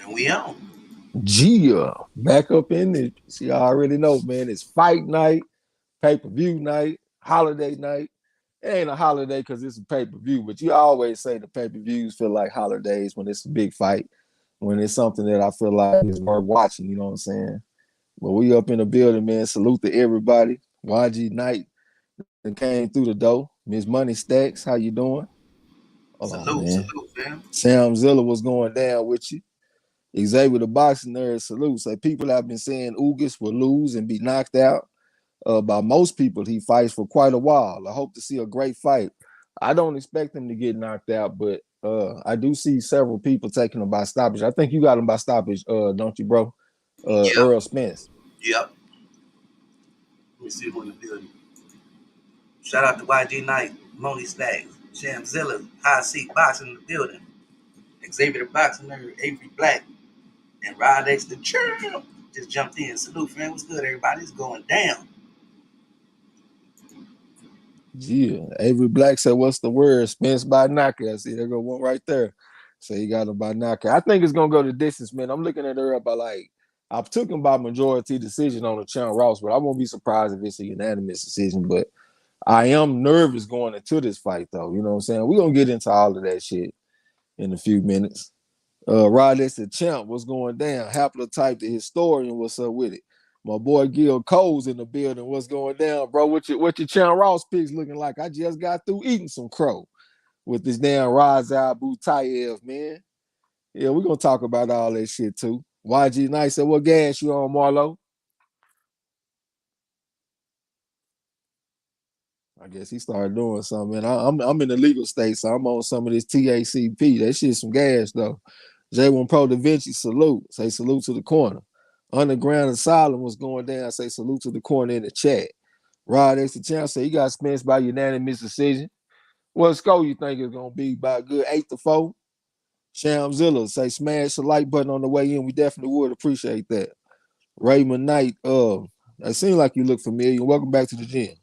And we on. Gia, back up in it. See, I already know, man. It's fight night, pay-per-view night, holiday night. It ain't a holiday because it's a pay-per-view, but you always say the pay-per-views feel like holidays when it's a big fight, when it's something that I feel like is worth watching, you know what I'm saying? But we up in the building, man. Salute to everybody. YG Knight that came through the door. Miss Money Stacks, how you doing? Hold on, Salute, man. salute, fam. Sam Zilla was going down with you. Xavier the boxing nerd salute. So people have been saying Ugas will lose and be knocked out. By most people, he fights for quite a while. I hope to see a great fight. I don't expect him to get knocked out, but I do see several people taking him by stoppage. I think you got him by stoppage, don't you, bro? Yep, Errol Spence. yep. Let me see who in the building. Shout out to YG Knight, Moni Stacks, Sham Zilla, High Seat Boxing in the building. Xavier the Boxing Nerd, Avery Black, and Rod X the Champ just jumped in. Salute, fam. What's good, everybody? It's going down. Yeah, Avery Black said, "What's the word?" Spence by knockout. I see there go one right there. So he got him by knockout. I think it's gonna go the distance, man. I'm looking at her up by I took him by majority decision on the Channel Ross, but I won't be surprised if it's a unanimous decision. But I am nervous going into this fight, though. You know what I'm saying? We're gonna get into all of that shit in a few minutes. Rod S. the Champ, what's going down? Haplotype the historian, what's up with it? My boy Gil Cole's in the building. What's going down, bro? What your Channel Ross picks looking like? I just got through eating some crow with this damn Razal Butayev, man. Yeah, we're gonna talk about all that shit too. YG Knight said, "What gas you on, Marlo?" I guess he started doing something. Man, I'm in the legal state, so I'm on some of this TACP. That shit's some gas though. J1 Pro Da Vinci salute. Say salute to the corner. Underground Asylum was going down. Say salute to the corner in the chat. Rod X the Champ say he got Spence by unanimous decision. What score you think it's gonna be? By a good 8-4? Shamzilla say smash the like button on the way in. We definitely would appreciate that. Raymond Knight, it seems like you look familiar. Welcome back to the gym.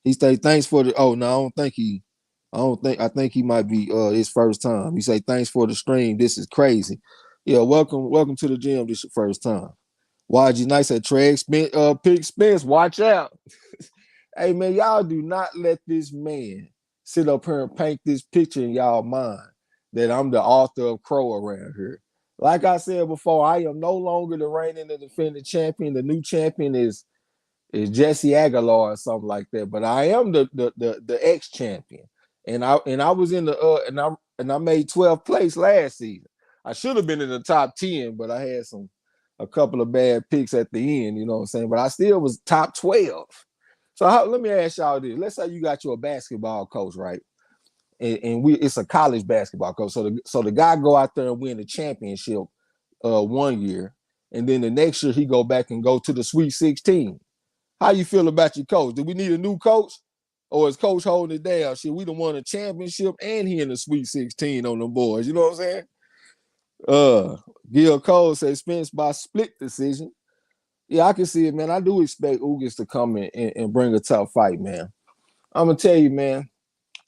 He say thanks for the. Oh no, I think he might be his first time. He say thanks for the stream. This is crazy. Yeah, welcome to the gym. This is your first time. YG Nice at Trey Spence, Pick Spence. Watch out. Hey man, y'all do not let this man sit up here and paint this picture in y'all mind that I'm the author of Crow around here. Like I said before, I am no longer the reigning and defending champion. The new champion is Jesse Aguilar or something like that. But I am the ex champion, and I was in the and I made 12th place last season. I should have been in the top 10, but I had a couple of bad picks at the end. You know what I'm saying? But I still was top 12. So let me ask y'all this: let's say you got your basketball coach, right? And it's a college basketball coach. So the guy go out there and win the championship one year, and then the next year he go back and go to the Sweet 16. How you feel about your coach? Do we need a new coach? Or is coach holding it down? Shit, we done won a championship and he in the Sweet 16 on them boys. You know what I'm saying? Gil Cole says Spence by split decision. Yeah, I can see it, man. I do expect Ugas to come in and bring a tough fight, man. I'm gonna tell you, man,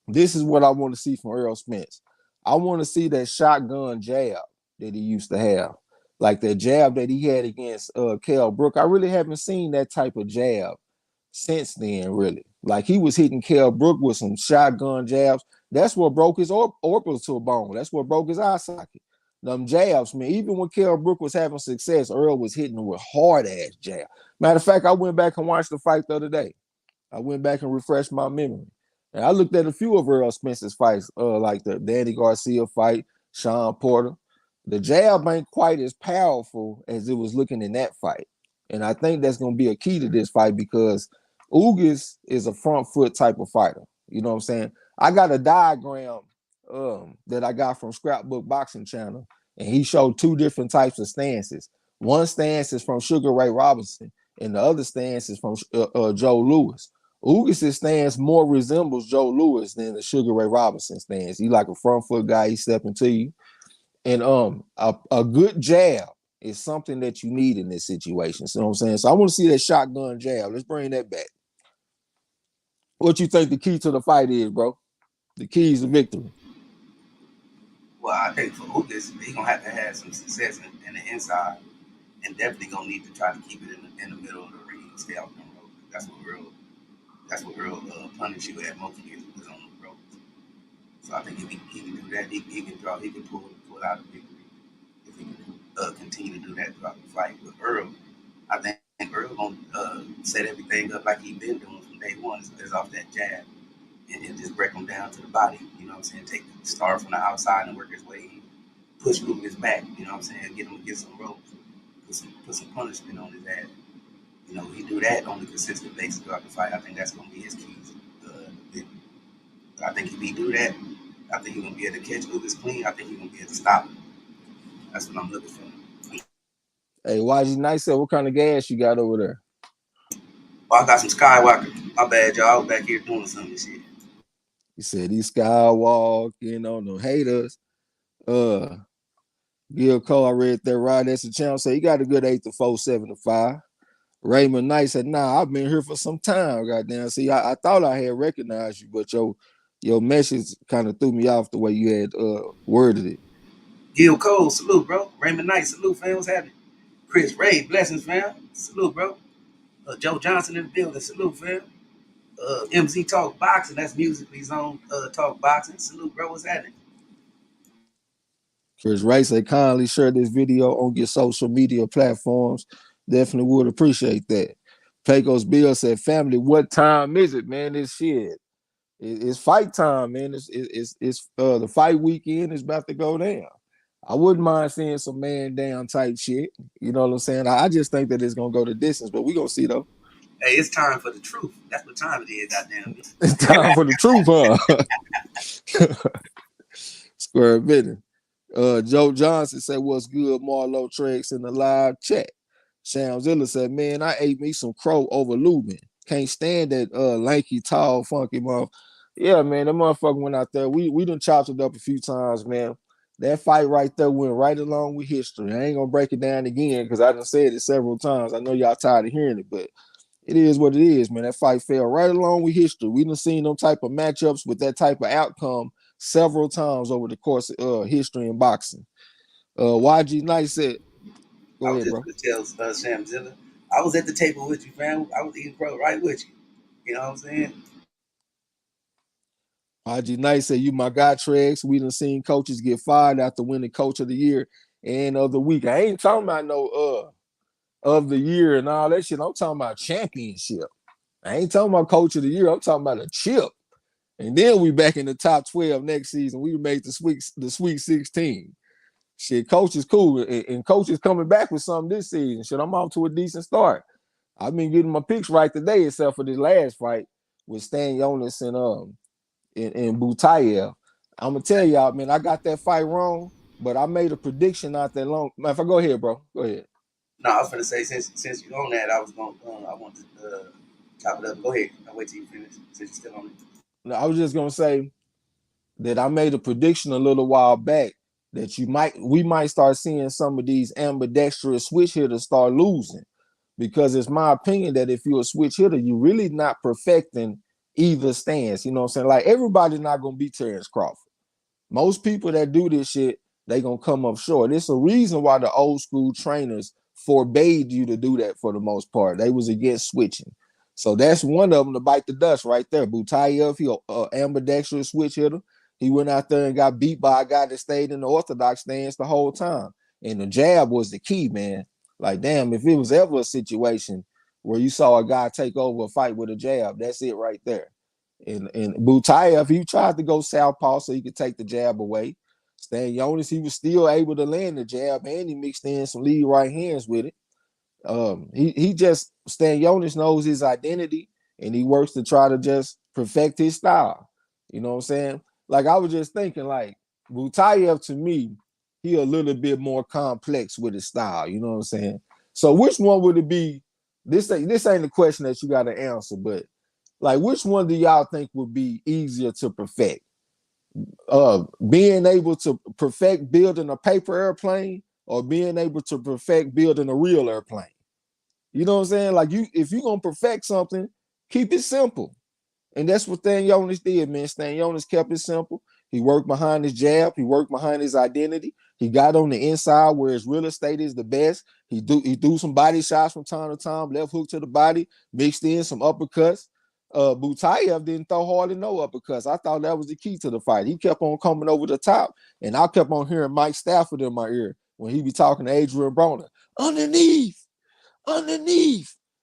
this is what I want to see from Errol Spence. I want to see that shotgun jab that he used to have. Like that jab that he had against Kell Brook. I really haven't seen that type of jab since then, really. Like he was hitting Kell Brook with some shotgun jabs. That's what broke his orbital bone. That's what broke his eye socket. Them jabs, man. Even when Kell Brook was having success, Earl was hitting with hard ass jab. Matter of fact, I went back and watched the fight the other day. I went back and refreshed my memory. And I looked at a few of Errol Spence's fights, like the Danny Garcia fight, Sean Porter. The jab ain't quite as powerful as it was looking in that fight. And I think that's going to be a key to this fight because Ugas is a front foot type of fighter. You know what I'm saying? I got a diagram that I got from Scrapbook Boxing Channel, and he showed two different types of stances. One stance is from Sugar Ray Robinson, and the other stance is from Joe Louis. Ugas' stance more resembles Joe Louis than the Sugar Ray Robinson stance. He like a front foot guy. He stepping to you. And a good jab is something that you need in this situation. You know what I'm saying? So I want to see that shotgun jab. Let's bring that back. What you think the key to the fight is, bro? The keys to victory. Well, I think for Ugas, he gonna have to have some success in the inside, and definitely gonna need to try to keep it in the middle of the ring, stay out the road. That's what real punish you at most years is on the road. So I think if he can do that, he can pull out a victory if he can continue to do that throughout the fight. With Earl, I think Earl gonna set everything up like he been doing from day one, is off that jab and just break him down to the body. You know what I'm saying? Start from the outside and work his way in, push Lucas back. You know what I'm saying? Get some ropes, put some punishment on his ass. You know, he do that on a consistent basis throughout the fight. I think that's gonna be his keys. I think if he do that, I think he's gonna be able to catch Lucas clean. I think he's gonna be able to stop him. That's what I'm looking for. Hey, YG Nice said, what kind of gas you got over there? Oh, I got some Skywalker. My bad, y'all. I was back here doing some of this shit. He said he's skywalking on the haters. Gil Cole, I read that right. That's the channel. Say he got a good 8 to 4, 7 to 5. Raymond Knight said, nah, I've been here for some time. Goddamn. See, I thought I had recognized you, but your message kind of threw me off the way you had worded it. Gil Cole, salute, bro. Raymond Knight, salute, fam. What's happening? Chris Ray, blessings, fam. Salute, bro. Joe Johnson in the building. Salute, fam. MZ Talk Boxing. That's musically zone Talk Boxing. Salute, bro. What's happening? Chris Ray said, kindly share this video on your social media platforms. Definitely would appreciate that. Pecos Bill said, family, what time is it, man? This shit. It's fight time, man. It's the fight weekend is about to go down. I wouldn't mind seeing some man down type shit. You know what I'm saying? I just think that it's gonna go the distance, but we gonna see though. Hey, it's time for the truth. That's what time it is, goddamn. It's time for the truth, huh? Square minute. Joe Johnson said, what's good, Marlo Trex in the live chat. Shamzilla said, man, I ate me some crow over Lubin. Can't stand that lanky, tall, funky motherfucker. Yeah, man, that motherfucker went out there. We done chopped it up a few times, man. That fight right there went right along with history. I ain't gonna break it down again because I done said it several times. I know y'all tired of hearing it, but it is what it is, man. That fight fell right along with history. We done seen them type of matchups with that type of outcome several times over the course of history in boxing. YG Knight said, I go was ahead, just bro. gonna tell Sam Zilla, I was at the table with you, fam. I was eating crow right with you. You know what I'm saying? YG Knight said, you my guy, Trex. We done seen coaches get fired after winning coach of the year and of the week. I ain't talking about no of the year and all that shit. I'm talking about championship. I ain't talking about coach of the year. I'm talking about a chip. And then we back in the top 12 next season. We made the sweet 16. Shit, coach is cool. And coach is coming back with something this season. Shit, I'm off to a decent start. I've been getting my picks right today, except for this last fight with Stan Jonas and Butayev. I'm gonna tell y'all, man, I got that fight wrong, but I made a prediction not that long. If I go ahead, bro, go ahead. No, I was gonna say since you're on that, I want to chop it up. Go ahead. I'll wait till you finish since you're still on it. No, I was just gonna say that I made a prediction a little while back that we might start seeing some of these ambidextrous switch hitters start losing. Because it's my opinion that if you're a switch hitter, you're really not perfecting either stance. You know what I'm saying? Like everybody's not gonna be Terrence Crawford. Most people that do this shit, they gonna come up short. It's a reason why the old school trainers forbade you to do that for the most part. They was against switching. So that's one of them to bite the dust right there. Butayev, he ambidextrous switch hitter. He went out there and got beat by a guy that stayed in the orthodox stance the whole time. And the jab was the key, man. Like, damn, if it was ever a situation where you saw a guy take over a fight with a jab, that's it right there. And Butayev, he tried to go southpaw so he could take the jab away. Stan Jonas, he was still able to land the jab, and he mixed in some lead right hands with it. He just Stan Jonas knows his identity, and he works to try to just perfect his style. You know what I'm saying? Like I was just thinking, like Butayev to me, he a little bit more complex with his style. You know what I'm saying? So which one would it be? This ain't the question that you got to answer, but like, which one do y'all think would be easier to perfect? Being able to perfect building a paper airplane or being able to perfect building a real airplane? You know what I'm saying? Like, if you're going to perfect something, keep it simple. And that's what Stan Jonas did, man. Stan Jonas kept it simple. He worked behind his jab. He worked behind his identity. He got on the inside where his real estate is the best. He threw some body shots from time to time, left hook to the body, mixed in some uppercuts. Butayev didn't throw hardly no uppercuts. I thought that was the key to the fight. He kept on coming over the top, and I kept on hearing Mike Stafford in my ear when he be talking to Adrian Broner. Underneath.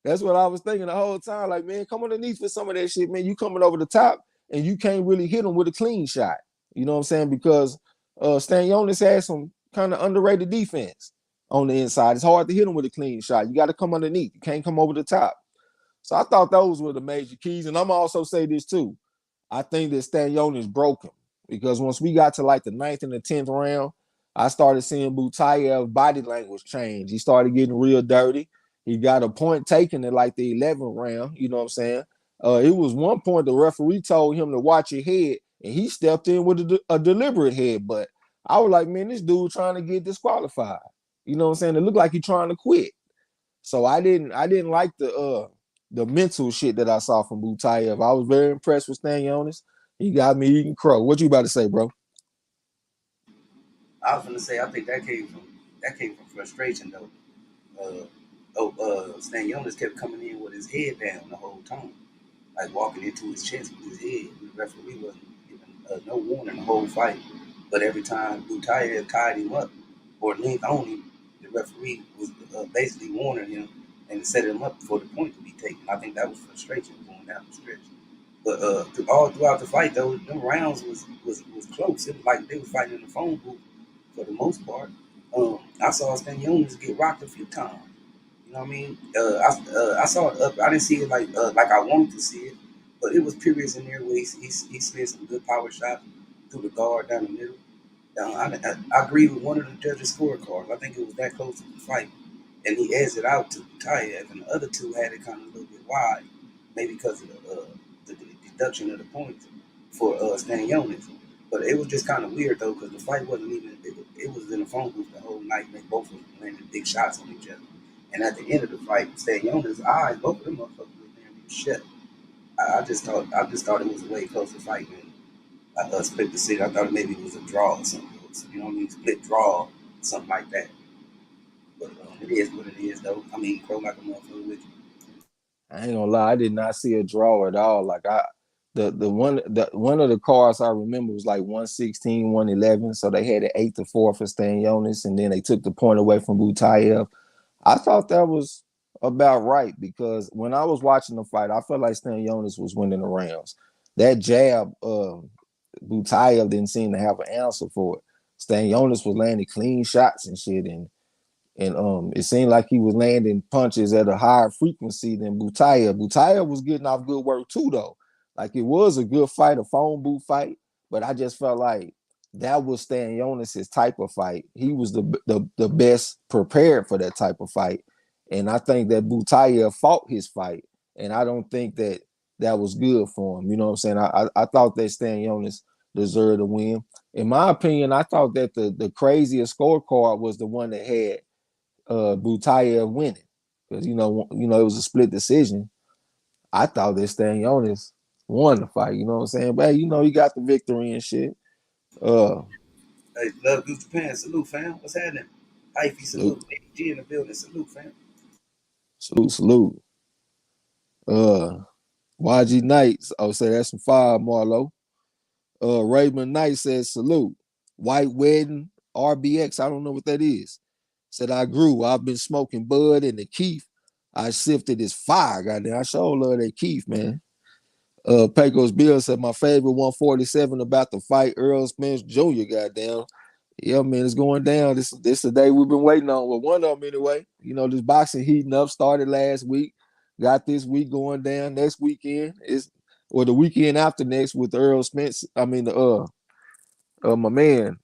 That's what I was thinking the whole time. Like, man, come underneath for some of that shit, man. You coming over the top, and you can't really hit him with a clean shot. You know what I'm saying? Because Stanionis has some kind of underrated defense on the inside. It's hard to hit him with a clean shot. You got to come underneath. You can't come over the top. So I thought those were the major keys. And I'm also say this too. I think that Stanionis broke him because once we got to like the 9th and the 10th round, I started seeing Butayev's body language change. He started getting real dirty. He got a point taken at like the 11th round. You know what I'm saying? It was one point the referee told him to watch your head, and he stepped in with a deliberate head. But I was like, man, this dude trying to get disqualified. You know what I'm saying? It looked like he trying to quit. So I didn't like the mental shit that I saw from Butayev. I was very impressed with Stanionis. He got me eating crow. What you about to say, bro? I was gonna say I think that came from frustration though. Stan Jonas kept coming in with his head down the whole time, like walking into his chest with his head. The referee wasn't giving no warning the whole fight, but every time Butayev tied him up or leaned on him, the referee was basically warning him and set him up for the point to be taken. I think that was frustration going down the stretch. But all throughout the fight, though, them rounds was close. It was like they were fighting in the phone booth for the most part. I saw Stanionis get rocked a few times. You know what I mean? I saw it up. I didn't see it like I wanted to see it, but it was periods in there where he slid some good power shots through the guard down the middle. I agree with one of the judges' scorecards. I think it was that close to the fight, and he edged it out to Tayev, and the other two had it kind of a little bit wide, maybe because of the deduction of the points for Stanionis. But it was just kind of weird though, because the fight wasn't even. It was in the phone booth the whole night. They both were landing big shots on each other. And at the end of the fight, Stanionis' eyes, both of them motherfuckers were damn near shut. I just thought it was a way closer fight than split decision. I thought maybe it was a draw or something. You know what I mean? Split draw, something like that. But it is what it is, though. I mean, crow like a motherfucker with you. I ain't gonna lie, I did not see a draw at all. Like one of the cards I remember was like 116, 111. So they had an 8-4 for Stanionis, and then they took the point away from Butayev. I thought that was about right because when I was watching the fight, I felt like Stanionis was winning the rounds. That jab, Butayev didn't seem to have an answer for it. Stanionis was landing clean shots and shit, and it seemed like he was landing punches at a higher frequency than Butayev. Butayev was getting off good work too, though. Like it was a good fight, a phone booth fight, but I just felt like that was Stanionis' type of fight. He was the best prepared for that type of fight, and I think that Butayev fought his fight, and I don't think that that was good for him. You know what I'm saying? I thought that Stanionis deserved to win. In my opinion, I thought that the craziest scorecard was the one that had Butayev winning because you know it was a split decision. I thought that Stanionis won the fight. You know what I'm saying? But hey, he got the victory and shit. Uh, Hey, love Goose Japan. Salute, fam. What's happening? Hyphy, salute, salute. AG in the building. Salute, fam. salute. Uh, YG Knights. I would say that's some fire, Marlo. Raymond Knight says salute. White Wedding RBX. I don't know what that is. Said I grew. I've been smoking bud and the Keith. I sifted this fire. Goddamn, I sure love that Keith, man. Pecos Bill said my favorite 147 about the fight, Errol Spence Jr. Goddamn. Yeah, man, it's going down. This the day we've been waiting on. Well, one of them anyway. This boxing heating up started last week. Got this week going down. Next weekend is or the weekend after next with Errol Spence. I mean my man,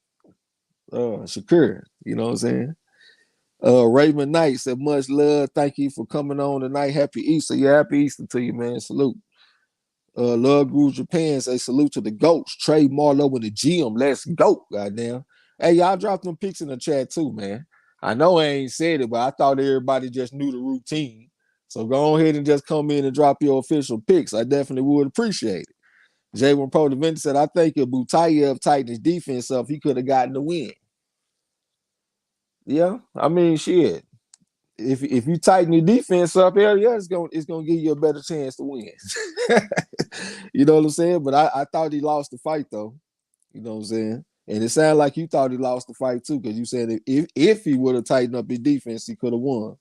Shakur. You know what I'm saying? Raymond Knight said, much love. Thank you for coming on tonight. Happy Easter. Yeah, happy Easter to you, man. Salute. Love Groove Japan say salute to the GOATs. Trey Marlowe in the gym. Let's go. Goddamn. Hey, y'all drop them pics in the chat too, man. I know I ain't said it, but I thought everybody just knew the routine. So go ahead and just come in and drop your official pics. I definitely would appreciate it. J1 Pro Deventer said, I think if Butayev tightened his defense up, he could have gotten the win. Yeah, I mean, shit. If you tighten your defense up, hell yeah, it's gonna give you a better chance to win. You know what I'm saying? But I thought he lost the fight though. You know what I'm saying? And it sounded like you thought he lost the fight too, because you said if he would have tightened up his defense, he could have won.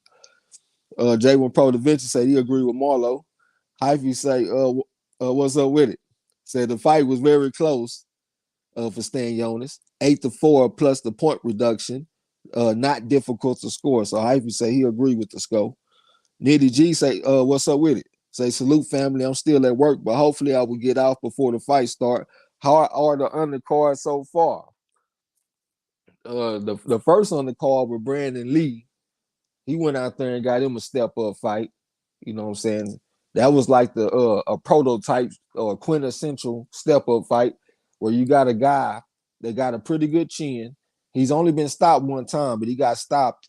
J1 Pro Deventer said he agreed with Marlo. Hyphy say, what's up with it? Said the fight was very close for Stan Jonas. 8-4 plus the point reduction. Not difficult to score. So Hyphy say he agreed with the score. Nitty G say, what's up with it? Say, salute family. I'm still at work, but hopefully I will get off before the fight start. How are the undercards so far? The first undercard with Brandon Lee, he went out there and got him a step up fight. You know what I'm saying? That was like the a prototype or quintessential step up fight where you got a guy that got a pretty good chin. He's only been stopped one time, but he got stopped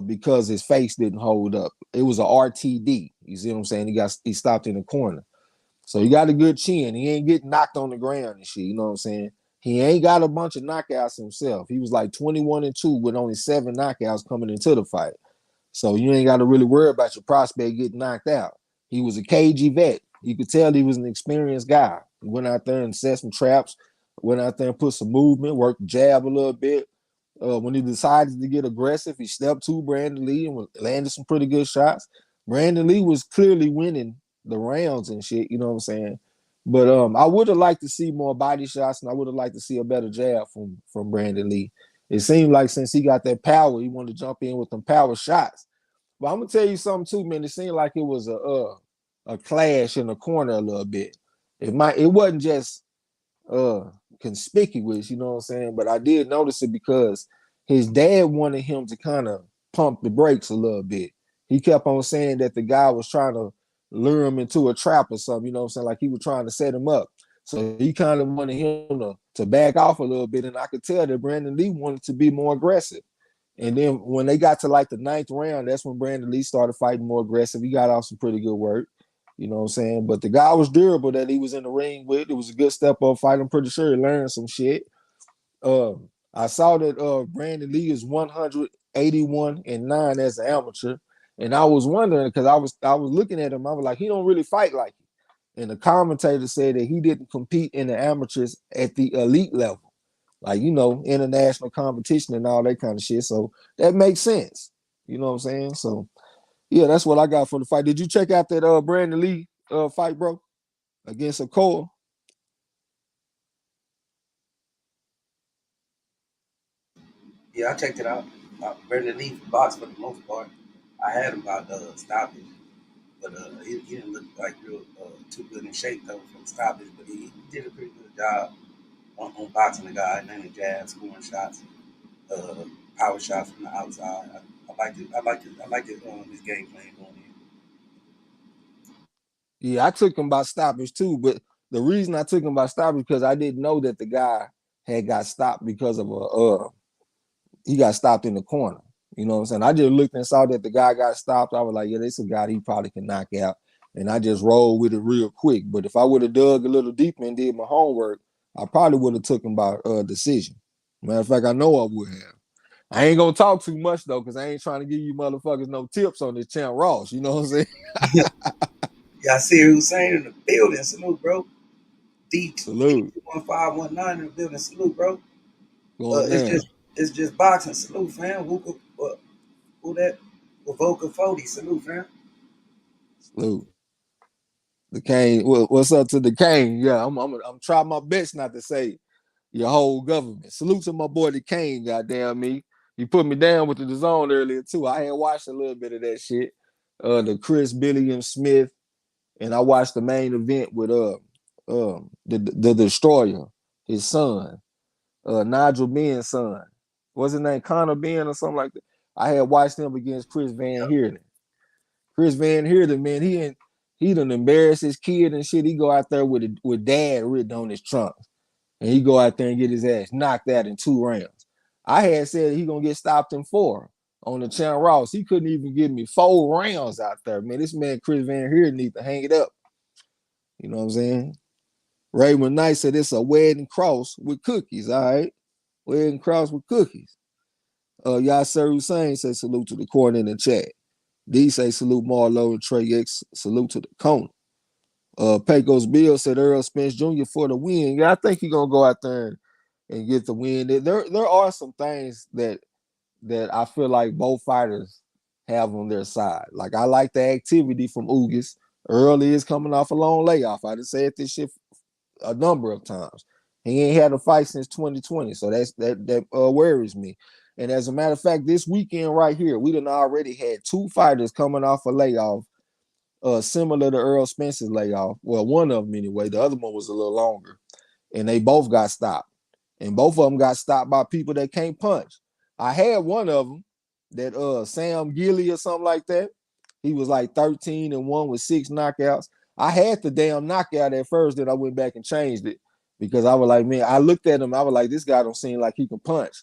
because his face didn't hold up. It was a RTD. You see what I'm saying? He stopped in the corner. So he got a good chin. He ain't getting knocked on the ground and shit. You know what I'm saying? He ain't got a bunch of knockouts himself. He was like 21-2 with only 7 knockouts coming into the fight. So you ain't got to really worry about your prospect getting knocked out. He was a cagey vet. You could tell he was an experienced guy. He went out there and set some traps, went out there and put some movement, worked the jab a little bit. When he decided to get aggressive, he stepped to Brandon Lee and landed some pretty good shots. Brandon Lee was clearly winning the rounds and shit, you know what I'm saying? But I would have liked to see more body shots, and I would have liked to see a better jab from Brandon Lee. It seemed like since he got that power, he wanted to jump in with them power shots. But I'm gonna tell you something too, man. It seemed like it was a clash in the corner a little bit. It wasn't just conspicuous, you know what I'm saying? But I did notice it because his dad wanted him to kind of pump the brakes a little bit. He kept on saying that the guy was trying to lure him into a trap or something, you know what I'm saying? Like he was trying to set him up. So he kind of wanted him to back off a little bit. And I could tell that Brandon Lee wanted to be more aggressive. And then when they got to like the 9th round, that's when Brandon Lee started fighting more aggressive. He got off some pretty good work. You know what I'm saying? But the guy was durable that he was in the ring with. It was a good step up fight. I'm pretty sure he learned some shit. I saw that Brandon Lee is 181-9 as an amateur. And I was wondering, because I was looking at him, I was like, he don't really fight like it. And the commentator said that he didn't compete in the amateurs at the elite level. Like, you know, international competition and all that kind of shit. So that makes sense. You know what I'm saying? So yeah, that's what I got for the fight. Did you check out that Brandon Lee fight, bro? Against Okoa? Yeah, I checked it out. Brandon Lee boxed for the most part. I had him about stoppage, but he didn't look like real too good in shape though for the stoppage. But he did a pretty good job on boxing the guy, landing jabs, scoring shots, uh, power shots from the outside. I like his game plan going in. Yeah, I took him by stoppage too. But the reason I took him by stoppage because I didn't know that the guy had got stopped because of he got stopped in the corner. You know what I'm saying? I just looked and saw that the guy got stopped. I was like, yeah, this is a guy he probably can knock out. And I just rolled with it real quick. But if I would have dug a little deeper and did my homework, I probably would have took him by decision. Matter of fact, I know I would have. I ain't gonna talk too much though, because I ain't trying to give you motherfuckers no tips on this Champ Ross. You know what I'm saying? Yeah, I see Hussein in the building. Salute, bro. Salute. D1519 in the building. Salute, bro. Going It's down. just boxing. Salute, fam. Who that? Voca 40. Salute, fam. Salute. The Kane. What's up to the Kane? Yeah, I'm trying my best not to say your whole government. Salute to my boy the Kane, goddamn me. He put me down with the zone earlier too. I had watched a little bit of that shit. The Chris Billiam Smith, and I watched the main event with the Destroyer, his son, Nigel Ben's son. What's his name? Connor Ben or something like that. I had watched him against Chris Van Heerden. Chris Van Heerden, man, he done embarrassed his kid and shit. He go out there with dad written on his trunk. And he go out there and get his ass knocked out in 2 rounds. I had said he gonna get stopped in 4 on the Champ Ross. He couldn't even give me 4 rounds out there, man. This man Chris Van Heerden need to hang it up. You know what I'm saying? Raymond Knight said it's a wedding cross with cookies. All right, wedding cross with cookies. Yasser Hussein says salute to the corner in the chat. D say salute Marlo and Trey X. Salute to the corner. Pecos Bill said Errol Spence Jr. for the win. Yeah, I think he's gonna go out there and get the win. There are some things that I feel like both fighters have on their side. Like I like the activity from Ugas. Earl is coming off a long layoff. I just said this shit a number of times. He ain't had a fight since 2020, so that worries me. And as a matter of fact, this weekend right here, we done already had two fighters coming off a layoff, similar to Errol Spence's layoff. Well, one of them anyway. The other one was a little longer, and they both got stopped. And both of them got stopped by people that can't punch. I had one of them, that Sam Gilly or something like that. He was like 13-1 with 6 knockouts. I had the damn knockout at first, then I went back and changed it because I was like, man, I looked at him, I was like, this guy don't seem like he can punch.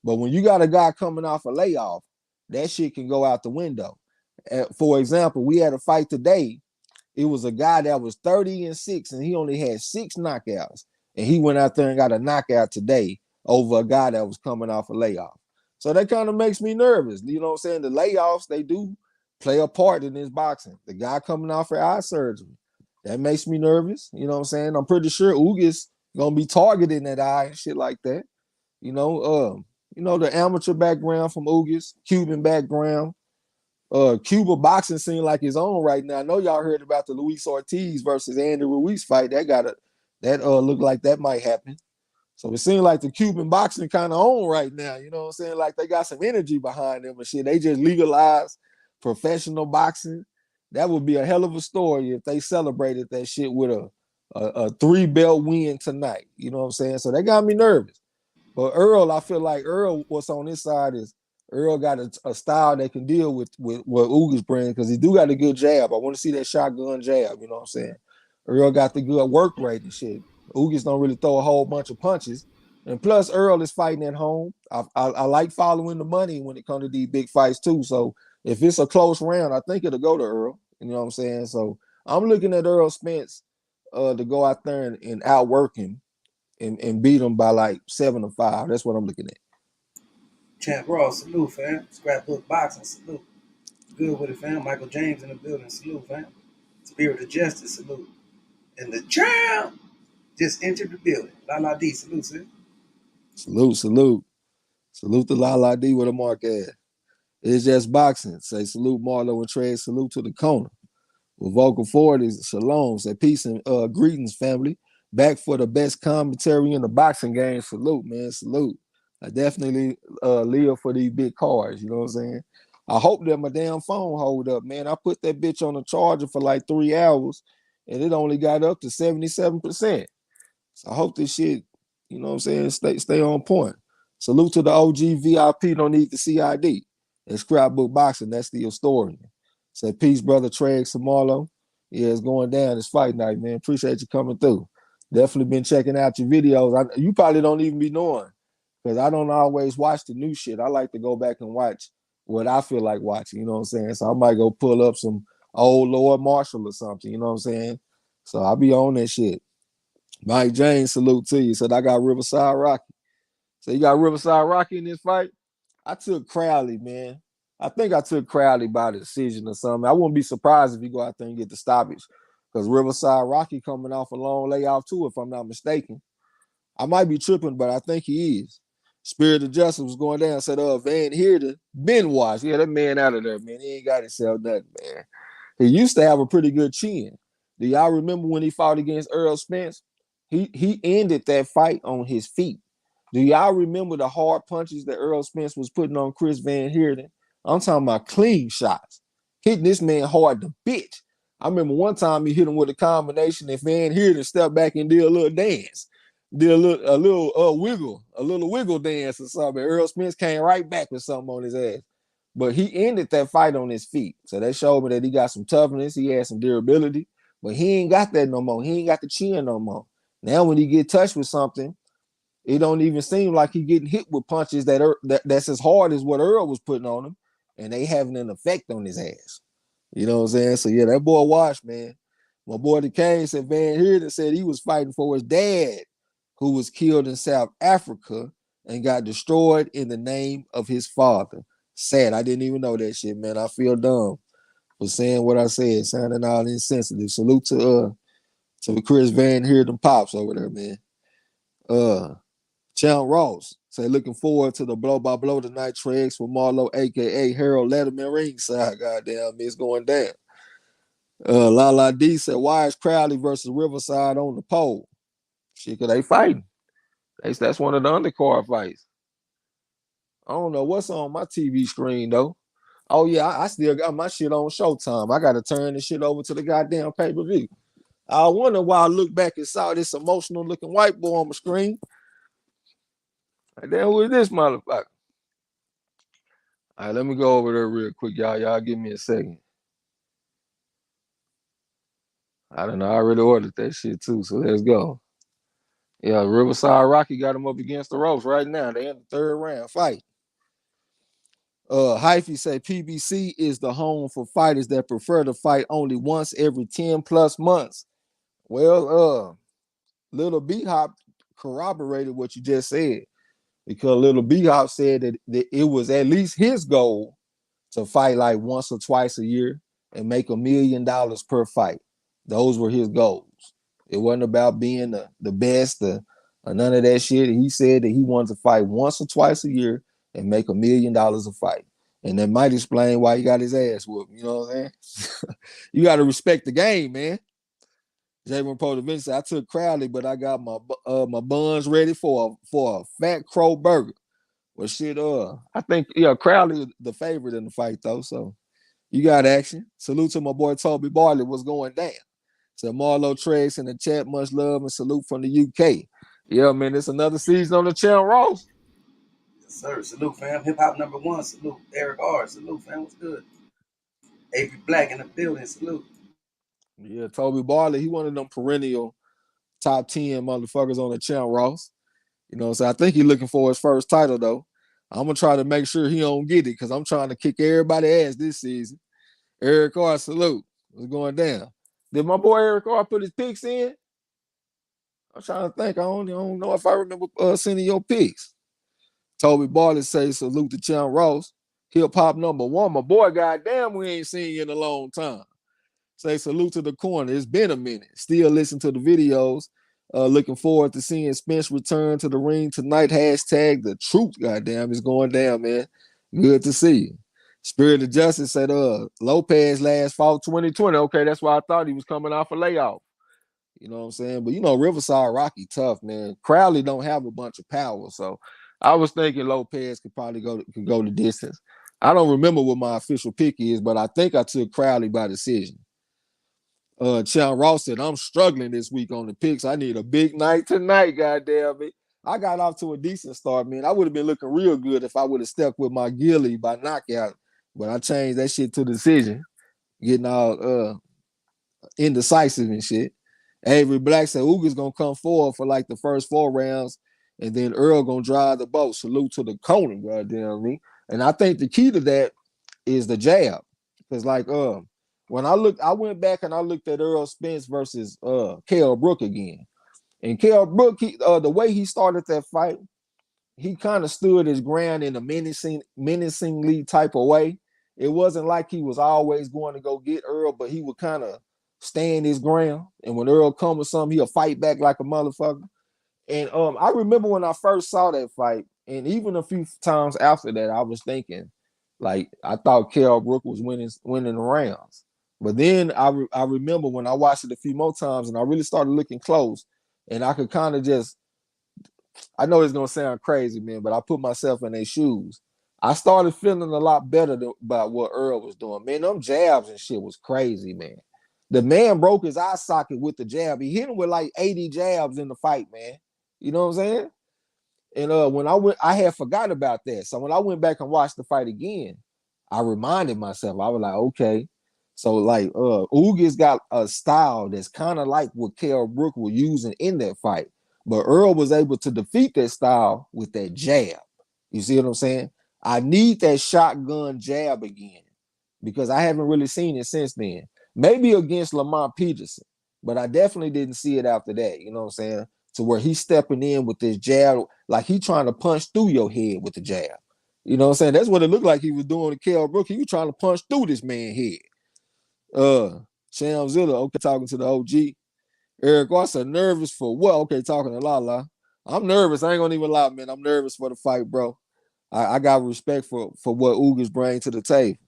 But when you got a guy coming off a layoff, that shit can go out the window. For example, we had a fight today. It was a guy that was 30-6 and he only had 6 knockouts. And he went out there and got a knockout today over a guy that was coming off a layoff. So that kind of makes me nervous. You know what I'm saying? The layoffs, they do play a part in this boxing. The guy coming off for eye surgery, that makes me nervous. You know what I'm saying? I'm pretty sure Ugas gonna be targeting that eye and shit like that. The amateur background from Ugas, Cuban background. Cuba boxing seems like his own right now. I know y'all heard about the Luis Ortiz versus Andy Ruiz fight. That look like that might happen. So it seems like the Cuban boxing kind of on right now. You know what I'm saying? Like they got some energy behind them and shit. They just legalized professional boxing. That would be a hell of a story if they celebrated that shit with a 3-belt win tonight. You know what I'm saying? So that got me nervous. But Errol, I feel like Errol, what's on his side is Errol got a style that can deal with what Ugas brings because he do got a good jab. I want to see that shotgun jab. You know what I'm saying? Errol got the good work rate and shit. Ugas don't really throw a whole bunch of punches. And plus, Errol is fighting at home. I like following the money when it comes to these big fights too. So if it's a close round, I think it'll go to Errol. You know what I'm saying? So I'm looking at Errol Spence to go out there and outwork him and beat him by like 7-5. That's what I'm looking at. Champ Ross, salute, fam. Scrapbook Boxing, salute. Good with it, fam. Michael James in the building, salute, fam. Spirit of Justice, salute. And the champ just entered the building. Lala D, salute, sir. Salute. Salute to Lala D with a mark ad. It's just boxing. Say salute Marlo and Trey. Salute to the corner. With vocal forward is Shalom. Say peace and greetings, family. Back for the best commentary in the boxing game. Salute, man. Salute. I definitely live for these big cars. You know what I'm saying? I hope that my damn phone hold up, man. I put that bitch on the charger for like 3 hours, and it only got up to 77%. So I hope this shit, you know what I'm saying, stay on point. Salute to the OG VIP, don't need the CID. And Scrapbook Boxing, that's the historian. Say peace, brother Trey Samarlo. Yeah, it's going down. It's fight night, man. Appreciate you coming through. Definitely been checking out your videos. You probably don't even be knowing because I don't always watch the new shit. I like to go back and watch what I feel like watching, you know what I'm saying? So I might go pull up some old Lord Marshall or something, you know what I'm saying? So I'll be on that shit. Mike James, salute to you. Said I got Riverside Rocky. So you got Riverside Rocky in this fight? I took Crowley, man. I think I took Crowley by the decision or something. I wouldn't be surprised if you go out there and get the stoppage because Riverside Rocky coming off a long layoff too, if I'm not mistaken. I might be tripping, but I think he is. Spirit of Justice was going down. Said, Van Heerden been washed. Yeah, that man out of there, man. He ain't got himself nothing, man. He used to have a pretty good chin. Do y'all remember when he fought against Errol Spence? He ended that fight on his feet. Do y'all remember the hard punches that Errol Spence was putting on Chris Van Heerden? I'm talking about clean shots. Hitting this man hard to bitch. I remember one time he hit him with a combination and Van Heerden stepped back and did a little dance. Did a little wiggle dance or something. Errol Spence came right back with something on his ass. But he ended that fight on his feet. So that showed me that he got some toughness. He had some durability. But he ain't got that no more. He ain't got the chin no more. Now when he get touched with something, it don't even seem like he getting hit with punches that's as hard as what Earl was putting on him. And they having an effect on his ass. You know what I'm saying? So yeah, that boy Wash, man. My boy the Kane said Van Heerden said he was fighting for his dad, who was killed in South Africa and got destroyed in the name of his father. Sad. I didn't even know that shit, man. I feel dumb for saying what I said, sounding all insensitive. Salute to Chris Van Heerden Pops over there, man. Champ Ross say looking forward to the blow by blow tonight. Tregs for Marlo, aka Harold Letterman ringside. Goddamn, it's going down. Lala D said, why is Crowley versus Riverside on the pole? Shit, cause they fighting. That's one of the undercard fights. I don't know what's on my TV screen though. Oh yeah, I still got my shit on Showtime. I gotta turn this shit over to the goddamn pay-per-view. I wonder why I looked back and saw this emotional looking white boy on my screen. Like, damn, who is this motherfucker? All right, let me go over there real quick, y'all. Y'all give me a second. I don't know. I already ordered that shit too, so let's go. Yeah, Riverside Rocky got him up against the ropes right now. They in the third round fight. Hyphy say PBC is the home for fighters that prefer to fight only once every 10 plus months. Well, Little B Hop corroborated what you just said, because Little B Hop said that it was at least his goal to fight like once or twice a year and make $1 million per fight. Those were his goals. It wasn't about being the best or none of that shit. He said that he wanted to fight once or twice a year and make $1 million a fight. And that might explain why he got his ass whooped. You know what I'm saying? You got to respect the game, man. Javon Potovich said, I took Crowley, but I got my buns ready for a Fat Crow burger. Well, shit, I think Crowley the favorite in the fight though. So you got action. Salute to my boy Toby Barley. What's going down? So Marlo Tregs in the chat, much love and salute from the UK. Yeah, man, it's another season on the Champ Ross. Yes, sir. Salute, fam. Hip hop #1. Salute. Eric R. Salute, fam. What's good? AP Black in the building. Salute. Yeah, Toby Barley, he one of them perennial top 10 motherfuckers on the Champ Ross. You know, so I think he's looking for his first title though. I'm gonna try to make sure he don't get it because I'm trying to kick everybody's ass this season. Eric R, salute. What's going down? Did my boy Eric R put his picks in? I'm trying to think. I don't know if I remember sending your picks. Toby Barley say salute to Champ Ross. Hip hop #1. My boy, goddamn, we ain't seen you in a long time. Say salute to the corner. It's been a minute. Still listen to the videos. Looking forward to seeing Spence return to the ring tonight. Hashtag the truth, goddamn, is going down, man. Good to see you. Spirit of Justice said Lopez last fought 2020. Okay, that's why I thought he was coming off a layoff. You know what I'm saying? But Riverside Rocky tough, man. Crowley don't have a bunch of power. So I was thinking Lopez could probably go the distance. I don't remember what my official pick is, but I think I took Crowley by decision. Champ Ross said, I'm struggling this week on the picks. I need a big night tonight, goddamn it. I got off to a decent start, man. I would have been looking real good if I would have stuck with my Gilly by knockout, but I changed that shit to decision, getting all indecisive and shit. Avery Black said Ugas gonna come forward for like the first 4 rounds, and then Earl gonna drive the boat. Salute to the Conan, goddamn me. And I think the key to that is the jab, because when I went back and I looked at Errol Spence versus Kell Brook again. And Kell Brook, the way he started that fight, he kind of stood his ground in a menacingly type of way. It wasn't like he was always going to go get Earl, but he would kind of stand his ground. And when Earl come with something, he'll fight back like a motherfucker. And I remember when I first saw that fight, and even a few times after that, I was thinking, like, I thought Kell Brook was winning the rounds. But then I remember when I watched it a few more times and I really started looking close, and I could kind of just, I know it's going to sound crazy, man, but I put myself in their shoes. I started feeling a lot better about what Earl was doing. Man, them jabs and shit was crazy, man. The man broke his eye socket with the jab. He hit him with like 80 jabs in the fight, man. You know what I'm saying? And when I had forgotten about that. So when I went back and watched the fight again, I reminded myself, I was like, okay. So like Ugas got a style that's kind of like what Kell Brook was using in that fight. But Earl was able to defeat that style with that jab. You see what I'm saying? I need that shotgun jab again because I haven't really seen it since then. Maybe against Lamont Peterson. but I definitely didn't see it after that. You know what I'm saying? To where he's stepping in with this jab, like he trying to punch through your head with the jab. You know what I'm saying? That's what it looked like he was doing to Kell Brook. He was trying to punch through this man's head. Shamzilla, okay, talking to the OG. Eric Garcia, nervous for what? Okay, talking to Lala. I'm nervous. I ain't gonna even lie, man. I'm nervous for the fight, bro. I got respect for what Ugas bring to the table.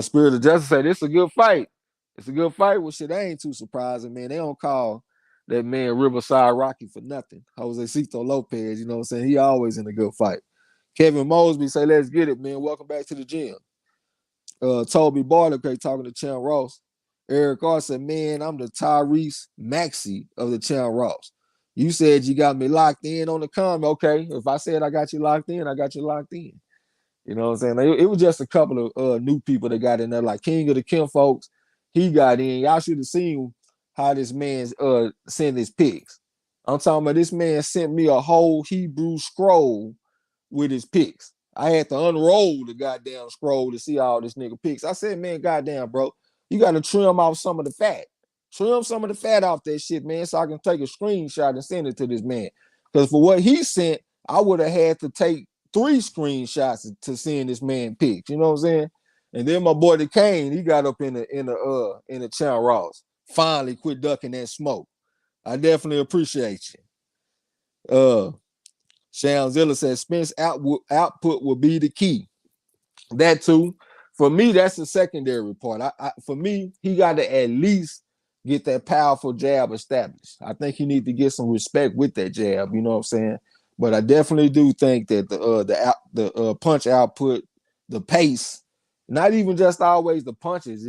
Spirit of Justice said it's a good fight. It's a good fight. Well, shit, that ain't too surprising, man. They don't call that man Riverside Rocky for nothing. Jose Cito Lopez, you know what I'm saying? He always in a good fight. Kevin Mosby say, let's get it, man. Welcome back to the gym. Toby Bartley talking to Chan Ross. Eric R said, man, I'm the Tyrese Maxey of the Chan Ross. You said you got me locked in on the comment. Okay, if I said I got you locked in, I got you locked in. You know what I'm saying? It was just a couple of new people that got in there, like King of the Kim folks. He got in. Y'all should have seen how this man sent his picks. I'm talking about this man sent me a whole Hebrew scroll with his picks. I had to unroll the goddamn scroll to see all this nigga picks. I said, man, goddamn, bro, you got to trim off some of the fat. Trim some of the fat off that shit, man, so I can take a screenshot and send it to this man. Because for what he sent, I would have had to take 3 screenshots to send this man picks. You know what I'm saying? And then my boy the Kane, he got up in the Chan Ross. Finally quit ducking that smoke. I definitely appreciate you. Shamzilla says Spence output will be the key. That too. For me, that's the secondary part. For me, he got to at least get that powerful jab established. I think he need to get some respect with that jab. You know what I'm saying? But I definitely do think that the punch output, the pace, not even just always the punches,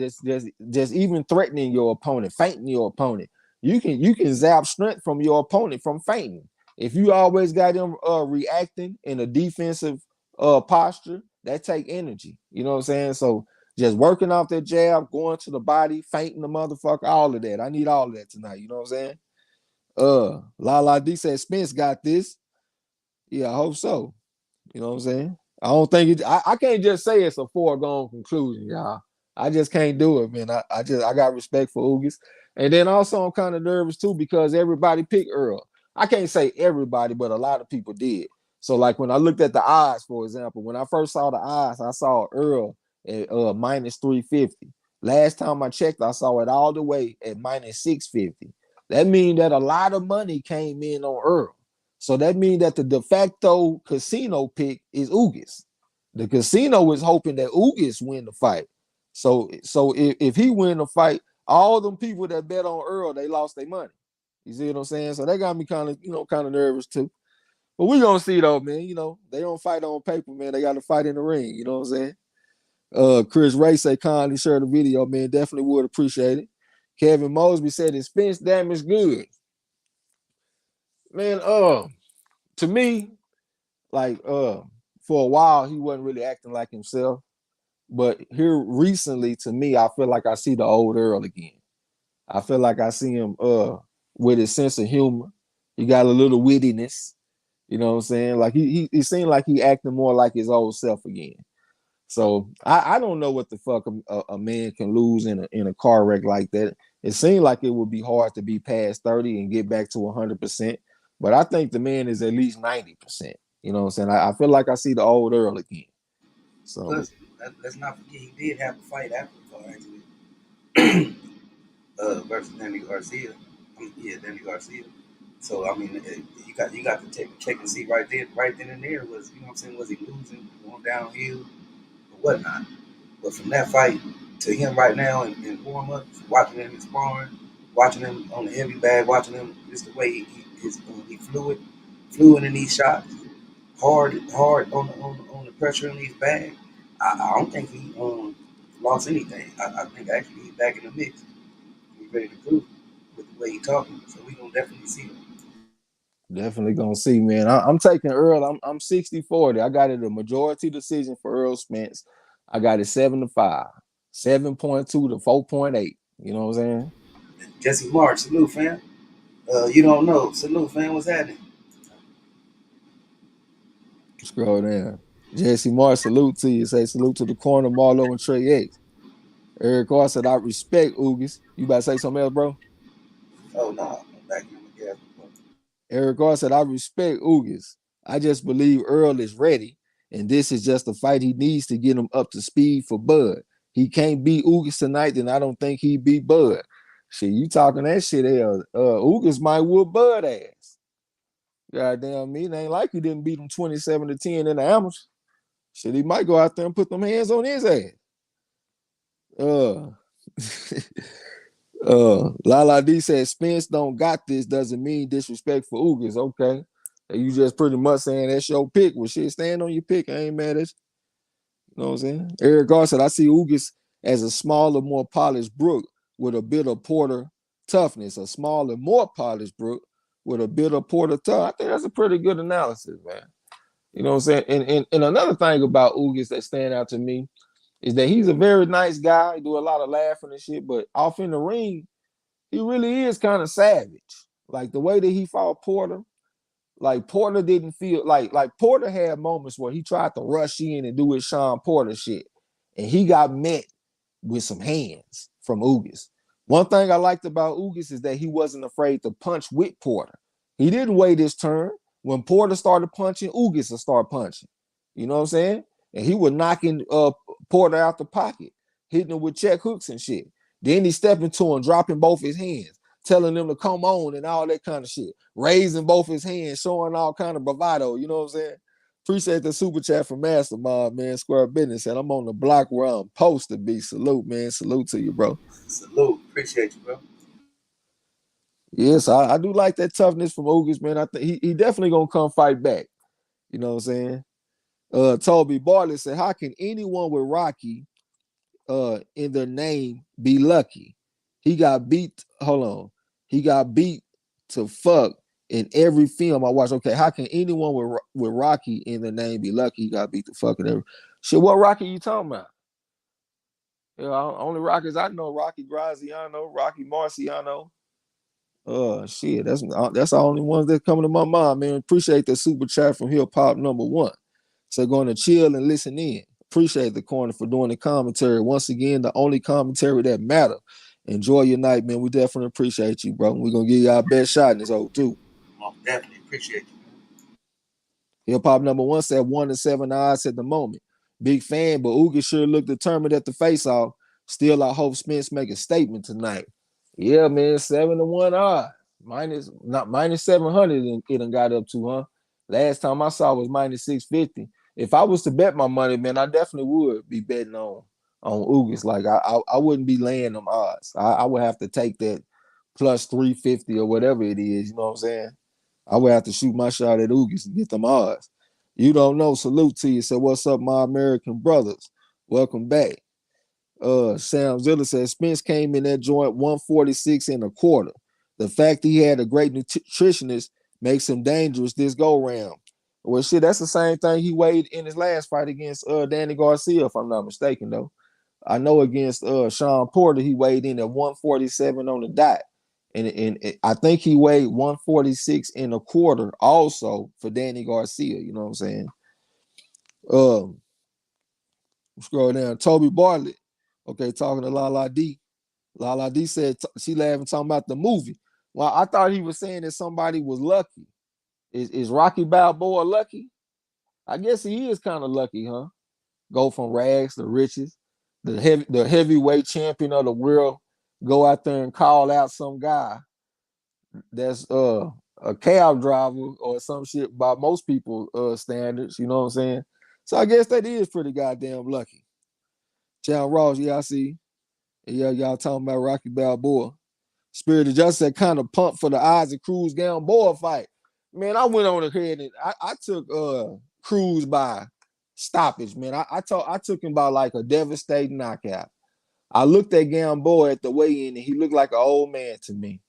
just even threatening your opponent, feinting your opponent. You can zap strength from your opponent from feinting. If you always got them reacting in a defensive posture, that take energy. You know what I'm saying? So just working off that jab, going to the body, feinting the motherfucker, all of that. I need all of that tonight. You know what I'm saying? La D said Spence got this. Yeah, I hope so. You know what I'm saying? I don't think I can't just say it's a foregone conclusion, y'all. I just can't do it, man. I got respect for Ugas. And then also I'm kind of nervous too because everybody picked Earl. I can't say everybody, but a lot of people did. So like when I looked at the odds, for example, when I first saw the odds, I saw Earl at minus 350. Last time I checked, I saw it all the way at minus 650. That means that a lot of money came in on Earl. So that means that the de facto casino pick is Ugas. The casino is hoping that Ugas win the fight. So if he win the fight, all them people that bet on Earl, they lost their money. You see what I'm saying? So that got me kind of nervous too. But we gonna see though, man. You know, they don't fight on paper, man. They got to fight in the ring. You know what I'm saying? Chris Ray say kindly share the video, man. Definitely would appreciate it. Kevin Mosby said his fence damage good. Man, to me, like for a while he wasn't really acting like himself. But here recently, to me, I feel like I see the old Earl again. I feel like I see him with his sense of humor. He got a little wittiness. You know what I'm saying? Like he seemed like he acting more like his old self again. So I don't know what the fuck a man can lose in a car wreck like that. It seemed like it would be hard to be past 30 and get back to 100%. But I think the man is at least 90%. You know what I'm saying? I feel like I see the old Earl again. So Plus, let's not forget he did have a fight after the car accident versus Danny Garcia. Danny Garcia. So I mean, you got to check and see right then and there was, you know what I'm saying, was he losing, going downhill or whatnot. But from that fight to him right now in warm ups, watching him in sparring, watching him on the heavy bag, watching him just the way he fluid in these shots, hard on the pressure in these bags. I don't think he lost anything. I think actually he's back in the mix. He's ready to prove it with the way he's talking. So we gonna definitely see him. definitely gonna see, man. I'm taking Earl. I'm 60-40. I got it a majority decision for Earl Spence. I got it 7-5, 7.2 to 4.8. You know what I'm saying? Jesse March, salute fam. You don't know, salute fam. What's happening? Scroll down. Jesse Moore, salute to you. Say salute to the corner, Marlo and Trey X. Eric Carr said, I respect Ugas. You about to say something else, bro? Oh no, I'm back in the gas. Eric R said, I respect Ugas. I just believe Earl is ready, and this is just a fight he needs to get him up to speed for Bud. He can't beat Ugas tonight, then I don't think he beat Bud. Shit, you talking that shit here. Ugas might whoop Bud ass. Goddamn me, it ain't like he didn't beat him 27-10 in the amateurs. Shit, he might go out there and put them hands on his ass. Uh Lala D said Spence don't got this doesn't mean disrespect for Ugas. Okay. You just pretty much saying that's your pick. Well, shit, stand on your pick. I ain't mad at you. You know what I'm saying? Eric Gar said, I see Ugas as a smaller, more polished Brook with a bit of Porter toughness. A smaller, more polished Brook with a bit of Porter tough. I think that's a pretty good analysis, man. You know what I'm saying? And another thing about Ugas that stand out to me is that he's a very nice guy. He do a lot of laughing and shit, but off in the ring, he really is kind of savage. Like the way that he fought Porter, like Porter didn't feel like Porter had moments where he tried to rush in and do his Sean Porter shit, and he got met with some hands from Ugas. One thing I liked about Ugas is that he wasn't afraid to punch with Porter. He didn't wait his turn. When Porter started punching, Ugas would start punching. You know what I'm saying? And he was knocking Porter out the pocket, hitting him with check hooks and shit. Then he stepped into him, dropping both his hands, telling them to come on and all that kind of shit. Raising both his hands, showing all kind of bravado. You know what I'm saying? Appreciate the super chat from Mastermind, man. Square Business. And I'm on the block where I'm supposed to be. Salute, man. Salute to you, bro. Salute. Appreciate you, bro. Yes, I do like that toughness from Ugas, man. I think he definitely gonna come fight back. You know what I'm saying? Toby Bartlett said, how can anyone with Rocky in their name be lucky? He got beat. Hold on. He got beat to fuck in every film I watched. Okay, how can anyone with Rocky in their name be lucky? He got beat to fuck in every shit. What Rocky you talking about? Yeah, only Rockies I know, Rocky Graziano, Rocky Marciano. Shit, that's the only ones that come to my mind, man. Appreciate the super chat from Hip Hop number one. So going to chill and listen in. Appreciate the corner for doing the commentary. Once again, the only commentary that matter. Enjoy your night, man. We definitely appreciate you, bro. We're gonna give you our best shot in this hole too. Most definitely appreciate you. Hip Hop number one said 1-7 odds at the moment. Big fan, but Uga sure looked determined at the face off. Still, I hope Spence make a statement tonight. Yeah, man, 7-1 odds. Minus 700 it done got up to, huh? Last time I saw was minus 650. If I was to bet my money, man, I definitely would be betting on Ugas. Like I wouldn't be laying them odds. I would have to take that plus 350 or whatever it is, you know what I'm saying? I would have to shoot my shot at Ugas and get them odds. You don't know. Salute to you. So what's up, my American brothers? Welcome back. Sam Zilla says Spence came in that joint 146 and a quarter. The fact he had a great nutritionist makes him dangerous this go round. Well, shit, that's the same thing he weighed in his last fight against Danny Garcia, if I'm not mistaken, though. I know against Sean Porter, he weighed in at 147 on the dot. And I think he weighed 146 and a quarter also for Danny Garcia. You know what I'm saying? Um, Scroll down. Toby Bartlett, okay, talking to Lala D. Lala D said she laughing talking about the movie. Well, I thought he was saying that somebody was lucky. Is Rocky Balboa lucky? I guess he is kind of lucky, huh? Go from rags to riches. The heavyweight champion of the world go out there and call out some guy that's a cab driver or some shit by most people standards, you know what I'm saying? So I guess that is pretty goddamn lucky. John Ross, yeah, I see. Yeah, y'all talking about Rocky Balboa. Spirit of Justice said kind of pumped for the Isaac Cruz Gamboa fight. Man, I went on ahead and I took Cruz by stoppage, man. I took him by like a devastating knockout. I looked at Gamboa at the weigh-in and he looked like an old man to me.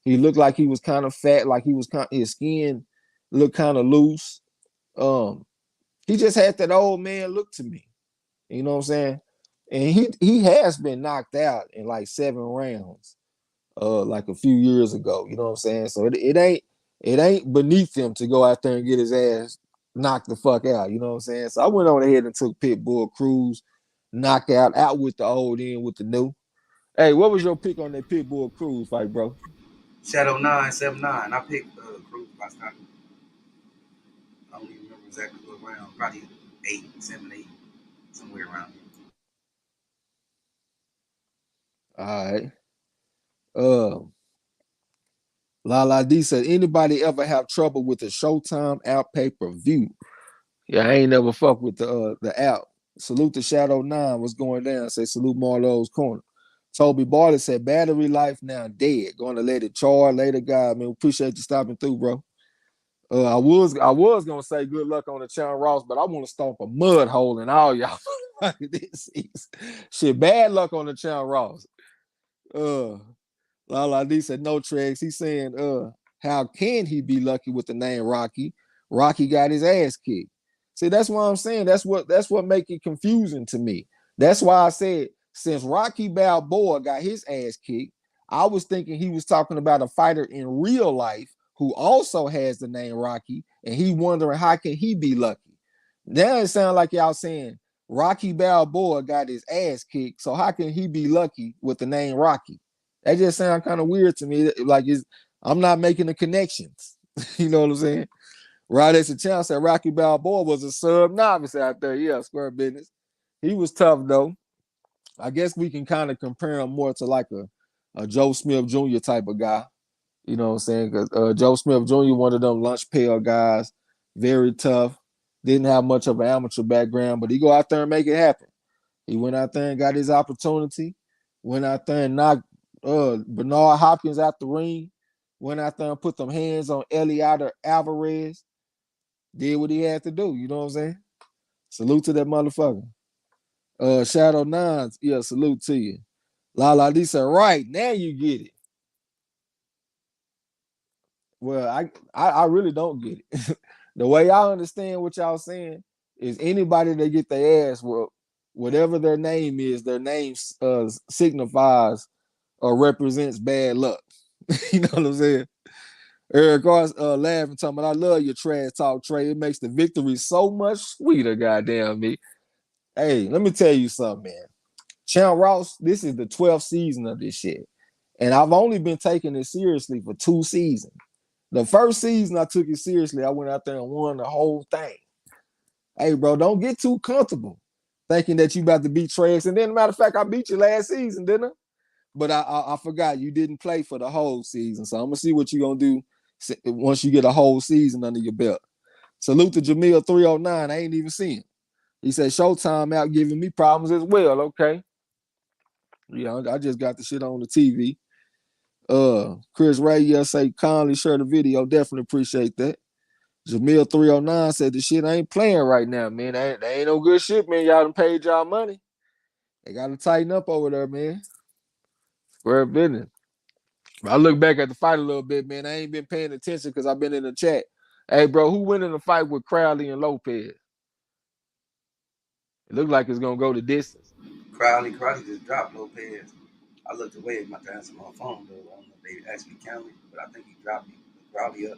He looked like he was kind of fat, like he was his skin looked kind of loose. He just had that old man look to me. You know what I'm saying? And he has been knocked out in like 7 rounds, like a few years ago. You know what I'm saying? So it ain't beneath him to go out there and get his ass knocked the fuck out. You know what I'm saying? So I went on ahead and took Pitbull Cruz knockout out with the old in with the new. Hey, what was your pick on that Pitbull Cruz fight, bro? Shadow 979. I picked Cruz by Scott. I don't even remember exactly what round. Probably 8, 7, 8, somewhere around there. All right. Lala D said, anybody ever have trouble with the Showtime app pay-per-view? Yeah, I ain't never fuck with the app. Salute to Shadow 9. What's going down? Say salute Marlo'S corner. Toby Bartlett said, battery life now dead. Going to let it charge later, guy. Man, appreciate you stopping through, bro. I was gonna say good luck on the Channel Ross, but I want to stomp a mud hole in all y'all this season. Shit, bad luck on the Channel Ross. Lala D said no tracks. He's saying, how can he be lucky with the name Rocky? Rocky got his ass kicked. See, that's what I'm saying. That's what make it confusing to me. That's why I said since Rocky Balboa got his ass kicked, I was thinking he was talking about a fighter in real life who also has the name Rocky, and he wondering how can he be lucky. Now it sounds like y'all saying Rocky Balboa got his ass kicked, so how can he be lucky with the name Rocky? That just sounds kind of weird to me. Like I'm not making the connections. You know what I'm saying? Right as a chance that Rocky Balboa was a sub novice out there. Yeah, square business. He was tough though. I guess we can kind of compare him more to like a Joe Smith Jr. type of guy. You know what I'm saying? Because Joe Smith Jr., one of them lunch pail guys, very tough. Didn't have much of an amateur background, but he go out there and make it happen. He went out there and got his opportunity. Went out there and knocked Bernard Hopkins out the ring. Went out there and put them hands on Eliada Alvarez. Did what he had to do. You know what I'm saying? Salute to that motherfucker. Shadow Nines, yeah, salute to you. Lala D said, right, now you get it. Well, I really don't get it. The way I understand what y'all saying is anybody that get their ass whooped, whatever their name is, their name signifies or represents bad luck. You know what I'm saying? Eric Ross laughing, talking about, I love your trash talk, Trey. It makes the victory so much sweeter, goddamn me. Hey, let me tell you something, man. Champ Ross, this is the 12th season of this shit. And I've only been taking it seriously for 2 seasons. The first season I took it seriously. I went out there and won the whole thing. Hey, bro, don't get too comfortable thinking that you about to beat Trace. And then, matter of fact, I beat you last season, didn't I? But I forgot you didn't play for the whole season. So I'm gonna see what you're gonna do once you get a whole season under your belt. Salute to Jamil 309. I ain't even seen him. He said Showtime out giving me problems as well. Okay. Yeah, I just got the shit on the TV. Chris Ray, yeah, say kindly share the video. Definitely appreciate that. Jamil 309 said the shit ain't playing right now, man. That ain't no good shit, man. Y'all done paid y'all money. They gotta tighten up over there, man. Square business. I look back at the fight a little bit, man. I ain't been paying attention because I've been in the chat. Hey, bro, who went in the fight with Crowley and Lopez? It looked like it's gonna go the distance. Crowley just dropped Lopez. I looked away at my answer my phone though. I don't know if they actually counted, but I think he dropped him. Crowley up.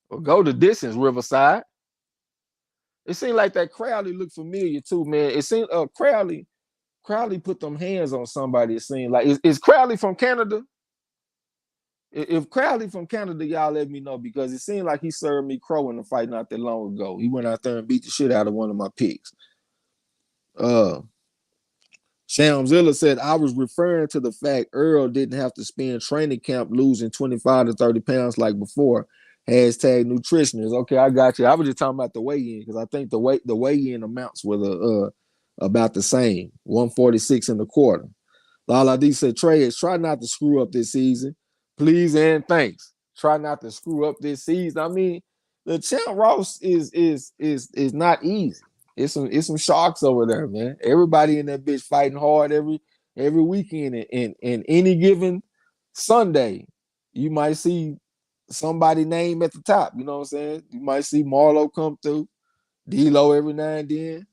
Well, go the distance, Riverside. It seemed like that Crowley looked familiar too, man. It seemed Crowley put them hands on somebody. It seemed like is Crowley from Canada? If Crowley from Canada, y'all let me know because it seemed like he served me crow in the fight not that long ago. He went out there and beat the shit out of one of my picks. Shamzilla said, I was referring to the fact Earl didn't have to spend training camp losing 25 to 30 pounds like before. Hashtag nutritionist. Okay, I got you. I was just talking about the weigh-in because I think the weigh-in amounts were about the same, 146 and a quarter. Lala D said, Trey, try not to screw up this season. Please and thanks. Try not to screw up this season. I mean, the Champ Ross is not easy. It's some sharks over there, man. Everybody in that bitch fighting hard every weekend. And any given Sunday, you might see somebody name at the top. You know what I'm saying? You might see Marlo come through, D-Lo every now and then.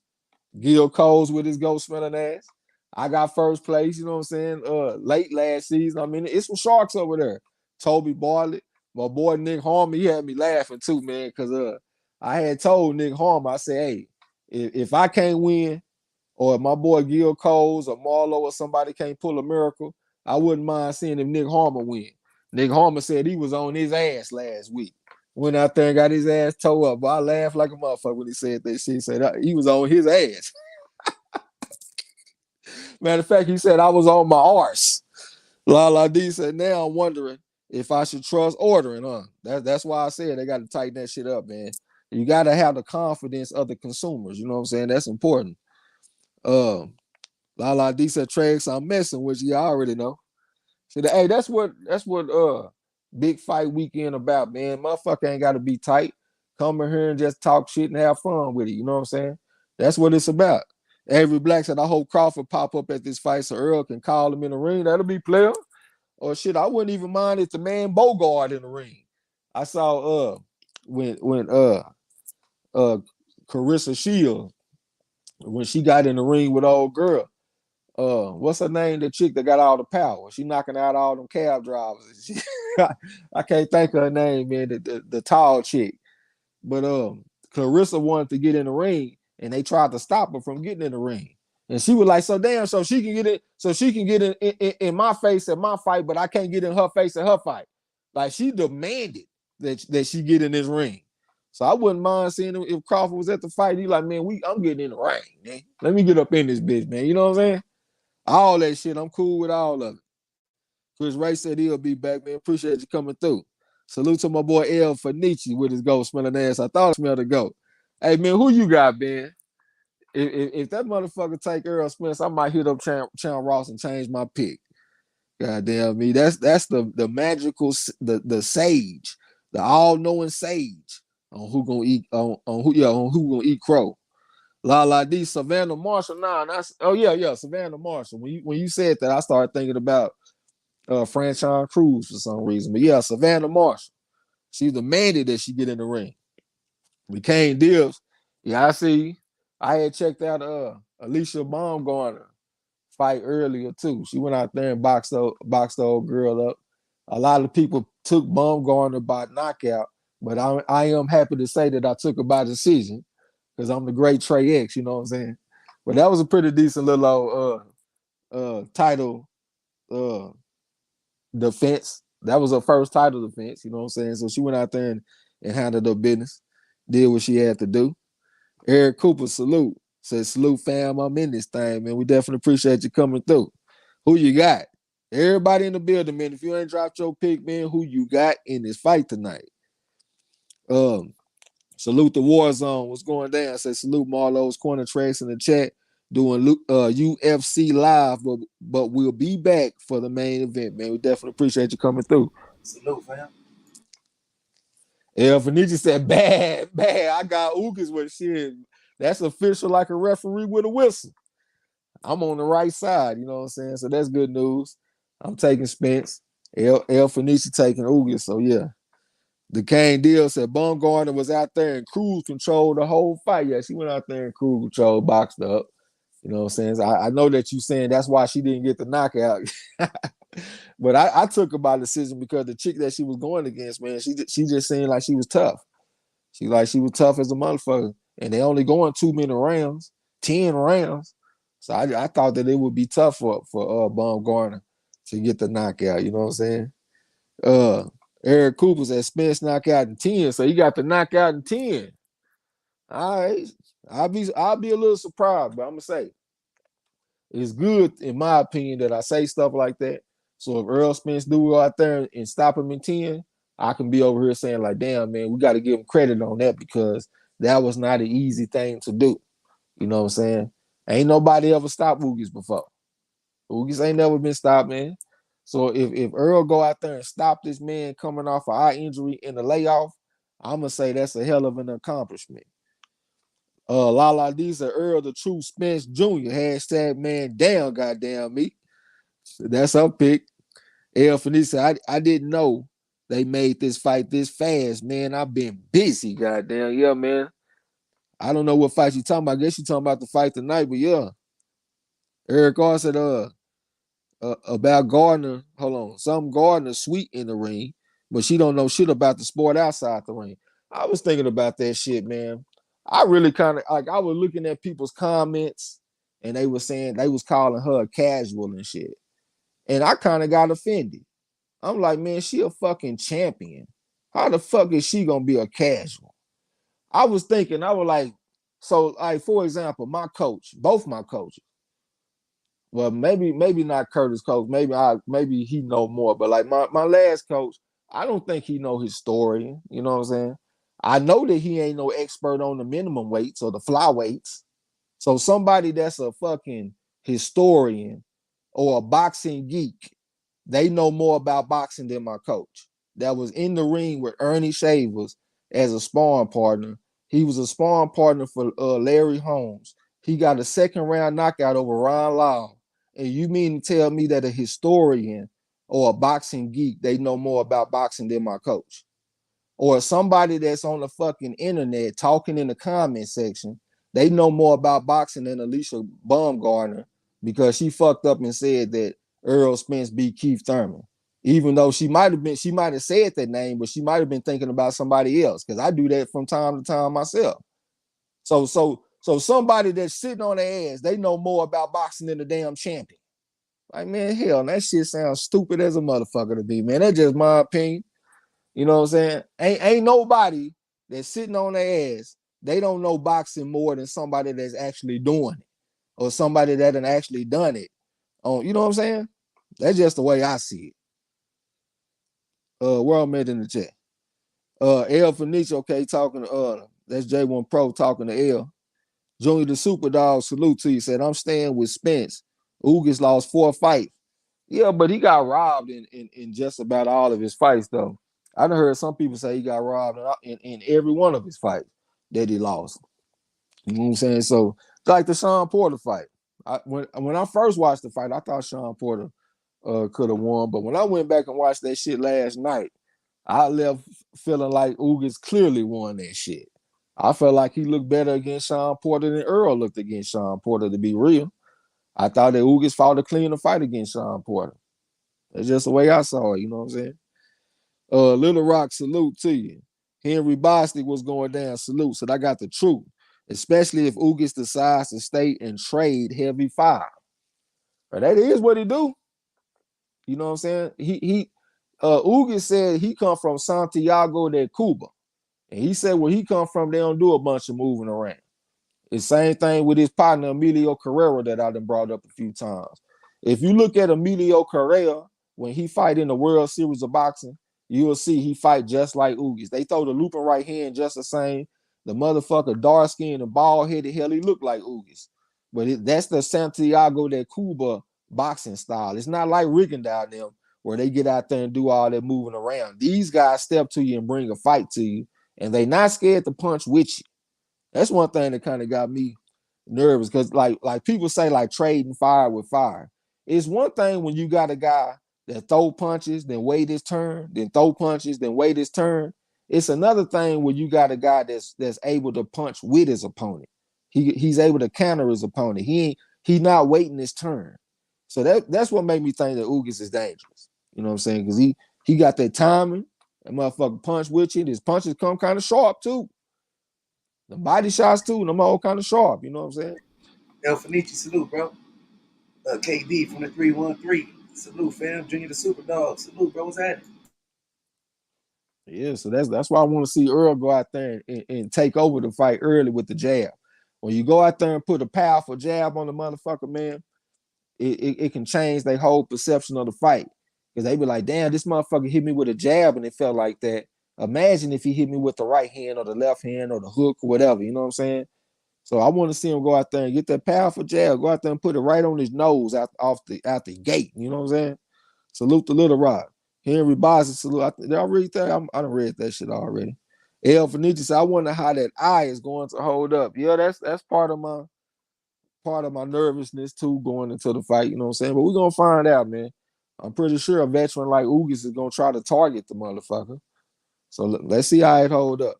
Gil Coles with his ghost smelling ass. I got first place, you know what I'm saying? Late last season. I mean, it's some sharks over there. Toby Bartlett, my boy Nick Harmer, he had me laughing too, man, because I had told Nick Harmer, I said, hey, if I can't win, or if my boy Gil Coles or Marlo or somebody can't pull a miracle, I wouldn't mind seeing if Nick Harmer win. Nick Harmer said he was on his ass last week. Went out there and got his ass towed up. But I laughed like a motherfucker when he said that shit. He said he was on his ass. Matter of fact, he said I was on my arse. Lala D said, now I'm wondering if I should trust ordering, huh? That's why I said they got to tighten that shit up, man. You got to have the confidence of the consumers. You know what I'm saying? That's important. Lala D said, Tregs, I'm messing with you. I already know. Said, hey, that's what big fight weekend about, man. Motherfucker ain't got to be tight. Come in here and just talk shit and have fun with it. You know what I'm saying? That's what it's about. Avery Black said, I hope Crawford pop up at this fight so Earl can call him in the ring. That'll be player. Or shit, I wouldn't even mind if the man Bogart in the ring. I saw when Carissa Shields, when she got in the ring with old girl, what's her name? The chick that got all the power. She knocking out all them cab drivers. I can't think of her name, man. The tall chick. But Clarissa wanted to get in the ring, and they tried to stop her from getting in the ring. And she was like, so damn, so she can get it, so she can get in my face at my fight, but I can't get in her face at her fight. Like she demanded that she get in this ring. So I wouldn't mind seeing him if Crawford was at the fight. He like, man, I'm getting in the ring, man. Let me get up in this bitch, man. You know what I'm saying? All that shit, I'm cool with all of it. Chris Ray said he'll be back, man. Appreciate you coming through. Salute to my boy El Fanici with his goat smelling ass. I thought I smelled a goat. Hey, man, who you got, man? If that motherfucker take Errol Spence, I might hit up Chan Ross and change my pick. God damn me. That's the magical, the sage, the all-knowing sage on who gonna eat on who gonna eat crow. La D, Savannah Marshall. Nah, that's Savannah Marshall. When you said that, I started thinking about Franchon Cruz for some reason. But yeah, Savannah Marshall. She's demanded that she get in the ring. McCain Dibbs. Yeah, I see. I had checked out Alicia Baumgartner fight earlier too. She went out there and boxed the old girl up. A lot of people took Baumgartner by knockout, but I am happy to say that I took her by decision because I'm the great Trey X, you know what I'm saying? But that was a pretty decent little title defense. That was her first title defense, you know what I'm saying? So she went out there and handled her business, did what she had to do. Eric Cooper, salute. Says, salute, fam. I'm in this thing, man. We definitely appreciate you coming through. Who you got? Everybody in the building, man. If you ain't dropped your pick, man, who you got in this fight tonight? Salute the War Zone. What's going down? Say salute MARLO'S corner tracks in the chat. Doing UFC live, but we'll be back for the main event, man. We definitely appreciate you coming through. Salute, fam. El Fanici said, bad. I got Ugas with shit. That's official like a referee with a whistle. I'm on the right side, you know what I'm saying? So that's good news. I'm taking Spence. El Fanici taking Ugas. So yeah. The Kane deal said Baumgartner was out there and Cruz controlled the whole fight. Yeah, she went out there and Cruz controlled, boxed up. You know what I'm saying? So I know that you saying that's why she didn't get the knockout. But I took her by decision because the chick that she was going against, man, she just seemed like she was tough. She was tough as a motherfucker. And they only going 2 minute rounds, 10 rounds. So I thought that it would be tough for Baumgartner to get the knockout. You know what I'm saying? Eric Cooper said Spence knockout in 10, so he got the knockout in 10. All right. I'll be a little surprised, but I'm gonna say it's good, in my opinion, that I say stuff like that. So if Errol Spence do go out there and stop him in 10, I can be over here saying, like, damn, man, we got to give him credit on that because that was not an easy thing to do. You know what I'm saying? Ain't nobody ever stopped Ugas before. Ugas ain't never been stopped, man. So if Earl go out there and stop this man coming off an eye injury in the layoff, I'm gonna say that's a hell of an accomplishment. Lala D said Earl the true Spence Jr. Hashtag man down, goddamn me. That's her pick. El Fanici said, I didn't know they made this fight this fast, man. I've been busy, goddamn. Yeah, man. I don't know what fight you talking about. I guess you talking about the fight tonight, but yeah. Eric R said, about Gardner, hold on, some Gardner sweet in the ring, but she don't know shit about the sport outside the ring. I was thinking about that shit, man. I really kind of, like, I was looking at people's comments and they were saying, they was calling her casual and shit. And I kind of got offended. I'm like, man, she a fucking champion. How the fuck is she gonna be a casual? I was thinking, I was like, so like for example, my coach, both my coaches. Well, maybe not Curtis coach. Maybe he know more. But like my last coach, I don't think he know his story. You know what I'm saying? I know that he ain't no expert on the minimum weights or the fly weights. So somebody that's a fucking historian or a boxing geek, they know more about boxing than my coach. That was in the ring with Ernie Shavers as a sparring partner. He was a sparring partner for Larry Holmes. He got a second round knockout over Ron Lyle. And you mean to tell me that a historian or a boxing geek, they know more about boxing than my coach? Or somebody that's on the fucking internet talking in the comment section, they know more about boxing than Alicia Baumgartner because she fucked up and said that Errol Spence beat Keith Thurman. Even though she might have said that name, but she might have been thinking about somebody else because I do that from time to time myself. So somebody that's sitting on their ass, they know more about boxing than the damn champion. Like, man, hell, that shit sounds stupid as a motherfucker to me, man. That's just my opinion. You know what I'm saying? Ain't nobody that's sitting on their ass. They don't know boxing more than somebody that's actually doing it or somebody that done actually done it. You know what I'm saying? That's just the way I see it. World Med in the chat. L Fenicio, okay, talking to that's J1 Pro talking to L. Junior the Super Dog, salute to you. Said, I'm staying with Spence. Ugas lost 4 fights. Yeah, but he got robbed in just about all of his fights, though. I done heard some people say he got robbed in every one of his fights that he lost. You know what I'm saying? So, like the Sean Porter fight. When I first watched the fight, I thought Sean Porter could have won. But when I went back and watched that shit last night, I left feeling like Ugas clearly won that shit. I felt like he looked better against Sean Porter than Earl looked against Sean Porter, to be real. I thought that Ugas fought a cleaner fight against Sean Porter. That's just the way I saw it, you know what I'm saying? Little Rock, salute to you. Henry Bostic was going down, salute. Said I got the truth, especially if Ugas decides to stay and trade heavy fire. But that is what he do. You know what I'm saying? Ugas said he come from Santiago de Cuba. And he said where he come from, they don't do a bunch of moving around. It's the same thing with his partner, Emilio Carrera, that I done brought up a few times. If you look at Emilio Carrera, when he fight in the World Series of Boxing, you will see he fight just like Ugas. They throw the looping right hand just the same. The motherfucker dark skinned and bald headed, hell, he looked like Ugas. But that's the Santiago de Cuba boxing style. It's not like Rigondeaux them where they get out there and do all that moving around. These guys step to you and bring a fight to you, and they not scared to punch with you. That's one thing that kind of got me nervous because like people say like trading fire with fire. It's one thing when you got a guy that throw punches, then wait his turn, then throw punches, then wait his turn. It's another thing when you got a guy that's able to punch with his opponent. He's able to counter his opponent. He's not waiting his turn. So that's what made me think that Ugas is dangerous. You know what I'm saying? Because he got that timing. That motherfucker punch with you. His punches come kind of sharp too. The body shots too, them all kind of sharp. You know what I'm saying? El Fenici, salute, bro. KD from the 313. Salute, fam. Junior the Super Dog. Salute, bro. What's happening? Yeah, so that's why I want to see Earl go out there and take over the fight early with the jab. When you go out there and put a powerful jab on the motherfucker, man, it can change their whole perception of the fight. Because they be like, damn, this motherfucker hit me with a jab and it felt like that. Imagine if he hit me with the right hand or the left hand or the hook or whatever. You know what I'm saying? So I want to see him go out there and get that powerful jab, go out there and put it right on his nose out the gate. You know what I'm saying? Salute the Little Rock. Henry Boston, salute. Did I read that? I done read that shit already. El Fenici said, I wonder how that eye is going to hold up. Yeah, that's part of my nervousness too going into the fight. You know what I'm saying? But we're gonna find out, man. I'm pretty sure a veteran like Ugas is gonna try to target the motherfucker. So let's see how it hold up.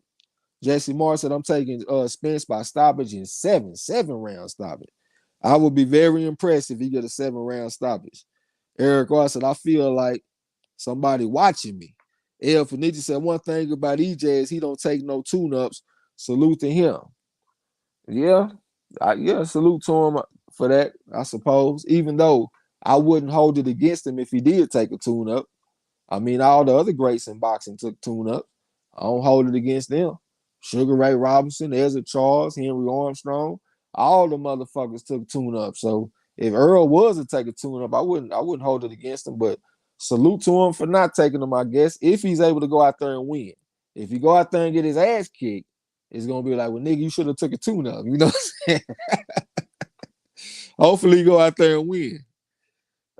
Jesse Moore said, I'm taking Spence by stoppage in seven round stoppage. I would be very impressed if he get a 7-round stoppage. Eric Ross said, I feel like somebody watching me. El Fenici said, one thing about EJ is he don't take no tune-ups. Salute to him. Yeah, salute to him for that, I suppose. Even though I wouldn't hold it against him if he did take a tune-up. I mean, all the other greats in boxing took tune-up. I don't hold it against them. Sugar Ray Robinson, Ezra Charles, Henry Armstrong, all the motherfuckers took tune-up. So if Earl was to take a tune-up, I wouldn't hold it against him. But salute to him for not taking them, I guess, if he's able to go out there and win. If he go out there and get his ass kicked, it's gonna be like, well, nigga, you should have took a tune-up. You know what I'm saying? Hopefully, he go out there and win.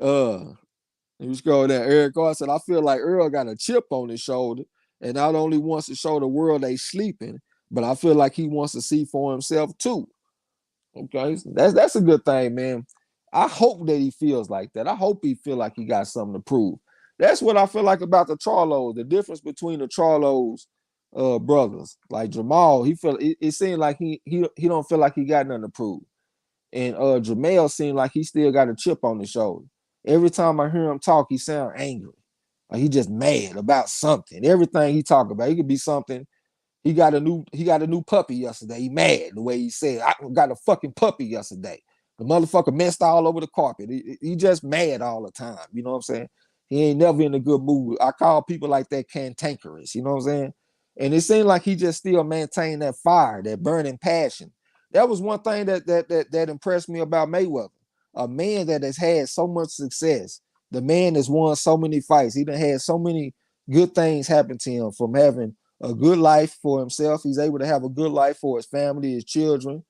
Let me scroll down. Eric Carr said, I feel like Earl got a chip on his shoulder and not only wants to show the world they sleeping, but I feel like he wants to see for himself too. Okay, that's a good thing, man. I hope that he feels like that. I hope he feel like he got something to prove. That's what I feel like about the Charlos. The difference between the Charlos brothers, like Jamal, it seemed like he don't feel like he got nothing to prove. And Jamel seemed like he still got a chip on his shoulder. Every time I hear him talk, he sound angry. Like he just mad about something. Everything he talk about, it could be something. He got a new puppy yesterday. He mad the way he said, I got a fucking puppy yesterday. The motherfucker messed all over the carpet. He just mad all the time. You know what I'm saying? He ain't never in a good mood. I call people like that cantankerous. You know what I'm saying? And it seemed like he just still maintained that fire, that burning passion. That was one thing that impressed me about Mayweather. A man that has had so much success. The man has won so many fights. He done had so many good things happen to him, from having a good life for himself. He's able to have a good life for his family, his children,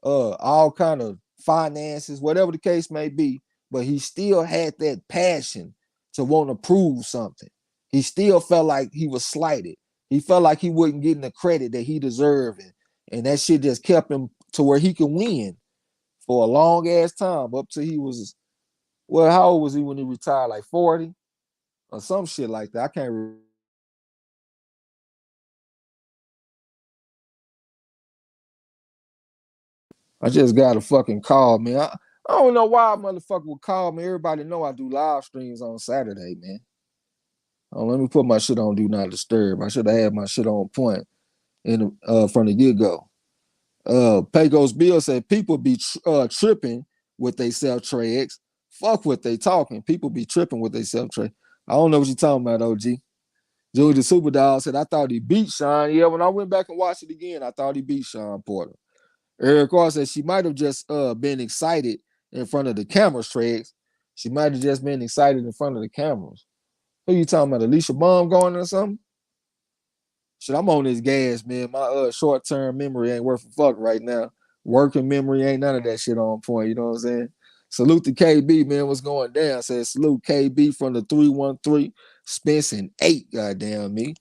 all kind of finances, whatever the case may be. But he still had that passion to want to prove something. He still felt like he was slighted. He felt like he wasn't getting the credit that he deserved. And that shit just kept him to where he could win for a long ass time, up till he was, well, how old was he when he retired? Like 40 or some shit like that. I can't remember. I just got a fucking call, man. I don't know why a motherfucker would call me. Everybody know I do live streams on Saturday, man. Oh, let me put my shit on Do Not Disturb. I should have had my shit on point from the get-go. Pecos Bill said people be tripping with they self Trey X. Fuck what they talking. People be tripping with they self Trey. I don't know what you talking about, OG. Joey the Superdog said, I thought he beat Sean. Yeah, when I went back and watched it again, I thought he beat Sean Porter. Eric Carr said she might have just been excited in front of the cameras, Trey X. She might have just been excited in front of the cameras. Who you talking about? Alicia Baum going or something? Shit, I'm on this gas, man. My short-term memory ain't worth a fuck right now. Working memory ain't none of that shit on point. You know what I'm saying? Salute to KB, man. What's going down? Said salute KB from the 313. Spence and 8, goddamn me.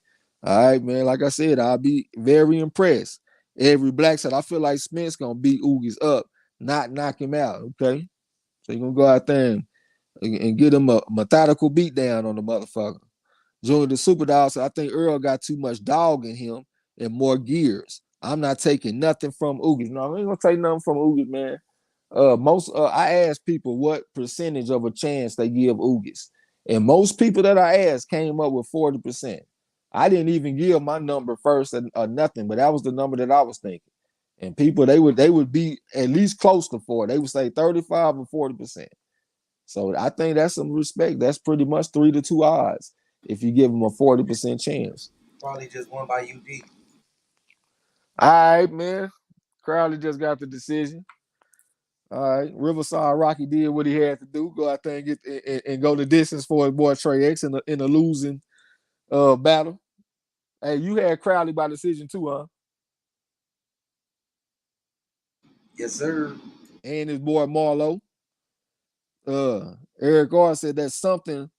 All right, man. Like I said, I'll be very impressed. Every Black said, I feel like Spence gonna beat Ugas up, not knock him out. Okay. So you're gonna go out there and get him a methodical beat down on the motherfucker. Junior the Superdog said, I think Earl got too much dog in him and more gears. I'm not taking nothing from Ugas. No, I ain't gonna take nothing from Ugas, man. I asked people what percentage of a chance they give Ugas. And most people that I asked came up with 40%. I didn't even give my number first or nothing, but that was the number that I was thinking. And people, they would be at least close to 40. They would say 35 or 40%. So I think that's some respect. That's pretty much 3-2 odds if you give them a 40% chance. Probably just won by UD. All right, man. Crowley just got the decision. All right, Riverside Rocky did what he had to do. Go out there and get and go the distance for his boy Trey X in a losing battle. Hey, you had Crowley by decision too, huh? Yes, sir. And his boy Marlo. Eric Garr said that's something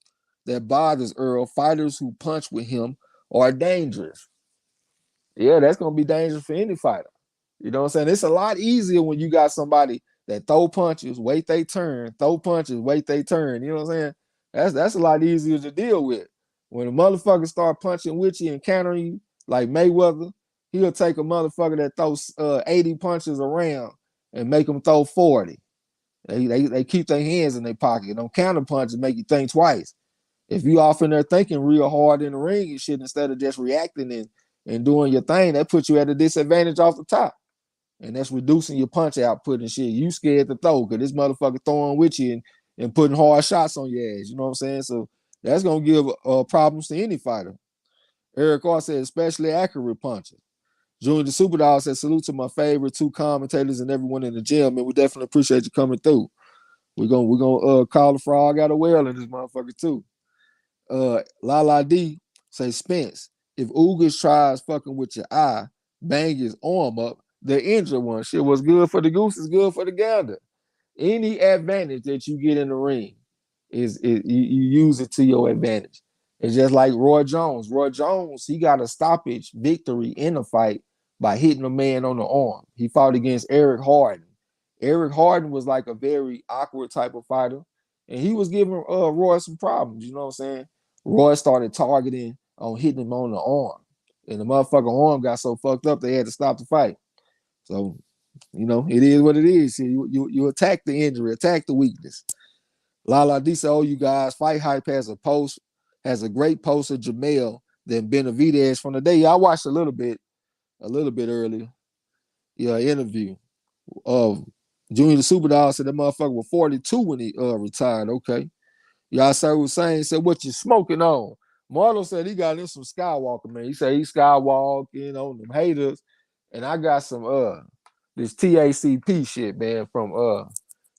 that bothers Earl. Fighters who punch with him are dangerous. Yeah, that's gonna be dangerous for any fighter. You know what I'm saying? It's a lot easier when you got somebody that throw punches, wait they turn, throw punches, wait they turn. You know what I'm saying? That's a lot easier to deal with. When a motherfucker start punching with you and countering you, like Mayweather, he'll take a motherfucker that throws 80 punches around and make them throw 40. They keep their hands in their pocket. Them counter punches make you think twice. If you off in there thinking real hard in the ring and shit instead of just reacting and doing your thing, that puts you at a disadvantage off the top. And that's reducing your punch output and shit. You scared to throw because this motherfucker throwing with you and putting hard shots on your ass. You know what I'm saying? So That's gonna give problems to any fighter. Eric R said, especially accurate punches. Junior the Superdog said, salute to my favorite two commentators and everyone in the gym. Man, we definitely appreciate you coming through. We're gonna call the frog out of well in this motherfucker too. Lala D say Spence, if Ugas tries fucking with your eye, bang his arm up, the injured one. Shit, what's good for the goose is good for the gander. Any advantage that you get in the ring is you use it to your advantage. It's just like Roy Jones. Roy Jones, he got a stoppage victory in a fight by hitting a man on the arm. He fought against Eric Harden. Eric Harden was like a very awkward type of fighter, and he was giving Roy some problems. You know what I'm saying? Roy started targeting on hitting him on the arm, and the motherfucker arm got so fucked up they had to stop the fight. So, you know, it is what it is. You attack the injury, attack the weakness. Lala D said, oh, you guys, Fight Hype has a great post of Jamel than Benavidez from the day. Yeah, I watched a little bit earlier. Yeah, interview. Junior the Superdog said that motherfucker was 42 when he retired. Okay. Yasser Hussein said, what you smoking on? Marlo said he got in some Skywalker, man. He said he skywalking on them haters. And I got some this TACP shit, man, from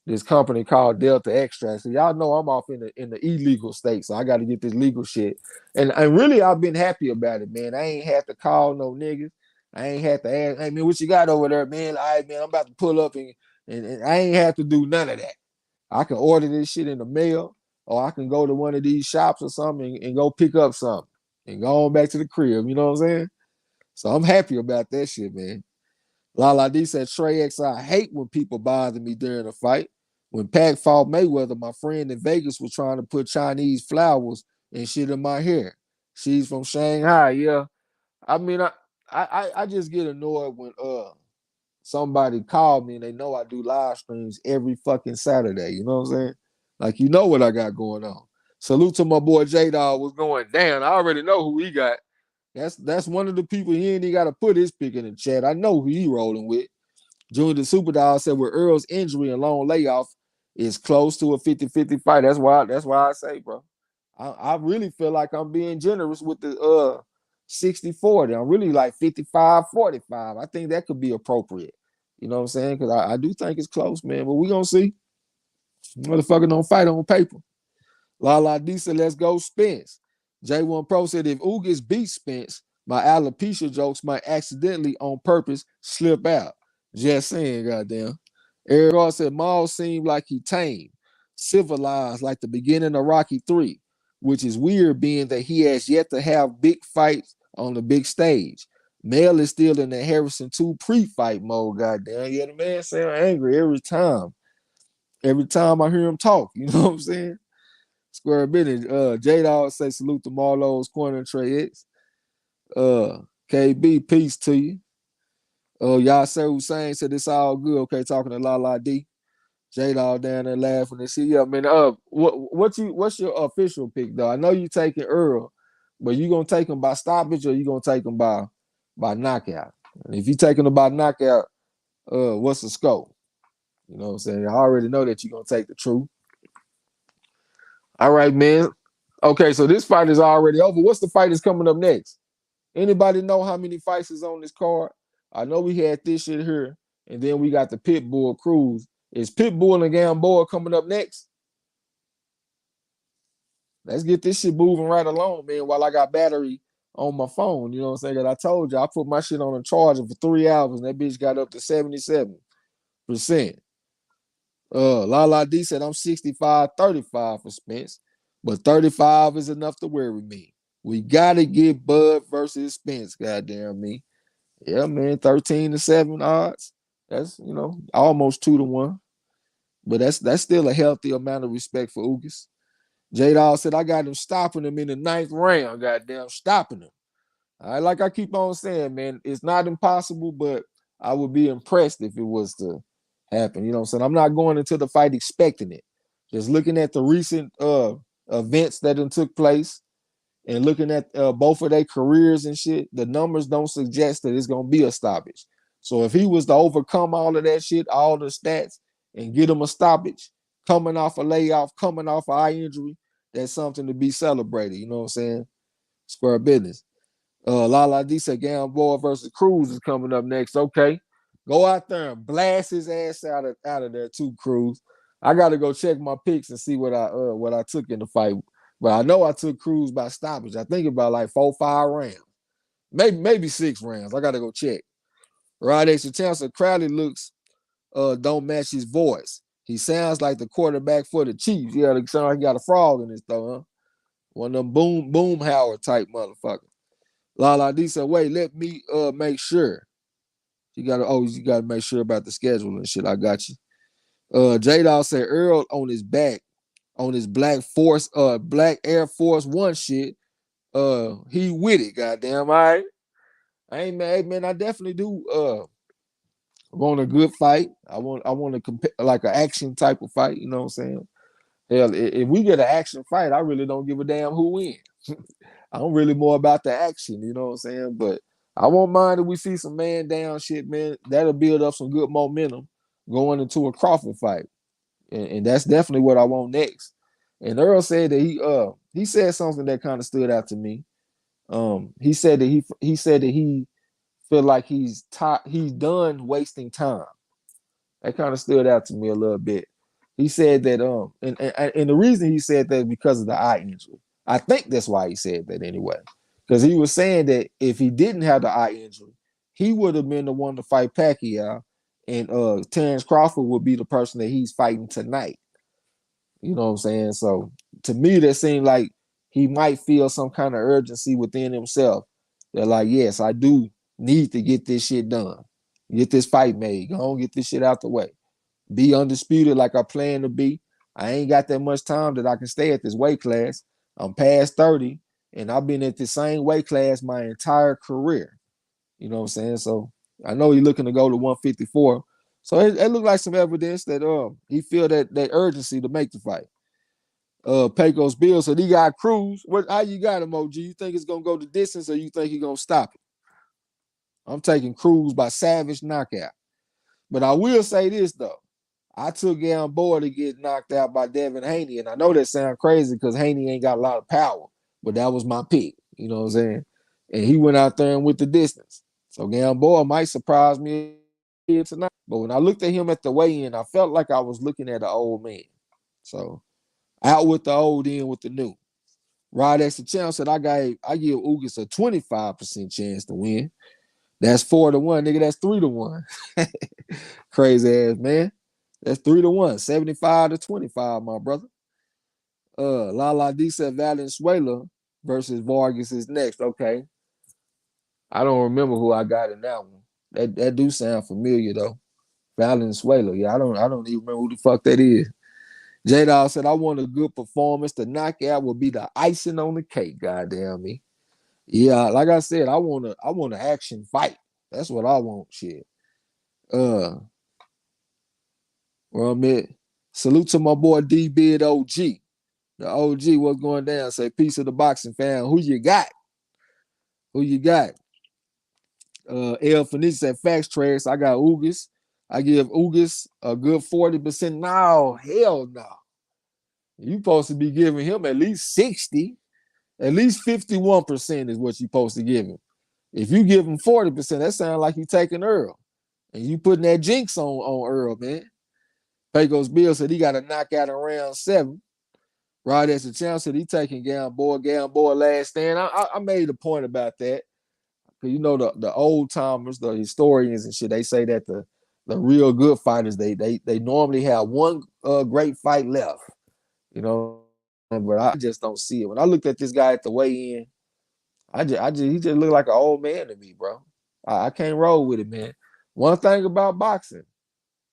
this company called Delta Extract. So y'all know I'm off in the illegal state, so I got to get this legal shit. And really, I've been happy about it, man. I ain't had to call no niggas. I ain't had to ask, hey, man, what you got over there, man? All right, man, I'm about to pull up, and I ain't have to do none of that. I can order this shit in the mail, or I can go to one of these shops or something and go pick up something and go on back to the crib. You know what I'm saying? So I'm happy about that shit, man. Lala D said, Trey X, I hate when people bother me during a fight. When Pac fought Mayweather, my friend in Vegas was trying to put Chinese flowers and shit in my hair. She's from Shanghai, yeah. I mean, I just get annoyed when somebody called me and they know I do live streams every fucking Saturday. You know what I'm saying? Like, you know what I got going on. Salute to my boy J Dog was going down. I already know who he got. That's one of the people he ain't got to put his pick in the chat. I know who he rolling with. Junior the Superdog said with Earl's injury and long layoff is close to a 50-50 fight. That's why I say, bro. I really feel like I'm being generous with the 60-40. I'm really like 55-45. I think that could be appropriate. You know what I'm saying? Because I do think it's close, man. But we gonna see. Motherfucker don't fight on paper. Lala D said, let's go Spence. J1 Pro said, if Ugas beats Spence, my alopecia jokes might accidentally on purpose slip out. Just saying, goddamn. Eric R said, Maul seemed like he tame, civilized like the beginning of Rocky 3, which is weird being that he has yet to have big fights on the big stage. Mel is still in the Harrison 2 pre-fight mode, goddamn. Yeah, the man sound angry every time. Every time I hear him talk, you know what I'm saying? Square business. J-Dog say salute to MARLO'S Corner and Trey X. KB, peace to you. Yasser Hussein said it's all good. Okay, talking to Lala D. J-Dog down there laughing and shit. Yeah, man. What's your official pick though? I know you taking Earl, but you gonna take him by stoppage or you gonna take him by knockout? And if you taking him by knockout, what's the scope? You know what I'm saying? I already know that you're gonna take the truth. All right, man. Okay, so this fight is already over. What's the fight that's coming up next? Anybody know how many fights is on this card? I know we had this shit here, and then we got the Pitbull Cruise. Is Pitbull and Gamboa coming up next? Let's get this shit moving right along, man, while I got battery on my phone. You know what I'm saying? Because I told you, I put my shit on a charger for 3 hours, and that bitch got up to 77%. Lala D said, I'm 65-35 for Spence, but 35 is enough to worry me. We got to get Bud versus Spence, goddamn me. Yeah, man, 13-7 odds. That's, almost 2-1. But that's still a healthy amount of respect for Ugas. J-Dog said, I got him stopping him in the 9th round, goddamn, stopping him. All right, like I keep on saying, man, it's not impossible, but I would be impressed if it was to happen. You know what I'm saying? I'm not going into the fight expecting it. Just looking at the recent events that took place and looking at both of their careers and shit, the numbers don't suggest that it's going to be a stoppage. So if he was to overcome all of that shit, all the stats, and get him a stoppage, coming off a layoff, coming off an eye injury, That's something to be celebrated. You know what I'm saying? Square business. Lala D said Gamboa versus Cruz is coming up next. Okay. Go out there and blast his ass out of there too, Cruz. I gotta go check my picks and see what I took in the fight. But I know I took Cruz by stoppage. I think about like 4-5 rounds. Maybe 6 rounds. I gotta go check. Rade Chancellor Crowley looks don't match his voice. He sounds like the quarterback for the Chiefs. Yeah, it sounds like he got a frog in his throat, huh? One of them boom Howard type motherfuckers. Lala D said, wait, let me make sure. You gotta make sure about the schedule and shit. I got you. J-Dawg said Earl on his back, on his black Air Force One shit. He with it, goddamn. All right. I ain't mad, man. I definitely do want a good fight. I want to compare like an action type of fight, you know what I'm saying? Hell, if we get an action fight, I really don't give a damn who wins. I'm really more about the action, you know what I'm saying? But I won't mind if we see some man down shit, man. That'll build up some good momentum going into a Crawford fight. And that's definitely what I want next. And Earl said that he said something that kind of stood out to me. He said that he feel like he's done wasting time. That kind of stood out to me a little bit. He said that and the reason he said that is because of the eye injury. I think that's why he said that anyway. Because he was saying that if he didn't have the eye injury, he would have been the one to fight Pacquiao, and Terrence Crawford would be the person that he's fighting tonight. You know what I'm saying? So to me, that seemed like he might feel some kind of urgency within himself. They're like, yes, I do need to get this shit done. Get this fight made. Go on, get this shit out the way. Be undisputed like I plan to be. I ain't got that much time that I can stay at this weight class. I'm past 30, and I've been at the same weight class my entire career. You know what I'm saying? So I know he's looking to go to 154. So it looked like some evidence that he feel that urgency to make the fight. Pecos Bill said he got Cruz. How you got him, OG? You think it's gonna go the distance, or you think he's gonna stop it? I'm taking Cruz by savage knockout. But I will say this though. I took Gamboa to get knocked out by Devin Haney, and I know that sounds crazy because Haney ain't got a lot of power, but that was my pick. You know what I'm saying? And he went out there and with the distance. So Gamboa might surprise me here tonight. But when I looked at him at the weigh-in, I felt like I was looking at an old man. So out with the old, in with the new. Rod X the champ said I give Ugas a 25% chance to win. That's 4-1, nigga. That's 3-1. Crazy ass man. That's 3-1. 75-25, my brother. Lala D said Valenzuela versus Vargas is next. Okay. I don't remember who I got in that one. That do sound familiar though. Valenzuela. Yeah, I don't even remember who the fuck that is. J-Dawg said I want a good performance. The knockout will be the icing on the cake. Goddamn me. Yeah, like I said, I want an action fight. That's what I want. Shit. Well, man, salute to my boy D Bid OG. The OG, what's going down? Say peace of the boxing fan. Who you got? Who you got? El Fenice said facts trades. I got Ugas. I give Ugas a good 40%. No, hell no. You supposed to be giving him at least 60. At least 51% is what you supposed to give him. If you give him 40%, that sounds like you taking Earl. And you putting that jinx on Earl, man. Pecos Bill said he got a knockout in round 7. Rod S. the champ said he taking Gamboa last stand. I made a point about that. Because you know the old timers, the historians and shit, they say that the real good fighters, they normally have one great fight left. You know, but I just don't see it. When I looked at this guy at the weigh-in, he just looked like an old man to me, bro. I can't roll with it, man. One thing about boxing,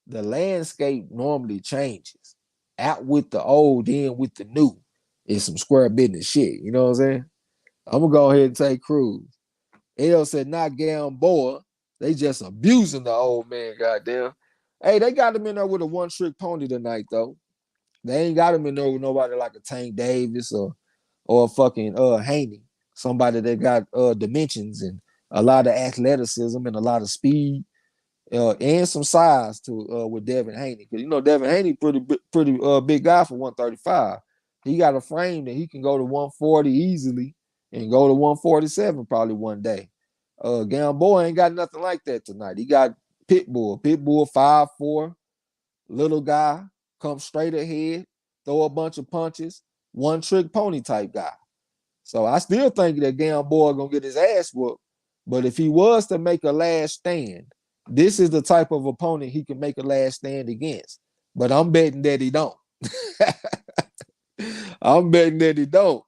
the landscape normally changes. Out with the old, in with the new. It's some square business shit. You know what I'm saying? I'm gonna go ahead and take Cruz. L said not Gamboa. They just abusing the old man, goddamn. Hey, they got him in there with a one-trick pony tonight, though. They ain't got him in there with nobody like a Tank Davis or fucking Haney. Somebody that got dimensions and a lot of athleticism and a lot of speed and some size to with Devin Haney. Because you know Devin Haney pretty big guy for 135. He got a frame that he can go to 140 easily and go to 147 probably one day. Gamboa ain't got nothing like that tonight. He got Pitbull. Pitbull 5'4", little guy, come straight ahead, throw a bunch of punches, one trick pony type guy. So I still think that Gamboa gonna get his ass whooped. But if he was to make a last stand, this is the type of opponent he can make a last stand against. But I'm betting that he don't. I'm betting that he don't.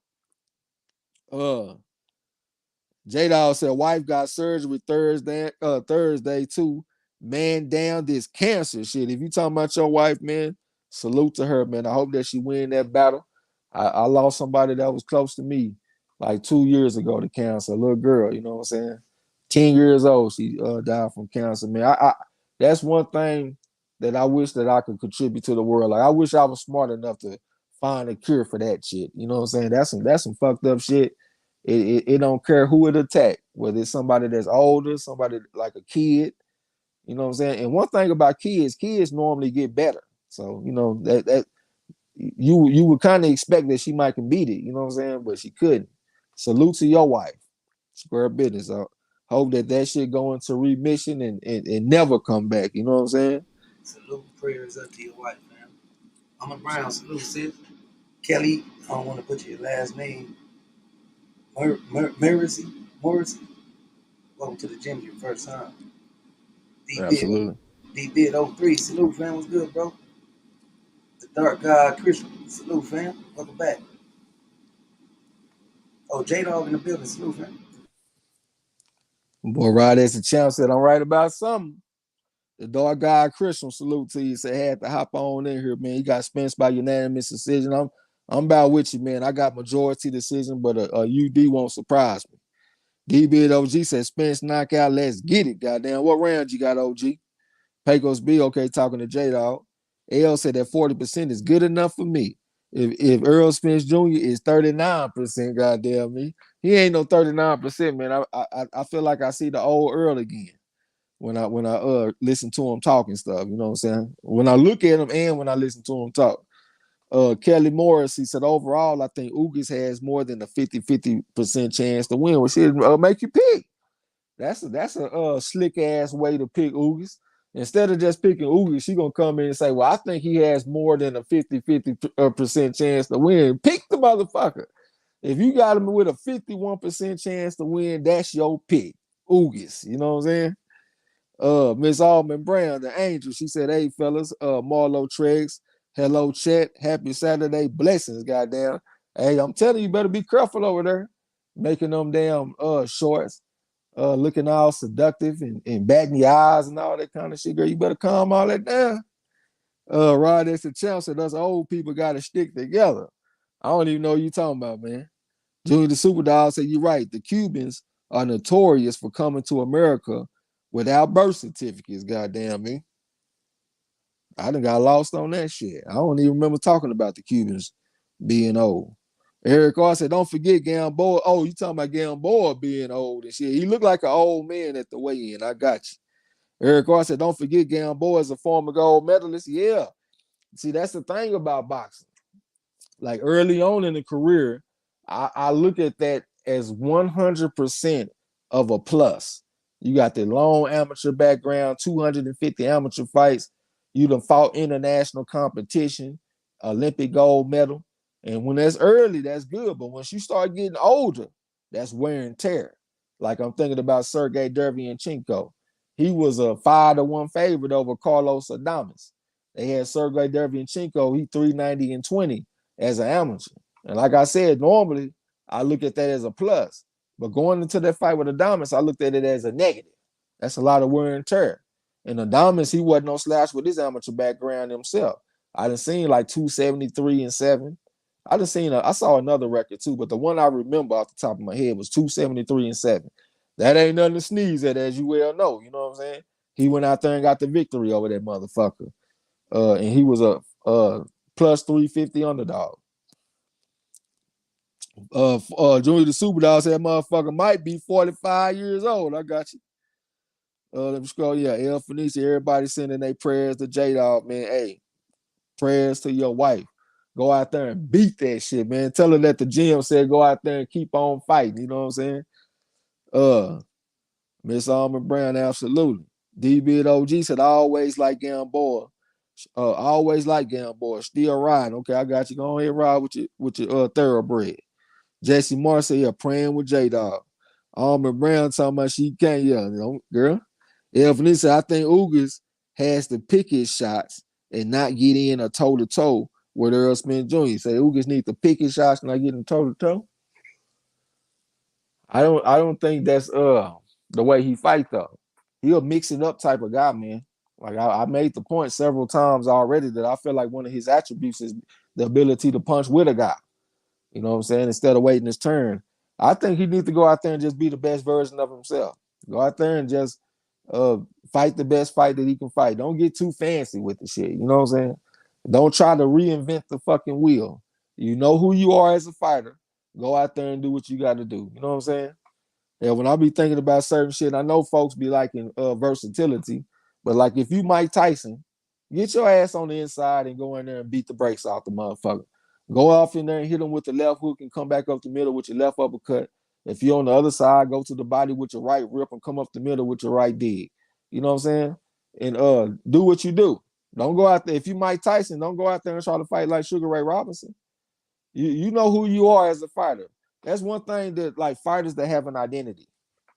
J-Dawg said wife got surgery Thursday too. Man down this cancer shit. If you talking about your wife, man, salute to her, man. I hope that she win that battle. I lost somebody that was close to me like 2 years ago to cancer, a little girl, you know what I'm saying? 10 years old, she died from cancer, man. That's one thing that I wish that I could contribute to the world. Like I wish I was smart enough to find a cure for that shit. You know what I'm saying? That's some fucked up shit. It don't care who it attack, whether it's somebody that's older, somebody like a kid, you know what I'm saying? And one thing about kids normally get better. So, you know, that you would kind of expect that she might can beat it, you know what I'm saying? But she couldn't. Salute to your wife. Square business. I hope that shit go into remission and never come back, you know what I'm saying? Salute, prayers up to your wife, man. I'm a Brown. Salute, sis. Kelly, I don't want to put your last name. Morrissey. Welcome to the gym, your first time. Absolutely. D-Bid 03. Salute, fam. What's good, bro? The Dark God Christian. Salute, fam. Welcome back. Oh, J-Dawg in the building. Salute, fam. Boy, Rod as a champ said, I'm right about something. The Dark God Christian, salute to you. Said had to hop on in here, man. You got Spence by unanimous decision. I'm about with you, man. I got majority decision, but a UD won't surprise me. D-Bid OG said Spence knockout. Let's get it. Goddamn. What round you got, OG? Pecos B, okay, talking to J-Dawg. L said that 40% is good enough for me. If Errol Spence Jr. is 39%, goddamn me, he ain't no 39%, man. I feel like I see the old Earl again when I listen to him talking stuff. You know what I'm saying? When I look at him and when I listen to him talk. Kelly Morris, he said overall, I think Ugas has more than a 50% chance to win. Well, shit, make you pick. That's a slick ass way to pick Ugas. Instead of just picking Ugas, she gonna come in and say, well, I think he has more than a 50% chance to win. Pick the motherfucker. If you got him with a 51% chance to win, that's your pick. Ugas. You know what I'm saying? Miss Almond Brown, the angel, she said, hey fellas, Marlo Treggs, hello chat, happy Saturday, blessings, goddamn. Hey, I'm telling you, better be careful over there, making them damn shorts, looking all seductive and batting your eyes and all that kind of shit, girl. You better calm all that down. Rod S. the champ said us old people gotta stick together. I don't even know what you talking about, man. Junior the Superdog said, you're right. The Cubans are notorious for coming to America without birth certificates, goddamn me. I done got lost on that shit. I don't even remember talking about the Cubans being old. Eric R said, don't forget Gamboa. Oh, you talking about Gamboa being old and shit. He looked like an old man at the weigh-in. I got you. Eric R said, don't forget Gamboa is a former gold medalist. Yeah. See, that's the thing about boxing. Like early on in the career, I look at that as 100% of a plus. You got the long amateur background, 250 amateur fights. You done fought international competition, Olympic gold medal. And when that's early, that's good. But once you start getting older, that's wear and tear. Like I'm thinking about Sergey Derevyanchenko. He was a 5-1 favorite over Carlos Adames. They had Sergey Derevyanchenko, he 390 and 20 as an amateur. And like I said, normally I look at that as a plus. But going into that fight with Adames, I looked at it as a negative. That's a lot of wear and tear. And Adames, he wasn't no slouch with his amateur background himself. I done seen like 273 and 7. I saw another record too, but the one I remember off the top of my head was 273 and 7. That ain't nothing to sneeze at, as you well know. You know what I'm saying? He went out there and got the victory over that motherfucker. And he was a plus 350 underdog. Junior the Superdog said motherfucker might be 45 years old. I got you. Let me scroll. Yeah, El Fenicia, everybody sending their prayers to J-Dawg, man. Hey, prayers to your wife. Go out there and beat that shit, man. Tell her that the gym said go out there and keep on fighting. You know what I'm saying? Miss Almond Brown, absolutely. DB OG said, I always like Gamboa. Always like Gamboa. Still riding. Okay, I got you. Go ahead, ride with your thoroughbred. Jesse Morris said, yeah, praying with J Dog. Almond Brown talking about she can't, yeah, girl. Elvin said, I think Ugas has to pick his shots and not get in a toe to toe with Errol Spence Jr. He said Ugas need to pick his shots and not get in toe to toe. I don't think that's the way he fight though. He'll mix it up type of guy, man. Like I made the point several times already that I feel like one of his attributes is the ability to punch with a guy. You know what I'm saying? Instead of waiting his turn. I think he needs to go out there and just be the best version of himself. Go out there and just fight the best fight that he can fight. Don't get too fancy with the shit. You know what I'm saying? Don't try to reinvent the fucking wheel. You know who you are as a fighter. Go out there and do what you got to do. You know what I'm saying? Yeah, when I be thinking about certain shit, I know folks be liking versatility, but like if you Mike Tyson, get your ass on the inside and go in there and beat the brakes off the motherfucker. Go off in there and hit him with the left hook and come back up the middle with your left uppercut. If you're on the other side, go to the body with your right rip and come up the middle with your right dig. You know what I'm saying? And do what you do. Don't go out there. If you Mike Tyson, don't go out there and try to fight like Sugar Ray Robinson. You know who you are as a fighter. That's one thing that like fighters that have an identity.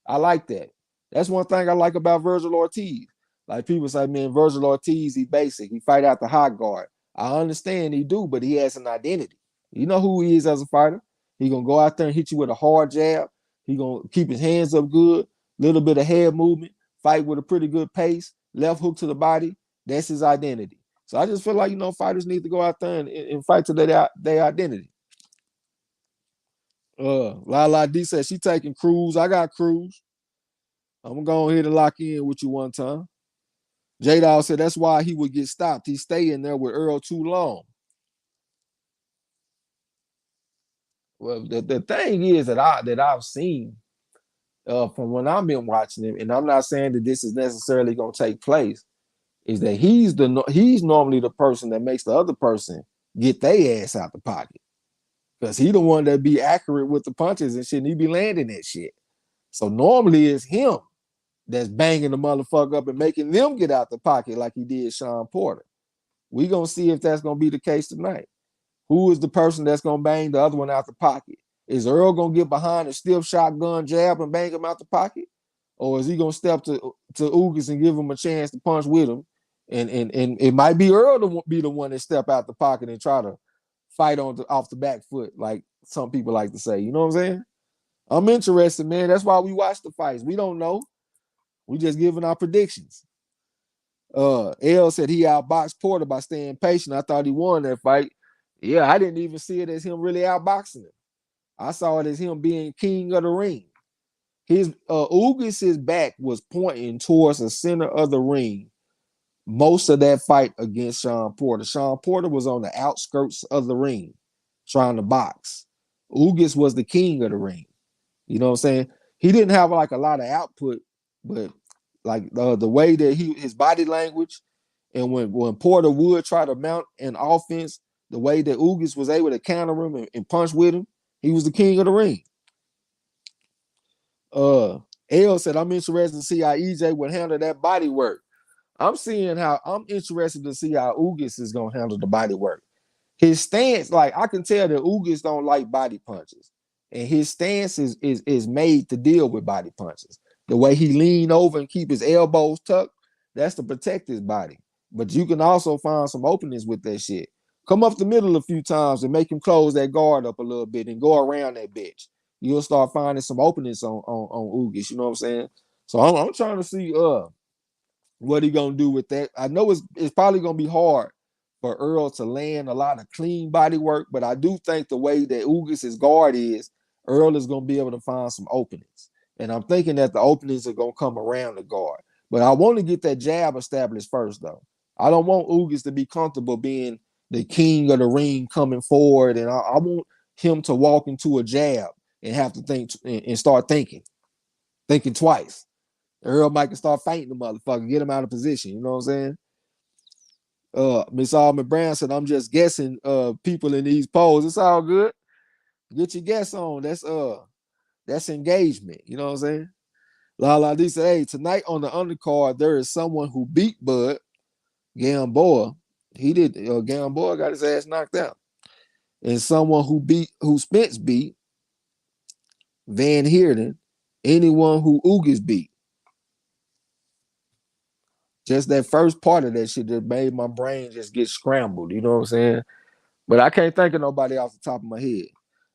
I like that. That's one thing I like about Virgil Ortiz. Like people say, man, Virgil Ortiz, he basic. He fight out the hot guard. I understand he do, but he has an identity. You know who he is as a fighter. He gonna go out there and hit you with a hard jab. He gonna keep his hands up good, little bit of head movement, fight with a pretty good pace, left hook to the body. That's his identity. So I just feel like, fighters need to go out there and fight to their identity. Lala D said she taking Cruz. I got Cruz. I'm gonna go ahead and lock in with you one time. J Dawg said that's why he would get stopped. He stay in there with Earl too long. Well, the thing is that I've seen from when I've been watching him, and I'm not saying that this is necessarily gonna take place, is that he's normally the person that makes the other person get their ass out the pocket. Because he the one that be accurate with the punches and shit, and he be landing that shit. So normally it's him that's banging the motherfucker up and making them get out the pocket like he did Sean Porter. We gonna see if that's gonna be the case tonight. Who is the person that's gonna bang the other one out the pocket? Is Earl gonna get behind a stiff shotgun jab and bang him out the pocket? Or is he gonna step to Ugas and give him a chance to punch with him? And it might be Earl to be the one that step out the pocket and try to fight off the back foot, like some people like to say. You know what I'm saying? I'm interested, man. That's why we watch the fights. We don't know. We just giving our predictions. L said he outboxed Porter by staying patient. I thought he won that fight. Yeah, I didn't even see it as him really outboxing him. I saw it as him being king of the ring. His Ugas' back was pointing towards the center of the ring most of that fight against Sean Porter. Sean Porter was on the outskirts of the ring trying to box. Ugas was the king of the ring. You know what I'm saying? He didn't have like a lot of output, but like the way that his body language, and when Porter would try to mount an offense, the way that Ugas was able to counter him and punch with him, he was the king of the ring. L said, I'm interested to see how EJ would handle that body work. I'm interested to see how Ugas is gonna handle the body work. His stance, like I can tell that Ugas don't like body punches, and his stance is made to deal with body punches. The way he lean over and keep his elbows tucked, that's to protect his body. But you can also find some openings with that shit. Come up the middle a few times and make him close that guard up a little bit and go around that bitch. You'll start finding some openings on Ugas. You know what I'm saying? So I'm trying to see what he gonna do with that. I know it's probably gonna be hard for Earl to land a lot of clean body work, but I do think the way that Ugas' guard is, Earl is gonna be able to find some openings. And I'm thinking that the openings are gonna come around the guard. But I want to get that jab established first, though. I don't want Ugas to be comfortable being the king of the ring coming forward, and I want him to walk into a jab and have to think and start thinking twice. Earl might can start fighting the motherfucker, get him out of position. You know what I'm saying? Miss Alma Brown said, I'm just guessing people in these polls. It's all good. Get your guess on. That's engagement. You know what I'm saying? La D said, hey, tonight on the undercard, there is someone who beat Bud Gamboa. He did. Gamboa got his ass knocked out, and someone who Spence beat Van Heerden. Anyone who Ugas beat. Just that first part of that shit that made my brain just get scrambled. You know what I'm saying? But I can't think of nobody off the top of my head.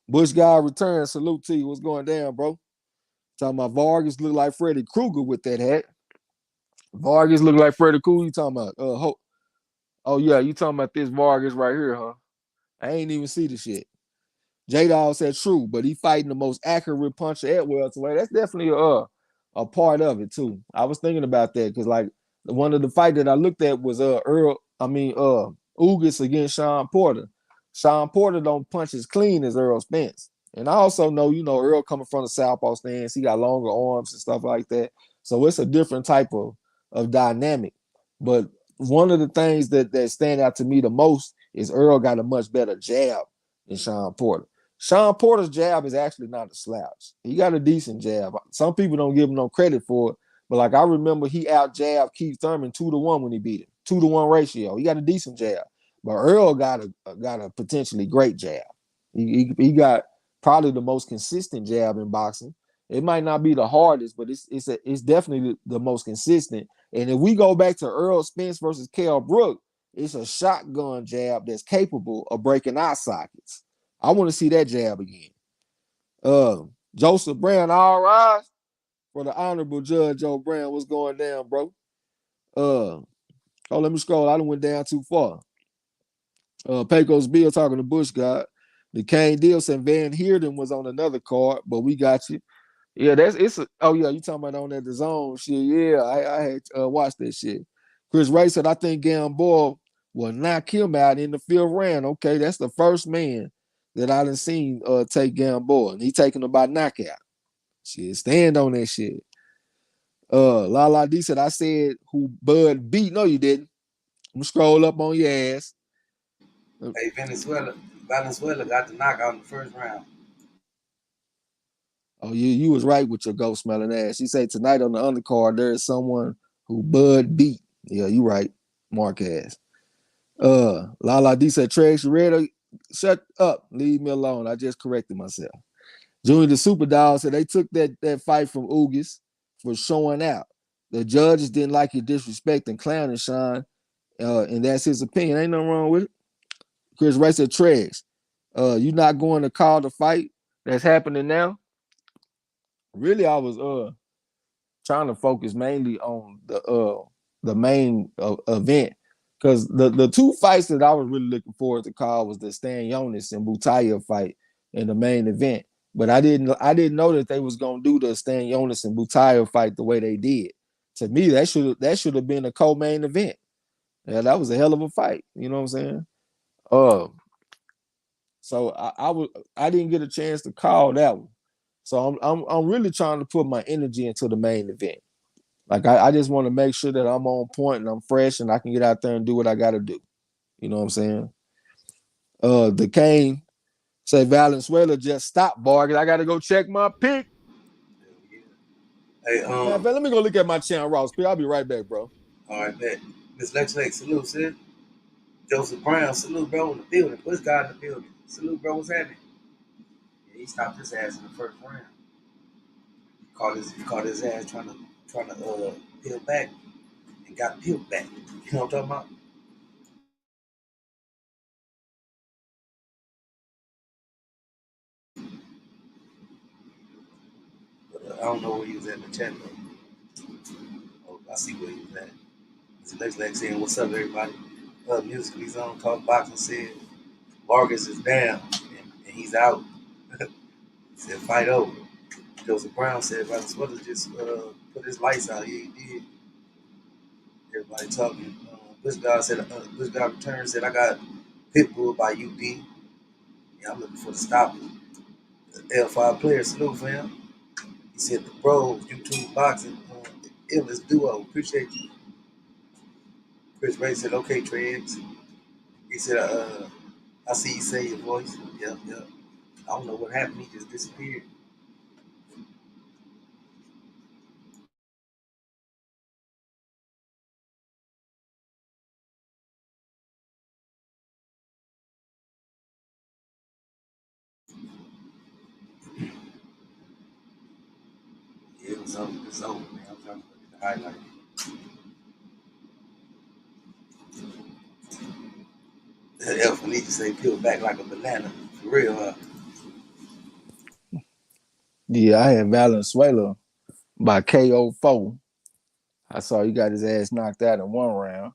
Bush guy return. Salute to you. What's going down, bro? Talking about Vargas look like Freddy Krueger with that hat. Vargas look like Freddy Krueger. You talking about oh yeah, you talking about this Vargas right here, huh? I ain't even see the shit. J-Dawg said true, but he fighting the most accurate puncher at welterweight. That's definitely a part of it too. I was thinking about that because like one of the fight that I looked at was Ugas against Sean Porter. Sean Porter don't punch as clean as Errol Spence. And I also know, Earl coming from the southpaw stance, he got longer arms and stuff like that. So it's a different type of dynamic. But one of the things that stand out to me the most is Earl got a much better jab than Sean Porter. Sean Porter's jab is actually not a slouch. He got a decent jab. Some people don't give him no credit for it, but like I remember he out jabbed Keith Thurman 2-1 when he beat him. 2-1 ratio. He got a decent jab. But Earl got a potentially great jab. He got probably the most consistent jab in boxing. It might not be the hardest, but it's definitely the most consistent. And if we go back to Errol Spence versus Kell Brook, it's a shotgun jab that's capable of breaking eye sockets. I want to see that jab again. Joseph Brown, all rise for the honorable Judge Joe Brown. What's going down, bro? Let me scroll. I done went down too far. Pecos Bill talking to Bush God. The Kane deal said Van Heerden was on another card, but we got you. Yeah, you talking about on that the zone shit. Yeah, I had watched that shit. Chris Ray said, I think Gamboa will knock him out in the fifth round. Okay, that's the first man that I done seen take Gamboa. And he taking him by knockout. Shit, stand on that shit. La D said, I said who Bud beat. No, you didn't. I'm gonna scroll up on your ass. Hey, Venezuela got the knockout in the first round. Oh, you was right with your ghost smelling ass. She said tonight on the undercard there is someone who Bud beat. Yeah, you right, Marquez. Lala D said, Trex, you ready? Shut up. Leave me alone. I just corrected myself. Junior the Super Dog said they took that fight from Ugas for showing out. The judges didn't like your disrespect and clowning Sean, and that's his opinion. Ain't nothing wrong with it. Chris Ray said, Trex, you not going to call the fight that's happening now? Really, I was trying to focus mainly on the main event because the two fights that I was really looking forward to call was the Stan Yordenis and Butayev fight in the main event. But I didn't know that they was gonna do the Stan Yordenis and Butayev fight the way they did. To me, that should have been a co-main event. Yeah, that was a hell of a fight. You know what I'm saying? Uh, so I didn't get a chance to call that one. So I'm really trying to put my energy into the main event. Like I just want to make sure that I'm on point and I'm fresh and I can get out there and do what I got to do. You know what I'm saying? The Kane say Valenzuela just stopped, Vargas. I got to go check my pick. Hey, Man, let me go look at my channel Ross pick. I'll be right back, bro. all right, bet. Miss Lex Lex, salute, sis. Joseph Brown, salute, bro, in the building. Bush God in the building. Salute, bro, what's happening? Yeah, he stopped his ass in the first round. He caught his ass trying to peel back and got peeled back. You know what I'm talking about? But I don't know where he was at in the chat though. Oh, I see where he was at. It's Lex Lex saying, "What's up, everybody?" Musically Zone Talk Boxing said Vargas is down and he's out. He said fight over. Joseph Brown said Venezuela just put his lights out. Yeah, he did. Everybody talking. Bush God returned said I got Pitbull by UD. Yeah, I'm looking for the stop. L5 player, salute for him. He said the bros, YouTube boxing, illness duo. Appreciate you. Chris Ray said, okay, Tregs. He said, I see you say your voice. Yep, yep. I don't know what happened. He just disappeared. Yeah, it was over. It's over, man. I'm trying to look at the highlight. Elf need to say peel back like a banana. For real, huh? Yeah, I had Valenzuela by KO4. I saw he got his ass knocked out in one round.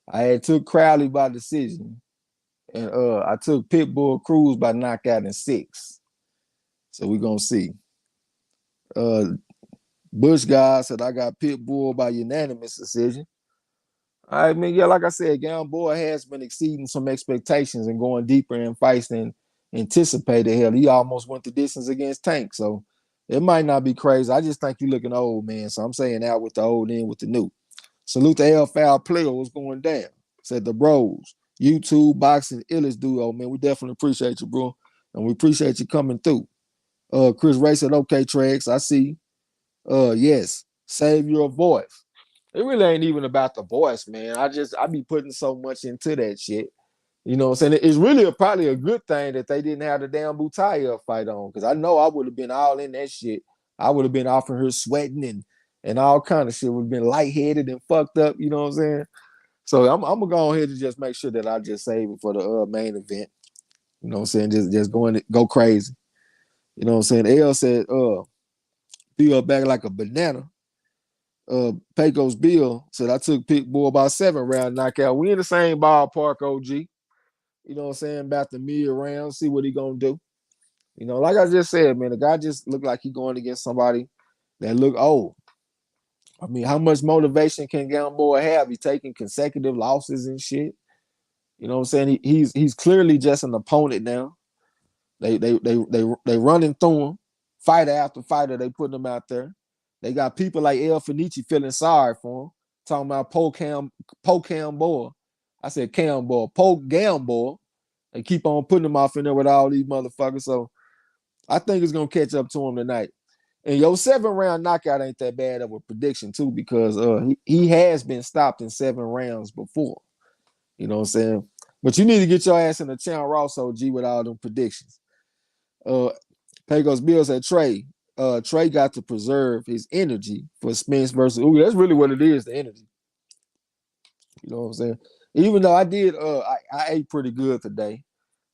I had took Crowley by decision. And I took Pitbull Cruz by knockout in 6. So we're gonna see. Uh Bush guy said I got Pitbull by unanimous decision. I mean, yeah, like I said, Gamboa has been exceeding some expectations and going deeper in fights than anticipated. Hell, he almost went the distance against Tank. So it might not be crazy. I just think you're looking old, man. So I'm saying out with the old, in with the new. Salute to L Foul Player. What's going down? Said the bros. YouTube, boxing, illest duo, man. We definitely appreciate you, bro. And we appreciate you coming through. Chris Ray said, okay, Trex, I see. Yes, save your voice. It really ain't even about the voice, man. I be putting so much into that shit. You know what I'm saying? It's really probably a good thing that they didn't have the damn Butaya fight on, because I know I would have been all in that shit. I would have been offering her sweating and all kind of shit. Would have been lightheaded and fucked up. You know what I'm saying? So I'm gonna go ahead and just make sure that I just save it for the main event. You know what I'm saying? Just go crazy. You know what I'm saying? L said, Bill back like a banana. Pecos Bill said I took Pitbull by 7 round knockout. We in the same ballpark, OG. You know what I'm saying? About the mid round, see what he gonna do. You know, like I just said, man, the guy just looked like he going against somebody that look old. I mean, how much motivation can Gamboa have? He taking consecutive losses and shit. You know what I'm saying? He's clearly just an opponent now. They running through him, fighter after fighter. They putting him out there. They got people like El Fenici feeling sorry for him, talking about Poe Camboa. I said Camboa, Poe Gamboa. They keep on putting him off in there with all these motherfuckers. So I think it's gonna catch up to him tonight. And your 7 round knockout ain't that bad of a prediction too, because he has been stopped in 7 rounds before. You know what I'm saying? But you need to get your ass in the channel Ross OG with all them predictions. Pecos Bill said Trey. Trey got to preserve his energy for Spence versus Ugas. That's really what it is, the energy. You know what I'm saying? Even though I did, I ate pretty good today.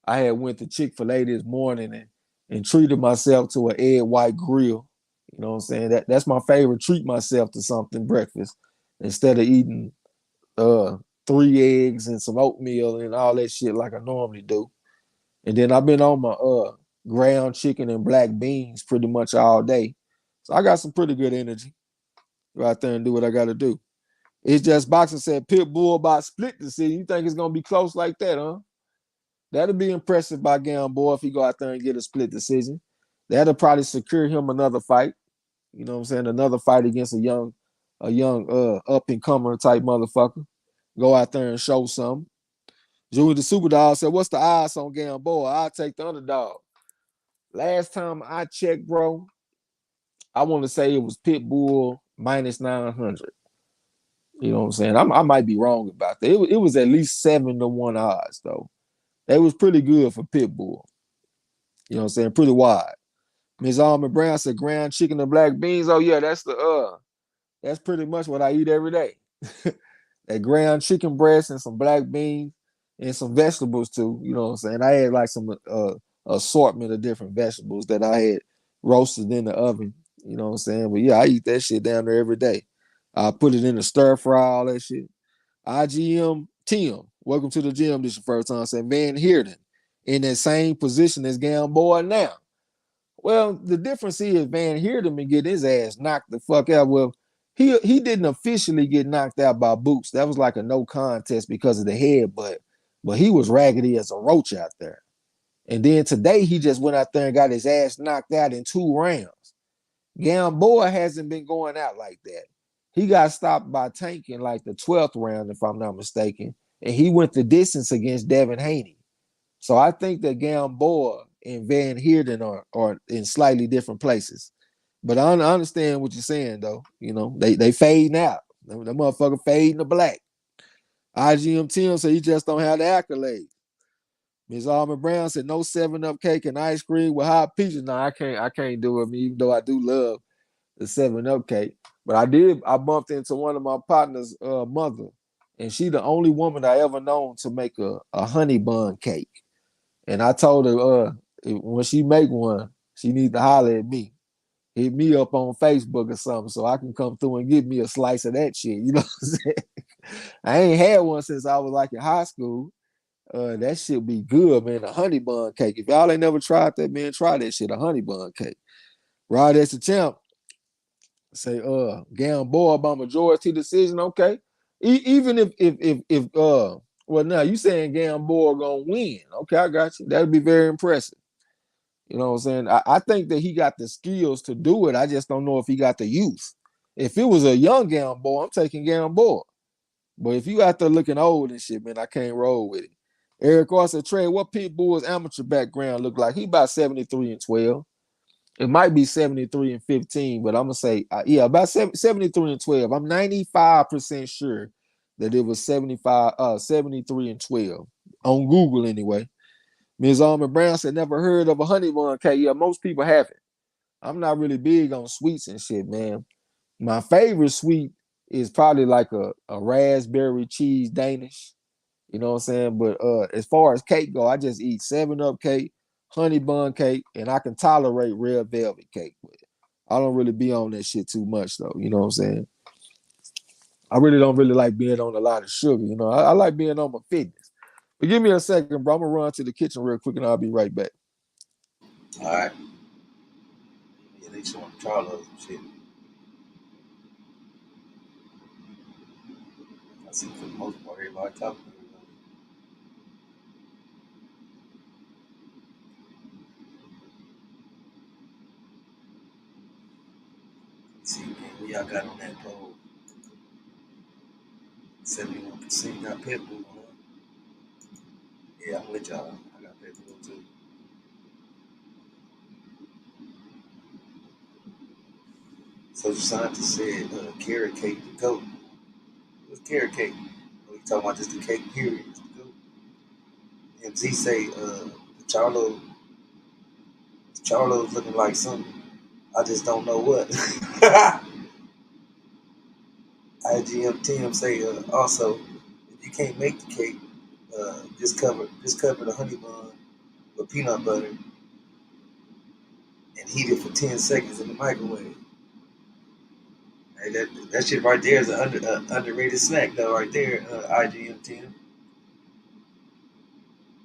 I had went to Chick-fil-A this morning and treated myself to an egg white grill. You know what I'm saying? That's my favorite. Treat myself to something breakfast instead of eating 3 eggs and some oatmeal and all that shit like I normally do. And then I've been on my ground chicken and black beans pretty much all day. So I got some pretty good energy. Go out there and do what I got to do. It's just boxing said Pitbull by split decision. You think it's gonna be close like that, huh? That'll be impressive by Gamboa if he go out there and get a split decision. That'll probably secure him another fight. You know what I'm saying? Another fight against a young up and comer type motherfucker. Go out there and show something. Junior the Superdog said, "What's the odds on Gamboa? I'll take the underdog." Last time I checked, bro, I want to say it was Pitbull minus 900. You know what I'm saying? I might be wrong about that. It was at least 7-1 odds, though. That was pretty good for Pitbull. You know what I'm saying? Pretty wide. Ms. Almond Brown said ground chicken and black beans. Oh, yeah, that's pretty much what I eat every day. That ground chicken breast and some black beans and some vegetables too. You know what I'm saying? I had like some assortment of different vegetables that I had roasted in the oven. You know what I'm saying? But yeah, I eat that shit down there every day. I put it in the stir fry, all that shit. IGM Tim, welcome to the gym. This is your first time. Saying Van Heerden in that same position as Gamboa now. Well, the difference is Van Heerden been getting his ass knocked the fuck out. Well, he didn't officially get knocked out by Boots. That was like a no contest because of the head, but he was raggedy as a roach out there. And then today he just went out there and got his ass knocked out in 2 rounds. Gamboa hasn't been going out like that. He got stopped by Tank in like the 12th round, if I'm not mistaken. And he went the distance against Devin Haney. So I think that Gamboa and Van Heerden are in slightly different places. But I understand what you're saying, though. You know, they fading out. That motherfucker fading to black. IGM Tim said he just don't have the accolades. Ms. Almond Brown said no 7-Up cake and ice cream with hot peaches. No, I can't do it, even though I do love the 7-Up cake. But I bumped into one of my partner's mother, and she the only woman I ever known to make a honey bun cake. And I told her when she make one, she needs to holler at me. Hit me up on Facebook or something so I can come through and get me a slice of that shit. You know what I'm saying? I ain't had one since I was like in high school. That shit be good, man. A honey bun cake. If y'all ain't never tried that, man, try that shit. A honey bun cake. Rod as the champ say, Gamboa by majority decision. Okay, even if well, now you saying Gamboa gonna win? Okay, I got you. That'd be very impressive. You know what I'm saying? I think that he got the skills to do it. I just don't know if he got the youth. If it was a young Gamboa, I'm taking Gamboa. But if you out there looking old and shit, man, I can't roll with it. Eric also Trey, what Pitbull's amateur background look like? He about 73-12. It might be 73-15, but I'm gonna say yeah, about 73-12. I'm 95% sure that it was 73-12 on Google anyway. Ms. Almond Brown said never heard of a honey bun cake. Yeah, most people haven't. I'm not really big on sweets and shit, man. My favorite sweet is probably like a raspberry cheese Danish. You know what I'm saying? But as far as cake go, I just eat 7-Up cake, honey bun cake, and I can tolerate red velvet cake. But I don't really be on that shit too much though. You know what I'm saying? I really don't really like being on a lot of sugar. You know, I like being on my fitness. But give me a second, bro. I'm gonna run to the kitchen real quick and I'll be right back. All right. Yeah, they showing Charlo's and shit. I see for the most part everybody talking about it. See, man, we y'all got on that poll. 71% got Pitbull on. Yeah, I'm with y'all. I got Pitbull too. Social scientist said carrot cake the goat. What's carrot cake? We talking about just the cake period. It's the goat. MZ say Charlo's looking like something. I just don't know what. IGM Tim say also if you can't make the cake, just cover the honey bun with peanut butter and heat it for 10 seconds in the microwave. Hey, that shit right there is an underrated snack though right there. IGM Tim.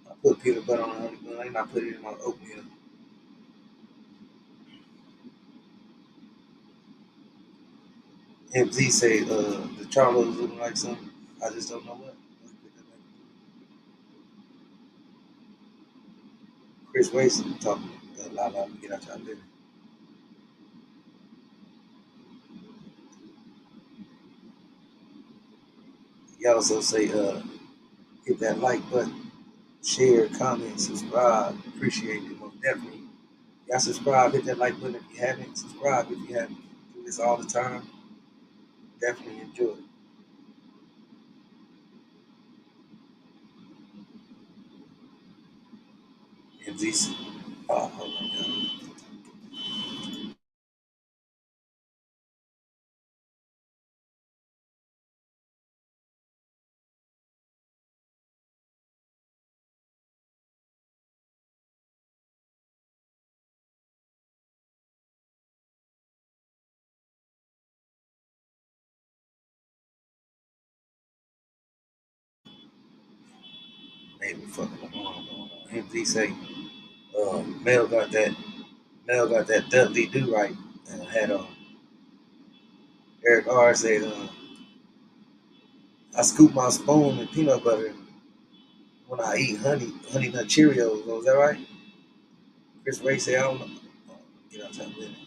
I put peanut butter on the honey bun and I put it in my oatmeal. MZ say the Charlo's looking like something. I just don't know what. Chris Wason talking a lot about get out y'all business. He also say hit that like button, share, comment, subscribe. Appreciate it most definitely. Y'all subscribe, hit that like button if you haven't. Subscribe if you haven't. Do this all the time. Definitely enjoy it. MZ. Oh, hold on, y'all. Maybe fucking along. MZ say Mel got that Dudley do right. Had Eric R said I scoop my spoon in peanut butter when I eat honey nut Cheerios. Was that right? Chris Ray said I don't know. Get out that window.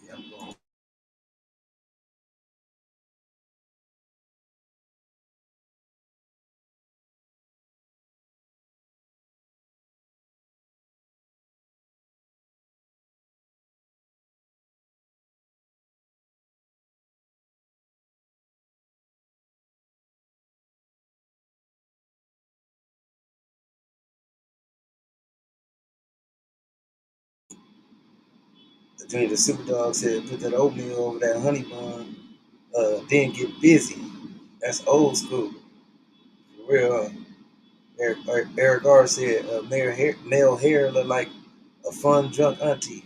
Yeah, Junior the Superdog said, put that oatmeal over that honey bun, then get busy. That's old school. For real. Eric R said, male hair look like a fun drunk auntie.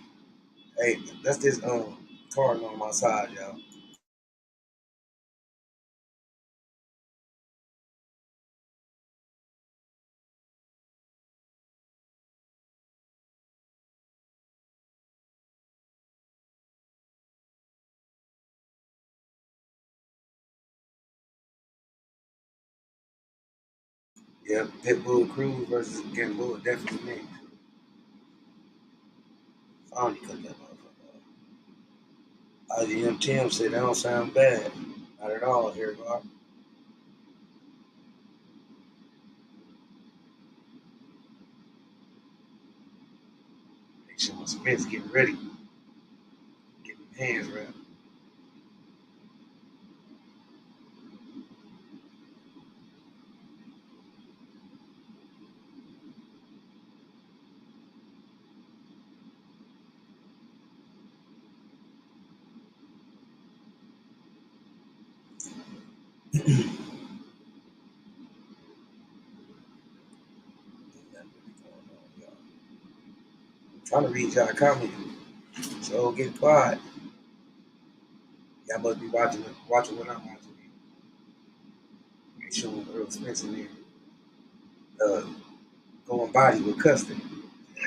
Hey, that's this card on my side, y'all. Yeah, Pitbull Cruz versus Gamboa definitely next. I only cut that motherfucker off. IGM Tim said that don't sound bad. Not at all, here, God. Make sure my Smith's getting ready. Getting hands wrapped. I'm trying to read y'all comment. So get quiet. Y'all must be watching what I'm watching. Make sure Errol Spence in there. Going body with Custer.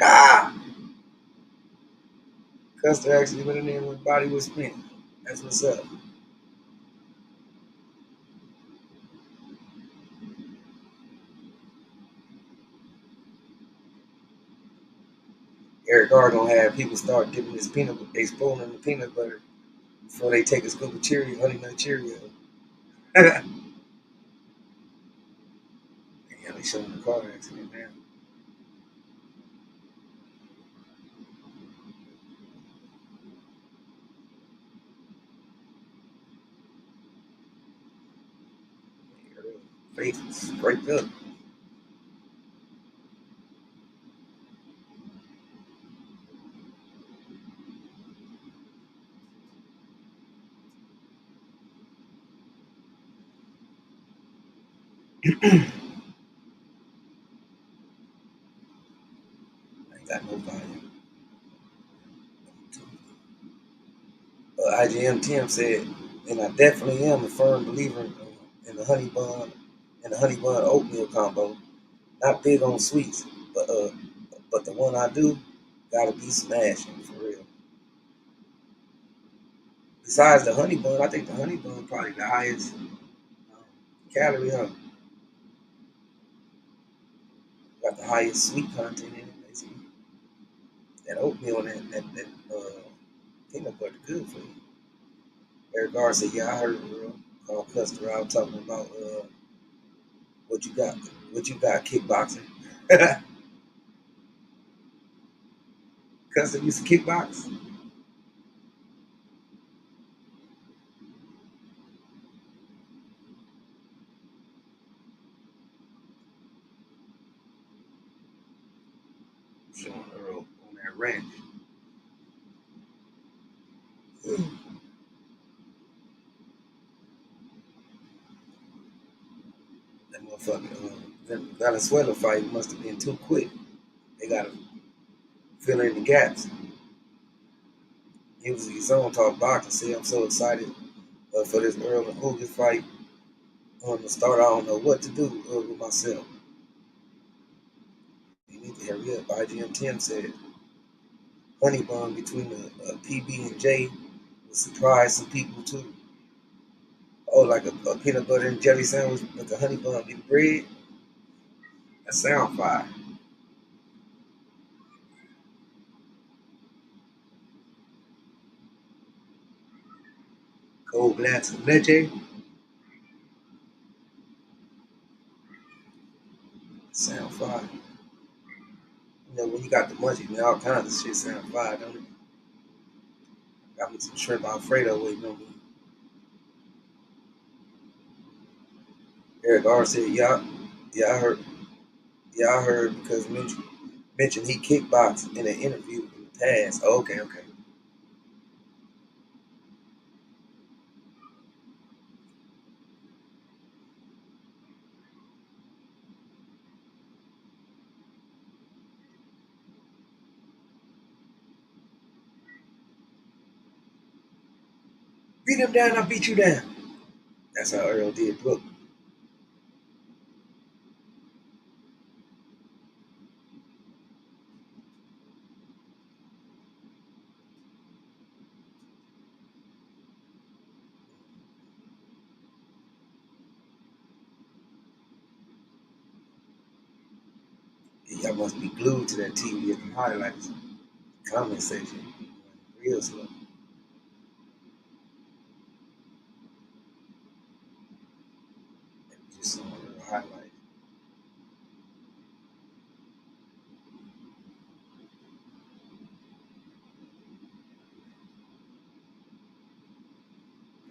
Ah! Custer actually went in there with body with Spence. That's what's up. Eric R gonna have people start dipping his peanut, they spoiling the peanut butter before they take a scoop of Cheerio, honey nut Cheerio. Yeah, they showing the car accident now. Face scraped up. Ain't got no volume. IGM Tim said, and I definitely am a firm believer in the honey bun and the honey bun oatmeal combo. Not big on sweets, but the one I do gotta be smashing for real. Besides the honey bun, I think the honey bun probably the highest calorie. Got the highest sweet content in it. Basically, that oatmeal and that peanut butter good for you. Eric R said, "Yeah, I heard it, bro. Called Custer out talking about what you got, what you got kickboxing." Custer used to kickbox. Showing Earl on that ranch. That motherfucking Venezuela fight must have been too quick. They gotta fill in the gaps. He was his own talk boxing. Say, I'm so excited for this Earl and Ugas fight. On the start, I don't know what to do with myself. You need to hurry up. IGM Tim said, honey bun between the PB and J will surprise some people too. Oh, like a peanut butter and jelly sandwich with the honey bun be bread. That sound fire. Cold glass of leche. Sound fire. You know, when you got the munchies, man, all kinds of shit sound fire, don't it? Got me some shrimp Alfredo waiting on me. Eric R said, yeah, I heard. Yeah, I heard because mentioned he kickboxed in an interview in the past. Oh, okay. Beat him down, I'll beat you down. That's how Errol did Brooke. Y'all must be glued to that TV at the highlights. Comment section. Real slow. Just some real highlights.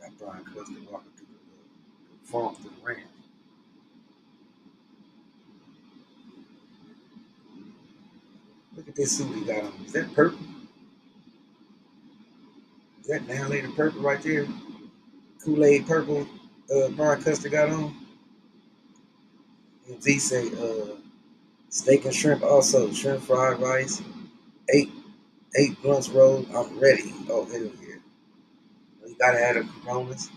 Got Brian Custer walking through the funk through the ramp. Look at this suit he got on. Is that purple? Is that annihilated purple right there? Kool-Aid purple Brian Custer got on. And Z say steak and shrimp also. Shrimp fried rice. Eight blunts rolled. I'm ready. Oh, hell yeah. You gotta have the Coronas.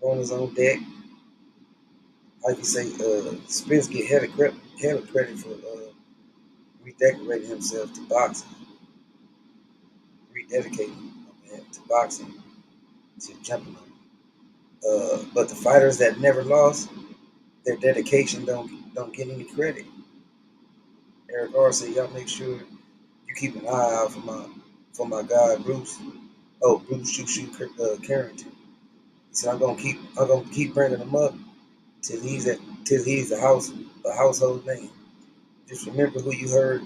Coronas on deck. Like you say, Spence get hella credit for redecorating himself to boxing. Rededicating to boxing. To jumping on. But the fighters that never lost, their dedication don't get any credit. Eric R said, y'all make sure you keep an eye out for my guy Bruce. Oh, Bruce Shoo Carrington. He said, I'm gonna keep bringing him up till he's a household name. Just remember who you heard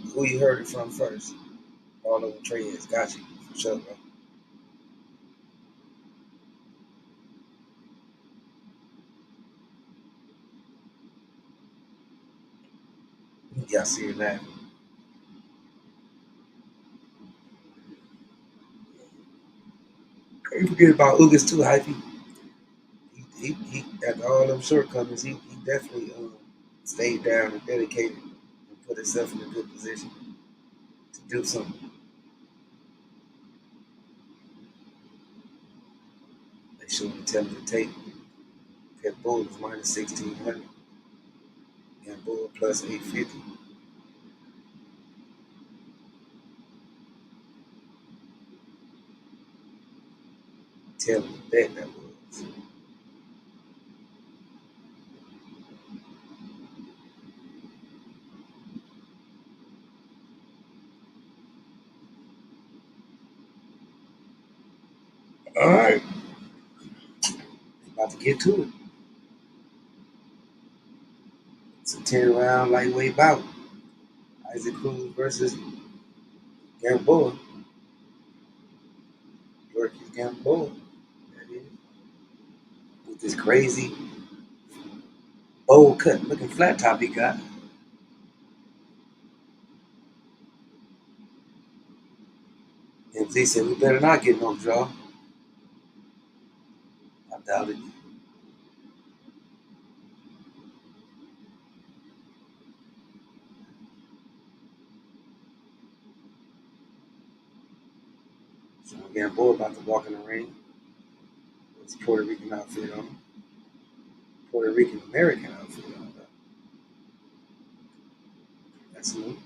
it from first. All over Trey's got you for sure, bro. Y'all see it now. Can't forget about Ugas too, hypey. He after all them shortcomings, he definitely stayed down and dedicated and put himself in a good position to do something. They showed him telling the tape. Pit Bull was minus 1600 and Bull plus 850. Tell him the bet that was. All right, about to get to it. It's a 10-round lightweight bout. Isaac Cruz versus Gamboa. Yordenis Gamboa. That is. With this crazy bowl cut looking flat top he got. MZ said we better not get no draw. I doubt it. So Gamboa about to walk in the ring with his Puerto Rican outfit on. Puerto Rican American outfit on. That's new.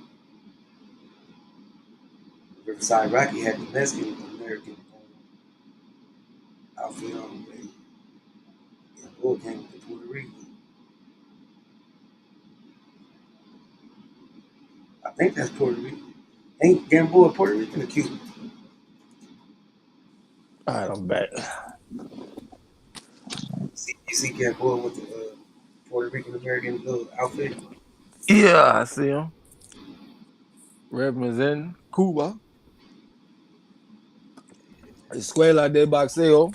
Riverside Rocky had the Mexican American outfit on. Gamboa came with the Puerto Rican. I think that's Puerto Rican. Ain't Gamboa Puerto Rican or Cuban? All right, I'm back. You see Gamboa with the Puerto Rican American little outfit? Yeah, I see him representing Cuba. Escuela de Boxeo.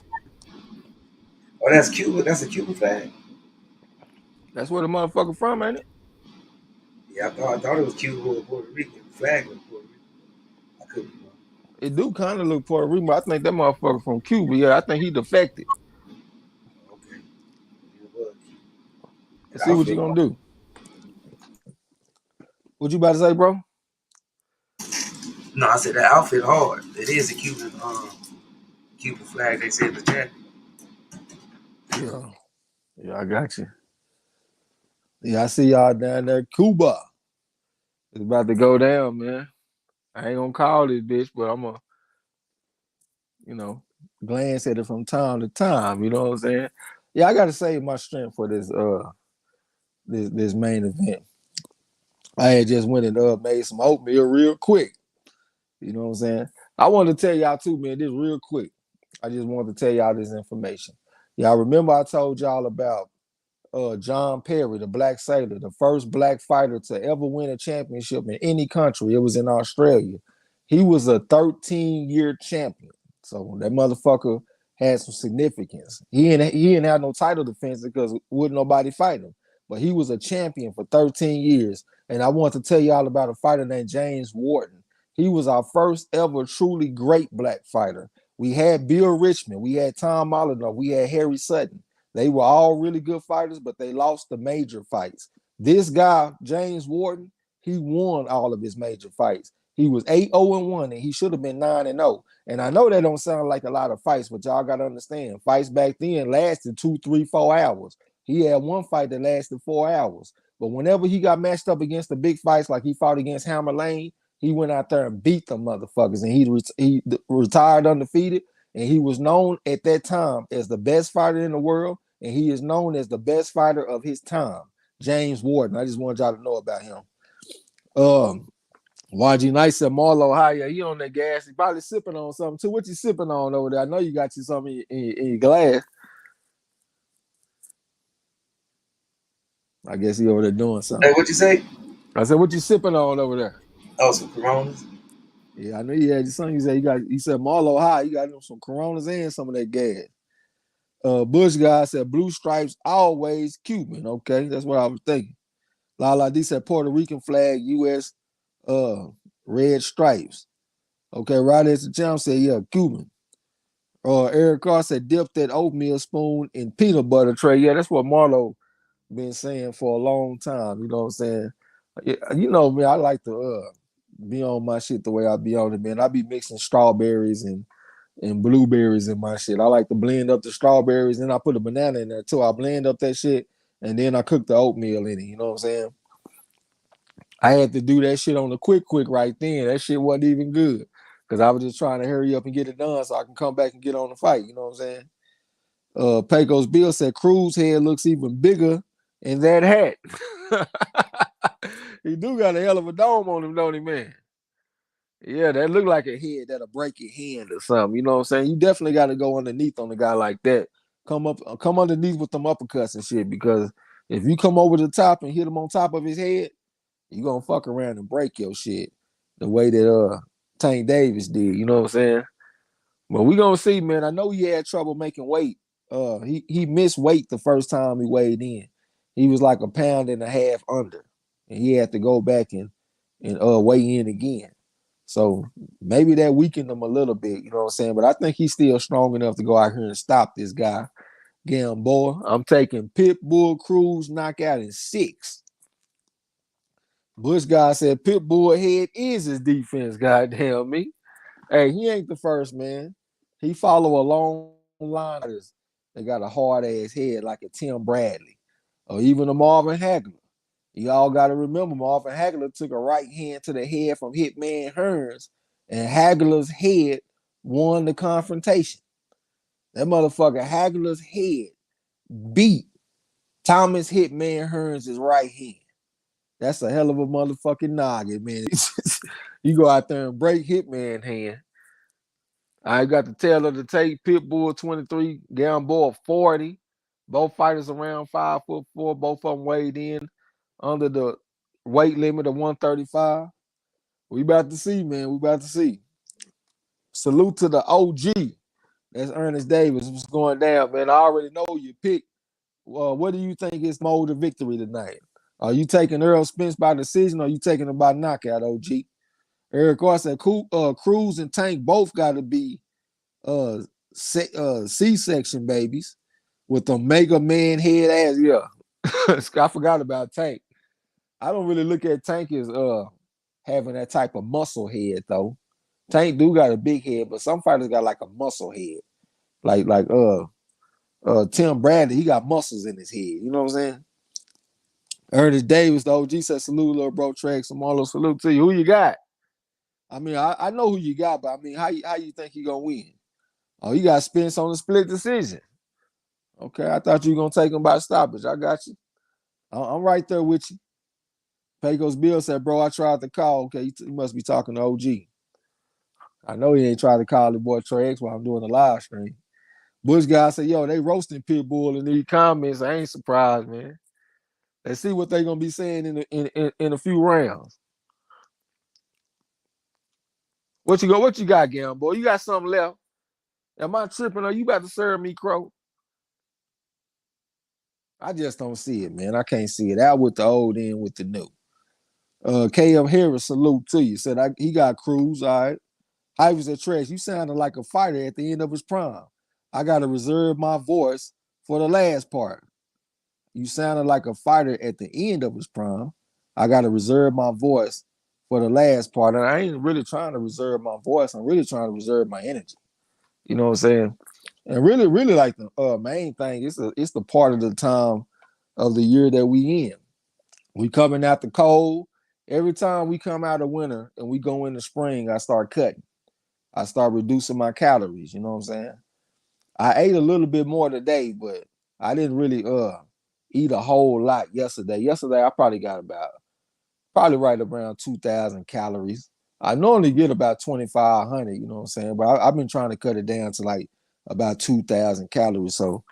Oh, that's Cuba. That's a Cuban flag. That's where the motherfucker from, ain't it? Yeah, I thought it was Cuba or Puerto Rican. The flag was Puerto Rican. I could be wrong. It do kind of look Puerto Rican, but I think that motherfucker from Cuba. Yeah, I think he defected. Okay. It was. Let's That see what you outfit. gonna do. What you about to say, bro? No, I said that outfit hard. It is a Cuban flag, they said the chat. Yeah. Yeah, I got you. Yeah, I see y'all down there. Cuba. It's about to go down, man. I ain't gonna call this bitch, but I'm gonna, you know, glance at it from time to time. You know what I'm saying? Yeah, I gotta save my strength for this main event. I had just went and made some oatmeal real quick. You know what I'm saying? I wanted to tell y'all too, man, this real quick. I just wanted to tell y'all this information. Y'all remember I told y'all about John Perry, the black sailor, the first black fighter to ever win a championship in any country. It was in Australia. He was a 13-year champion. So that motherfucker had some significance. He didn't have no title defense because wouldn't nobody fight him. But he was a champion for 13 years. And I want to tell y'all about a fighter named James Wharton. He was our first ever truly great black fighter. We had Bill Richmond, we had Tom Molyneux, we had Harry Sutton. They were all really good fighters, but they lost the major fights. This guy, James Wharton, he won all of his major fights. He was 8-0-1, and he should have been 9-0. And I know that don't sound like a lot of fights, but y'all got to understand, fights back then lasted 2, 3, 4 hours. He had one fight that lasted 4 hours. But whenever he got matched up against the big fights, like he fought against Hammer Lane, he went out there and beat them motherfuckers, and he retired undefeated. And he was known at that time as the best fighter in the world, and he is known as the best fighter of his time, James Wharton. I just wanted y'all to know about him. YG Knight said Marlo Haya, he on that gas. He probably sipping on something too. What you sipping on over there? I know you got you something in your glass. I guess he over there doing something. Hey, what you say? I said, what you sipping on over there? Oh, some Coronas. Yeah, I know you had something. He said Marlo High, you got some Coronas and some of that gas. Bush guy said blue stripes always Cuban. Okay, that's what I was thinking. Lala D said Puerto Rican flag, U.S. Red stripes. Okay, right as the jump said, yeah, Cuban. Eric Carr said dip that oatmeal spoon in peanut butter tray. Yeah, that's what Marlo been saying for a long time. You know what I'm saying? You know me, I like to be on my shit the way I be on it, man. I be mixing strawberries and blueberries in my shit. I like to blend up the strawberries, and I put a banana in there too. I blend up that shit, and then I cook the oatmeal in it. You know what I'm saying? I had to do that shit on the quick right then. That shit wasn't even good because I was just trying to hurry up and get it done so I can come back and get on the fight. You know what I'm saying? Pecos Bill said Cruz head looks even bigger in that hat. He do got a hell of a dome on him, don't he, man? Yeah, that look like a head that'll break your hand or something. You know what I'm saying? You definitely got to go underneath on a guy like that. Come underneath with them uppercuts and shit. Because if you come over the top and hit him on top of his head, you gonna fuck around and break your shit. The way that Tank Davis did. You know what I'm saying? But we gonna see, man. I know he had trouble making weight. He missed weight the first time he weighed in. He was like a pound and a half under, and he had to go back and weigh in again. So maybe that weakened him a little bit, you know what I'm saying? But I think he's still strong enough to go out here and stop this guy. Gamboa. I'm taking Pitbull Cruz knockout in 6. Bush guy said Pitbull head is his defense, goddamn me. Hey, he ain't the first, man. He follow a long line of this. They got a hard ass head like a Tim Bradley or even a Marvin Hagler. Y'all got to remember, Marvin Hagler took a right hand to the head from Hitman Hearns, and Hagler's head won the confrontation. That motherfucker Hagler's head beat Thomas Hitman Hearns' right hand. That's a hell of a motherfucking noggin, man. You go out there and break Hitman hand. I got the tail of the tape. Pitbull 23, Gamboa 40. Both fighters around 5'4". Both of them weighed in under the weight limit of 135. We about to see, man. We about to see. Salute to the OG. That's Ernest Davis. What's going down, man? I already know you pick. What do you think is mode of victory tonight? Are you taking Errol Spence by decision or are you taking him by knockout, OG? Eric Carr said Cruz and Tank both got to be C-section babies with the Mega Man head ass. Yeah. I forgot about Tank. I don't really look at Tank as having that type of muscle head though. Tank do got a big head, but some fighters got like a muscle head. like Tim Bradley, he got muscles in his head. You know what I'm saying? Ernest Davis, the OG said, salute, little bro, Trey. Some Marlo, salute to you. Who you got? I mean, I know who you got, but I mean, how you think you gonna win? Oh, you got Spence on the split decision. Okay, I thought you were gonna take him by stoppage. I got you. I'm right there with you. Pecos Bill said, bro, I tried to call. Okay, he must be talking to OG. I know he ain't tried to call the boy Trey X while I'm doing the live stream. Bush guy said, yo, they roasting Pitbull in these comments. I ain't surprised, man. Let's see what they gonna be saying in a few rounds. What you got, Gam boy? You got something left? Am I tripping? Are you about to serve me, Crow? I just don't see it, man. I can't see it. Out with the old, in with the new. KF Harris, salute to you. Said he got Cruz. All right. Ivers at Trash. You sounded like a fighter at the end of his prime. I gotta reserve my voice for the last part. You sounded like a fighter at the end of his prime. I gotta reserve my voice for the last part. And I ain't really trying to reserve my voice. I'm really trying to reserve my energy. You know what I'm saying? And really, really like the main thing, it's the part of the time of the year that we in. We coming out the cold. Every time we come out of winter and we go into spring, I start cutting. I start reducing my calories. You know what I'm saying? I ate a little bit more today, but I didn't really eat a whole lot yesterday. Yesterday I probably right around 2,000 calories. I normally get about 2,500. You know what I'm saying? But I've been trying to cut it down to like about 2,000 calories. So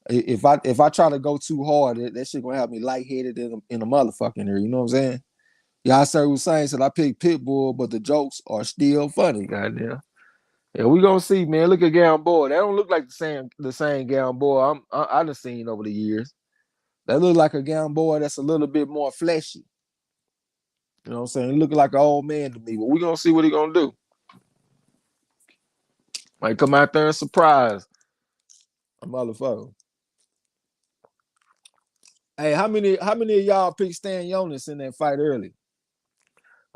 if I try to go too hard, that shit gonna have me lightheaded in a motherfucking here. You know what I'm saying? Yeah, I started with saying said I picked Pitbull, but the jokes are still funny. Goddamn. Yeah, we gonna see, man. Look at Gamboa. That don't look like the same Gamboa I done seen over the years. That look like a Gamboa that's a little bit more fleshy. You know what I'm saying? He looking like an old man to me, but we gonna see what he gonna do. Might come out there and surprise a motherfucker. Hey, how many of y'all picked Stan Jonas in that fight early?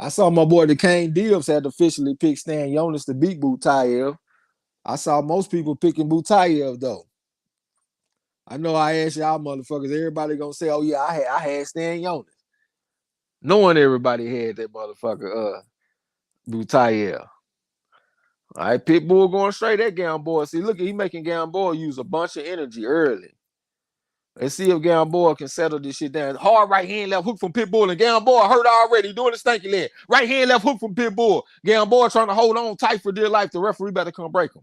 I saw my boy the Kane Dibbs had officially picked Stan Jonas to beat Butayev. I saw most people picking Butayev though. I know I asked y'all motherfuckers, everybody gonna say, oh yeah, I had Stan Jonas. Knowing everybody had that motherfucker Butayev. All right, Pitbull going straight at Gamboa. See, look, he making Gamboa use a bunch of energy early. Let's see if Gamboa can settle this shit down. Hard right hand, left hook from Pitbull, and Gamboa hurt already, doing the stanky leg. Right hand, left hook from Pitbull. Gamboa trying to hold on tight for dear life. The referee better come break him.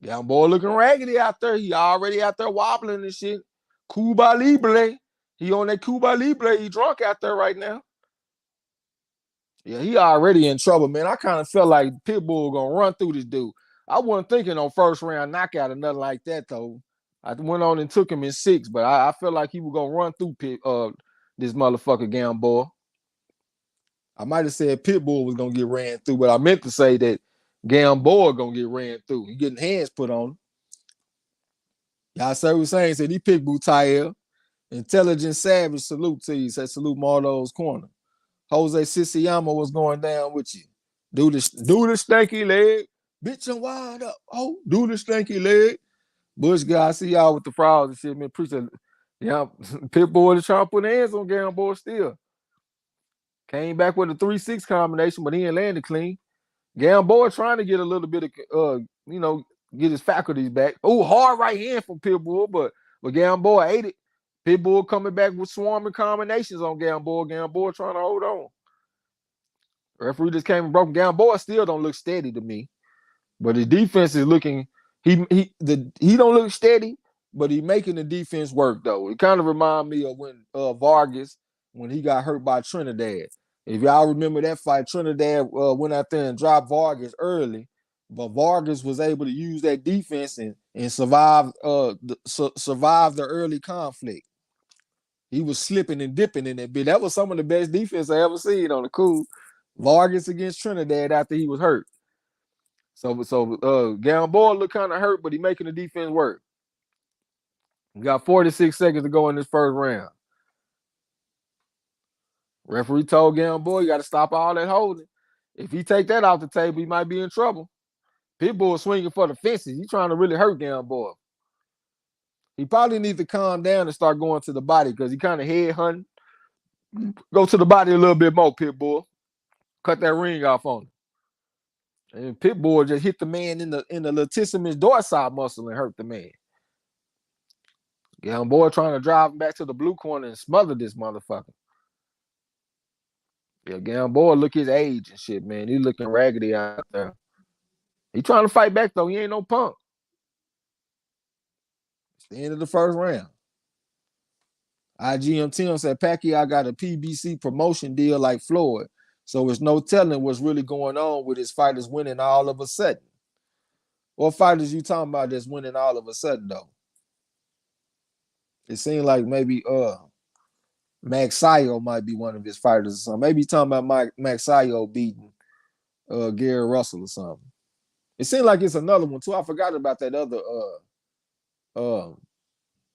Gamboa looking raggedy out there. He already out there wobbling and shit. Cuba Libre. He on that Cuba Libre. He drunk out there right now. Yeah, he already in trouble, man. I kind of felt like Pitbull gonna run through this dude. I wasn't thinking on first round knockout or nothing like that, though. I went on and took him in 6, but I felt like he was gonna run through this motherfucker Gamboa. I might have said Pitbull was gonna get ran through, but I meant to say that Gamboa gonna get ran through. He getting hands put on him. Y'all say what saying, said he picked Butayev. Intelligent Savage, salute to you. Said salute MARLO'S corner. Jose Siciliano was going down with you. Do the stanky leg. Bitch, I'm wide up. Oh, do the stanky leg. Bush guy, see y'all with the frauds and shit, man. Appreciate it. Yeah, Pitbull is trying to put hands on Gamboa still. Came back with a 3-6 combination, but he ain't landed clean. Gamboa trying to get a little bit of, get his faculties back. Oh, hard right hand from Pitbull, but Gamboa ate it. Pitbull coming back with swarming combinations on Gamboa. Gamboa trying to hold on. Referee just came and broke him. Gamboa still don't look steady to me, but his defense is looking. He don't look steady, but he making the defense work though. It kind of remind me of when Vargas when he got hurt by Trinidad. If y'all remember that fight, Trinidad went out there and dropped Vargas early, but Vargas was able to use that defense and survive the early conflict. He was slipping and dipping in that bit. That was some of the best defense I ever seen on the cool. Vargas against Trinidad after he was hurt. So Gamboa looked kind of hurt, but he making the defense work. We got 46 seconds to go in this first round. Referee told Gamboa, you got to stop all that holding. If he take that off the table, he might be in trouble. Pitbull swinging for the fences. He trying to really hurt Gamboa. He probably needs to calm down and start going to the body because he kind of head hunting. Go to the body a little bit more, Pitbull. Cut that ring off on him. And Pitbull just hit the man in the latissimus dorsi muscle and hurt the man. Gamboa trying to drive him back to the blue corner and smother this motherfucker. Yeah, Gamboa look his age and shit, man. He looking raggedy out there. He trying to fight back, though. He ain't no punk. It's the end of the first round. IGM Tim said Pacquiao got a PBC promotion deal like Floyd, so it's no telling what's really going on with his fighters winning all of a sudden. What fighters you talking about that's winning all of a sudden, though? It seemed like maybe Max Sayo might be one of his fighters or something. Maybe he's talking about Max Sayo beating Gary Russell or something. It seemed like it's another one too. I forgot about that other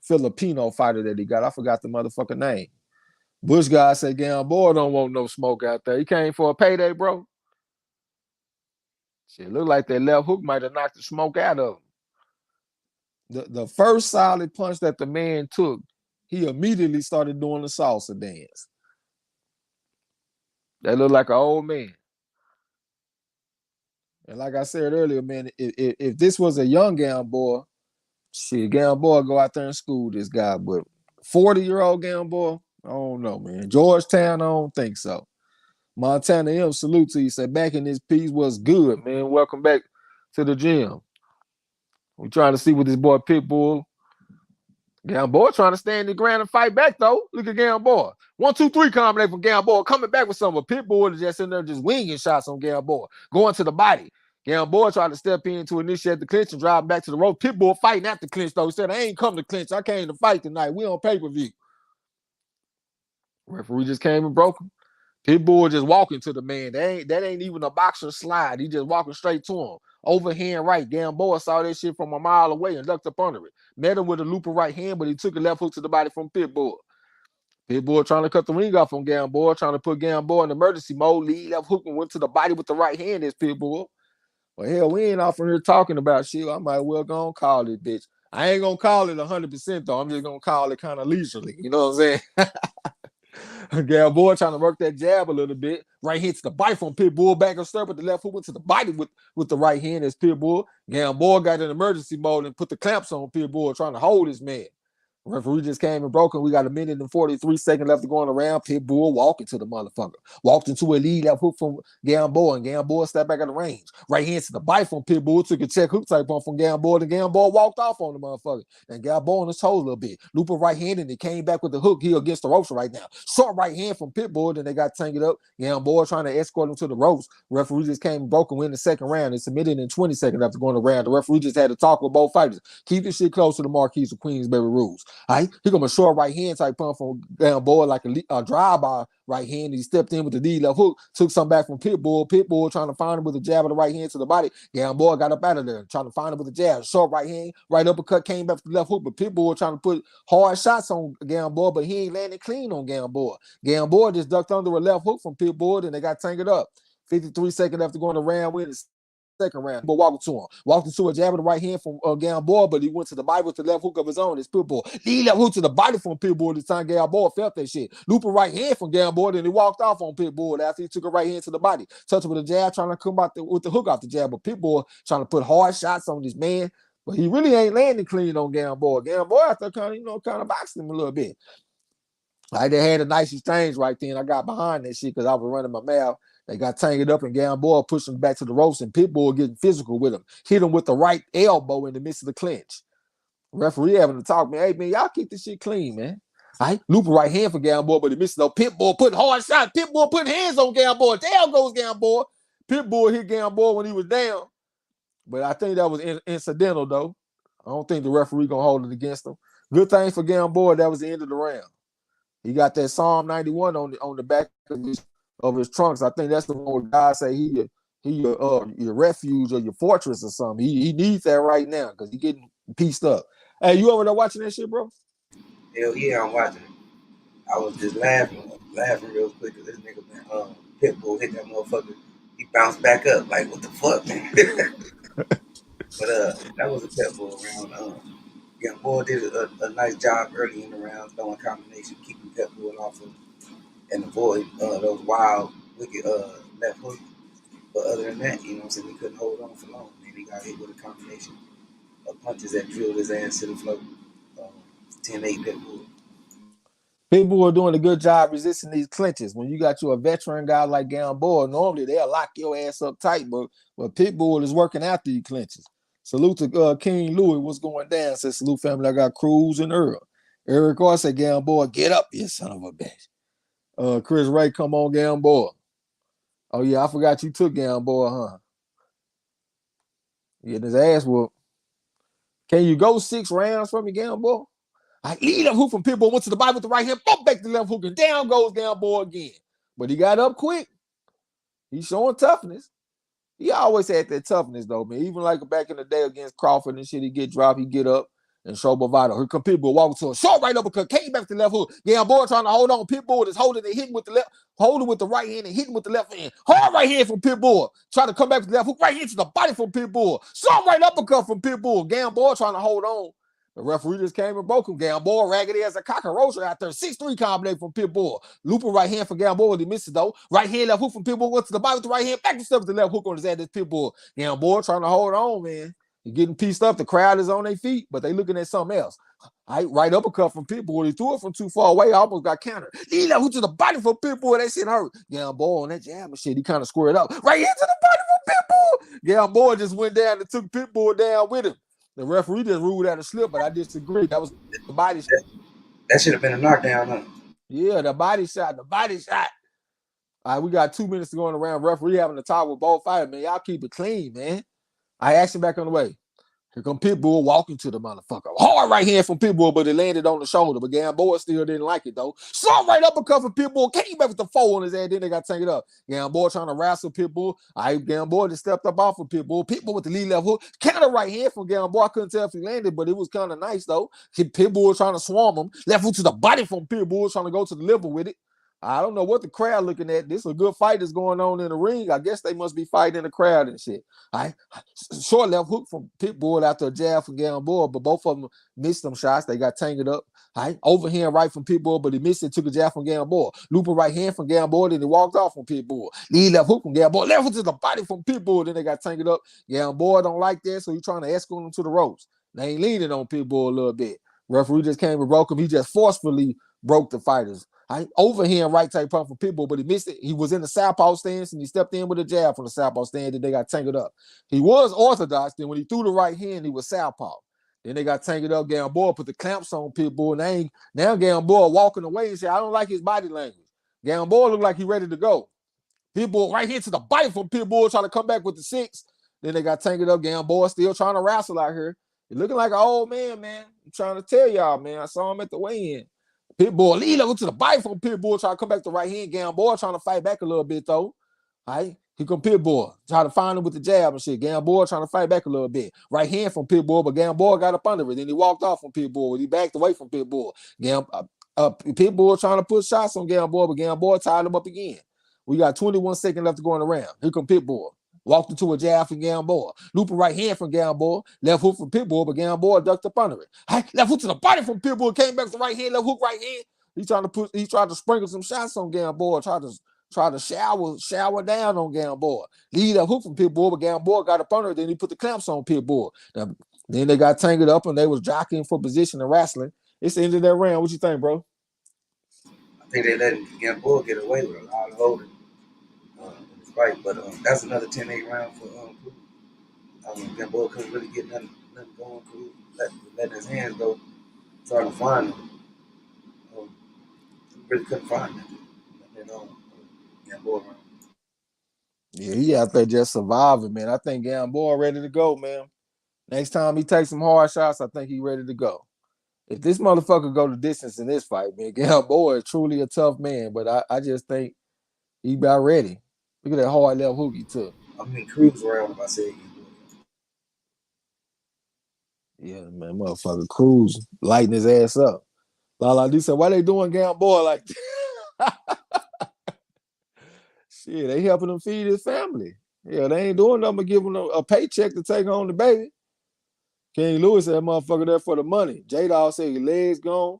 Filipino fighter that he got. I forgot the motherfucker name. Bush guy said Gamboa don't want no smoke out there. He came for a payday, bro. Shit, looked like that left hook might have knocked the smoke out of him. The first solid punch that the man took, he immediately started doing the salsa dance. That looked like an old man. And like I said earlier, man, if this was a young Gamboa, shit, Gamboa go out there and school this guy. But 40-year-old Gamboa, I don't know, man. Georgetown, I don't think so. Montana M, salute to you. Said back in this piece was good, man. Welcome back to the gym. We're trying to see what this boy Pitbull. Gamboa trying to stand the ground and fight back, though. Look at Gamboa. 1, 2, 3 combination from Gamboa. Coming back with some. Pitbull is just in there just winging shots on Gamboa. Going to the body. Gamboa tried to step in to initiate the clinch and drive back to the rope. Pitbull fighting at the clinch, though. He said, I ain't come to clinch. I came to fight tonight. We on pay-per-view. Referee just came and broke him. Pitbull just walking to the man. That ain't even a boxer slide. He just walking straight to him. Overhand right. Gamboa saw that shit from a mile away and ducked up under it. Met him with a loop of right hand, but he took a left hook to the body from Pitbull. Pitbull trying to cut the ring off on Gamboa, trying to put Gamboa in emergency mode. Lead left hook and went to the body with the right hand as Pitbull. Well, hell, we ain't off from here talking about shit. I might well go and call it, bitch. I ain't gonna call it 100%, though. I'm just gonna call it kind of leisurely. You know what I'm saying? Gamboa trying to work that jab a little bit. Right hit to the bite from Pitbull. Back and stir, but the left hook went to the body with the right hand as Pitbull. Gamboa got in emergency mode and put the clamps on Pitbull, trying to hold his man. Referee just came and broke him. We got 1 minute and 43 seconds left to go on around. Pitbull walking to the motherfucker. Walked into a lead left hook from Gamboa, and Gamboa stepped back out of range. Right hand to the bite from Pitbull. Took a check hook type on from Gamboa, and Gamboa walked off on the motherfucker. And Gamboa on his toe a little bit. Looper right hand, and he came back with the hook. He against the ropes right now. Short right hand from Pitbull, then they got tangled up. Gamboa trying to escort him to the ropes. Referee just came and broke him in the second round. It's a minute and 20 seconds after going around. The referee just had to talk with both fighters. Keep this shit close to the Marquis of Queensberry rules. All right, he gonna short right hand type pump from Gamboa like a drive-by right hand. He stepped in with the D left hook, took some back from Pitbull. Pitbull trying to find him with a jab of the right hand to the body. Gamboa got up out of there, trying to find him with a jab. Short right hand, right uppercut, came back to the left hook, but Pitbull trying to put hard shots on Gamboa, but he ain't landing clean on Gamboa. Gamboa just ducked under a left hook from Pitbull, and they got tangled up. 53 seconds after going around with his second round, but walked to him. Walked into a jab of the right hand from Gamboa, but he went to the body with the left hook of his own. It's Pitbull. He left hook to the body from Pitbull this time. Gamboa felt that shit. Loop a right hand from Gamboa, then he walked off on Pitbull after he took a right hand to the body. Touched with a jab, trying to come out with the hook off the jab, but Pitbull trying to put hard shots on this man, but he really ain't landing clean on Gamboa. Gamboa after kind of boxing him a little bit. They had a nice exchange right then. I got behind that shit because I was running my mouth. They got tangled up and Gamboa pushed him back to the ropes and Pitbull getting physical with him. Hit him with the right elbow in the midst of the clinch. Referee having to talk, man. Hey, man, y'all keep this shit clean, man. All right, loop right hand for Gamboa, but he missed no. Pitbull putting hard shots. Pitbull putting hands on Gamboa. Down goes Gamboa. Pitbull hit Gamboa when he was down. But I think that was incidental, though. I don't think the referee going to hold it against him. Good thing for Gamboa, that was the end of the round. He got that Psalm 91 on the back of his trunks. I think that's the one where God say he your refuge or your fortress or something. He needs that right now because he getting pieced up. Hey, you over there watching that shit, bro? Hell yeah, I'm watching it. I was just laughing real quick because this nigga been Pitbull hit that motherfucker. He bounced back up like, what the fuck, man? But that was a Pitbull round. Gamboa did a nice job early in the round, throwing combination, keeping Pitbull off of and avoid those wild, wicked left hooks. But other than that, you know what I'm saying, he couldn't hold on for long. And he got hit with a combination of punches that drilled his ass to the floor. Um, 10-8 Pitbull. People are doing a good job resisting these clinches. When you got you a veteran guy like Gamboa, normally they'll lock your ass up tight, but Pitbull is working after you clinches. Salute to King Louis. What's going down? Says salute family. I got Cruz and Earl. Eric Ross said, Gamboa, get up, you son of a bitch. Chris Ray, come on, Gamboa. Oh, yeah, I forgot you took Gamboa, huh? Getting his ass whooped. Can you go 6 rounds from me, Gamboa? I lead up hook from Pitbull, went to the body with the right hand, bump back to the left hook, and down goes Gamboa again. But he got up quick. He's showing toughness. He always had that toughness, though, man. Even like back in the day against Crawford and shit, he get dropped, he get up and show bravado. Here come Pitbull walking to a short right uppercut, came back to the left hook. Gamboa trying to hold on. Pitbull is holding and hitting with the left, holding with the right hand and hitting with the left hand. Hard right hand from Pitbull. Trying to come back to the left hook, right hand to the body from Pitbull. Short right uppercut from Pitbull. Gamboa trying to hold on. The referee just came and broke him. Gamboa raggedy as a cockroach out there. 6-3 combination from Pitbull. Looping right hand for Gamboa. He missed it though. Right hand left hook from Pitbull. Went to the body with the right hand. Back to step with the left hook on his head. This Pitbull. Gamboa trying to hold on, man. He getting pieced up. The crowd is on their feet, but they looking at something else. Right uppercut from Pitbull. He threw it from too far away. Almost got countered. He left hook to the body for Pitbull. That shit hurt. Gamboa on that jab and shit. He kind of squared up. Right into the body for Pitbull. Gamboa just went down and took Pitbull down with him. The referee just ruled out a slip, but I disagree. That was the body shot. That should have been a knockdown, huh? Yeah, the body shot. All right, we got 2 minutes to go in the round. Referee having to talk with both fighters, man. Y'all keep it clean, man. I asked him back on the way. Here come Pitbull walking to the motherfucker. Hard right hand from Pitbull, but it landed on the shoulder. But Gamboa still didn't like it, though. Saw right uppercut from Pitbull. Came back with the 4 on his head. Then they got taken up. Gamboa trying to wrestle Pitbull. Gamboa just stepped up off of Pitbull. Pitbull with the lead left hook. Counter right hand from Gamboa. I couldn't tell if he landed, but it was kind of nice, though. Pitbull trying to swarm him. Left hook to the body from Pitbull, trying to go to the liver with it. I don't know what the crowd looking at. This is a good fight that's going on in the ring. I guess they must be fighting in the crowd and shit. All right. Short left hook from Pitbull after a jab from Gamboa, but both of them missed them shots. They got tangled up. All right. Overhand right from Pitbull, but he missed it, took a jab from Gamboa. Looping right hand from Gamboa, then he walked off from Pitbull. Lead left hook from Gamboa. Left hook to the body from Pitbull, then they got tangled up. Gamboa don't like that, so he's trying to escort him to the ropes. They ain't leaning on Pitbull a little bit. Referee just came and broke him. He just forcefully broke the fighters. Overhand right type pump from Pitbull, but he missed it. He was in the southpaw stance and he stepped in with a jab from the southpaw stance. Then they got tangled up. He was orthodox. Then when he threw the right hand, he was southpaw. Then they got tangled up. Gamboa put the clamps on Pitbull. Now Gamboa walking away and said, I don't like his body language. Gamboa looked like he ready to go. Pitbull right here to the body from Pitbull, trying to come back with the 6. Then they got tangled up. Gamboa still trying to wrestle out here. He looking like an old man, man. I'm trying to tell y'all, man. I saw him at the weigh-in. Pitbull lead over to the bite from Pitbull, trying to come back to right hand. Gamboa trying to fight back a little bit, though. All right. Here come Pitbull, trying to find him with the jab and shit. Gamboa trying to fight back a little bit. Right hand from Pitbull, but Gamboa got up under it. Then he walked off from Pitbull. He backed away from Pitbull. Pitbull trying to put shots on Gamboa, but Gamboa tied him up again. We got 21 seconds left to go in the round. Here come Pitbull. Walked into a jab from Gamboa. Looping right hand from Gamboa. Left hook from Pitbull, but Gamboa ducked up under it. Left hook to the body from Pitbull. Came back to right hand. Left hook right hand. He tried to sprinkle some shots on Gamboa. Tried to shower down on Gamboa. Lead up hook from Pitbull, but Gamboa got up under it. Then he put the clamps on Pitbull. Now, then they got tangled up and they was jockeying for position and wrestling. It's the end of that round. What you think, bro? I think they let Gamboa get away with a lot of holding in this fight, but that's another 10-8 round for Cruz. Gamboa couldn't really get nothing going. Cruz letting his hands go, trying to find him. Really couldn't find him. Gamboa round. Yeah, he out there just surviving, man. I think Gamboa ready to go, man. Next time he takes some hard shots, I think he ready to go. If this motherfucker go the distance in this fight, man, Gamboa is truly a tough man, but I just think he about ready. Look at that hard left hook he took. I mean, Cruz round if I say Gamboa. Yeah, man, motherfucker Cruz lighting his ass up. Lala D said, why they doing Gamboa like that? Shit, they helping him feed his family. Yeah, they ain't doing nothing but giving him a paycheck to take on the baby. King Louis said, motherfucker there for the money. J-Dog said, his legs gone.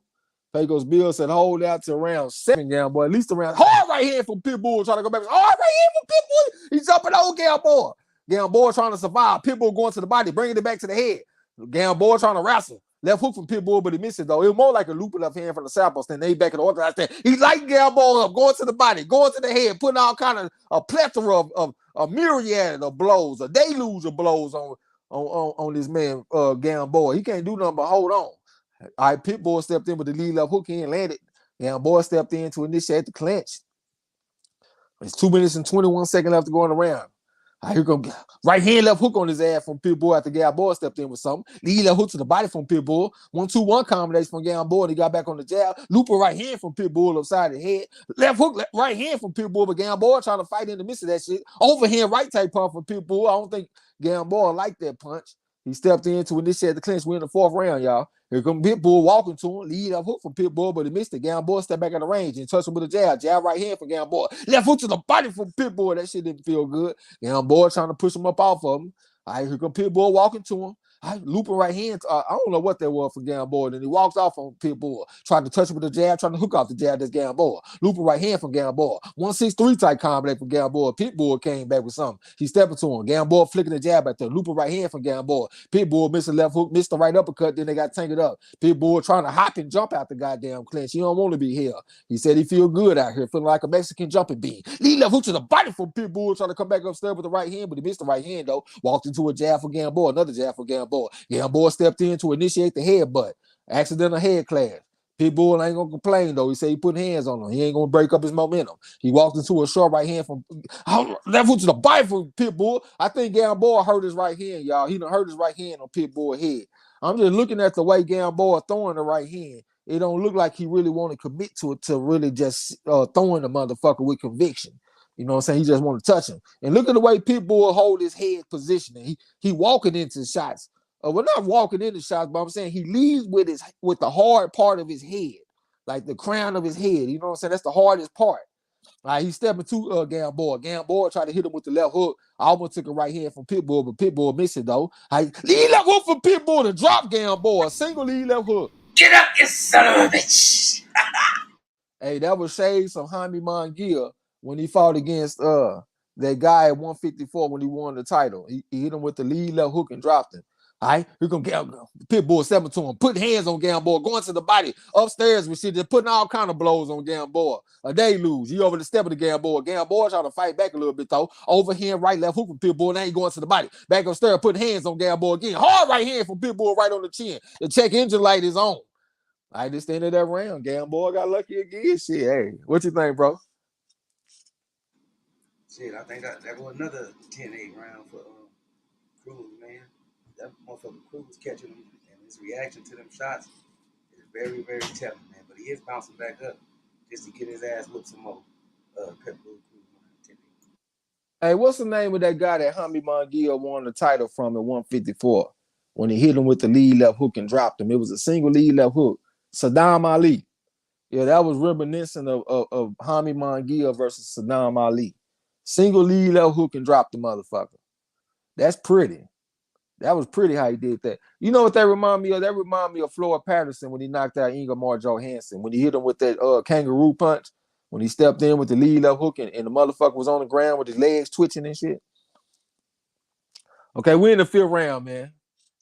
Pecos Bill said, hold out to around 7, Gamboy. At least around hard right hand from Pitbull trying to go back. Hard right hand from Pitbull. He's jumping over Gamboy. Gamboy trying to survive. Pitbull going to the body, bringing it back to the head. Gamboy trying to wrestle. Left hook from Pitbull, but he missed it, though. It was more like a loop left hand from the Southpaw stand. They back in the orthodox stand. He's lighting Gamboy up, going to the body, going to the head, putting all kind of a plethora of a myriad of blows, a deluge of blows on this man, Gamboy. He can't do nothing but hold on. All right, Pitbull stepped in with the lead left hook and landed. Gamboy stepped in to initiate the clinch. It's 2 minutes and 21 seconds left to go on the round. Here come right hand left hook on his ass from Pitbull after Gamboy stepped in with something. Lead left hook to the body from Pitbull. 1-2-1 combination from Gamboy. And he got back on the jab. Looper right hand from Pitbull upside the head. Left hook right hand from Pitbull, but Gamboy trying to fight in the midst of that shit. Overhand right type punch from Pitbull. I don't think Gamboy liked that punch. He stepped in to initiate the clinch. We're in the 4th round, y'all. Here comes Pitbull walking to him. Lead up hook from Pitbull, but he missed it. Gamboy stepped back in the range and touched him with a jab. Jab right hand for Gamboy. Left hook to the body from Pitbull. That shit didn't feel good. Gamboy trying to push him up off of him. All right, here comes Pitbull walking to him. I looping right hand. I don't know what that was for Gamboy. Then he walks off on Pitbull, trying to touch him with a jab, trying to hook off the jab. That's Gamboy. Looping right hand from Gamboy. 1-6-3 type combination from Gamboy. Pitbull came back with something. He stepping to him. Gamboy flicking the jab at the looping right hand from Gamboy. Pitbull missed the left hook, missed the right uppercut. Then they got tangled up. Pitbull trying to hop and jump out the goddamn clinch. He don't want to be here. He said he feel good out here, feeling like a Mexican jumping bean. Lead left hook to the body from Pitbull, trying to come back upstairs with the right hand, but he missed the right hand though. Walked into a jab for Gamboy, another jab for Gamboy. Gamboy stepped in to initiate the headbutt. Accidental head clash. Pitbull ain't gonna complain though. He said he put hands on him. He ain't gonna break up his momentum. He walked into a short right hand from left hook to the body from Pitbull. I think Gamboy hurt his right hand, y'all. He done hurt his right hand on Pitbull's head. I'm just looking at the way Gamboy throwing the right hand. It don't look like he really want to commit to it, to really just throwing the motherfucker with conviction. You know what I'm saying? He just want to touch him. And look at the way Pitbull hold his head positioning. He walking into shots. We're not walking into shots, but I'm saying he leads with the hard part of his head, like the crown of his head. You know what I'm saying? That's the hardest part. All right, he's stepping to Gamboy. Gamboy tried to hit him with the left hook. I almost took a right hand from Pitbull, but Pitbull missed it though. Lead left hook for Pitbull to drop Gamboy. A single lead left hook. Get up, you son of a bitch. Hey, that was shades of Jaime Munguia when he fought against that guy at 154 when he won the title. He hit him with the lead left hook and dropped him. All right, we're going to get Pitbull stepping to him, putting hands on Gamboy, going to the body, upstairs with shit, just putting all kind of blows on Gamboy. They lose. He over the step of the Gamboy. Gamboy trying to fight back a little bit, though. Overhand, right, left hook from Pitbull. Now he going to the body. Back upstairs, putting hands on Gamboy again. Hard right hand from Pitbull right on the chin. The check engine light is on. All right, this the end of that round. Gamboy got lucky again. Shit, hey, what you think, bro? Shit, I think that was another 10-8 round for Cruz, man. That motherfucker Cruz catching him, and his reaction to them shots is very, very telling, man. But he is bouncing back up just to get his ass whooped some more. Pitbull Cruz. Hey, what's the name of that guy that Jaime Munguia won the title from at 154 when he hit him with the lead left hook and dropped him? It was a single lead left hook. Saddam Ali. Yeah, that was reminiscent of Jaime Munguia versus Saddam Ali. Single lead left hook and dropped the motherfucker. That's pretty. That was pretty how he did that. You know what that remind me of? That remind me of Floyd Patterson when he knocked out Ingemar Johansson, when he hit him with that kangaroo punch, when he stepped in with the lead left hook and the motherfucker was on the ground with his legs twitching and shit. Okay, we're in the 5th round, man.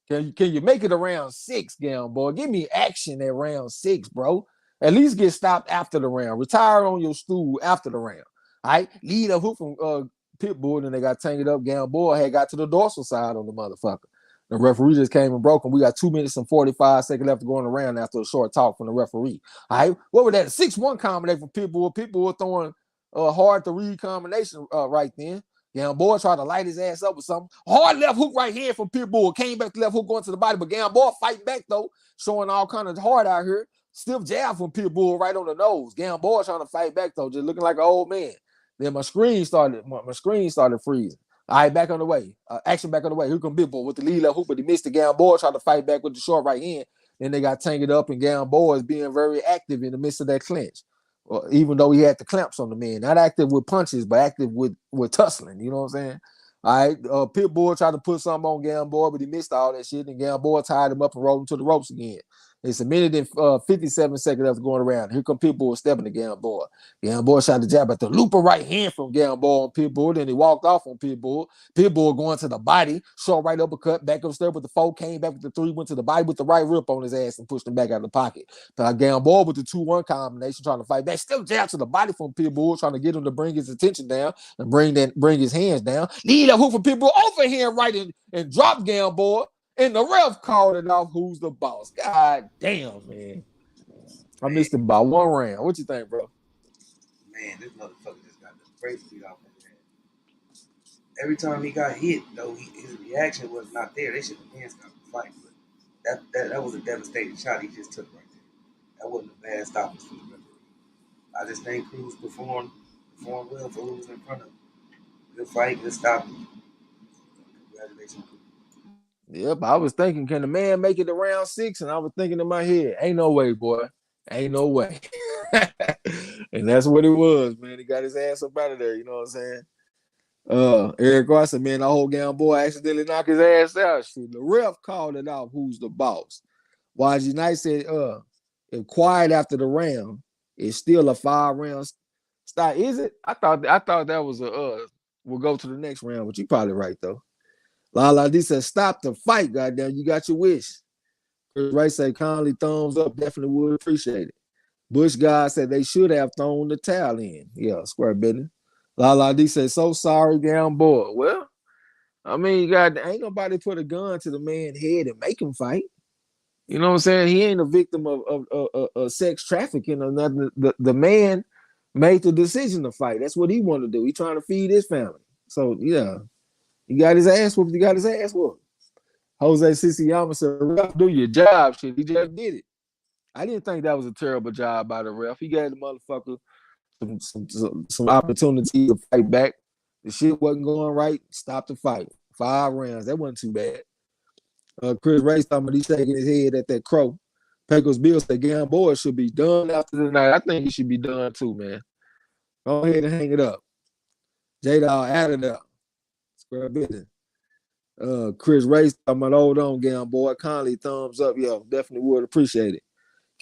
Can you make it around 6, Gamboy? Give me action at round 6, bro. At least get stopped after the round. Retire on your stool after the round. All right, lead a hook from Pitbull, and they got tangled up. Gamboy had got to the dorsal side on the motherfucker. The referee just came and broke him. We got 2 minutes and 45 seconds left to go on the round after a short talk from the referee. All right, what was that? 6-1 combination for Pitbull. Pitbull throwing hard to read combination right then. Gamboy tried to light his ass up with something. Hard left hook right hand from Pitbull. Came back to left hook going to the body, but Gamboy fighting back though, showing all kind of hard out here. Stiff jab from Pitbull right on the nose. Gamboy trying to fight back though, just looking like an old man. Then my screen started freezing. All right, back on the way. Action back on the way. Here come Pitbull with the lead left hook, but he missed the Gamboy, tried to fight back with the short right hand. Then they got tangled up, and Gamboy is being very active in the midst of that clinch. Even though he had the clamps on the man. Not active with punches, but active with tussling. You know what I'm saying? All right, Pitbull tried to put something on Gamboa, but he missed all that shit, and Gamboa tied him up and rolled him to the ropes again. It's a minute and 57 seconds after going around. Here come Pitbull stepping to Gamboa. Gamboa shot the jab at the looper right hand from Gamboa on Pitbull. Then he walked off on Pitbull. Pitbull going to the body, short right uppercut, back upstairs with the 4, came back with the 3, went to the body with the right rip on his ass and pushed him back out of the pocket. Gamboa with the 2-1 combination trying to fight back. Still jab to the body from Pitbull, trying to get him to bring his attention down and bring his hands down. Lead a hook for Pitbull overhand right and drop Gamboa. And the ref called it off. Who's the boss? God damn, man. I missed it by 1 round. What you think, bro? Man, this motherfucker just got the brakes beat off his head. Every time he got hit, though, his reaction was not there. They should have been stopped the fight. But that was a devastating shot he just took right there. That wasn't a bad stoppage for the referee. I just think Cruz performed well for who was in front of him. Good fight, good stopping. Congratulations. Yep, I was thinking, can the man make it to round 6? And I was thinking in my head, ain't no way, boy. Ain't no way. And that's what it was, man. He got his ass up out of there, you know what I'm saying? Eric Ross said, man, the whole Gamboa accidentally knocked his ass out. Shit, the ref called it off. Who's the boss? YG Knight said, if quiet after the round, it's still a 5-round style. Is it? I thought that was we'll go to the next round, but you probably right though. La D said, stop the fight, goddamn. You got your wish. Chris Ray said, kindly thumbs up. Definitely would appreciate it. Bush guy said they should have thrown the towel in. Yeah, square business. La D said, so sorry, Gamboa. Well, I mean, ain't nobody put a gun to the man's head and make him fight. You know what I'm saying? He ain't a victim of sex trafficking or nothing. The man made the decision to fight. That's what he wanted to do. He trying to feed his family. So, yeah. He got his ass whooped. Jose Siciliano said, ref, do your job. Shit, he just did it. I didn't think that was a terrible job by the ref. He gave the motherfucker some opportunity to fight back. The shit wasn't going right. Stop the fight. 5 rounds. That wasn't too bad. Chris Ray talking about he's shaking his head at that crow. Pecos Bill said, Gamboa should be done after the night. I think he should be done too, man. Go ahead and hang it up. J-Dawg added up. Square business. Chris Ray talking about, hold on, Gamboa. Kindly thumbs up. Yeah, definitely would appreciate it.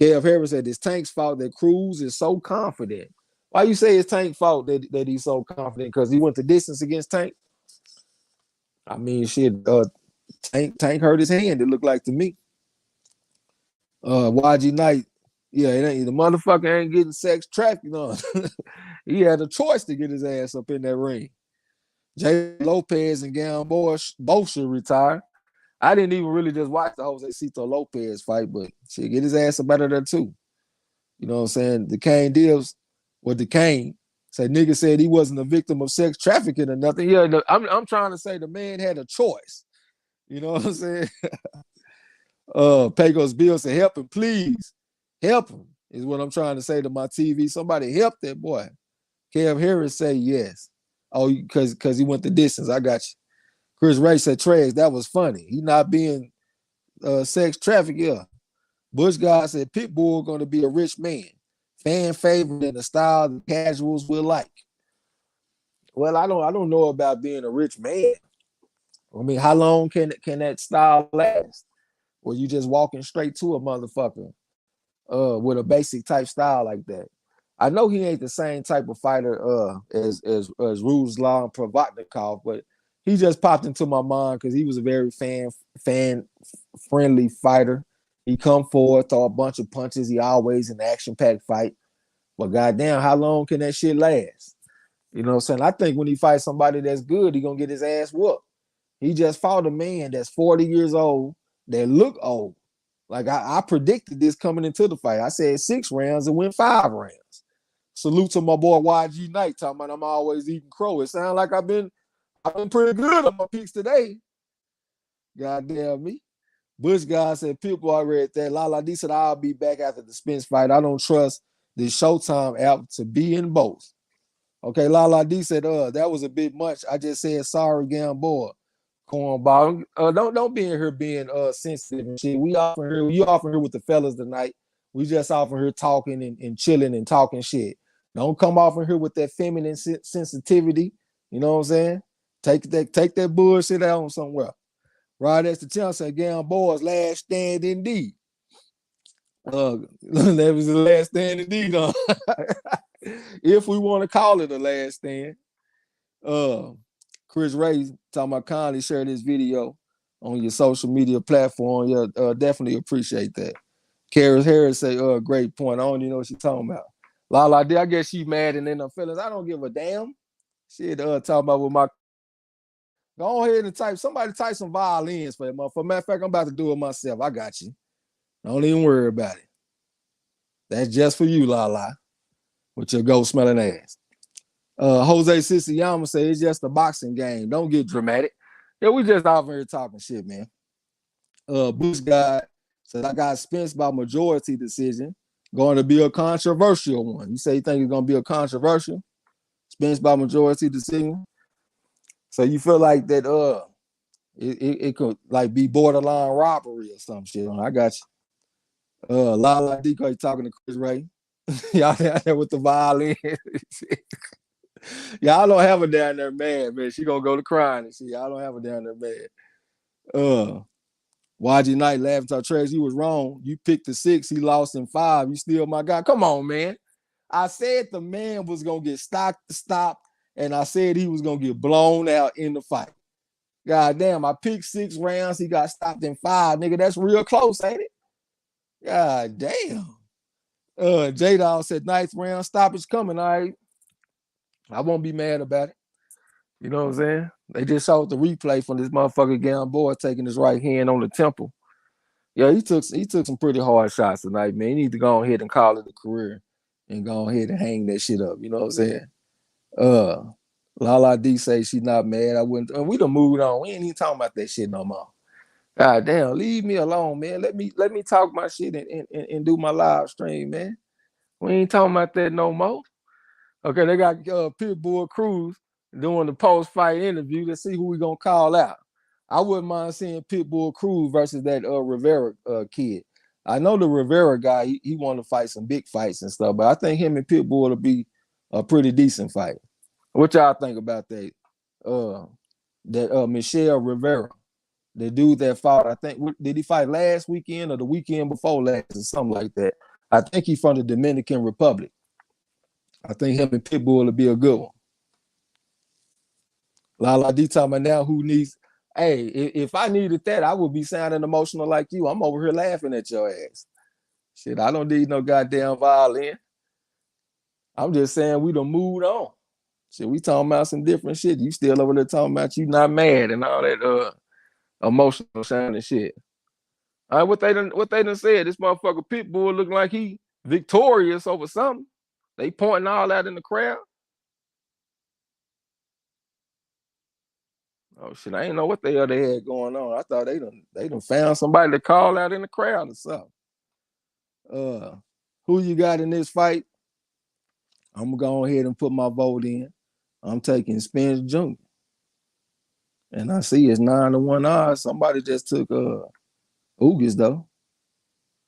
KF Harris said, it's Tank's fault that Cruz is so confident. Why you say it's Tank's fault that he's so confident? Because he went the distance against Tank? I mean, shit, Tank hurt his hand, it looked like to me. YG Knight, yeah, the motherfucker ain't getting sex trafficked, you know. He had a choice to get his ass up in that ring. Jay Lopez and Gamboa both should retire. I didn't even really just watch the Jose Cito Lopez fight, but shit, get his ass up out of there too. You know what I'm saying? The Kane deals with the Kane. Say nigga said he wasn't a victim of sex trafficking or nothing. Yeah, I'm trying to say the man had a choice. You know what I'm saying? Pecos Bill said, help him, please. Help him, is what I'm trying to say to my TV. Somebody help that boy. Kev Harris say yes. Oh, because he went the distance. I got you. Chris Ray said, Trez, that was funny. He not being sex trafficked, yeah. Bush guy said, Pitbull going to be a rich man. Fan favorite in the style the casuals will like. Well, I don't know about being a rich man. I mean, how long can that style last? Where you just walking straight to a motherfucker with a basic type style like that. I know he ain't the same type of fighter as Ruslan Provodnikov, but he just popped into my mind because he was a very fan friendly fighter. He come forward, throw a bunch of punches. He always in an action-packed fight. But goddamn, how long can that shit last? You know what I'm saying? I think when he fights somebody that's good, he gonna get his ass whooped. He just fought a man that's 40 years old that look old. Like I predicted this coming into the fight. I said 6 rounds and went 5 rounds. Salute to my boy YG Knight talking about I'm always eating crow. It sounds like I've been pretty good on my picks today. Goddamn me. Bush guy said, Pitbull, I read that. Lala D said, I'll be back after the Spence fight. I don't trust the Showtime app to be in both. Okay, Lala D said, that was a bit much. I just said sorry, Gamboa. Cornball. Don't be in here being sensitive and shit. You often here with the fellas tonight. We just often here talking and chilling and talking shit. Don't come off in here with that feminine sensitivity. You know what I'm saying? Take that bullshit out on somewhere. Right, that's the chance said Gamboa's last stand indeed. That was the last stand indeed. If we want to call it a last stand. Chris Ray talking about kindly share this video on your social media platform. Yeah, definitely appreciate that. Karis Harris say, great point. I don't even know what she's talking about. Lala D, I guess she mad and in her feelings. I don't give a damn. Shit, talking about with my. Go ahead and somebody type some violins for that motherfucker. Matter of fact, I'm about to do it myself. I got you. Don't even worry about it. That's just for you, Lala, with your ghost smelling ass. Jose Siciliano say it's just a boxing game. Don't get dramatic. Yeah, we just out here talking shit, man. Bush guy said I got Spence by majority decision. Going to be a controversial one. You say you think it's gonna be a controversial Spence by majority decision? So you feel like that it could like be borderline robbery or some shit. I got you. Lala Decoy talking to Chris Ray. Y'all there with the violin. Y'all don't have her down there mad, man. She gonna go to crying and shit. Y'all don't have her down there mad. YG Knight laughing to Trash. You was wrong. You picked the 6. He lost in 5. You still my guy. Come on, man. I said the man was gonna get stopped, and I said he was gonna get blown out in the fight. God damn, I picked 6 rounds. He got stopped in 5. Nigga, that's real close, ain't it? God damn. J-Dawg said 9th round stoppage coming. All right. I won't be mad about it. You know what I'm saying? They just showed the replay from this motherfucker Gamboa taking his right hand on the temple. Yeah, he took some pretty hard shots tonight, man. He need to go ahead and call it a career and go ahead and hang that shit up. You know what I'm saying? Lala D say she's not mad. I wouldn't. We done moved on. We ain't even talking about that shit no more. God damn, leave me alone, man. Let me talk my shit and do my live stream, man. We ain't talking about that no more. Okay, they got Pitbull Cruz doing the post-fight interview. Let's see who we gonna call out. I wouldn't mind seeing Pitbull Cruz versus that Rivera kid. I know the Rivera guy, he want to fight some big fights and stuff, but I think him and Pitbull will be a pretty decent fight. What y'all think about that? Michelle Rivera, the dude that fought, I think, did he fight last weekend or the weekend before last or something like that? I think he's from the Dominican Republic. I think him and Pitbull will be a good one. Lala D talking about now who needs. Hey, if I needed that, I would be sounding emotional like you. I'm over here laughing at your ass. Shit, I don't need no goddamn violin. I'm just saying we done moved on. Shit, we talking about some different shit. You still over there talking about you not mad and all that emotional shining shit. All right, what they done said, this motherfucker Pitbull look like he victorious over something. They pointing all that in the crowd. Oh shit, I ain't know what the hell they had going on. I thought they done found somebody to call out in the crowd or something. Who you got in this fight? I'm gonna go ahead and put my vote in. I'm taking Spence Jr. And I see it's 9-1 odds. Somebody just took Ugas though.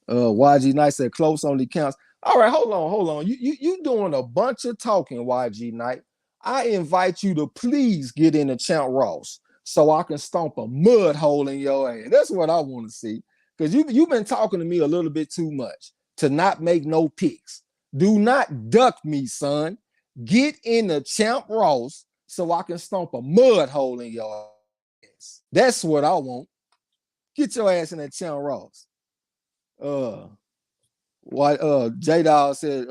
YG Knight said close only counts. All right, hold on. You doing a bunch of talking, YG Knight. I invite you to please get in the Champ Ross so I can stomp a mud hole in your ass. That's what I want to see. Because you've been talking to me a little bit too much to not make no picks. Do not duck me, son. Get in the Champ Ross so I can stomp a mud hole in your ass. That's what I want. Get your ass in that Champ Ross. J-Dawg said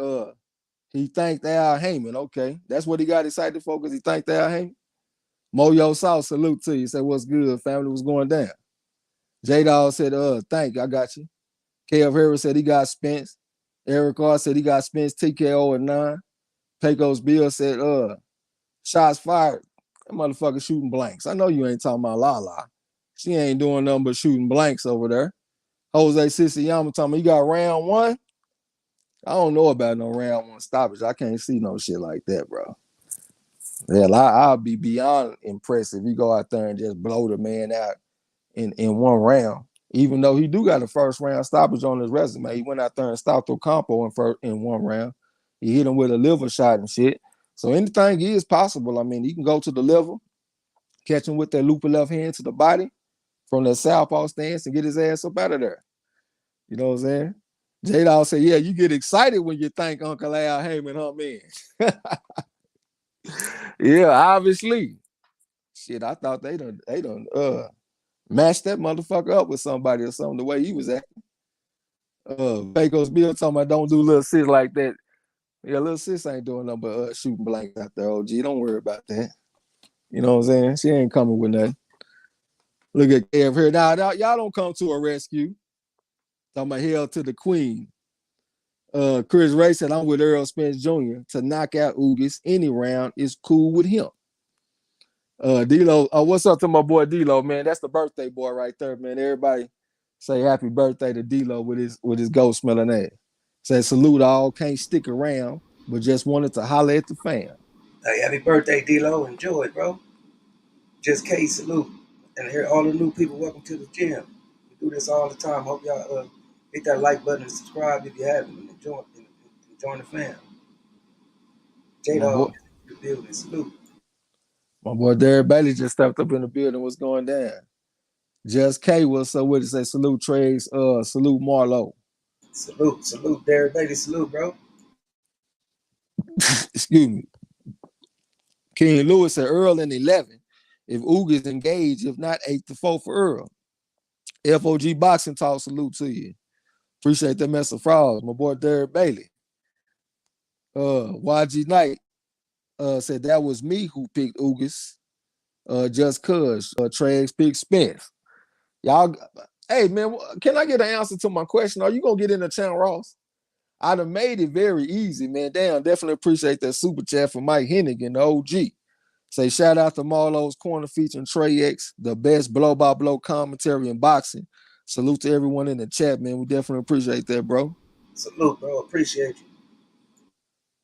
he thanked Al Heyman. Okay, that's what he got excited for because he thanked Al Heyman. Moyo South, salute to you. Said what's good, family was going down. J-Dawg said, thank you, I got you. KF Harris said he got Spence. Eric R said he got Spence TKO at 9. Pecos Bill said, shots fired. That motherfucker shooting blanks. I know you ain't talking about Lala. She ain't doing nothing but shooting blanks over there. Jose Siciliano talking about you got round 1. I don't know about no round 1 stoppage. I can't see no shit like that, bro. Hell, I'll be beyond impressed if you go out there and just blow the man out in 1 round. Even though he do got a first round stoppage on his resume, he went out there and stopped Ocampo in 1 round. He hit him with a liver shot and shit. So anything is possible. I mean, he can go to the liver. catch him with that loop of left hand to the body from that southpaw stance and get his ass up out of there. You know what I'm saying? J-Dawg said, yeah, you get excited when you think Uncle Al Heyman hum in. Yeah, obviously. Shit, I thought they done matched that motherfucker up with somebody or something the way he was acting. Pecos Bill talking about don't do little sis like that. Yeah, little sis ain't doing nothing but shooting blanks out there, OG. Don't worry about that. You know what I'm saying? She ain't coming with nothing. Look at Kev here. Now, y'all don't come to a rescue. Talking about hell to the queen. Chris Ray said, I'm with Errol Spence Jr. to knock out Ugas any round is cool with him. D-Lo, what's up to my boy D-Lo, man? That's the birthday boy right there, man. Everybody say happy birthday to D-Lo with his ghost smelling ass. Say salute all, can't stick around, but just wanted to holler at the fam. Hey, happy birthday, D-Lo. Enjoy it, bro. Just K salute. And here all the new people, welcome to the gym. We do this all the time. Hope y'all hit that like button and subscribe if you haven't. And join the fam. J-Dawg, the building, salute. My boy Derek Bailey just stepped up in the building. What's going down? Just K, what's up with it? Say salute Trey's, salute Marlo. Salute, Derek Bailey, salute, bro. Excuse me. King Lewis said Earl in 11. If Ugas engaged, if not 8-4 for Earl. FOG Boxing Talk, salute to you. Appreciate that mess of frauds. My boy Derek Bailey. YG Knight said that was me who picked Ugas. Just cuz Trags picked Spence. Y'all, hey man, can I get an answer to my question? Are you gonna get in the channel, Ross? I'd have made it very easy, man. Damn, definitely appreciate that super chat from Mike Hennigan, the OG. Say shout out to MARLO'S Corner featuring Trey X, the best blow-by-blow commentary in boxing. Salute to everyone in the chat, man. We definitely appreciate that, bro. Salute, bro. Appreciate you.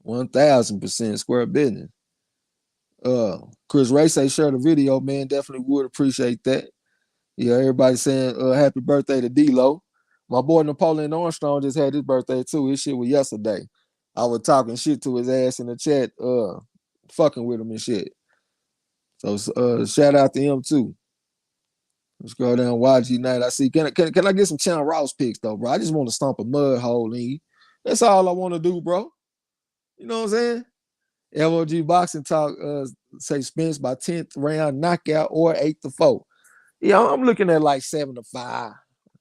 1000% square business. Chris Ray say share the video, man. Definitely would appreciate that. Yeah, everybody saying happy birthday to D-Lo. My boy Napoleon Armstrong just had his birthday too. His shit was yesterday. I was talking shit to his ass in the chat, fucking with him and shit. So shout out to him too. Let's go down YG Night. I see. Can I get some Channel Ross picks though, bro? I just want to stomp a mud hole in you. That's all I want to do, bro. You know what I'm saying? LOG Boxing Talk say Spence by 10th round knockout or 8-4. Yeah, I'm looking at like 7-5.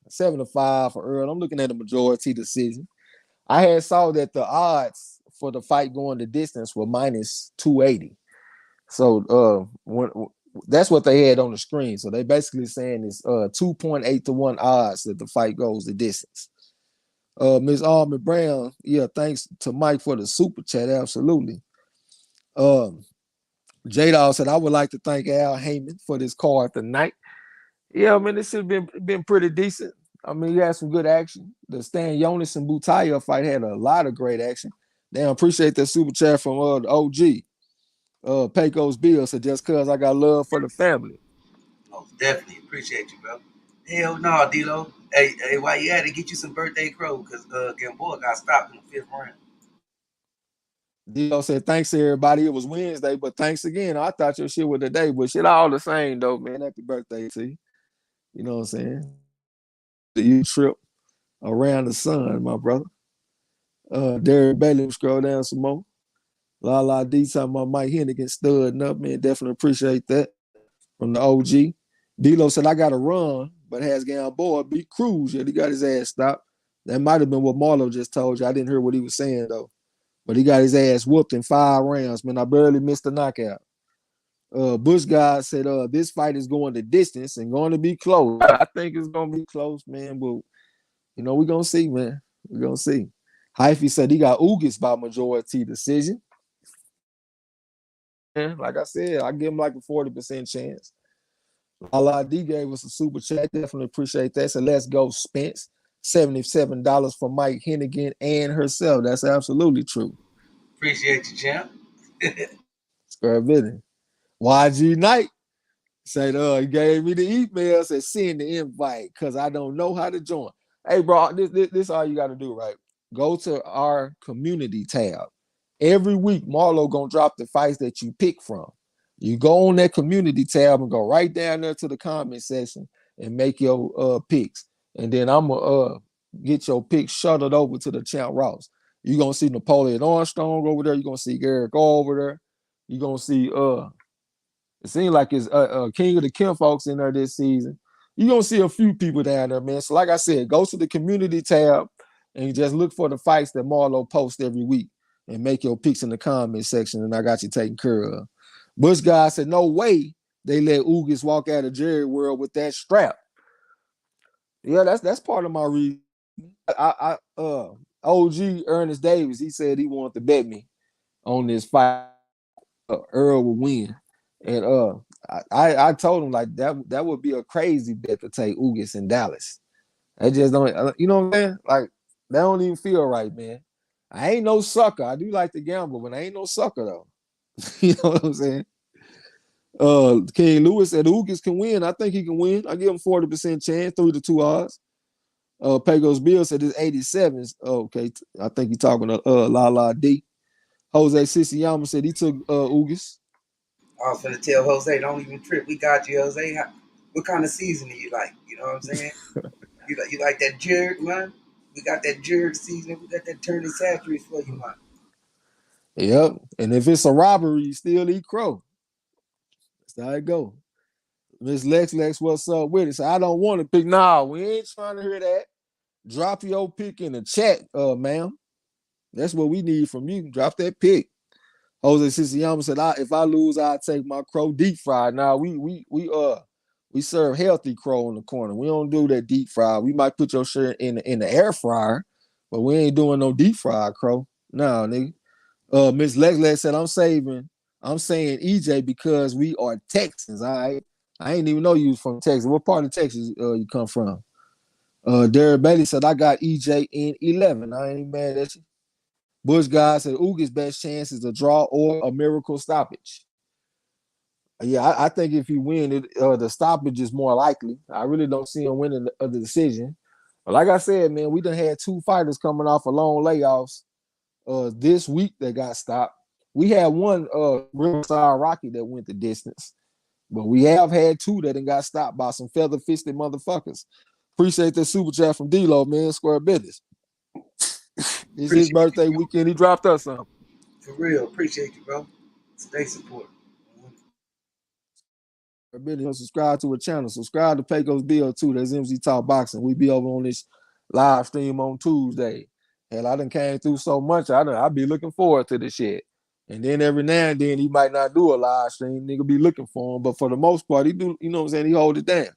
7-5 for Earl. I'm looking at a majority decision. I had saw that the odds for the fight going the distance were minus 280. So that's what they had on the screen. So they basically saying it's 2.8 to 1 odds that the fight goes the distance. Ms. Almond Brown, yeah, thanks to Mike for the super chat. Absolutely. J-Dawg said, I would like to thank Al Heyman for this card tonight. Yeah, I mean, this has been pretty decent. I mean, you had some good action. The Stan Yordenis and Butaya fight had a lot of great action. Damn, appreciate that super chat from the OG. Pecos Bill said, just cause I got love for the family. Oh, definitely. Appreciate you, bro. Hell no, D-Lo. Hey, why you had to get you some birthday crow? Because Gamboa got stopped in the 5th round. D-Lo said, thanks to everybody. It was Wednesday, but thanks again. I thought your shit was today, but shit all the same, though, man. Happy birthday to you. You know what I'm saying? You trip around the sun, my brother. Derek Bailey, scroll down some more. La D talking about Mike Hennigan studding up, man. Definitely appreciate that from the OG. D-Lo said, I got to run, but has Gamboa beat Cruz. Yeah, he got his ass stopped. That might have been what Marlo just told you. I didn't hear what he was saying, though. But he got his ass whooped in 5 rounds, man. I barely missed a knockout. Bush guy said, this fight is going the distance and going to be close. I think it's going to be close, man. But, you know, we're going to see, man. We're going to see. Hyphy said he got Ugas by majority decision. And like I said, I give him like a 40% chance. Allah D gave us a super chat. Definitely appreciate that. So let's go, Spence. $77 for Mike Hennigan and herself. That's absolutely true. Appreciate you, champ. Square business. YG Knight said, he gave me the email, said send the invite because I don't know how to join. Hey, bro, this all you got to do, right? Go to our community tab. Every week, Marlo gonna drop the fights that you pick from. You go on that community tab and go right down there to the comment section and make your picks. And then I'm gonna get your picks shuttled over to the Champ Ross. You're gonna see Napoleon Armstrong over there. You're gonna see Garrett over there. You're gonna see it seems like it's King of the Kim folks in there this season. You're gonna see a few people down there, man. So, like I said, go to the community tab and just look for the fights that Marlo posts every week and make your picks in the comment section, and I got you taken care of. Bush guy said, no way they let Ugas walk out of Jerry World with that strap. Yeah, that's part of my reason. OG Ernest Davis, he said he wanted to bet me on this fight. Earl would win. And I told him like that would be a crazy bet to take Ugas in Dallas. I just don't, you know what I'm saying? Like that don't even feel right, man. I ain't no sucker. I do like to gamble, but I ain't no sucker though. You know what I'm saying? King Lewis said Ugas can win. I think he can win. I give him 40% chance, 3-2 odds. Pagos Bill said it's 87s. Okay, I think he's talking to La D. Jose Siciliano said he took Ugas. I was gonna tell Jose, don't even trip. We got you, Jose. What kind of seasoning you like? You know what I'm saying? you like that jerk, man? We got that jerk seasoning. We got that turning saturates for you, man. Yep. And if it's a robbery, you still eat crow. That's how it go. Miss Lex, what's up with it? So I don't want to pick. Nah, we ain't trying to hear that. Drop your pick in the chat, ma'am. That's what we need from you. Drop that pick. Jose Siciliano said, if I lose, I'll take my crow deep fried. Now we serve healthy crow in the corner. We don't do that deep fried. We might put your shit in the air fryer, but we ain't doing no deep fried crow. No, nigga. Miss Lex said, I'm saying EJ because we are Texans. All right. I ain't even know you was from Texas. What part of Texas you come from? Derek Bailey said, I got EJ in 11. I ain't mad at you. Bush guy said, Ugas' best chance is a draw or a miracle stoppage. Yeah, I think if he win, the stoppage is more likely. I really don't see him winning the decision. But like I said, man, we done had 2 fighters coming off of long layoffs this week that got stopped. We had one Riverside Rocky that went the distance. But we have had 2 that got stopped by some feather-fisted motherfuckers. Appreciate that super chat from D-Lo, man. Square business. It's his birthday weekend. He dropped us something. For real. Appreciate you, bro. Stay supportive. Subscribe to a channel. Subscribe to Pecos Bill too. That's MZ Talk Boxing. We be over on this live stream on Tuesday. Hell, I done came through so much. I be looking forward to the shit. And then every now and then he might not do a live stream. Nigga be looking for him. But for the most part, he do, you know what I'm saying? He hold it down.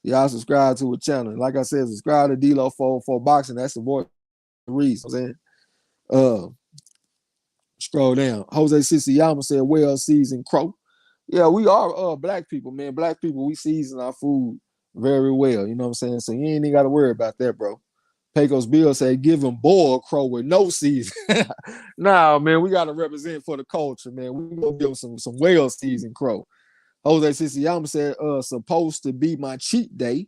Y'all subscribe to a channel. Like I said, subscribe to D-Lo for Boxing. That's the voice reason. I'm saying. Scroll down. Jose Siciliano said, well seasoned crow. Yeah, we are black people, man. Black people, we season our food very well. You know what I'm saying? So you ain't even got to worry about that, bro. Pecos Bill said, give him boiled crow with no season. Nah, man, we got to represent for the culture, man. We gonna give him some well seasoned crow. Jose Siciliano said, supposed to be my cheat day.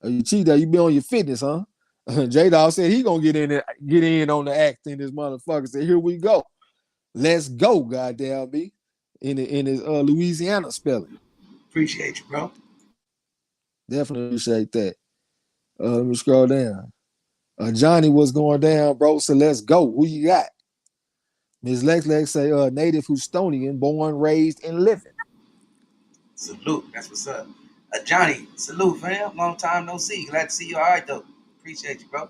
Your cheat day, you be on your fitness, huh? J-Dawg said he gonna get in on the act in this motherfucker. Said, here we go. Let's go, goddamn me. In his Louisiana spelling. Appreciate you, bro. Definitely appreciate that. Let me scroll down. Johnny, what's going down, bro? So let's go. Who you got? Ms. Lex say native Houstonian, born, raised, and living. Salute. That's what's up. Johnny, salute, fam. Long time no see. Glad to see you. All right, though. Appreciate you, bro.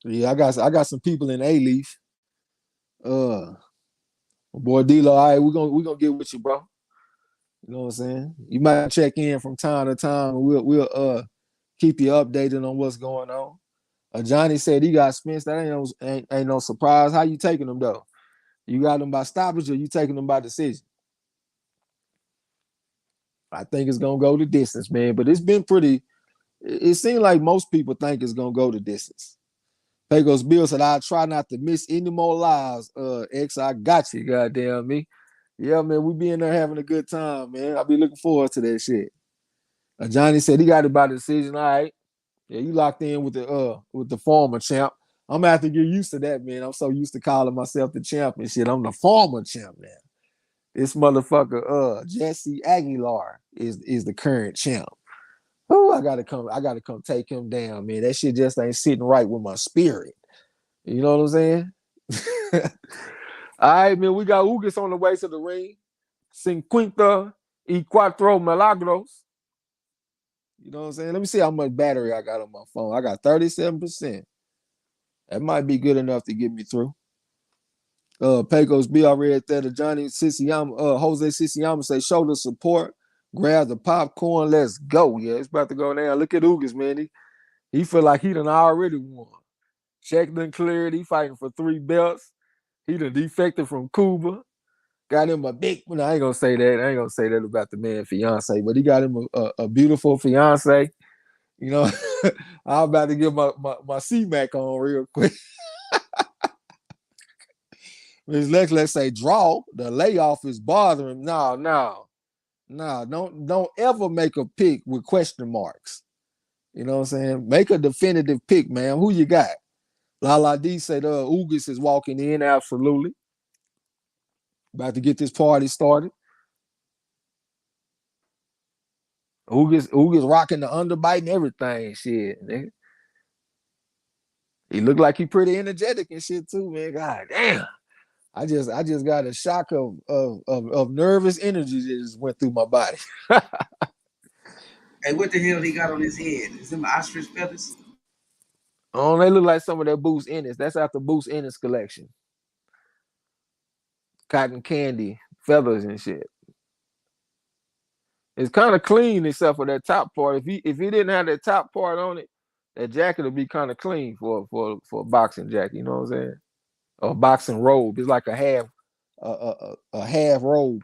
Yeah, I got some people in A-Leaf. Boy, D-Lo, all right, we're gonna get with you, bro. You know what I'm saying? You might check in from time to time, and we'll keep you updated on what's going on. Johnny said he got Spence. That ain't no surprise. How you taking them though? You got them by stoppage, or you taking them by decision? I think it's gonna go the distance, man. But it's been pretty. It seems like most people think it's gonna go the distance. Pecos Bill said, "I try not to miss any more lives." X, I got you, goddamn me. Yeah, man, we be in there having a good time, man. I'll be looking forward to that shit. Johnny said he got it by decision. All right. Yeah, you locked in with the former champ. I'm gonna have to get used to that, man. I'm so used to calling myself the champ and shit. I'm the former champ now. This motherfucker, Jesse Aguilar is the current champ. Oh, I gotta come take him down, man. That shit just ain't sitting right with my spirit. You know what I'm saying? All right, man. We got Ugas on the way to the ring. Cinquenta y cuatro milagros. You know what I'm saying? Let me see how much battery I got on my phone. I got 37%. That might be good enough to get me through. Pecos B already at that. Johnny Siciliano, Jose Siciliano say shoulder support. Grab the popcorn. Let's go. Yeah, it's about to go down. Look at Ugas, man. He feel like he done already won. Check done cleared. He fighting for 3 belts. He done defected from Cuba. Got him a big. Well, I ain't gonna say that. I ain't gonna say that about the man fiance, but he got him a beautiful fiance. You know, I'm about to get my C-Mac on real quick. Let's say draw. The layoff is bothering him. No. Don't ever make a pick with question marks. You know what I'm saying? Make a definitive pick, man. Who you got? Lala D said Ugas is walking in. Absolutely. About to get this party started. Ugas rocking the underbite and everything. Shit, nigga. He looked like he pretty energetic and shit too, man. God damn. I just got a shock of nervous energy that just went through my body. Hey, what the hell he got on his head? Is them ostrich feathers? Oh, they look like some of that Boost Ennis. That's after Boost Ennis collection. Cotton candy, feathers and shit. It's kind of clean except for that top part. If he didn't have that top part on it, that jacket would be kind of clean for a boxing jacket. You know what I'm saying? Or a boxing robe. It's like a half robe.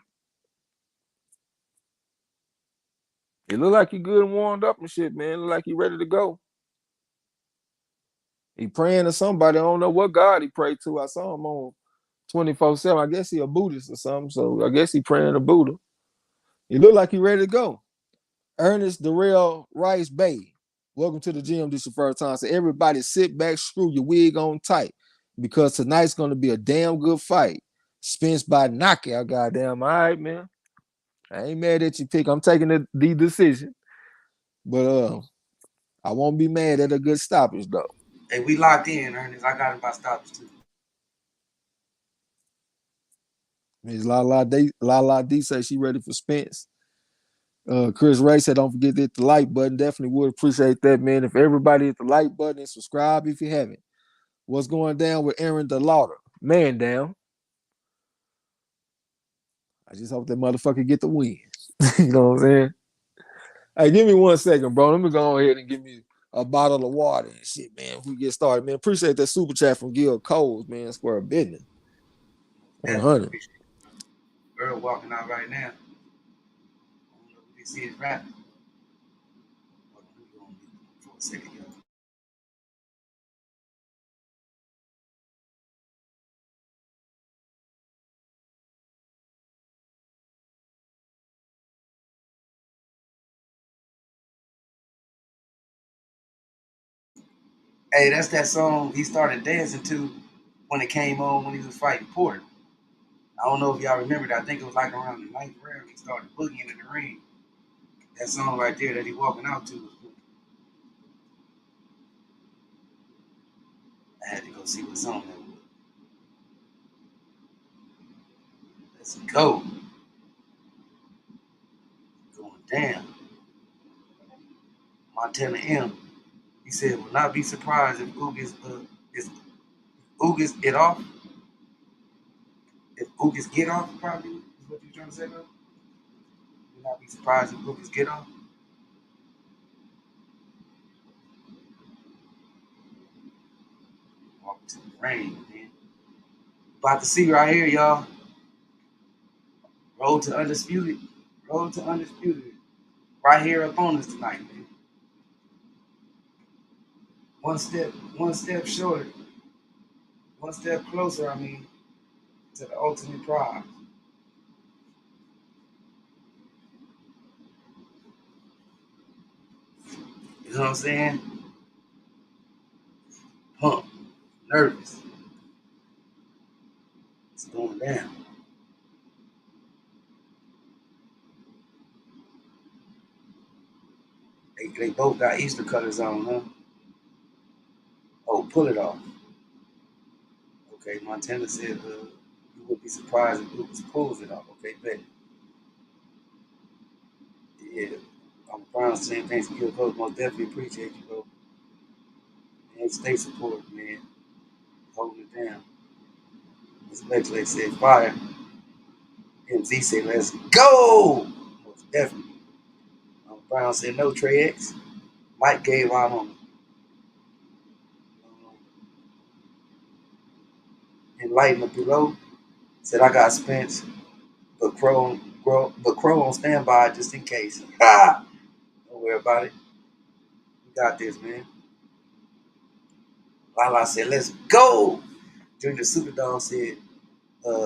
It look like he good and warmed up and shit, man. It look like he ready to go. He praying to somebody. I don't know what God he prayed to. I saw him on 24/7. I guess he a Buddhist or something. So I guess he praying to Buddha. He look like he ready to go. Ernest Darrell Rice Bay. Welcome to the gym. This is your first time. So everybody sit back, screw your wig on tight. Because tonight's gonna be a damn good fight. Spence by knockout, goddamn. All right, man. I ain't mad at your pick. I'm taking the decision. But I won't be mad at a good stoppage though. Hey, we locked in, Ernest. I got him by stoppage too. Ms. La D say she ready for Spence. Chris Ray said, don't forget to hit the like button. Definitely would appreciate that, man. If everybody hit the like button and subscribe if you haven't. What's going down with Aaron DeLauder? Man down. I just hope that motherfucker get the win. You know what I'm saying? Hey, give me 1 second, bro. Let me go ahead and give me a bottle of water and shit, man. If we get started, man. Appreciate that super chat from Gil Coles, man. Square business. Definitely 100. appreciate it. Earl walking out right now. I don't know if you see his rap. Hold on, let me go on mute for a second, y'all. Hey, that's that song he started dancing to when it came on when he was fighting Porter. I don't know if y'all remember that. I think it was like around the 9th round he started boogieing in the ring. That song right there that he walking out to was good. I had to go see what song that was. Let's go. Going down. Montana M. He said, will not be surprised if Ugas get off. If Ugas get off, probably is what you're trying to say, though. Will not be surprised if Ugas get off. Walk to the rain, man. About to see right here, y'all. Road to undisputed. Road to undisputed. Right here up on us tonight, man. One step shorter. One step closer, I mean, to the ultimate prize. You know what I'm saying? Pumped, nervous. It's going down. They both got Easter cutters on, huh? Oh, pull it off. Okay, Montana said you would be surprised if Lucas pulls it off. Okay, bet. Yeah. I'm Brown saying thanks for your coach. Most definitely appreciate you, bro. And stay supportive, man. Holding it down. Miss Bexley said fire. MZ said let's go. Most definitely. Brown said no Trey X. Mike gave out on Enlightenment below. Said I got Spence, but Crow on standby just in case. Don't worry about it. We got this, man. Lala said, let's go. Junior Superdog said,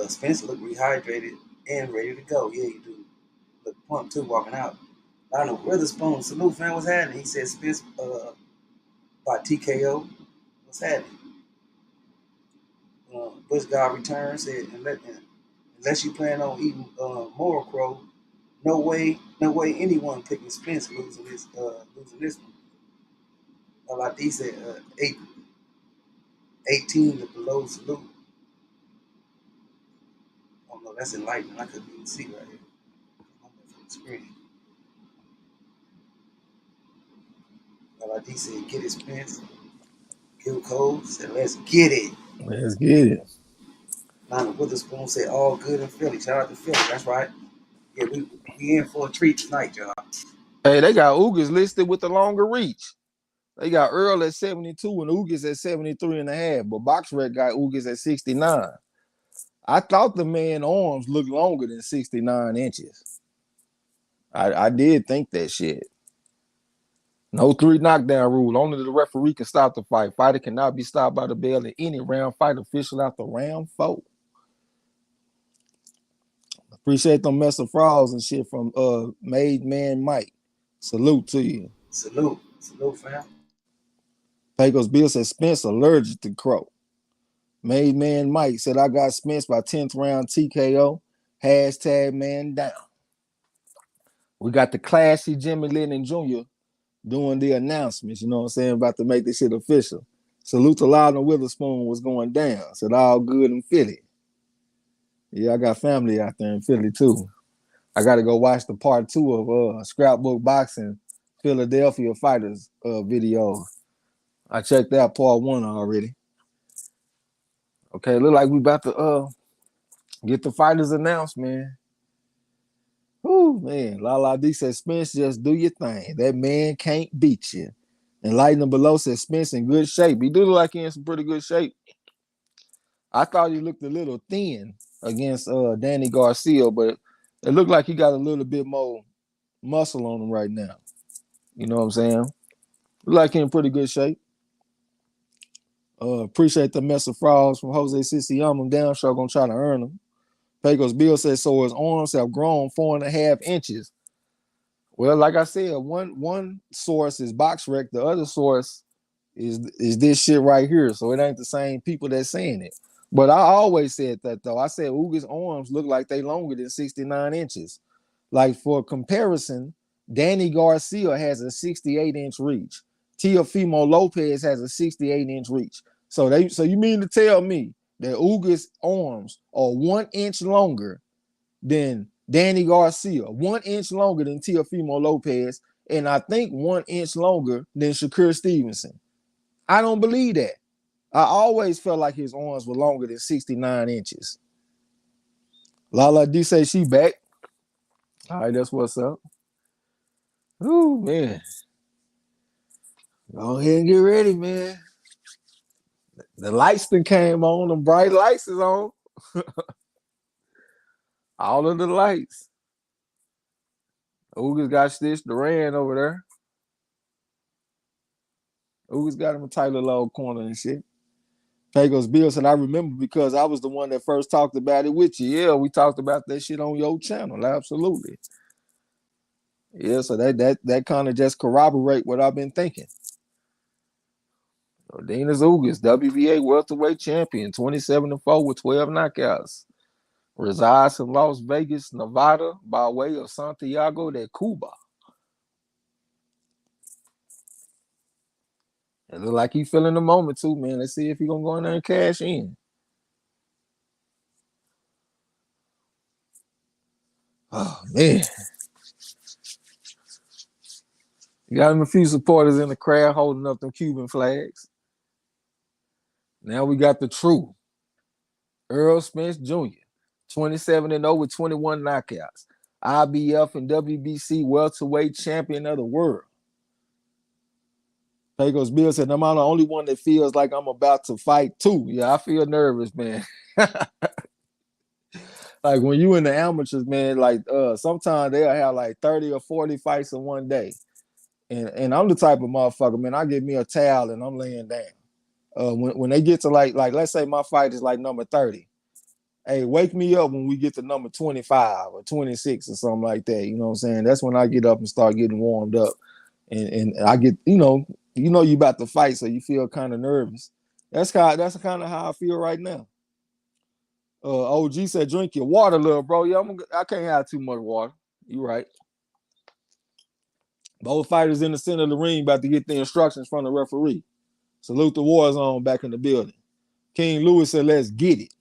Spence look rehydrated and ready to go. Yeah, you do. Look pumped too, walking out. Lionel Witherspoon, salute fan, what's happening? He said Spence by TKO. What's happening? Bush God returned, said, unless you plan on eating more Crow, no way anyone picking Spence losing this one. LID said 18 to below salute. Oh no, that's enlightenment. I couldn't even see right here. I'm on the screen. LID said get it, Spence. Kill Cole said let's get it. Let's get it. Lionel Witherspoon said all good in Philly. Shout out to Philly. That's right. Yeah, we in for a treat tonight, y'all. Hey, they got Ugas listed with the longer reach. They got Earl at 72 and Ugas at 73 and a half, but BoxRec got Ugas at 69. I thought the man arms looked longer than 69 inches. I did think that shit. No 3 knockdown rule. Only the referee can stop the fight. Fighter cannot be stopped by the bell in any round fight official after round 4. Appreciate them mess of frauds and shit from Made Man Mike. Salute to you. Salute, fam. Pecos Bill said Spence allergic to Crow. Made Man Mike said I got Spence by 10th round TKO. Hashtag man down. We got the classy Jimmy Lennon Jr. doing the announcements, you know what I'm saying, about to make this shit official. Salute to Loudon Witherspoon was going down. Said all good in Philly. Yeah, I got family out there in Philly too. I got to go watch the part 2 of Scrapbook Boxing Philadelphia Fighters video. I checked out part 1 already. Okay, look like we about to get the fighters announced, man. Whoo, man. Lala D said, Spence, just do your thing. That man can't beat you. And Lightning Below said, Spence in good shape. He do look like he in some pretty good shape. I thought he looked a little thin against Danny Garcia, but it looked like he got a little bit more muscle on him right now. You know what I'm saying? Look like he in pretty good shape. Appreciate the mess of frauds from Jose Sissiyama. Damn sure gonna try to earn them. Pecos Bill says, so his arms have grown 4.5 inches. Well, like I said, one source is BoxRec, the other source is this shit right here. So it ain't the same people that's saying it. But I always said that though. I said Ugas' arms look like they longer than 69 inches. Like for comparison, Danny Garcia has a 68-inch reach. Teofimo Lopez has a 68-inch reach. So you mean to tell me that Ugas' arms are 1 inch longer than Danny Garcia, 1 inch longer than Teofimo Lopez, and I think 1 inch longer than Shakur Stevenson? I don't believe that. I always felt like his arms were longer than 69 inches. Lala D say she back. All right, that's what's up. Ooh, man. Go ahead and get ready, man. The lights that came on, the bright lights is on. All of the lights. Ugas got Stitch Duran over there. Ugas got him a tight little old corner and shit. Pecos Bill said, I remember because I was the one that first talked about it with you. Yeah, we talked about that shit on your channel. Absolutely. Yeah, so that kind of just corroborate what I've been thinking. Yordenis Ugas, WBA welterweight champion, 27-4 with 12 knockouts. Resides in Las Vegas, Nevada, by way of Santiago de Cuba. It look like he feeling the moment too, man. Let's see if he gonna go in there and cash in. Oh man. You got him a few supporters in the crowd holding up them Cuban flags. Now we got the true Errol Spence Jr., 27-0 with 21 knockouts. IBF and WBC welterweight champion of the world. Pecos Bill said, I'm the only one that feels like I'm about to fight too. Yeah, I feel nervous, man. Like when you in the amateurs, man, like sometimes they'll have like 30 or 40 fights in one day. And I'm the type of motherfucker, man, I get me a towel and I'm laying down. When they get to like let's say my fight is like number 30. Hey, wake me up when we get to number 25 or 26 or something like that. You know what I'm saying? That's when I get up and start getting warmed up. And I get, you about to fight, so you feel kind of nervous. That's kind of how I feel right now. OG said, drink your water, little bro. Yeah, I can't have too much water. You right. Both fighters in the center of the ring about to get the instructions from the referee. Salute the war zone back in the building. King Louis said, let's get it.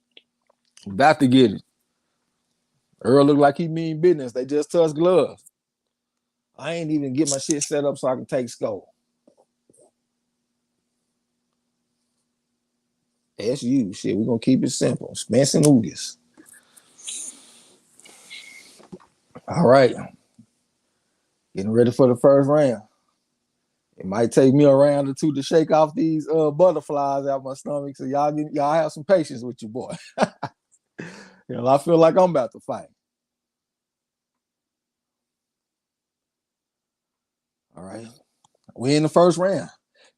About to get it. Earl look like he mean business. They just touched gloves. I ain't even get my shit set up so I can take score. SU shit. We're gonna keep it simple. Spence and Ugas. All right. Getting ready for the first round. It might take me a round or two to shake off these butterflies out my stomach. So y'all have some patience with your boy. I feel like I'm about to fight. All right. We're in the first round.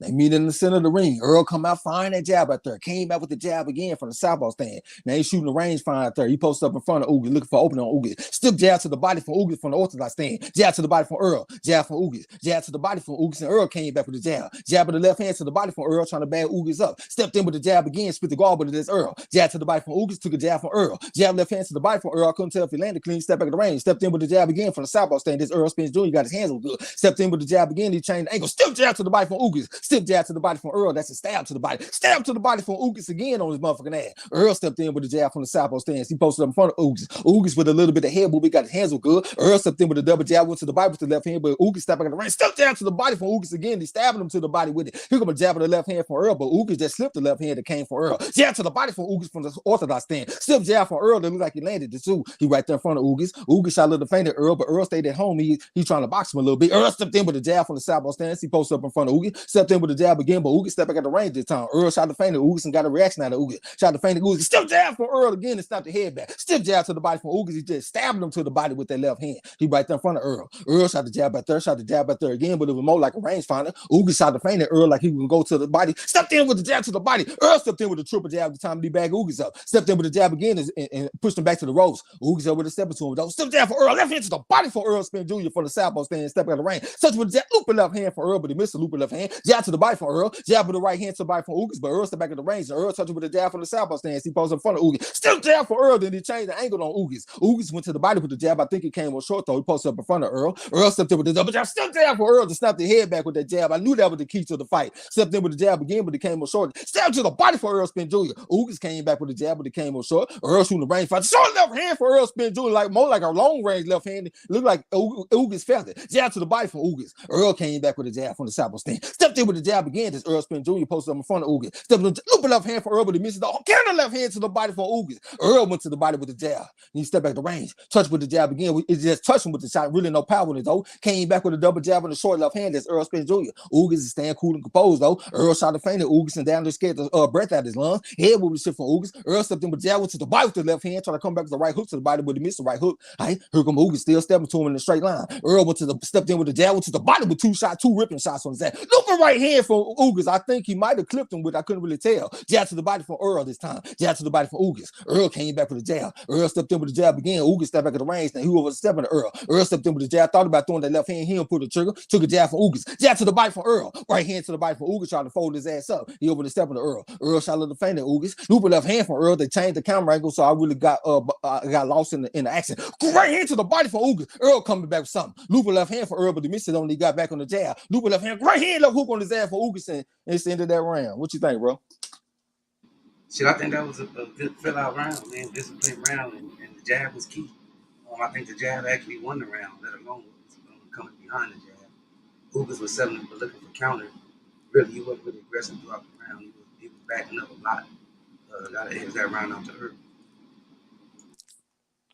They meet in the center of the ring. Earl come out, firing that jab out there. Came back with the jab again from the southpaw stand. Now he's shooting the range fire out there. He posted up in front of Ugas, looking for opening on Ugas. Stiff jab to the body from Ugas from the orthodox stand. Jab to the body from Earl. Jab from Ugas. Jab to the body from Ugas, and Earl came back with the jab. Jab with the left hand to the body from Earl, trying to bag Ugas up. Stepped in with the jab again, spit the guard, but it is Earl. Jab to the body from Ugas, took a jab from Earl. Jab left hand to the body from Earl. I couldn't tell if he landed clean. Step back at the range. Stepped in with the jab again from the southpaw stand. This Errol Spence Jr. got his hands on good. Stepped in with the jab again. He changed the angle. Stiff jab to the body from Ugas. Stiff jab to the body from Earl. That's a stab to the body. Stab to the body from Ugas again on his motherfucking ass. Earl stepped in with the jab from the southpaw stance. He posted up in front of Ugas. Ugas with a little bit of head movement, got his hands on good. Earl stepped in with a double jab, went to the body with the left hand, but Ugas stepped back in the range. Step jab to the body from Ugas again. He's stabbing him to the body with it. Here come a jab with the left hand from Earl, but Ugas just slipped the left hand that came from Earl. Jab to the body from Ugas from the orthodox stand. Stiff jab from Earl that looked like he landed the two. He right there in front of Ugas. Ugas shot a little faint at Earl, but Earl stayed at home. He's trying to box him a little bit. Earl stepped in with the jab from the southpaw stance. He posted up in front of Ugas. Stepped in with the jab again, but Ugas stepped back at the range this time. Earl shot the feint at Ugas and got a reaction out of Ugas. Shot the feint at Ugas. Stiff jab from Earl again and snapped the head back. Stiff jab to the body from Ugas. He just stabbed him to the body with that left hand. He right there in front of Earl. Earl shot the jab back there, shot the jab back there again, but it was more like a rangefinder. Ugas shot the feint at Earl like he was going to go to the body. Stepped in with the jab to the body. Earl stepped in with the triple jab the time he bagged Ugas up. Stepped in with the jab again and pushed him back to the ropes. Ugas over the step into him though. Stiff jab for Earl. Left hand to the body for Errol Spence Jr. for the southpaw stand. Step out of the range. Touch with the jab. Loop left hand for Earl, but he missed the loop left hand. Jab to the body for Earl. Jab with the right hand to the body for Ugas, but Earl stepped back in the range. And Earl touched with the jab from the southpaw stance. He posed in front of Ugas. Still jab for Earl. Then he changed the angle on Ugas. Ugas went to the body with the jab. I think it came on short though. He posted up in front of Earl. Earl stepped in with the double jab. Still jab for Earl to snap the head back with that jab. I knew that was the key to the fight. Stepped in with the jab again, but it came on short. Stab to the body for Errol Spence Jr. Ugas came back with the jab, but it came on short. Earl shooting the range fight. Short left hand for Errol Spence Jr. Like more like a long range left hand. Looked like Ugas felt it. Jab to the body for Ugas. Earl came back with the jab from the southpaw stand. Stepped in with the jab again. This Errol Spence Jr. posted up in front of Ugas. Stepped in loop left hand for Earl, but he missed the counter left hand to the body for Ugas. Earl went to the body with the jab. He stepped back the range. Touched with the jab again. It just touched him with the shot. Really no power in it though. Came back with a double jab on the short left hand. That's Errol Spence Jr. Ugas is staying cool and composed though. Earl shot a feint at Ugas and down there scared the breath out of his lungs. Head moved the shit from Ugas. Earl stepped in with the jab, went to the body with the left hand, trying to come back with the right hook to the body, but he missed the right hook. Right, here come Ugas still stepping to him in a straight line. Earl stepped in with the jab, went to the body with two ripping shots on his ass. Looping right hand from Ugas. I think he might have clipped him with, I couldn't really tell. Jab to the body from Earl this time. Jab to the body from Ugas. Earl came back with the jab. Earl stepped in with the jab again. Ugas stepped back at the range. Now he was stepping to Earl. Earl stepped in with the jab, thought about throwing that left hand. He didn't pull the trigger. Took a jab from Ugas. Jab to the body from Earl. Right hand to the body from Ugas, trying to fold his ass up. He over the step of the Earl. Earl shot a little feint at Ugas. Looping left hand from Earl. They changed the camera angle, so I really got lost in the action. Right hand to the body from Ugas. Earl coming back with something. Looping left hand for Earl, but he missed it on. He got back on the jab. Looping left hand, right hand, left hook on his jab for Ugas, and it's the end of that round. What you think, bro? Shit, I think that was a good fill out round, man. Disciplined round, and the jab was key. I think the jab actually won the round, let alone coming behind the jab. Ugas was selling but looking for counter. Really, he wasn't really aggressive throughout the round. He was backing up a lot. Got to edge that round out to Earl.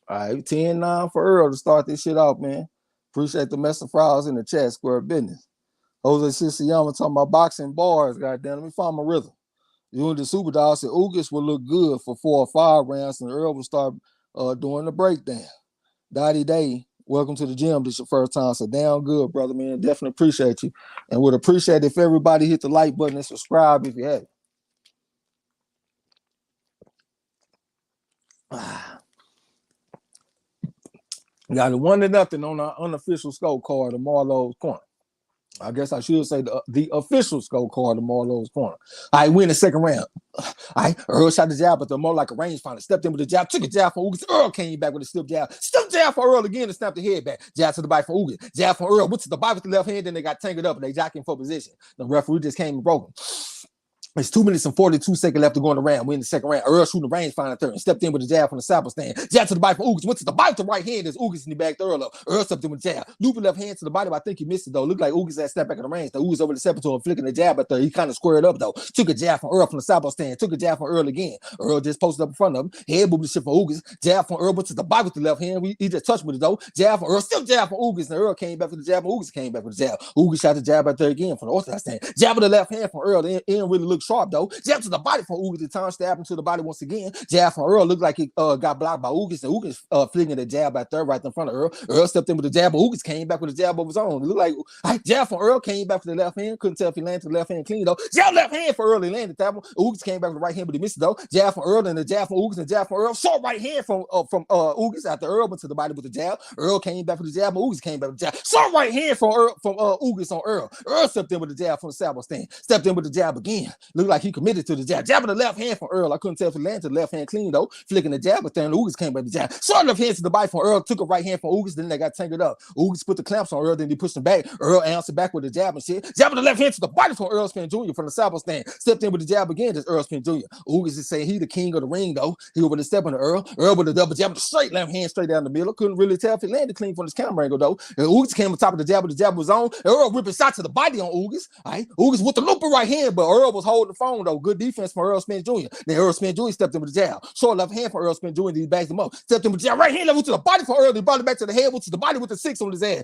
All right, 10-9 for Earl to start this shit off, man. Appreciate the mess of fries in the chat, square business. Jose Siciliano talking about boxing bars, goddamn. Let me find my rhythm. You and the Super Dog said Ugas will look good for 4 or 5 rounds, and Earl will start doing the breakdown. Dottie Day, welcome to the gym. This is your first time, so damn good, brother, man. Definitely appreciate you. And would appreciate if everybody hit the like button and subscribe if you haven't. Got it 1-0 on our unofficial scorecard of MARLO'S corner. I guess I should say the official scorecard of MARLO'S corner. I win the second round. Earl shot the jab, but the more like a rangefinder. Stepped in with the jab, took a jab from Ugas. Earl came back with a stiff jab. Stiff jab for Earl again and snapped the head back. Jab to the bite for Ugas. Jab from Earl, went to the bite with the left hand, then they got tangled up and they jockeying for position. The referee just came and broke him. It's 2 minutes and 42 seconds left to go in the round. We're in the second round. Earl shooting the rangefinder third and stepped in with the jab from the saddle stand. Jab to the bite for Ugas. Went to the bite to the right hand as Ugas and he backed Earl up. Earl stepped in with the jab. Looping left hand to the body, but I think he missed it though. Looked like Ugas had stepped back in the range. The Ugas over the sepulchre and flicking the jab at third. He kind of squared up though. Took a jab from Earl from the saddle stand. Took a jab from Earl again. Earl just posted up in front of him. Head moved the shit for Ugas. Jab from Earl went to the bite with the left hand. He just touched with it though. Jab from Earl. Still jab from Ugas. And Earl came back with the jab. And Ugas came back with the jab. Ugas shot the jab at third again from the orthodox stand. Jab with the left hand from Earl. It didn't really look sharp though. Jab to the body from Ugas. The time stabbing to the body once again. Jab from Earl looked like he got blocked by Ugas. And Ugas flinging the jab at third right in front of Earl. Earl stepped in with the jab, but Ugas came back with a jab of his own. It looked like jab from Earl came back with the left hand. Couldn't tell if he landed the left hand clean though. Jab left hand for Earl. He landed that one. Ugas came back with the right hand, but he missed it though. Jab from Earl and the jab from Ugas and jab from Earl. Short right hand from Ugas after Earl went to the body with the jab. Earl came back with the jab, but Ugas came back with the jab. Short right hand from Ugas on Earl. Earl stepped in with the jab from the saddle stand. Stepped in with the jab again. Looked like he committed to the jab. Jab with the left hand from Earl. I couldn't tell if he landed to the left hand clean though. Flicking the jab, but then Ugas came back with the jab. Short left hand to the bite from Earl. Took a right hand from Ugas. Then they got tangled up. Ugas put the clamps on Earl. Then he pushed him back. Earl answered back with the jab and shit. Jab with the left hand to the bite from Errol Spence Jr. from the saddle stand. Stepped in with the jab again. Just Errol Spence Jr. Ugas is saying he the king of the ring though. He over the step on the Earl. Earl with the double jab with the straight left hand straight down the middle. Couldn't really tell if he landed clean from his camera angle though. And Ugas came on top of the jab, but the jab was on. Earl ripping shot to the body on Ugas. All right. Ugas with the looping right hand, but Earl was holding the phone though. Good defense from Errol Spence Jr. Then Errol Spence Jr. stepped in with the jab. Short left hand for Errol Spence Jr. He backed him up. Stepped in with the jab. Right hand level to the body for Earl. He brought it back to the head, which is the body with the 6 on his ass.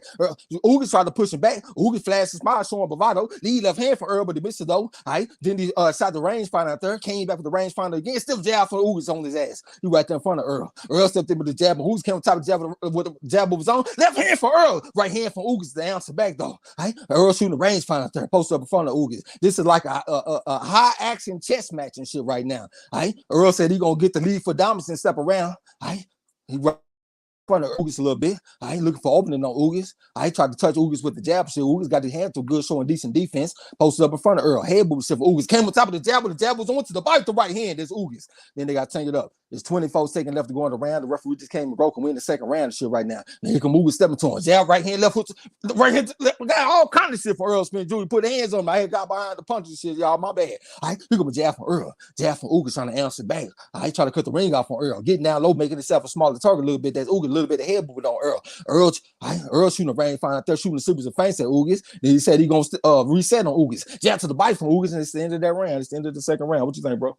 Ugas tried to push him back. Ugas flashed his smile, showing bravado. Lead left hand for Earl, but he missed it though. All right. Then he shot the rangefinder out there. Came back with the rangefinder again. Still jab for Ugas on his ass. He right there in front of Earl. Earl stepped in with the jab, and Ugas came on top of the jab with the jab of his own. Left hand for Earl. Right hand for Ugas to answer back though. All right. Earl shooting the rangefinder out there. Posted up in front of Ugas. This is like a high action chess match and shit right now. All right. Earl said he gonna get the lead for dominance and step around. All right. He right front of Ugas a little bit. I ain't looking for opening on Ugas. I tried to touch Ugas with the jab. Shit, Ugas got his hand to good, showing decent defense. Posted up in front of Earl. Head movement shit for Ugas. Came on top of the jab, but the jab was on to the bite with the right hand. There's Ugas. Then they got tangled up. There's 24 seconds left to go in the round. The referee just came and broke and we in the second round and shit right now. And here come Ugas stepping to him. Jab, right hand, left foot, right hand, left, got all kind of shit for Errol Spence Jr. Put hands on him. I got behind the punches and shit, y'all. My bad. All right, here come a jab from Earl. Jab from Ugas trying to answer back. I trying to cut the ring off on Earl. Getting down low, making himself a smaller target a little bit. That's Ugas, a little bit of head movement on Earl. Earl shooting a rangefinder out there, shooting the supers and feints at Ugas. Then he said he gonna reset on Ugas. Jab to the bite from Ugas, and it's the end of that round. It's the end of the second round. What you think, bro?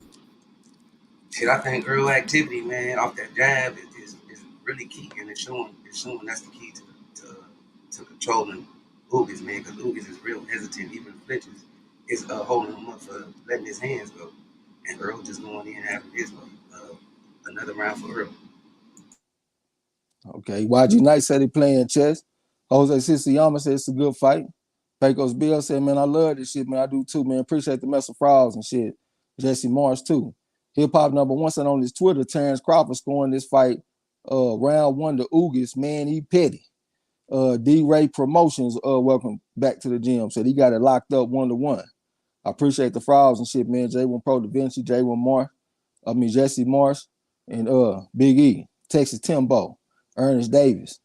Shit, I think Earl activity, man, off that jab is really key, and it's showing that's the key to controlling Ugas, man, because Ugas is real hesitant, even flinches. Is holding him up for letting his hands go, and Earl just going in having his way. Another round for Earl. Okay, YG Knight said he playing chess. Jose Siciliano said it's a good fight. Pecos Bill said, man, I love this shit, man. I do too, man. Appreciate the mess of frauds and shit. Jesse Morris too. Hip Hop number 1 said on his Twitter, Terrence Crawford scoring this fight round 1 to Ugas. Man, he petty. D-Ray Promotions, welcome back to the gym. Said he got it locked up 1-1. I appreciate the frauds and shit, man. J1 Pro Da Vinci, Jesse Morris, and Big E, Texas Timbo, Ernest Davis,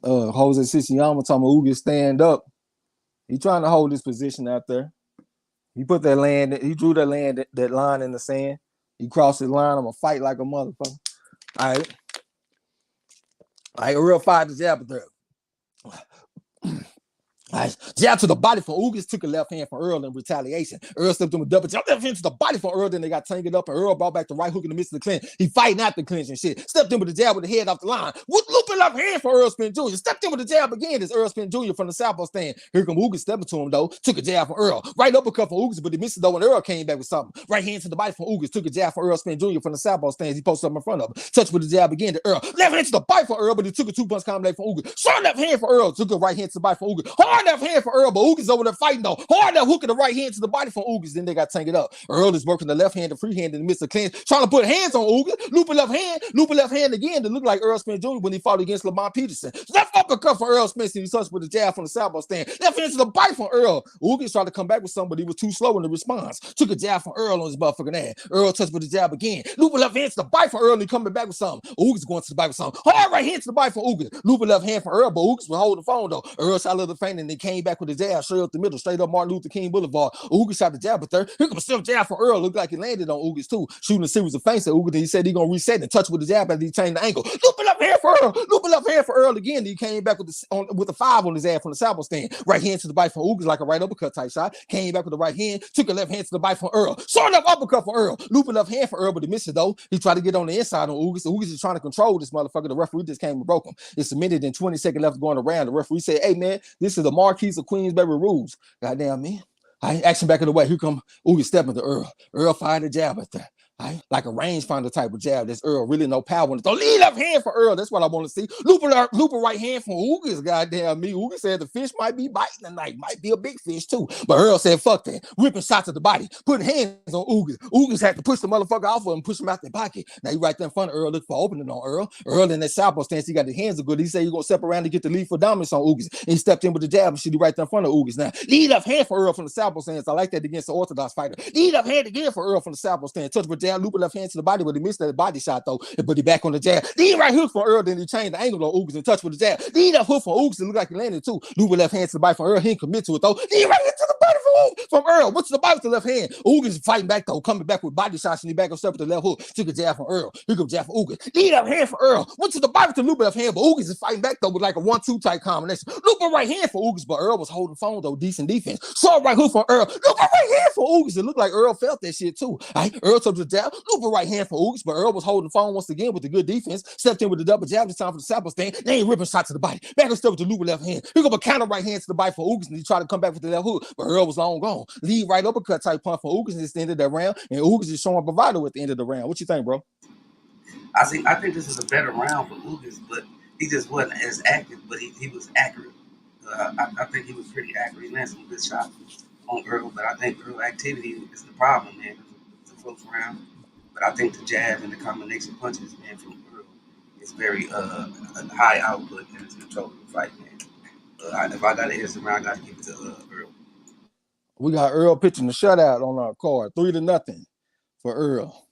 Jose Siciliano talking about Ugas stand up. He trying to hold his position out there. He put that land, he drew that line in the sand. He crossed his line. I'm gonna fight like a motherfucker. All right, Errol fired the jab there. Jab to the body from Ugas, took a left hand from Errol in retaliation. Errol stepped him a double jab, left hand to the body from Errol, then they got tangled up, and Errol brought back the right hook in the midst of the clinch. He fighting out the clinch and shit. Stepped in with the jab with the head off the line. With looping left hand for Errol Spence Jr. Stepped in with the jab again. This Errol Spence Jr. from the southpaw stand. Here come Ugas stepping to him though. Took a jab from Errol. Right uppercut from Ugas, but he missed it though, and Errol came back with something. Right hand to the body from Ugas. Took a jab from Errol Spence Jr. from the southpaw stand. He posted up in front of him. Touched with the jab again to Errol. Left hand to the bite for Errol, but he took a 2-punch combination from Ugas. Short left hand for Errol. Took a right hand to the bite for Ugas. Hard left hand for Errol, but Ugas over there fighting though. Hard that hook in the right hand to the body from Ugas. Then they got tangled up. Errol is working the left hand, the free hand in the midst of clinch, trying to put hands on Ugas. Looping left hand again to look like Errol Spence Jr. when he fought against Lamont Peterson. Left uppercut for Errol Spence, and he touched with the jab from the southpaw stand. Left hand to the bite from Errol. Ugas tried to come back with something, but he was too slow in the response. Took a jab from Errol on his motherfucking ass. Errol touched with the jab again. Looping left hand to the bite from Errol, and he coming back with something. Ugas going to the bite with something. Hard right hand to the bite from Ugas. Looping left hand from Errol, but Ugas was holding the phone though. Errol shot a little faint, and then came back with the jab straight up the middle, straight up Martin Luther King Boulevard. Ugas shot the jab at third. Here comes a stiff jab from Errol. Looked like he landed on Ugas too. Shooting a series of feints at Ugas. Then he said he gonna reset and touch with the jab after he changed the angle. Looping up hand for Errol. Looping up hand for Errol again. Then he came back with the 5 on his ass from the southpaw stand. Right hand to the bite from Ugas like a right uppercut type shot. Came back with the right hand. Took a left hand to the bite from Errol. Short enough uppercut for Errol. Looping left hand for Errol, but he missed it though. He tried to get on the inside on Ugas. Ugas is trying to control this motherfucker. The referee just came and broke him. It's a minute and 20 seconds left going around. The referee said, "Hey man, this is the Marquis of Queensberry rules." Goddamn man. I action back in the way. Here come Ugas stepping to Errol. Errol fired a jab at that. Like a rangefinder type of jab. There's Errol really no power in it. Lead left hand for Errol. That's what I want to see. Looping right hand from Ugas. Goddamn me. Ugas said the fish might be biting tonight. Might be a big fish too. But Errol said, fuck that. Ripping shots at the body. Putting hands on Ugas. Ugas had to push the motherfucker off of him and push him out their pocket. Now he right there in front of Errol. Look for opening on Errol. Errol in that southpaw stance. He got his hands are good. He said he's going to step around to get the lead for dominance on Ugas. And he stepped in with the jab and shit right there in front of Ugas. Now lead left hand for Errol from the southpaw stance. I like that against the orthodox fighter. Lead left hand again for Errol from the southpaw stance. Touch with jab. Looping left hand to the body, but he missed that body shot though. But he back on the jab. Lead right hook for Errol, then he changed the angle on Ugas and touched with the jab. Lead up hook for Ugas and look like he landed too. Looping left hand to the body from Errol. He didn't commit to it though. Lead right into the body from Errol. What's the body with the left hand? Ugas fighting back though, coming back with body shots and he back up step with the left hook. Took a jab from Errol. Here comes jab for Ugas. Lead up hand for Errol. Went to the body with the looping left hand, but Ugas is fighting back though with like a 1-2 type combination. Looping right hand for Ugas, but Errol was holding phone though. Decent defense. Short right hook for Errol. Looping right hand for Ugas. It looked like Errol felt that shit too. Errol took the jab. Looping right hand for Ugas, but Errol was holding phone once again with the good defense. Stepped in with the double jab. This time for the southpaw stand. They ain't ripping shots to the body. Back and step with the looping left hand. Here go a counter right hand to the body for Ugas, and he tried to come back with the left hook, but Errol was long gone. Lead right uppercut type punch for Ugas at the end of that round, and Ugas is showing bravado at the end of the round. What you think, bro? I think this is a better round for Ugas, but he just wasn't as active, but he was accurate. I think he was pretty accurate. He landed some good shots on Errol, but I think Errol activity is the problem, man. It's a close round, but I think the jab and the combination punches, man, from Errol is very high output and it's control of the fight, man. If I got to hit some round, I got to give it to Errol. We got Errol pitching the shutout on our card, 3-0 for Errol.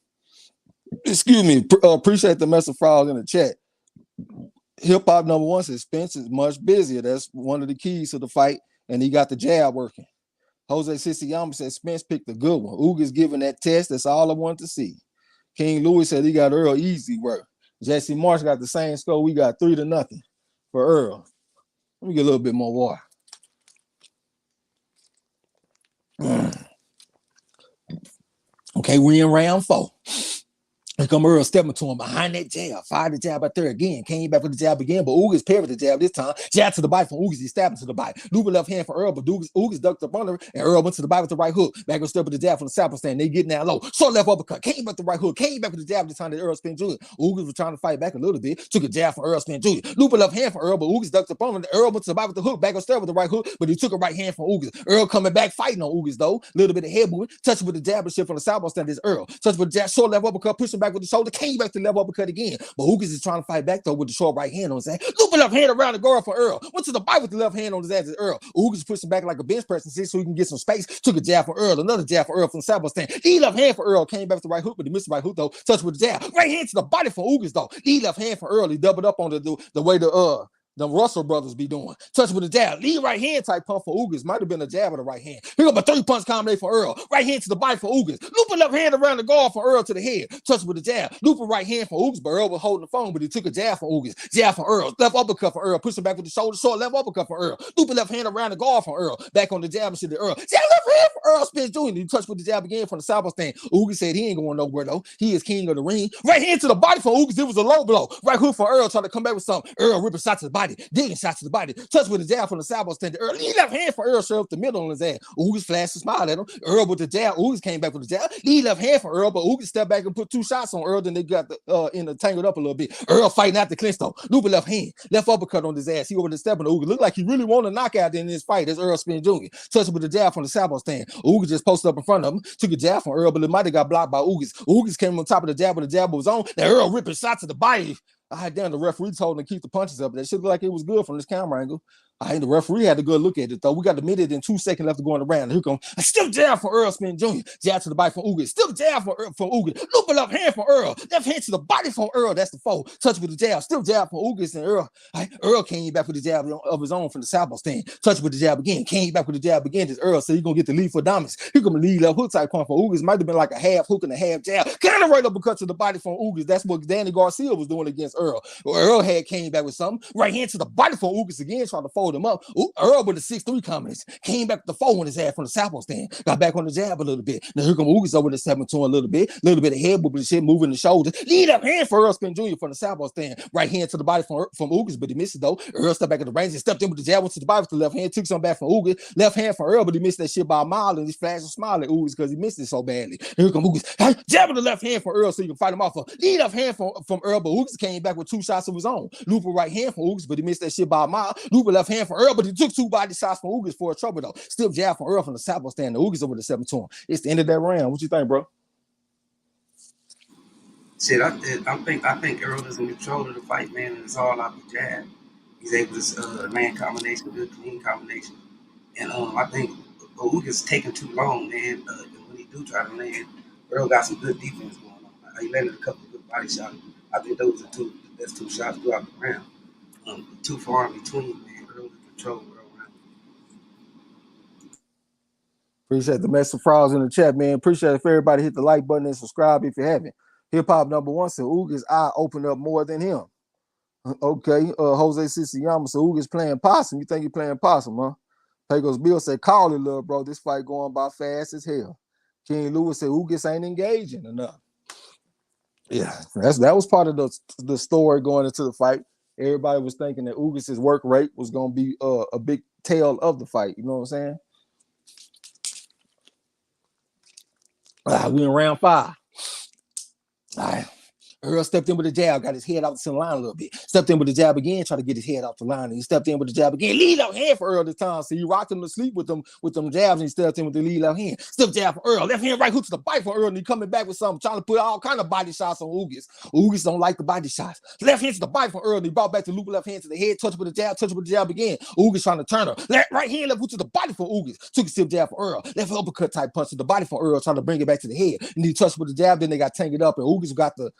Excuse me. Appreciate the message frogs in the chat. Hip Hop number 1 says Spence is much busier. That's one of the keys to the fight, and he got the jab working. Jose Siciliano says Spence picked a good one. Ugas giving that test. That's all I want to see. King Louis said he got Errol easy work. Jesse Marsh got the same score. We got 3-0 for Errol. Let me get a little bit more water. Okay, we in round 4. Here come Errol stepping to him behind that jab. Fired the jab out there again. Came back with the jab again, but Ugas parried the jab this time. Jab to the bite from Ugas. He stabbed to the bite. Looping left hand for Errol, but Ugas ducked up under, and Errol went to the bite with the right hook. Back and step with the jab from the southpaw stand. They getting down low. Short left uppercut. Came back with the right hook. Came back with the jab this time to Errol Spence Jr. Ugas was trying to fight back a little bit. Took a jab from Errol Spence Jr. Looping left hand for Errol, but Ugas ducked up under. Errol went to the bite with the hook. Back and step with the right hook, but he took a right hand from Ugas. Errol coming back fighting on Ugas though. Little bit of head movement. Touching with the jab and shit from the southpaw stand is Errol. Touching with the jab. Short left uppercut. Pushing back with the shoulder. Came back to the left uppercut again. But Ugas is trying to fight back though with the short right hand on his ass. Looping left hand around the guard for Errol. Went to the bite with the left hand on his ass is Errol. Ugas pushing back like a bench press and so he can get some space. Took a jab for Errol. Another jab for Errol from the southpaw stand. Lead left hand for Errol. Came back with the right hook, but he missed the right hook though. Touched with the jab. Right hand to the body for Ugas though. Lead left hand for Errol. He doubled up on the way them Russell brothers be doing. Touch with a jab. Lead right hand type pump for Ugas. Might have been a jab of the right hand. Pick up a 3-punch combination for Errol. Right hand to the body for Ugas. Looping left hand around the guard for Errol to the head. Touch with a jab. Looping right hand for Ugas, but Errol was holding the phone, but he took a jab for Ugas. Jab for Errol. Left uppercut for Errol. Pushing back with the shoulder. Short left uppercut for Errol. Looping left hand around the guard for Errol. Back on the jab and shit to Errol. Jab left hand for Errol Spence Jr. He touched with the jab again from the southpaw stand. Ugas said he ain't going nowhere though. He is king of the ring. Right hand to the body for Ugas. It was a low blow. Right hook for Errol trying to come back with something. Errol ripping shots to the body. Digging shots to the body. Touch with the jab from the southpaw stand. Earl, lead left hand for Errol, straight up the middle on his ass. Ugas flashed a smile at him. Errol with the jab. Ugas came back with the jab. Lead left hand for Errol, but Ugas stepped back and put 2 shots on Errol. Then they got the tangled up a little bit. Errol fighting out the clinch though. Looping left hand, left uppercut on his ass. He over the step on the Ugas. Looked like he really wanted a knockout in this fight. That's Errol Spence Jr. Touching with the jab from the southpaw stand. Ugas just posted up in front of him. Took a jab from Errol, but it might have got blocked by Ugas. Ugas came on top of the jab when the jab was on. Now Errol ripping shots to the body. Damn, the referee told him to keep the punches up. That shit looked like it was good from this camera angle. The referee had a good look at it, though. We got the minute and 2 seconds left to go in the round. Here come a stiff jab for Errol Spence Jr. Jab to the body from Ugas. Stiff jab for Ugas. Looping left hand for Errol. Left hand to the body from Errol. That's the foe. Touch with the jab. Stiff jab for Ugas and Errol. Errol came back with the jab of his own from the southpaw stand. Touch with the jab again. Came back with the jab again. This Errol said he's going to get the lead for dominance. Here come the lead left hook type pump for Ugas. Might have been like a half hook and a half jab. Kind of right uppercut to the body from Ugas. That's what Danny Garcia was doing against Errol. Errol came back with something. Right hand to the body from Ugas again, trying to fold him up. Errol with the 6'3" combination. Came back with the 4 on his ass from the southpaw stand. Got back on the jab a little bit. Now here come Ugas over the 7-2 a little bit. Little bit of head moving shit, moving the shoulders. Lead up hand for Errol Spence Jr. from the southpaw stand. Right hand to the body from Ugas, but he missed it though. Errol stepped back at the range and stepped in with the jab, went to the body with the left hand, took some back from Ugas. Left hand for Errol, but he missed that shit by a mile and he flashed a smile at Ugas because he missed it so badly. Here come Ugas. Jabbing the left hand for Errol so you can fight him off. Lead left hand from Errol, but Ugas came back with 2 shots of his own. Looping right hand for Ugas, but he missed that shit by a mile. Looping left hand for Errol, but he took 2 body shots from Ugas for a trouble though. Still jab from Errol from the southpaw stand. The Ugas over the 7-2. It's the end of that round. What you think, bro? Shit, I think Errol is in control of the fight, man, and it's all out the jab. He's able to land combination, good clean combination, and I think Ugas taking too long, man. When he do try to land, Errol got some good defense going on. He landed a couple of good body shots. I think those are the best 2 shots throughout the round. Too far in between, man. Errol in control. Appreciate the message frauds in the chat, man. Appreciate if everybody hit the like button and subscribe if you haven't. Hip Hop #1 said Ugas' eye opened up more than him. Okay, Jose Siciliano said Ugas playing possum. You think he playing possum, huh? Pecos Bill said, call it, little bro. This fight going by fast as hell. King Lewis said Ugas ain't engaging enough. Yeah, that was part of the story going into the fight. Everybody was thinking that Ugas' work rate was going to be a big tail of the fight. You know what I'm saying? We in round 5. All right. Errol stepped in with the jab, got his head out the line a little bit. Stepped in with the jab again, tried to get his head out the line. And he stepped in with the jab again. Lead left hand for Errol this time. So he rocked him to sleep with them jabs, and he stepped in with the lead left hand. Step jab for Errol. Left hand, right hook to the bite for Errol. And he coming back with something, trying to put all kind of body shots on Ugas. Ugas don't like the body shots. Left hand to the bite for Errol. And he brought back the loop left hand to the head, touch with the jab again. Ugas trying to turn her. Right hand, left hook to the body for Ugas. Took a step jab for Errol. Left uppercut type punch to the body for Errol, trying to bring it back to the head. And he touched with the jab, then they got tangled up, and Ugas got the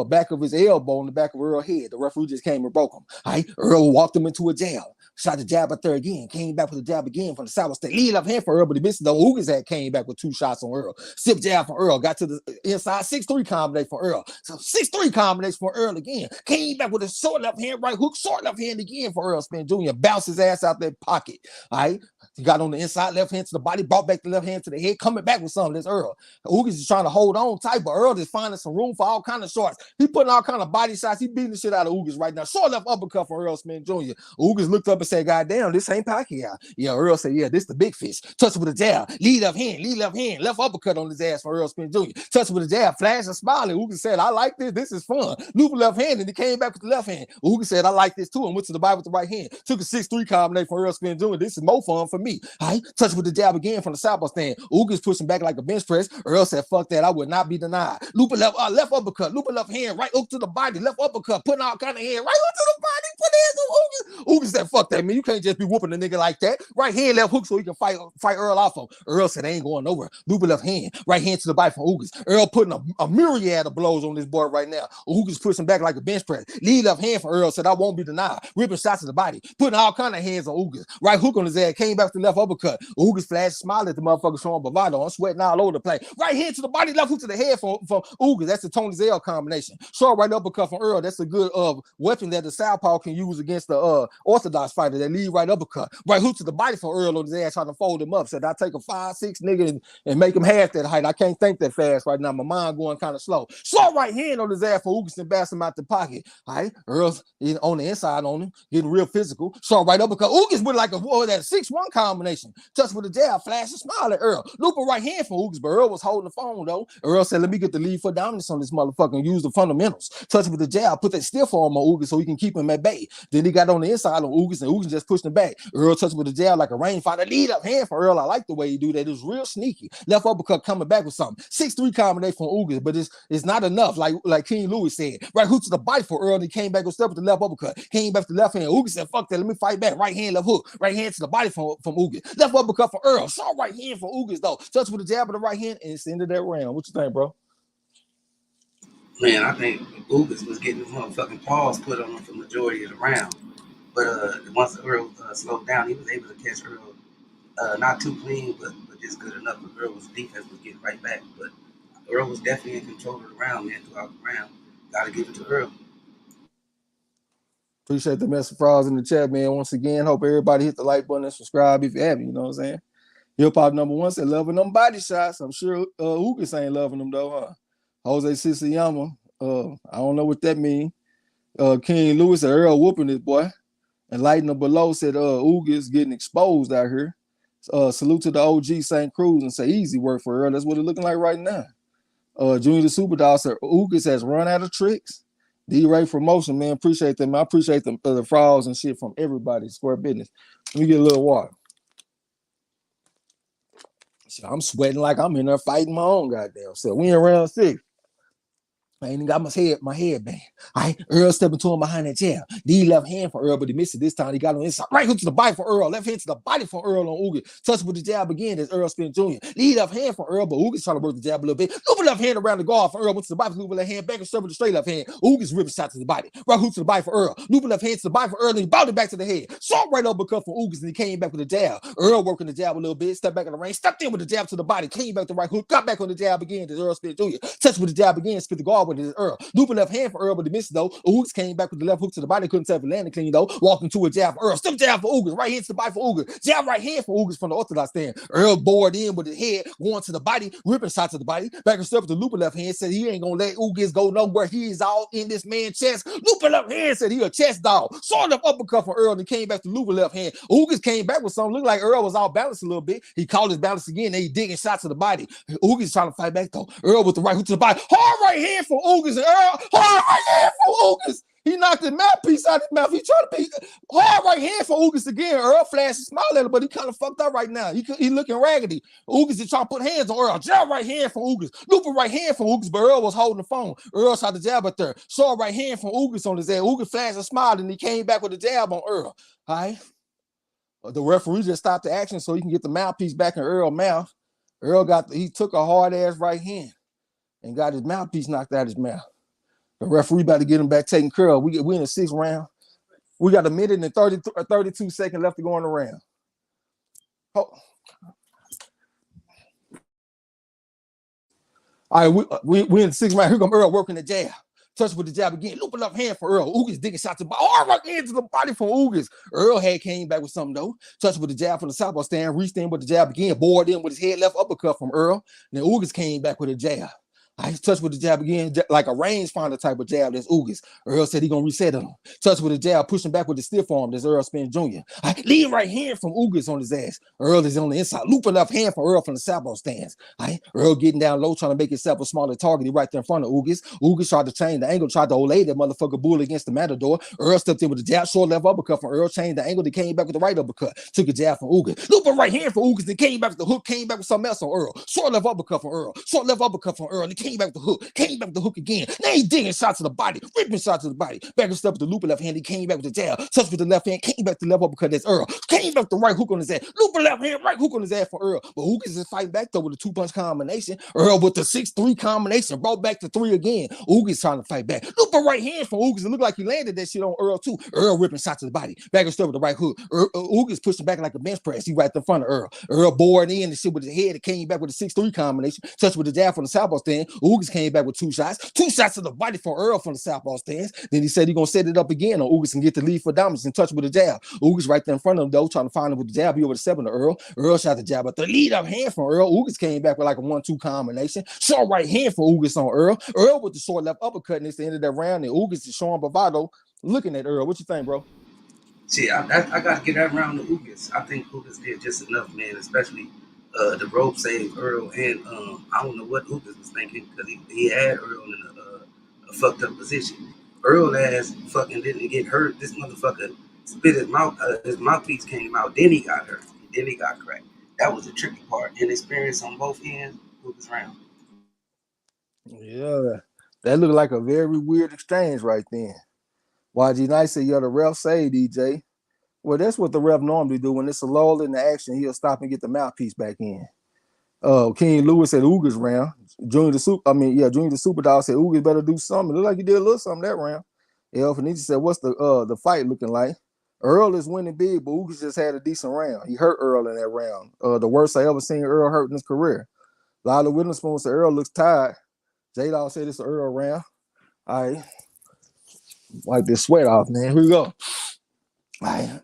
back of his elbow on the back of Errol's head. The referee just came and broke him. All right, Errol walked him into a jab. Shot the jab up there again. Came back with the jab again from the south state. Lead left hand for Errol, but he missed it though. Ugas had came back with 2 shots on Errol. Sip jab for Errol. Got to the inside. 6'3" combination for Errol. So 6'3" combination for Errol again. Came back with a short left hand, right hook, short left hand again for Errol Spence Jr. Bounced his ass out that pocket. All right. He got on the inside, left hand to the body, brought back the left hand to the head, coming back with something. That's Errol. Ugas is trying to hold on tight, but Errol is finding some room for all kind of shots. He putting all kind of body shots. He beating the shit out of Ugas right now. Short left uppercut for Errol Spence Jr. Ugas looked up and said, God damn, this ain't Pacquiao. Yeah, Errol said, yeah, this the big fish. Touch with a jab. Lead left hand. Left uppercut on his ass for Errol Spence Jr. Touch with a jab. Flash and smiling. Ugas said, I like this. This is fun. Loop left hand, and he came back with the left hand. Ugas said, I like this too, and went to the body with the right hand. Took a 6'3" combination for Errol Spence Jr. This is more fun for me. All right. Touch with the jab again from the southpaw stand. Ugas pushing back like a bench press. Errol said, fuck that. I would not be denied. Looping left uppercut. Looping left hand. Right hook to the body. Left uppercut. Putting all kind of hand. Right hook to the body. Put hands on Ugas. Ugas said, fuck that, man. You can't just be whooping a nigga like that. Right hand, left hook, so he can fight Earl off of. Earl said, I ain't going nowhere. Looping left hand, right hand to the body from Ugas. Earl putting a myriad of blows on this boy right now. Ugas pushing back like a bench press. Lead left hand for Earl, said, I won't be denied. Ripping shots to the body, putting all kind of hands on Ugas. Right hook on his ass, came back to the left uppercut. Ugas flashed, smiled at the motherfucker, showing bravado. I'm sweating all over the place. Right hand to the body, left hook to the head from Ugas. That's the Tony Zell combination. Short right uppercut from Earl. That's a good weapon that the southpaw can use against the orthodox fighter. That lead right uppercut. Right hook to the body from Earl on his ass, trying to fold him up. Said, I take a 5'6" nigga and make him half that height. I can't think that fast right now. My mind going kind of slow. Short right hand on his ass for Ugas and bash him out the pocket. All right, Earl's on the inside on him, getting real physical. Short right uppercut. Ugas with like a 6-1 combination. Touch with a jab, flash and smile at Earl. Looping right hand from Ugas, but Earl was holding the phone though. Earl said, let me get the lead for dominance on this motherfucker and use the fundamentals. Touch with the jab, put that stiff arm on Ugas so he can keep him at bay. Then he got on the inside on Ugas and Ugas just pushed him back. Earl touched with the jab like a rangefinder. Lead up hand for Earl. I like the way he do that. It was real sneaky. Left uppercut coming back with something. 6-3 combination from Ugas, but it's not enough. Like King Louis said. Right hook to the bite for Earl. And he came back with step with the left uppercut. Came back to the left hand. Ugas said, fuck that. Let me fight back. Right hand, left hook. Right hand to the body from Ugas. Left uppercut for Earl. Saw right hand for Ugas though. Touch with the jab of the right hand and it's the end of that round. What you think, bro? Man, I think Ugas was getting his motherfucking paws put on him for the majority of the round. But once Earl slowed down, he was able to catch Earl. Not too clean, but just good enough. But Earl's defense was getting right back. But Earl was definitely in control of the round, man, throughout the round. Got to give it to Earl. Appreciate the message frauds in the chat, man. Once again, hope everybody hit the like button and subscribe if you haven't, you know what I'm saying? Hip Hop #1 said, loving them body shots. I'm sure Ugas ain't loving them, though, huh? Jose Siciliano, I don't know what that means. King Louis said, Earl whooping this boy. And Lightning Below said, Ugas getting exposed out here. Salute to the OG St. Cruz and say, easy work for Earl. That's what it's looking like right now. Junior the Superdog said, Ugas has run out of tricks. D-Ray Promotion, man. Appreciate them. I appreciate the frauds and shit from everybody. Square business. Let me get a little water. I'm sweating like I'm in there fighting my own goddamn self. We in round 6. I ain't even got my headband. All right, Earl stepping to him behind that jab. The left hand for Earl, but he missed it this time. He got on inside. Right hook to the body for Earl. Left hand to the body for Earl on Ugas. Touch with the jab again as Errol Spence Jr. Lead left hand for Earl, but Ugas trying to work the jab a little bit. Loop left hand around the guard for Earl. Went to the body, loop left hand back and serve with the straight left hand. Ugas ripping shot to the body. Right hook to the body for Earl. Loop left hand to the body for Earl, and he bounced it back to the head. Short right uppercut for Ugas, and he came back with the jab. Earl working the jab a little bit. Stepped back in the range. Stepped in with the jab to the body. Came back to the right hook. Got back on the jab again as Errol Spence Jr. Touch with the jab again. Spit the guard with his Earl. Loop left hand for Earl, but he missed though. Ugas came back with the left hook to the body, couldn't tell if it landed clean though. Walking to a jab for Earl. Step jab for Ugas. Right hand to the body for Ugas. Jab right hand for Ugas from the orthodox stand. Earl bored in with his head, going to the body, ripping shot to the body. Back and step with the loop left hand, said he ain't gonna let Ugas go nowhere. He is all in this man's chest. Loop left hand said he a chest dog. Saw the uppercut for Earl and came back to loop left hand. Ugas came back with something. Looked like Earl was off balance a little bit. He called his balance again. Then he digging shots to the body. Ugas trying to fight back though. Earl with the right hook to the body. Hard right hand for Ugas and Earl. Hard right hand for Ugas. He knocked his mouthpiece out of his mouth. He tried to be hard right hand for Ugas again. Earl flashed and smiled at him, but he kind of fucked up right now. He looking raggedy. Ugas is trying to put hands on Earl. Jab right hand for Ugas. Looping right hand for Ugas, but Earl was holding the phone. Earl tried to jab at there. Saw right hand from Ugas on his head. Ugas flashed and smiled, and he came back with a jab on Earl. All right. The referee just stopped the action so he can get the mouthpiece back in Earl's mouth. He took a hard ass right hand and got his mouthpiece knocked out of his mouth. The referee about to get him back taken care of. We in the 6th round. We got a minute and 32 seconds left to go in the round. Oh. All right, we in the 6th round. Here come Earl working the jab. Touch with the jab again. Looping up hand for Earl. Ugas digging shots to the body. Right into the body from Ugas. Earl came back with something though. Touch with the jab from the southpaw stand. Reached in with the jab again. Bored in with his head left uppercut from Earl. And then Ugas came back with a jab. I touched with the jab again, like a rangefinder type of jab. That's Ugas. Earl said he gonna reset him. Touch with the jab, pushing back with the stiff arm. That's Errol Spence Jr. Lead right hand from Ugas on his ass. Earl is on the inside. Looping left hand from Earl from the southpaw stance. Earl getting down low, trying to make himself a smaller target. He right there in front of Ugas. Ugas tried to change the angle, tried to olay that motherfucker bull against the matador. Earl stepped in with the jab, short left uppercut from Earl, changed the angle. They came back with the right uppercut. Took a jab from Ugas. Looping right hand for Ugas. Then came back with the hook, came back with something else on Earl. Short left uppercut from Earl. Short left uppercut from Earl. And he came came back with the hook, came back with the hook again. Now he's digging shots to the body, ripping shots to the body. Back and step with the loop left hand, he came back with the jab, touched with the left hand, came back to the left uppercut, that's Errol. Came back with the right hook on his ass, loop left hand, right hook on his ass for Errol. But Ugas is fighting back though with a 2-punch combination. Errol with the 6-3 combination, brought back to 3 again. Ugas trying to fight back. Loop a right hand from Ugas. It looked like he landed that shit on Errol too. Errol ripping shots to the body. Back and step with the right hook. Ugas pushing back like a bench press. He right in front of Errol. Errol bored in the shit with his head. It came back with a 6-3 combination. Touched with the jab from the southpaw stand. Ugas came back with 2 shots. 2 shots to the body for Errol from the southpaw stance. Then he said he gonna set it up again on Ugas and get the lead for dominance and touch with the jab. Ugas right there in front of him though, trying to find him with the jab. He over the 7 to Errol. Earl shot the jab, but the lead up hand from Errol. Ugas came back with like a 1-2 combination. Short right hand for Ugas on Errol. Errol with the short left uppercut, and it's the end of that round. And Ugas is showing bravado, looking at Errol. What you think, bro? See, I got to get that round to Ugas. I think Ugas did just enough, man, especially the rope save Earl. And I don't know what Ugas was thinking because he had Earl in a fucked up position. Earl ass fucking didn't get hurt. This motherfucker spit his mouthpiece came out. Then he got hurt. Then he got cracked. That was the tricky part. Inexperience on both ends, Ugas round. Yeah, that looked like a very weird exchange right then. YG Knight said, "Yo, the ref say, DJ." Well, that's what the ref normally do. When it's a lull in the action, he'll stop and get the mouthpiece back in. King Lewis said Ugas round. Junior the Superdog said Ugas better do something. It looked like he did a little something that round. El Fenici said, "What's the fight looking like?" Earl is winning big, but Ugas just had a decent round. He hurt Earl in that round. The worst I ever seen Earl hurt in his career. Lila Witherspoon said Earl looks tired. J-Dog said it's an Earl round. All right. Wipe this sweat off, man. Here we go.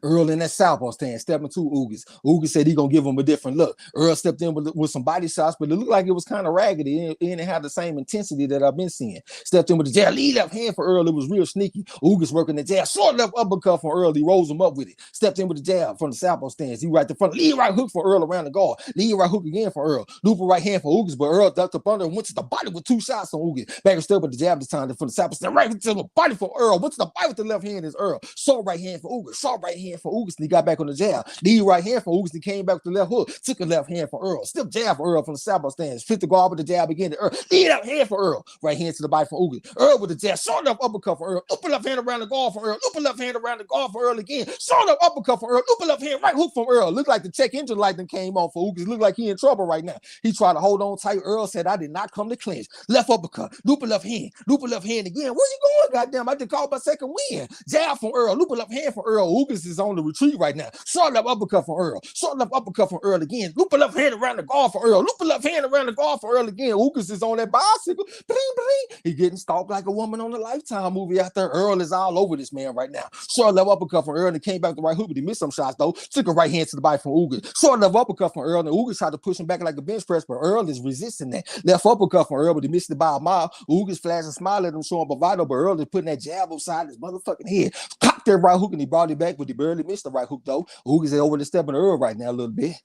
Earl in that southpaw stand, stepping to Ugas. Ugas said he gonna give him a different look. Earl stepped in with some body shots, but it looked like it was kind of raggedy. It didn't have the same intensity that I've been seeing. Stepped in with the jab, lead left hand for Earl. It was real sneaky. Ugas working the jab, short left uppercut from Earl. He rolls him up with it. Stepped in with the jab from the southpaw stance. He right in front. Lead right hook for Earl around the guard. Lead right hook again for Earl. Looper right hand for Ugas, but Earl ducked up under and went to the body with 2 shots on Ugas. Back and step with the jab this time from the southpaw stance. Right to the body for Earl. Went to the body with the left hand is Earl. Short right hand for Ugas. Short right hand for Ugas. And he got back on the jab. Lead right hand for Ugas. He came back with the left hook. Took a left hand for Earl. Still jab for Earl from the southpaw stance. Flip the guard with the jab again to Earl. Lead out hand for Earl. Right hand to the body for Ugas. Earl with the jab. Short left uppercut for Earl. Upper left hand around the guard for Earl. Upper left hand around the guard for Earl again. Short left uppercut for Earl. Upper left hand right hook from Earl. Looked like the check engine light then came on for Ugas. Looked like he in trouble right now. He tried to hold on tight. Earl said, "I did not come to clinch." Left uppercut. Looper left hand. Looper left hand again. Where you going, goddamn? I just called my second win. Jab from Earl. Looper left hand for Earl. Ugas is on the retreat right now. Short left uppercut from Earl. Short left uppercut from Earl again. Looper left hand around the guard for Earl. Looper left hand around the guard for Earl again. Ugas is on that bicycle. Bling, bling. He getting stalked like a woman on a Lifetime movie out there. Earl is all over this man right now. Short left uppercut from Earl and came back to the right hook, but he missed some shots though. Took a right hand to the body from Ugas. Short left uppercut from Earl, and Ugas tried to push him back like a bench press, but Earl is resisting that. Left uppercut from Earl, but he missed it by a mile. Ugas flashed a smile at him, showing bravado, but Earl is putting that jab upside his motherfucking head. Cocked that right hook and he brought it back, but he barely missed the right hook though. Ugas is over the step in Earl right now a little bit.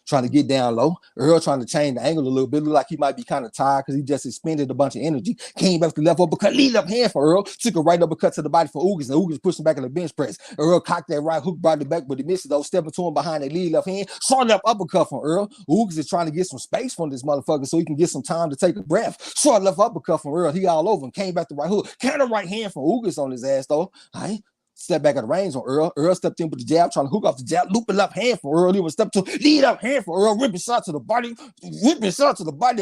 Trying to get down low. Earl trying to change the angle a little bit. Look like he might be kind of tired because he just expended a bunch of energy. Came back to the left uppercut, lead up hand for Earl. Took a right uppercut to the body for Ugas, and Ugas pushing back in the bench press. Earl cocked that right hook, brought it back, but he missed it though. Stepping to him behind that lead left hand. Short left uppercut from Earl. Ugas is trying to get some space from this motherfucker so he can get some time to take a breath. Short left uppercut from Earl. He all over him. Came back to right hook. Counter right hand from Ugas on his ass though. Step back at the range on Earl. Earl stepped in with the jab, trying to hook off the jab, looping left hand for Earl. He was step to lead up hand for Earl, ripping shot to the body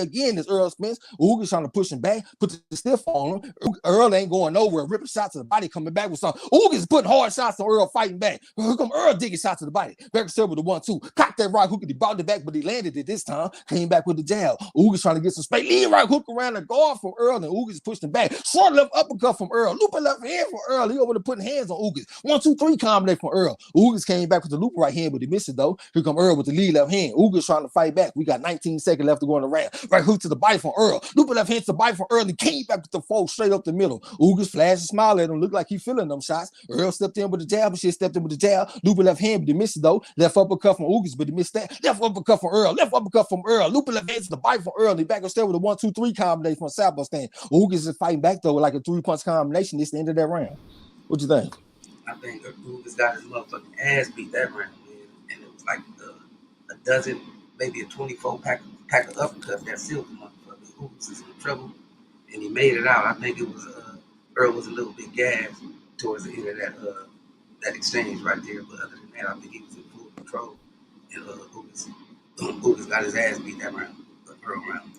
again. Is Errol Spence. Ugas trying to push him back, put the stiff on him. Earl ain't going nowhere, ripping shots to the body, coming back with something. Ugas putting hard shots on Earl, fighting back. Here come Earl digging shots to the body. Back to with the 1-2. Cocked that right hook and he brought it back, but he landed it this time. Came back with the jab. Ugas trying to get some space. Lead right hook around the guard for Earl, and Ugas pushed him back. Short left uppercut from Earl. Looping left hand for Earl. He over to putting hands on Ugas. 1-2-3 combination from Earl. Ugas came back with the loop right hand, but he missed it though. Here come Earl with the lead left hand. Ugas trying to fight back. We got 19 seconds left to go in the round. Right hook to the body from Earl. Loop left hand to the body from Earl. He came back with the fold straight up the middle. Ugas flashed a smile at him. Looked like he feeling them shots. Earl stepped in with the jab, but she stepped in with the jab. Loop left hand, but he missed it though. Left uppercut from Ugas, but he missed that. Left uppercut from Earl. Left uppercut from Earl. Loop left hand to the body from Earl. He back and step with a 1-2-3 combination from Southpaw stand. Ugas is fighting back though with like a 3-punch combination. This is the end of that round. What you think? I think Ugas got his motherfucking ass beat that round, man. And it was like a dozen, maybe a 24 pack of uppercuts that sealed the motherfucker. Ugas in some trouble, and he made it out. I think it was Earl was a little bit gassed towards the end of that exchange right there. But other than that, I think he was in full control. And Ugas got his ass beat that round, Earl round.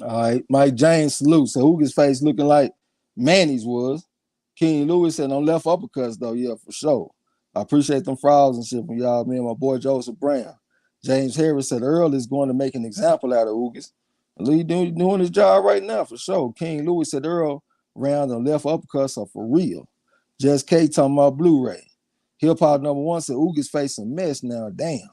All right, Mike James salute. So Ugas face looking like Manny's was. King Lewis said on left uppercuts though, yeah, for sure. I appreciate them frauds and shit from y'all, me and my boy Joseph Brown. James Harris said Earl is going to make an example out of Ugas. Lee doing his job right now for sure. King Lewis said Earl round on left uppercuts are for real. Just K talking about Blu-ray. Hip Hop number 1 said Ugas facing mess now. Damn.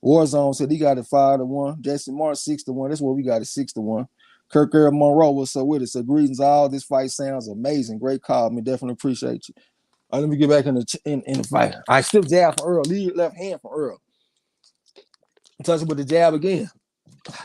Warzone said he got it 5-1. Jason Martin 6-1. That's what we got it 6-1. Kirk Earl Monroe was so with us. So greetings all. This fight sounds amazing. Great call. Me definitely appreciate you. All right, let me get back in the fight. I still jab from Earl. Lead left hand from Earl. Touch it with the jab again.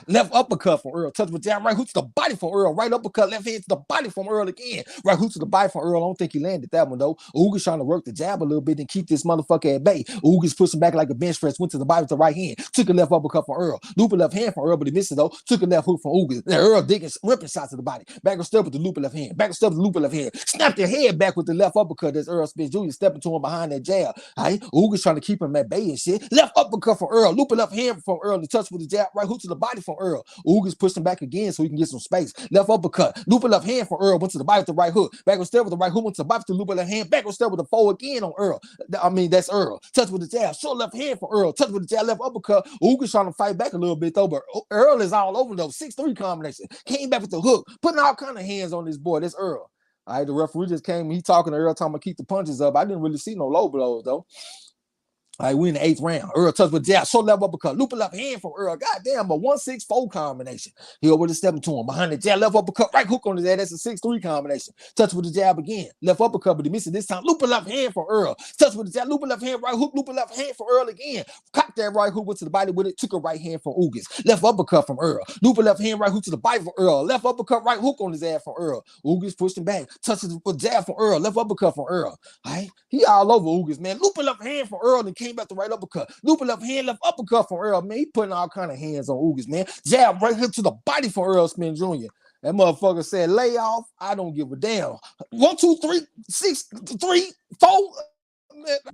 Left uppercut from Earl. Touch with jab. Right hook to the body from Earl. Right uppercut. Left hand to the body from Earl again. Right hook to the body from Earl. I don't think he landed that one though. Ugas trying to work the jab a little bit and keep this motherfucker at bay. Ugas pushing back like a bench press. Went to the body with the right hand. Took a left uppercut from Earl. Looping left hand from Earl, but he missed it though. Took a left hook from Ugas. Then Earl digging, ripping shots to the body. Back and step with the looping left hand. Back and step with the looping left hand. Snapped their head back with the left uppercut. That's Errol Spence Jr. stepping to him behind that jab. Right? Ugas trying to keep him at bay and shit. Left uppercut from Earl. Looping left hand from Earl. The touch with the jab. Right hook to the body from Earl. Ugas pushing back again so he can get some space. Left uppercut. Looping left hand from Earl. Went to the body with the right hook. Back on step with the right hook. Went to the body with the looping left hand. Back on step with the four again on Earl. I mean, that's Earl. Touch with the jab. Short left hand from Earl. Touch with the jab. Left uppercut. Ugas trying to fight back a little bit though, but Earl is all over though. 6-3 combination. Came back with the hook. Putting all kind of hands on this boy. That's Earl. All right, the referee just came. He talking to Earl, talking about keep the punches up. I didn't really see no low blows though. All right, we in the 8th round. Earl touch with jab, short left uppercut, looping left hand from Earl. Goddamn, a 1-6-4 combination. He over the stepping to him behind the jab, left uppercut, right hook on his head. That's a 6-3 combination. Touch with the jab again, left uppercut, but he missed it this time. Looping left hand from Earl. Touch with the jab, looping left hand, right hook, looping left hand for Earl again. Cocked that right hook, went to the body with it, took a right hand from Ugas. Left uppercut from Earl. Looping left hand, right hook to the body from Earl. Left uppercut, right hook on his ass from Earl. Ugas pushed him back, touches with jab from Earl, left uppercut from Earl. All right, he all over Ugas, man. Looping left hand from Earl and came back the right uppercut. Looping left hand, left uppercut from Earl, man. He putting all kind of hands on Ugas, man. Jab right here to the body for Errol Spence Jr. That motherfucker said, lay off. I don't give a damn. 1, 2, 3, 6, 3, 4.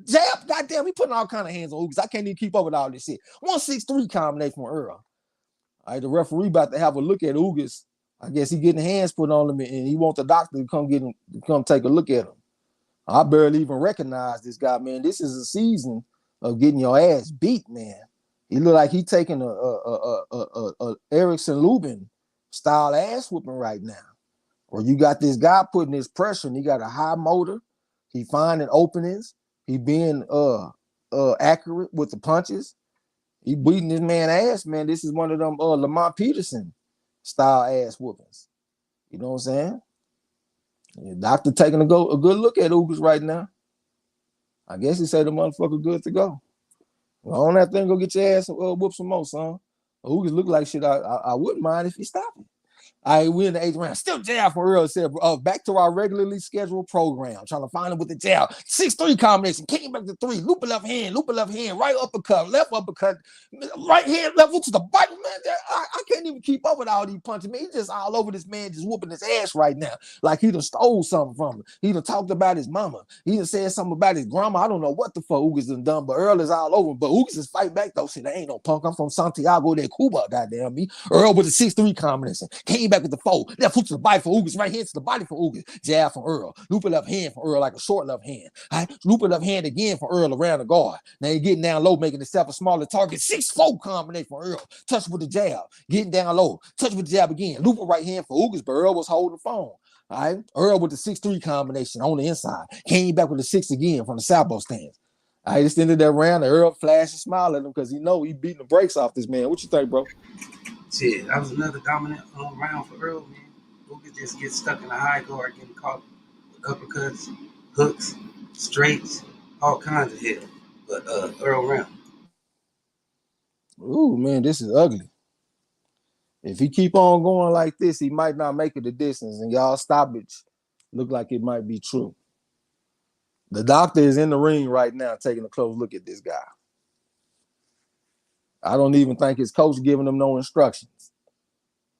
Jab, goddamn, he putting all kind of hands on Ugas. I can't even keep up with all this shit. 1-6-3 combination from Earl. All right, the referee about to have a look at Ugas. I guess he getting hands put on him, and he wants the doctor to come take a look at him. I barely even recognize this guy, man. This is a season of getting your ass beat, man. He look like he taking a Erickson Lubin style ass whooping right now. Or you got this guy putting his pressure, and he got a high motor. He finding openings. He being accurate with the punches. He beating this man ass, man. This is one of them Lamont Peterson style ass whoopings. You know what I'm saying? The doctor taking a good look at Ugas right now. I guess he said the motherfucker good to go. Well, on that thing, go get your ass whoop some more, son. Ugas look like shit. I wouldn't mind if he stopped it. All right, we're in the 8th round. Still jab for Earl. Said, back to our regularly scheduled program. Trying to find him with the jab. 6-3 combination. Came back to 3. Looping left hand. Right uppercut. Left uppercut. Right hand level to the bite. Man, I can't even keep up with all these punches. Man, he's just all over this man, just whooping his ass right now. Like he done stole something from him. He done talked about his mama. He done said something about his grandma. I don't know what the fuck Ugas done done, but Earl is all over him. But Ugas is fight back though. Shit, I ain't no punk. I'm from Santiago de Cuba, goddamn me. Earl with a 6-3 combination. Came back with the 4. Left hook to the body for Ugas. Right hand to the body for Ugas. Jab from Earl. Looping left hand for Earl like a short left hand. Right? Looping left hand again for Earl around the guard. Now he getting down low, making himself a smaller target. 6-4 combination for Earl. Touch with the jab. Getting down low. Touch with the jab again. Looping right hand for Ugas, but Earl was holding the phone. All right. Earl with the 6-3 combination on the inside. Came back with the 6 again from the Salvo stands. All right, just ended that round. Earl flashed and smiled at him because he know he beating the brakes off this man. What you think, bro? Shit, that was another dominant round for Earl, man. Ugas just get stuck in the high guard, getting caught with uppercuts, hooks, straights, all kinds of hell. But Earl round. Ooh, man, this is ugly. If he keep on going like this, he might not make it the distance, and y'all stoppage look like it might be true. The doctor is in the ring right now taking a close look at this guy. I don't even think his coach giving him no instructions.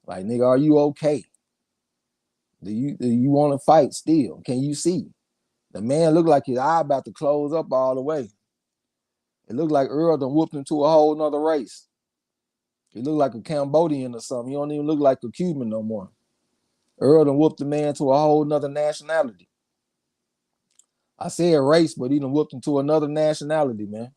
Like, nigga, are you okay? Do you want to fight still? Can you see? The man looked like his eye about to close up all the way. It looked like Earl done whooped him to a whole nother race. He looked like a Cambodian or something. He don't even look like a Cuban no more. Earl done whooped the man to a whole nother nationality. I said race, but he done whooped him to another nationality, man.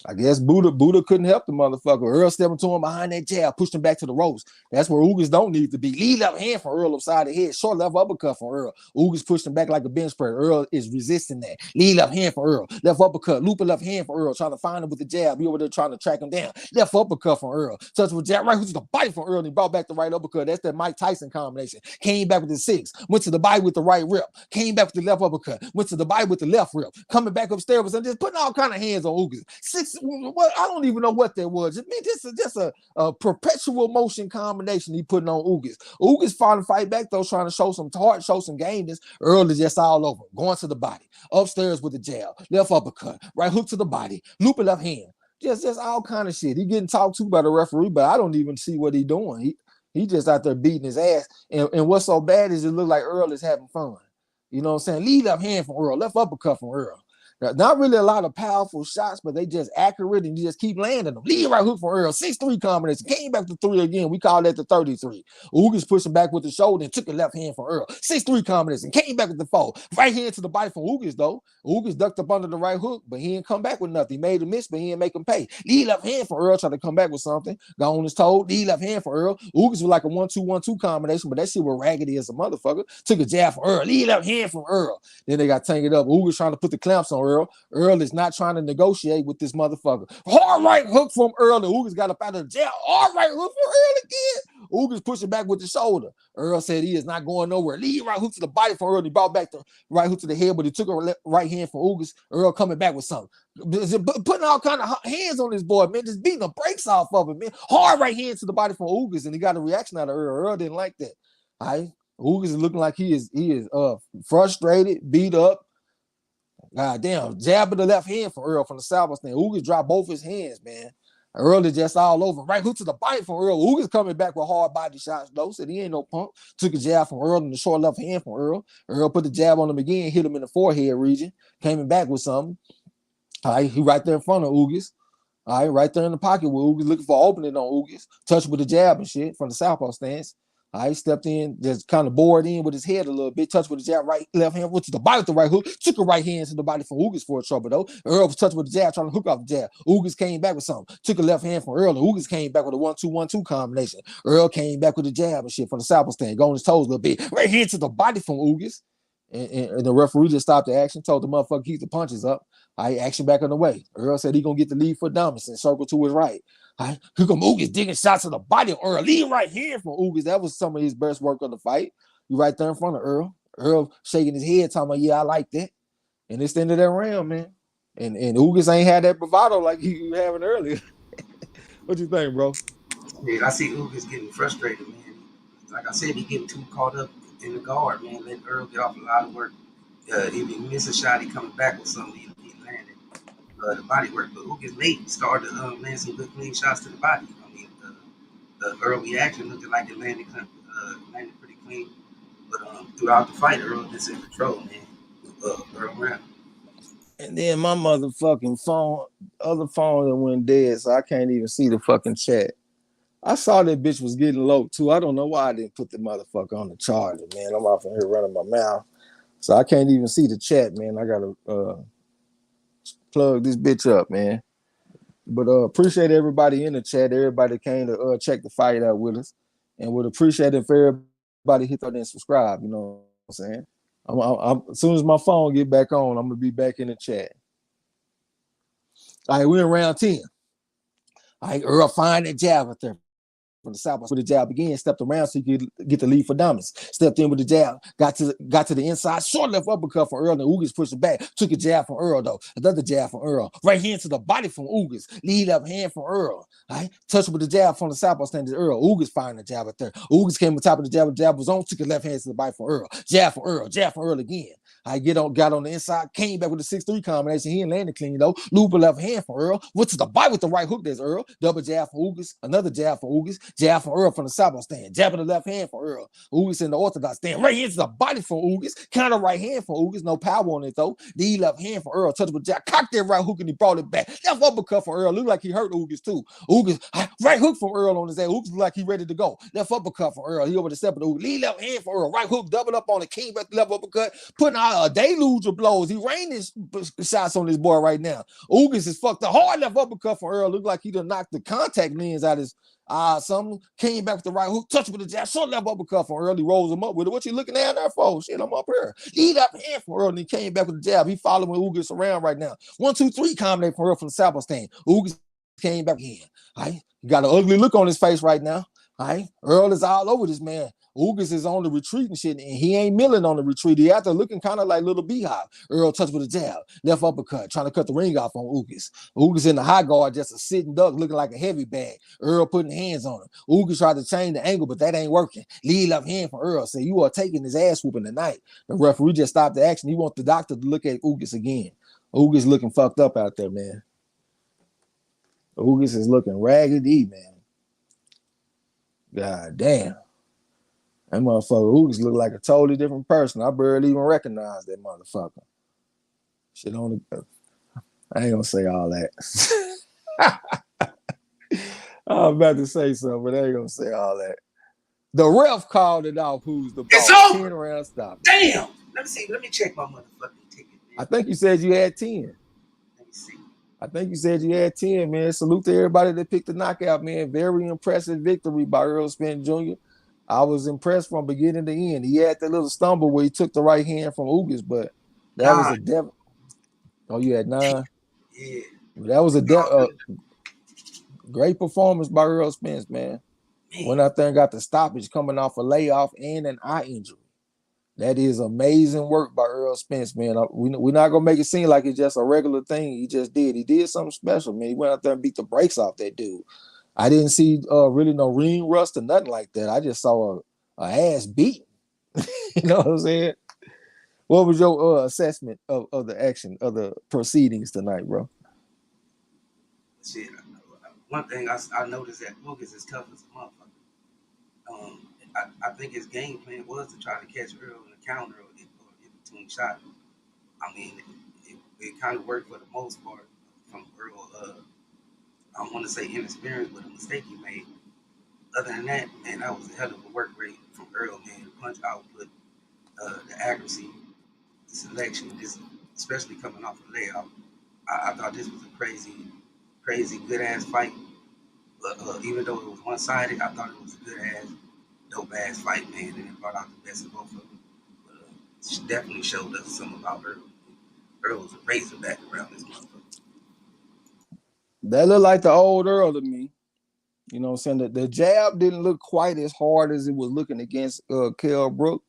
I guess Buddha couldn't help the motherfucker. Earl stepped into him behind that jab, pushed him back to the ropes. That's where Ugas don't need to be. Lead left hand from Earl upside the head. Short left uppercut from Earl. Ugas pushed him back like a bench press. Earl is resisting that. Lead left hand from Earl. Left uppercut. Loop a left hand from Earl. Trying to find him with the jab. He over there trying to track him down. Left uppercut from Earl. Touch with jab. Right hook to the body from Earl. And he brought back the right uppercut. That's that Mike Tyson combination. Came back with the 6. Went to the body with the right rip. Came back with the left uppercut. Went to the body with the left rip. Coming back upstairs and just putting all kind of hands on Ugas. 6. What? I don't even know what that was. I mean, this is just a perpetual motion combination he putting on Ugas. Ugas fought to fight back though, trying to show some heart, show some gameness. Earl is just all over, going to the body, upstairs with the jab, left uppercut, right hook to the body, looping left hand. Just all kind of shit. He getting talked to by the referee, but I don't even see what he doing. He just out there beating his ass. And what's so bad is it look like Earl is having fun. You know what I'm saying? Lead left hand from Earl, left uppercut from Earl. Not really a lot of powerful shots, but they just accurate and you just keep landing them. Lead right hook from Earl, 6-3 combination. Came back to 3 again. We call that the 33. Ugas pushing back with the shoulder and took a left hand from Earl. 6-3 combination. Came back with the 4. Right hand to the body from Ugas, though. Ugas ducked up under the right hook, but he didn't come back with nothing. He made a miss, but he didn't make him pay. Lead left hand from Earl, trying to come back with something. Got on his toe. Lead left hand from Earl. Ugas was like a 1-2-1-2 combination, but that shit was raggedy as a motherfucker. Took a jab from Earl. Lead left hand from Earl. Then they got tangled up. Ugas trying to put the clamps on Earl. Earl is not trying to negotiate with this motherfucker. Hard right hook from Earl, and Ugas got up out of the jail. Hard right hook from Earl again. Ugas pushing back with the shoulder. Earl said he is not going nowhere. Lead right hook to the body from Earl. He brought back the right hook to the head, but he took a right hand from Ugas. Earl coming back with something. Putting all kind of hands on this boy, man. Just beating the brakes off of him, man. Hard right hand to the body from Ugas, and he got a reaction out of Earl. Earl didn't like that. All right. Ugas is looking like he is frustrated, beat up. God damn, jab of the left hand from Earl from the southwest stand. Ugas dropped both his hands, man. Earl is just all over. Right hook to the body from Earl. Ugas coming back with hard body shots, though. Said he ain't no punk. Took a jab from Earl in the short left hand from Earl. Earl put the jab on him again, hit him in the forehead region. Came back with something. All right, he right there in front of Ugas. All right, right there in the pocket with Ugas, looking for opening on Ugas. Touched with the jab and shit from the southpaw stance. I stepped in, just kind of bored in with his head a little bit, touched with the jab, right, left hand, went to the body with the right hook, took a right hand to the body from Ugas for a trouble, though. Earl was touched with the jab, trying to hook off the jab. Ugas came back with something, took a left hand from Earl, and Ugas came back with a 1-2-1-2 combination. Earl came back with the jab and shit from the southpaw stand, going his toes a little bit, right hand to the body from Ugas. And the referee just stopped the action, told the motherfucker keep the punches up. I action back on the way. Earl said he gonna get the lead foot dominance and circle to his right. Here come Ugas digging shots to the body of Earl. Lead right here from Ugas. That was some of his best work on the fight. You right there in front of Earl. Earl shaking his head, talking about, yeah, I like that. And it's the end of that round, man. And Ugas ain't had that bravado like he was having earlier. What you think, bro? Yeah, I see Ugas getting frustrated, man. Like I said, he getting too caught up in the guard, man. Let Earl get off a lot of work. If he miss a shot, he coming back with something he landed. The body work, but Ugas late started to land some good clean shots to the body. I mean, the Earl reaction looked like it landed pretty clean, but throughout the fight, Earl is in control, man. Earl round. And then my motherfucking other phone that went dead, so I can't even see the fucking chat. I saw that bitch was getting low too. I don't know why I didn't put the motherfucker on the charger, man. I'm off in here running my mouth, so I can't even see the chat, man. I gotta plug this bitch up, man. But appreciate everybody in the chat, everybody came to check the fight out with us, and would appreciate if everybody hit that and subscribe. You know what I'm saying? I'm as soon as my phone get back on, I'm gonna be back in the chat. All right, we're in round 10. All right, Earl find that jab out there from the south with the jab again, stepped around so he could get the lead for dominance. Stepped in with the jab, got to the inside, short left uppercut from Earl, and Ugas pushed it back. Took a jab from Earl, though. Another jab from Earl. Right hand to the body from Ugas. Lead left hand from Earl. All right, touched with the jab from the southpaw stand to Earl. Ugas firing the jab out there. Ugas came on top of the jab was on, took a left hand to the body from Earl. Jab from Earl again. I got on the inside, came back with a 6-3 combination. He ain't landed clean, though. Loop a left hand from Earl. Went to the bite with the right hook. There's Earl. Double jab for Ugas. Another jab for Ugas. Jab from Earl from the southpaw stand. Jab in the left hand for Earl. Ugas in the orthodox stand. Right into the body from Ugas. Counter right hand for Ugas. No power on it, though. The left hand for Earl. Touch with jab. Cocked that right hook and he brought it back. Left uppercut for Earl. Looked like he hurt Ugas, too. Ugas, right hook from Earl on his ass. Ugas looked like he ready to go. Left uppercut for Earl. He over the step of the Ugas. Lead left hand for Earl. Right hook, double up on the king back the left uppercut. Putting out a deluge of blows. He raining shots on this boy right now. Ugas is fucked. The hard left uppercut for Earl. Looked like he done knocked the contact lens out his something. Came back with the right hook. Touch with the jab. Short left uppercut for Earl. He rolls him up with it. What you looking at there for? Shit, I'm up here. Lead up hand for Earl. And he came back with the jab. He following Ugas around right now. 1-2-3 combination for Earl from the southpaw stand. Ugas came back again. All right. He got an ugly look on his face right now. All right. Earl is all over this man. Ugas is on the retreat and shit, and he ain't milling on the retreat. He out there looking kind of like Little Beehive. Earl touched with a jab, left uppercut, trying to cut the ring off on Ugas. Ugas in the high guard, just a sitting duck looking like a heavy bag. Earl putting hands on him. Ugas tried to change the angle, but that ain't working. Lead left hand for Earl. Say, you are taking his ass whooping tonight. The referee just stopped the action. He wants the doctor to look at Ugas again. Ugas looking fucked up out there, man. Ugas is looking raggedy, man. God damn. That motherfucker Ugas look like a totally different person. I barely even recognize that motherfucker. Shit on the. I ain't gonna say all that. I was about to say something, but I ain't gonna say all that. The ref called it off. Who's the boss? 10 round stop. Damn. Let me see. Let me check my motherfucking ticket, man. I think you said you had 10. Let me see. I think you said you had 10, man. Salute to everybody that picked the knockout, man. Very impressive victory by Errol Spence Jr. I was impressed from beginning to end. He had that little stumble where he took the right hand from Ugas, but that was a devil. Oh, you had 9? Yeah. That was a great performance by Errol Spence, man. Went out there and got the stoppage coming off a layoff and an eye injury. That is amazing work by Errol Spence, man. We're not going to make it seem like it's just a regular thing. He just did. He did something special, man. He went out there and beat the brakes off that dude. I didn't see really no ring rust or nothing like that. I just saw a ass beat. You know what I'm saying? What was your assessment of the action, of the proceedings tonight, bro? Shit, one thing I noticed that Ugas is tough as a motherfucker. I think his game plan was to try to catch Earl in the counter or in between shots. I mean, it kind of worked for the most part from Earl. I don't want to say inexperience, but a mistake he made. Other than that, man, that was a hell of a work rate from Earl, man. The punch output, the accuracy, the selection, especially coming off a layoff. I thought this was a crazy, good-ass fight. But even though it was one-sided, I thought it was a good-ass, dope-ass fight, man, and it brought out the best of both of them. But she definitely showed us something about Earl. Earl was a razorback around this motherfucker. That looked like the old Earl to me. You know what I'm saying? The jab didn't look quite as hard as it was looking against Kell Brook,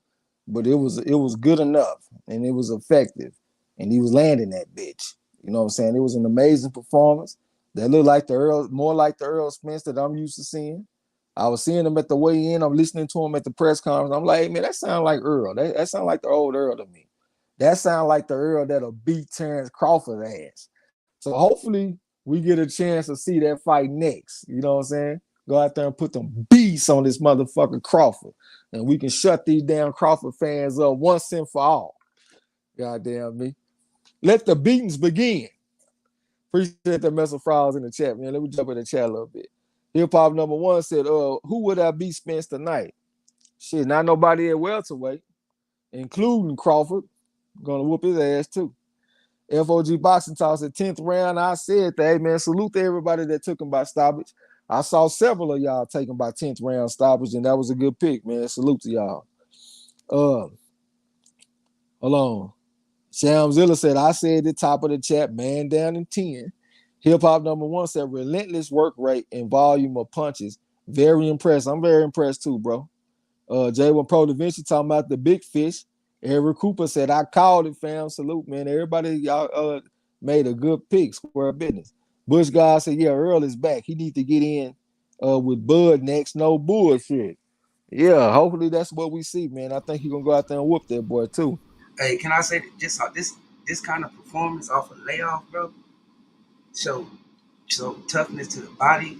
but it was good enough, and it was effective, and he was landing that bitch. You know what I'm saying? It was an amazing performance. That looked like more like the Errol Spence that I'm used to seeing. I was seeing him at the weigh-in. I'm listening to him at the press conference. I'm like, hey, man, that sounds like Earl. That sounds like the old Earl to me. That sounds like the Earl that'll beat Terrence Crawford's ass. So hopefully we get a chance to see that fight next. You know what I'm saying? Go out there and put them beasts on this motherfucker Crawford. And we can shut these damn Crawford fans up once and for all. Goddamn me. Let the beatings begin. Appreciate that mess of frogs in the chat, man. Let me jump in the chat a little bit. Hip Hop number 1 said, who would I beat Spence tonight? Shit, not nobody at welterweight, including Crawford. Gonna whoop his ass too. FOG Boxing Talk said 10th round. I said that, hey man, salute to everybody that took him by stoppage. I saw several of y'all taken by 10th round stoppage, and that was a good pick, man. Salute to y'all. Hold on. Shamzilla said, I said at the top of the chat, man down in 10. Hip Hop number 1 said, relentless work rate and volume of punches. Very impressed. I'm very impressed too, bro. J1 Pro Da Vinci talking about the big fish. Eric Cooper said, I called it, fam. Salute, man. Everybody, y'all made a good pick. Square business. Bush guy said, yeah, Earl is back. He need to get in with Bud next. No bullshit. Yeah, hopefully that's what we see, man. I think he's going to go out there and whoop that boy, too. Hey, can I say that just this kind of performance off a layoff, bro? Show toughness to the body,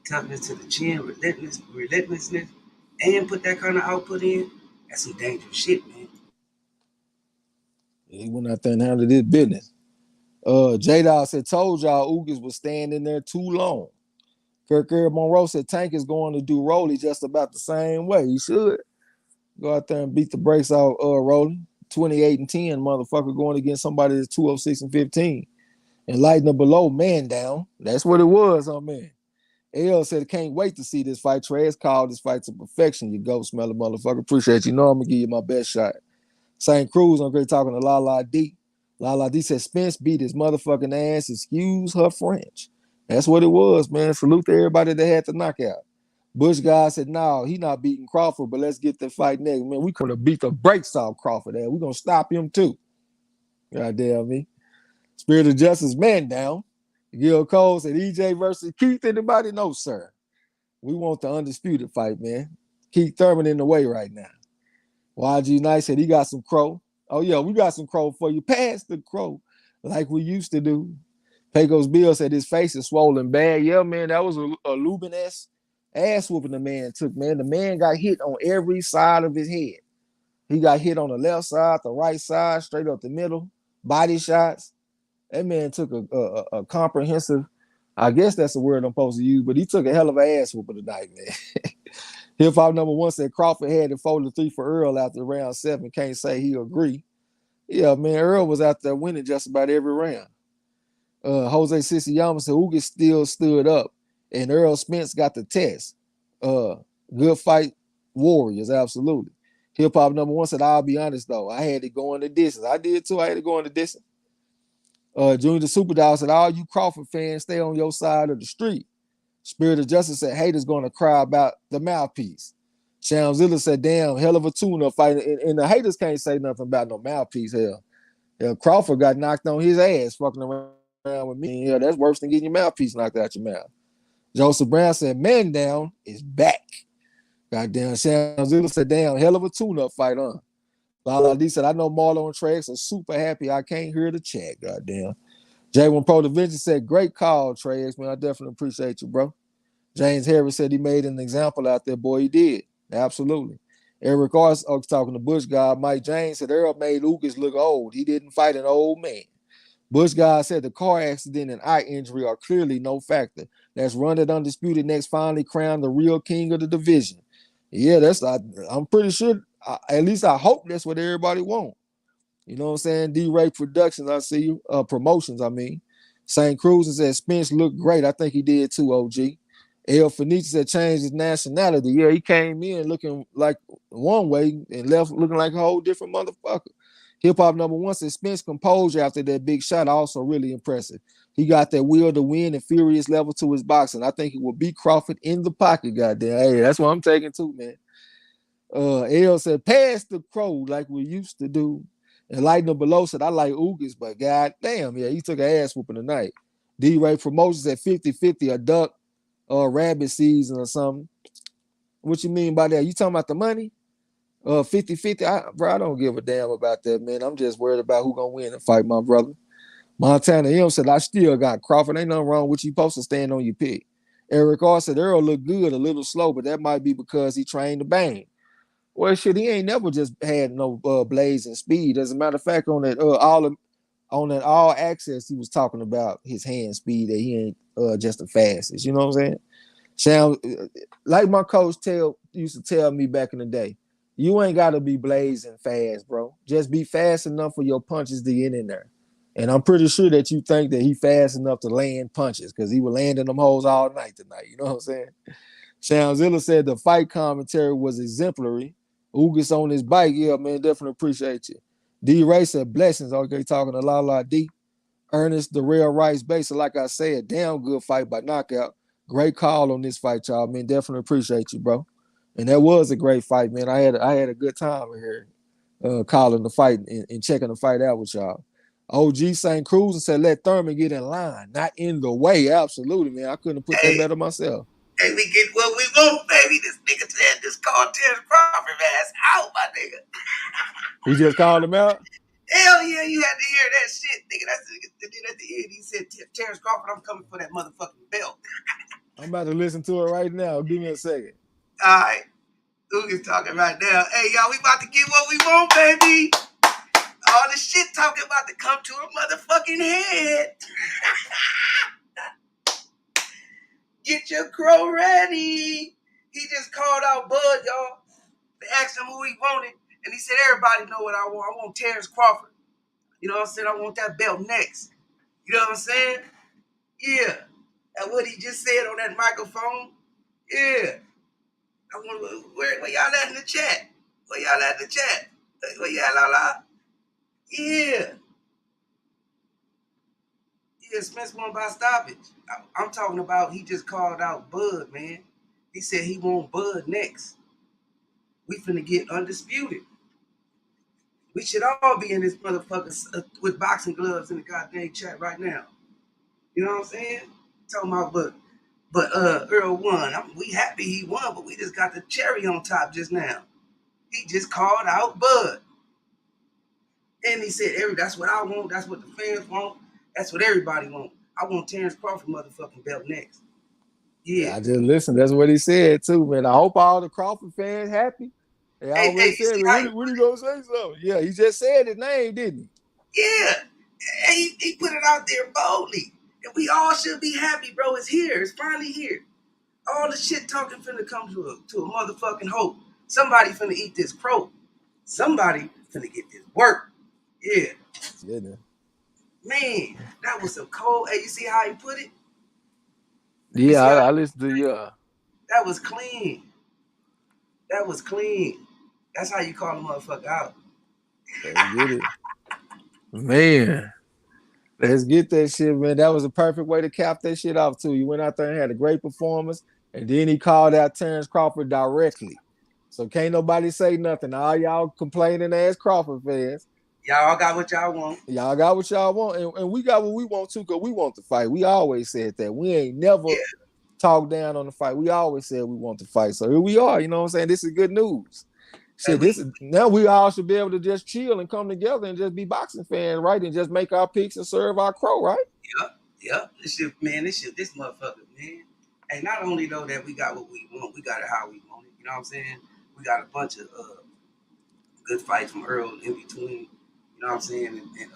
toughness to the chin, relentlessness, and put that kind of output in. That's some dangerous shit, man. He went out there and handled his business. J-Dog said, told y'all Ugas was standing there too long. Kirk Monroe said Tank is going to do Rolly just about the same way. He should go out there and beat the brakes out Rolly. 28-10, motherfucker, going against somebody that's 206-15. And lighting the below man down. That's what it was, man. L said, can't wait to see this fight. Trez called this fight to perfection. You go, smelly motherfucker. Appreciate you. Know I'm going to give you my best shot. St. Cruz on great talking to La D. La D said, Spence beat his motherfucking ass. Excuse her French. That's what it was, man. Salute to everybody that had the knockout. Bush guy said, no, he not beating Crawford, but let's get the fight next. Man, we could have beat the brakes off Crawford. We're going to stop him too. God damn me. Spirit of Justice, man down. Gil Cole said, EJ versus Keith. Anybody? No, sir. We want the undisputed fight, man. Keith Thurman in the way right now. YG Knight said he got some crow. Oh, yeah, we got some crow for you. Pass the crow like we used to do. Pecos Bill said his face is swollen bad. Yeah, man, that was a Lubin-esque ass whooping the man took, man. The man got hit on every side of his head. He got hit on the left side, the right side, straight up the middle, body shots. That man took a comprehensive, I guess that's the word I'm supposed to use, but he took a hell of an ass whooping tonight, man. Hip Hop number one said Crawford had it 4-3 for Earl after round 7. Can't say he agree. Yeah, man, Earl was out there winning just about every round. Jose Sissiyama said Ugas still stood up, and Errol Spence got the test. Good fight, Warriors, absolutely. Hip Hop number one said, I'll be honest, though. I had to go in the distance. I did, too. I had to go in the distance. Junior the Superdog said, all you Crawford fans, stay on your side of the street. Spirit of Justice said, haters going to cry about the mouthpiece. Shamzilla said, damn, hell of a tune-up fight. And the haters can't say nothing about no mouthpiece, hell. Crawford got knocked on his ass fucking around with me. Yeah, that's worse than getting your mouthpiece knocked out your mouth. Joseph Brown said, man down is back. Goddamn, Shamzilla said, damn, hell of a tune-up fight, huh? Lala D said, I know Marlo and Trey are super happy. I can't hear the chat, goddamn. J1 Pro Da Vinci said, great call, Trey. Man, I definitely appreciate you, bro. James Harris said he made an example out there. Boy, he did. Absolutely. Eric Ars talking to Bush guy. Mike James said Earl made Ugas look old. He didn't fight an old man. Bush guy said the car accident and eye injury are clearly no factor. That's run it undisputed next finally crowned the real king of the division. Yeah, I'm pretty sure, at least I hope that's what everybody wants. You know what I'm saying? D-Ray Productions, I see you. Promotions, I mean. St. Cruz said Spence looked great. I think he did too, OG. El Fenici said changed his nationality. Yeah, he came in looking like one way and left looking like a whole different motherfucker. Hip Hop number one said Spence composure after that big shot also really impressive. He got that will to win and furious level to his boxing. I think he will beat Crawford in the pocket, goddamn. Hey, that's what I'm taking too, man. El said pass the crow like we used to do. And Lightning Below said, I like Ugas, but god damn, yeah, he took an ass whooping tonight. D-Ray Promotions at 50-50, a duck rabbit season or something. What you mean by that? You talking about the money? 50-50, bro, I don't give a damn about that, man. I'm just worried about who gonna win the fight, my brother. Montana M said, I still got Crawford. Ain't nothing wrong with you supposed to stand on your pick. Eric R said, Earl looked good, a little slow, but that might be because he trained to bang. Well, shit, he ain't never just had no blazing speed. As a matter of fact, on that all access, he was talking about his hand speed, that he ain't just the fastest. You know what I'm saying? Like my coach used to tell me back in the day, you ain't got to be blazing fast, bro. Just be fast enough for your punches to get in there. And I'm pretty sure that you think that he fast enough to land punches because he was landing them holes all night tonight. You know what I'm saying? Shamzilla said the fight commentary was exemplary. Ugas on his bike. Yeah, man, definitely appreciate you. D-Ray said blessings. Okay, talking to La D. Ernest, the real Rice Baser, like I said, damn good fight by knockout. Great call on this fight, y'all. Man, definitely appreciate you, bro. And that was a great fight, man. I had a good time in here calling the fight and checking the fight out with y'all. OG St. Cruz and said, let Thurman get in line, not in the way. Absolutely, man. I couldn't have put that better myself. Hey, we get what we want, baby. This nigga said this called Terrence Crawford ass out, my nigga. He just called him out? Hell yeah, you had to hear that shit. Nigga, then at the end, he said, Terrence Crawford, I'm coming for that motherfucking belt. I'm about to listen to it right now. Give me a second. All right. Ugas talking right now. Hey, y'all, we about to get what we want, baby. All the shit talking about to come to a motherfucking head. Get your crow ready. He just called out Bud, y'all. They asked him who he wanted, and he said, everybody know what I want. I want Terrence Crawford. You know what I'm saying? I want that belt next. You know what I'm saying? Yeah. And what he just said on that microphone, yeah. I want where y'all at in the chat? Where y'all at in the chat? Where y'all la? Yeah. Yeah, Spence won by stoppage. I'm talking about he just called out Bud, man. He said he want Bud next. We finna get undisputed. We should all be in this motherfucker with boxing gloves in the goddamn chat right now. You know what I'm saying? Talking about but Earl won. We happy he won, but we just got the cherry on top just now. He just called out Bud. And he said, that's what I want. That's what the fans want. That's what everybody want. I want Terrence Crawford motherfucking belt next. Yeah. I just listened. That's what he said too, man. I hope all the Crawford fans happy. They Hey, already you said, see man, how when he gonna say something? Yeah, he just said his name, didn't yeah. And he put it out there boldly. And we all should be happy, bro. It's here. It's finally here. All the shit talking finna come to a motherfucking hope. Somebody finna eat this crow. Somebody finna get this work. Yeah. he? Didn't Man, that was some cold. Hey, you see how he put it? he? You Yeah, see how I listened to you. that was clean. That was clean. That's how you call a motherfucker out. Let's get it. Man, let's get that shit, man. That was a perfect way to cap that shit off, too. You went out there and had a great performance, and then he called out Terrence Crawford directly. So can't nobody say nothing. All y'all complaining ass Crawford fans. Y'all got what y'all want. Y'all got what y'all want, and we got what we want too, because we want to fight. We always said that. We ain't never Yeah. talked down on the fight. We always said we want to fight. So here we are, you know what I'm saying? This is good news. Hey, Shit, this is now we all should be able to just chill and come together and just be boxing fans, right? And just make our picks and serve our crow, right? Yep. This motherfucker, man. And not only though that we got what we want, we got it how we want it. You know what I'm saying? We got a bunch of good fights from Earl in between. You know what I'm saying? And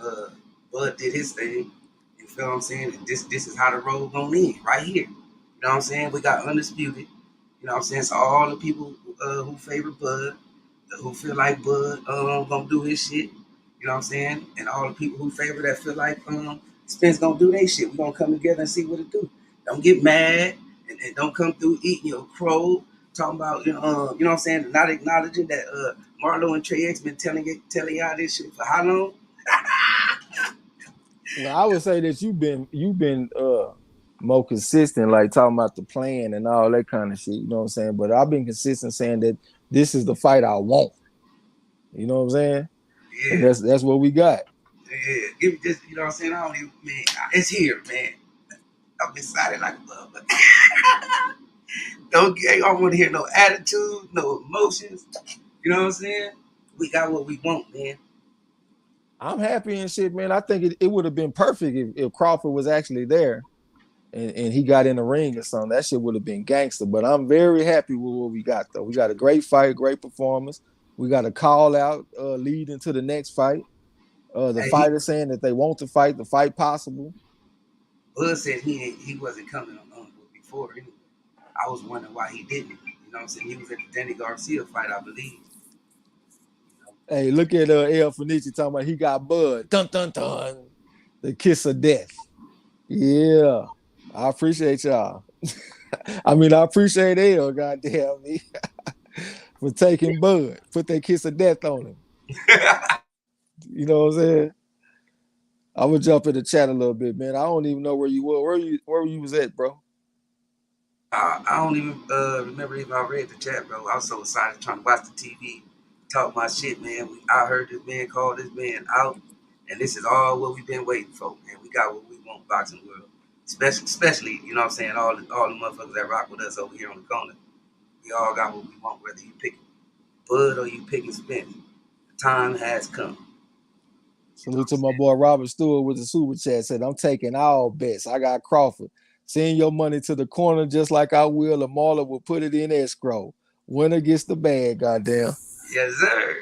Bud did his thing. You feel what I'm saying? And this is how the road gonna end right here. You know what I'm saying? We got undisputed. You know what I'm saying? So all the people who favor Bud, who feel like Bud gonna do his shit. You know what I'm saying? And all the people who favor that feel like Spence gonna do their shit. We gonna come together and see what it do. Don't get mad and don't come through eating your crow. Talking about you know what I'm saying? Not acknowledging that Marlo and Trey X been telling y'all this shit for how long? Well, I would say that you've been more consistent, like talking about the plan and all that kind of shit. You know what I'm saying? But I've been consistent saying that this is the fight I want. You know what I'm saying? And Yeah, that's what we got. yeah. Give me this. You know what I'm saying? I don't even man. It's here, man. I'm excited like a bug, but don't get. I don't want to hear no attitude, no emotions. You know what I'm saying? We got what we want, man. I'm happy and shit, man. I think it would have been perfect if Crawford was actually there and he got in the ring or something. That shit would have been gangster. But I'm very happy with what we got, though. We got a great fight, great performance. We got a call out lead into the next fight. The Hey, he fighter saying that they want to fight, the fight possible. Bud said he wasn't coming on before anyway. I was wondering why he didn't. You know what I'm saying? He was at the Danny Garcia fight, I believe. You know? Hey, look at El Fenici talking about he got Bud. Dun dun dun. The kiss of death. Yeah. I appreciate y'all. I mean, I appreciate El, goddamn me, for taking Bud. Put that kiss of death on him. You know what I'm saying? I'm gonna jump in the chat a little bit, man. I don't even know where you were. Where you was at, bro? I don't even remember if I read the chat, bro. I was so excited trying to watch the TV, talk my shit, man. I heard this man call this man out, and this is all what we've been waiting for, man. We got what we want, boxing world. Especially, you know what I'm saying, all the motherfuckers that rock with us over here on the corner. We all got what we want, whether you pick Bud or you picking Spence. The time has come. You know what Salute I'm to my saying? boy Robert Stewart with the super chat. Said, I'm taking all bets. I got Crawford. Send your money to the corner just like I will, and Marlon will put it in escrow. Winner gets the bag, goddamn. Yes, sir.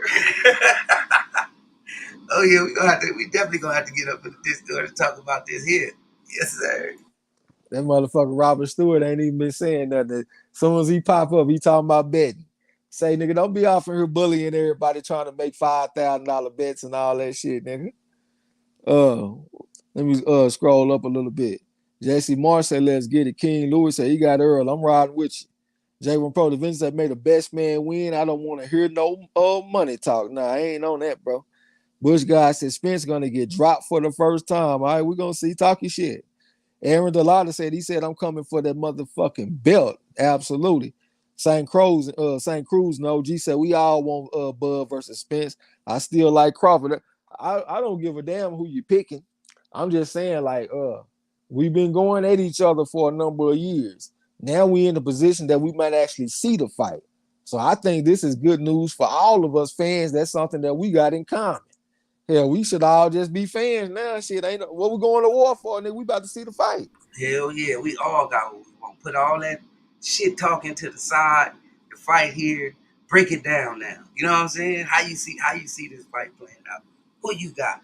Oh yeah, we definitely gonna have to get up in the Discord and talk about this here. Yes, sir. That motherfucker Robert Stewart ain't even been saying nothing. As soon as he pop up, he talking about betting. Say, nigga, don't be off here bullying everybody trying to make $5,000 bets and all that shit, nigga. Uh, Let me scroll up a little bit. Jesse Marsh said, let's get it. King Lewis said, he got Earl. I'm riding with you. J1 Pro, the Vince that made the best man win. I don't want to hear no money talk. Nah, I ain't on that, bro. Bush guy said Spence gonna get dropped for the first time. All right, we're gonna see. Talk your shit. Aaron Delata said, he said, I'm coming for that motherfucking belt. Absolutely. St. Cruz and OG said, we all want Bud versus Spence. I still like Crawford. I don't give a damn who you picking. I'm just saying, like, we've been going at each other for a number of years. Now we in the position that we might actually see the fight. So I think this is good news for all of us fans. That's something that we got in common. Hell, we should all just be fans now. Shit, ain't what we going to war for, nigga. We about to see the fight. Hell yeah, we all got what we want. Put all that shit talking to the side. The fight here, break it down now. You know what I'm saying? How you see this fight playing out? Who you got?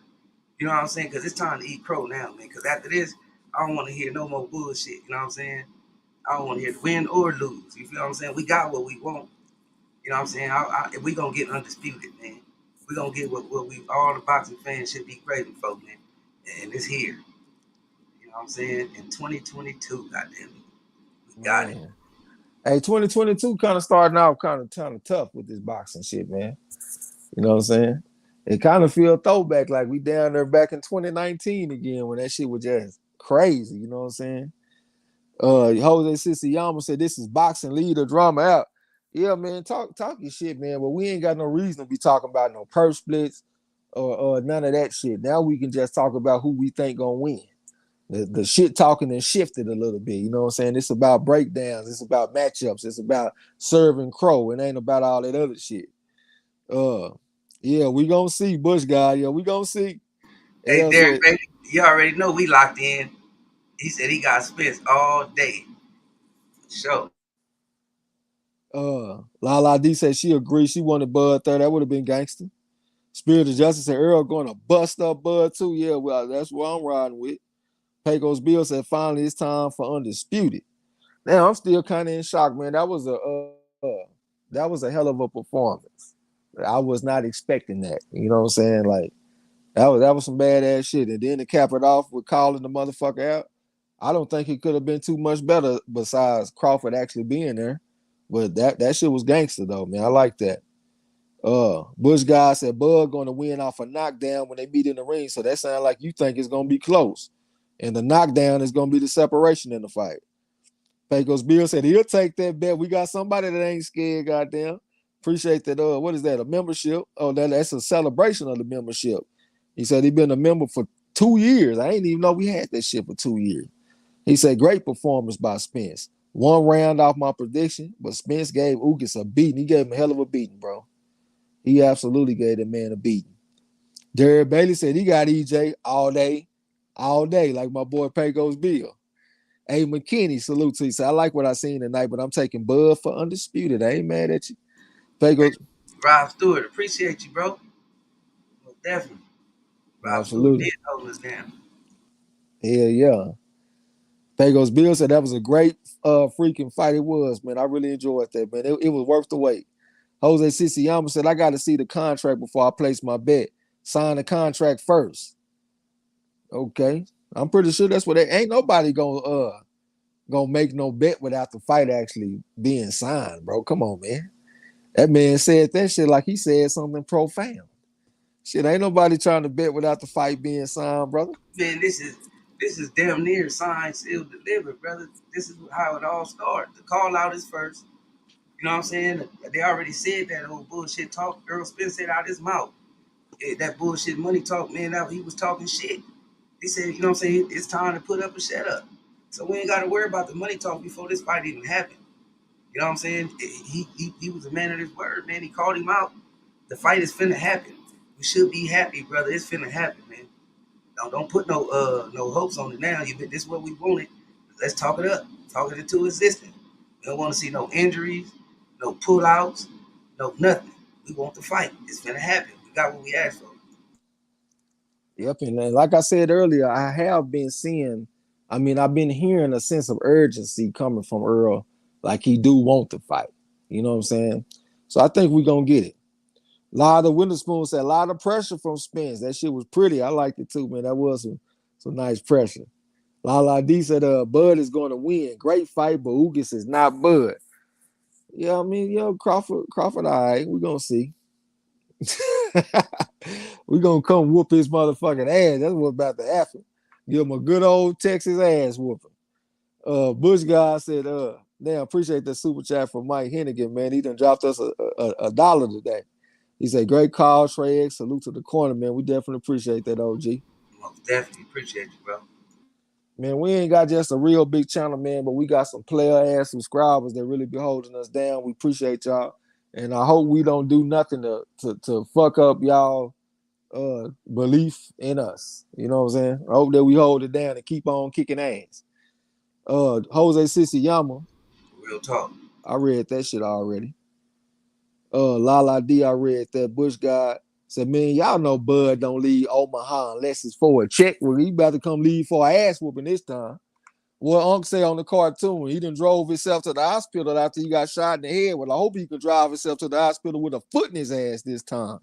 You know what I'm saying? Because it's time to eat crow now, man. Because after this, I don't want to hear no more bullshit. You know what I'm saying? I don't want to hear win or lose. You feel what I'm saying? We got what we want. You know what I'm saying? We gonna get undisputed, man. We gonna get what we all the boxing fans should be craving for, man. And it's here. You know what I'm saying? In 2022, goddamn it, we got it. Man. Hey, 2022 kind of starting out kind of tough with this boxing shit, man. You know what I'm saying? It kind of feel throwback like we down there back in 2019 again when that shit was just crazy. You know what I'm saying? Jose Sissiyama said this is boxing leader drama out. Yeah, man, talk your shit, man. But we ain't got no reason to be talking about no purse splits or none of that shit. Now we can just talk about who we think gonna win. The shit talking and shifted a little bit. You know what I'm saying? It's about breakdowns. It's about matchups. It's about serving crow. It ain't about all that other shit. Uh, yeah, we gonna see Bush guy. Yeah, we gonna see. Hey, L Derek, said, baby, you already know we locked in. He said he got Spence all day. Sure. Lala D said she agreed. She wanted Bud third. That would have been gangster. Spirit of Justice said Earl going to bust up Bud too. Yeah, well, that's what I'm riding with. Pecos Bill said finally it's time for undisputed. Now I'm still kind of in shock, man. That was a hell of a performance. I was not expecting that. You know what I'm saying? Like that was some badass shit. And then to cap it off with calling the motherfucker out, I don't think it could have been too much better besides Crawford actually being there. But that shit was gangster though, man. I like that. Bush guy said Bud gonna win off a knockdown when they meet in the ring. So that sounds like you think it's gonna be close. And the knockdown is gonna be the separation in the fight. Pecos Bill said he'll take that bet. We got somebody that ain't scared, goddamn. Appreciate that. What is that? A membership? Oh, that's a celebration of the membership. He said he been a member for 2 years. I didn't even know we had that shit for 2 years. He said great performance by Spence. One round off my prediction, but Spence gave Ugas a beating. He gave him a hell of a beating, bro. He absolutely gave that man a beating. Derek Bailey said he got EJ all day, like my boy Pecos Bill. Hey, McKinney, salute to you. So I like what I seen tonight, but I'm taking Bud for undisputed. I ain't mad at you. Hey, Pecos, Rob Stewart, appreciate you, bro. Well, definitely. Rob Stewart absolutely. did hold us down. Hell yeah. Pecos Bill said that was a great freaking fight. It was, man. I really enjoyed that, man. It was worth the wait. Jose Sissiyama said, I got to see the contract before I place my bet. Sign the contract first. Okay. I'm pretty sure that's what they ain't nobody gonna make no bet without the fight actually being signed, bro. Come on, man. That man said that shit like he said something profound. Shit, ain't nobody trying to bet without the fight being signed, brother. Man, this is damn near signed, sealed, delivered, brother. This is how it all started. The call out is first. You know what I'm saying? They already said that old bullshit talk. Errol Spence said out his mouth. That bullshit money talk, man, that he was talking shit. He said, you know what I'm saying? It's time to put up or shut up. So we ain't got to worry about the money talk before this fight even happened. You know what I'm saying? He was a man of his word, man. He called him out. The fight is finna happen. We should be happy, brother. It's finna happen, man. Don't put no hopes on it now. This is what we wanted. Let's talk it up. Talk it into existence. We don't want to see no injuries, no pullouts, no nothing. We want the fight. It's finna happen. We got what we asked for. Yep, and like I said earlier, I have been seeing. I mean, I've been hearing a sense of urgency coming from Earl, like he do want to fight. You know what I'm saying? So I think we're gonna get it. A lot of Winterspoon said a lot of pressure from Spence. That shit was pretty. I liked it too, man. That was some nice pressure. Lala D said Bud is going to win. Great fight, but Ugas is not Bud. Yeah, I mean, Crawford, all right. We're gonna see. We're gonna come whoop his motherfucking ass. That's what's about to happen. Give him a good old Texas ass whooping. Bush guy said, damn, appreciate that super chat from Mike Hennigan, man. He done dropped us a dollar today. He said, great call, Trey X. Salute to the corner, man. We definitely appreciate that, OG. Most definitely appreciate you, bro. Man, we ain't got just a real big channel, man, but we got some player ass subscribers that really be holding us down. We appreciate y'all. And I hope we don't do nothing to fuck up y'all belief in us. You know what I'm saying? I hope that we hold it down and keep on kicking ass. Jose Sissiyama, Real talk. I read that shit already. Lala D, I read that. Bush guy said, man, y'all know Bud don't leave Omaha unless it's for a check. Well, he about to come leave for an ass whooping this time. What Unc say on the cartoon, he done drove himself to the hospital after he got shot in the head. Well, I hope he could drive himself to the hospital with a foot in his ass this time.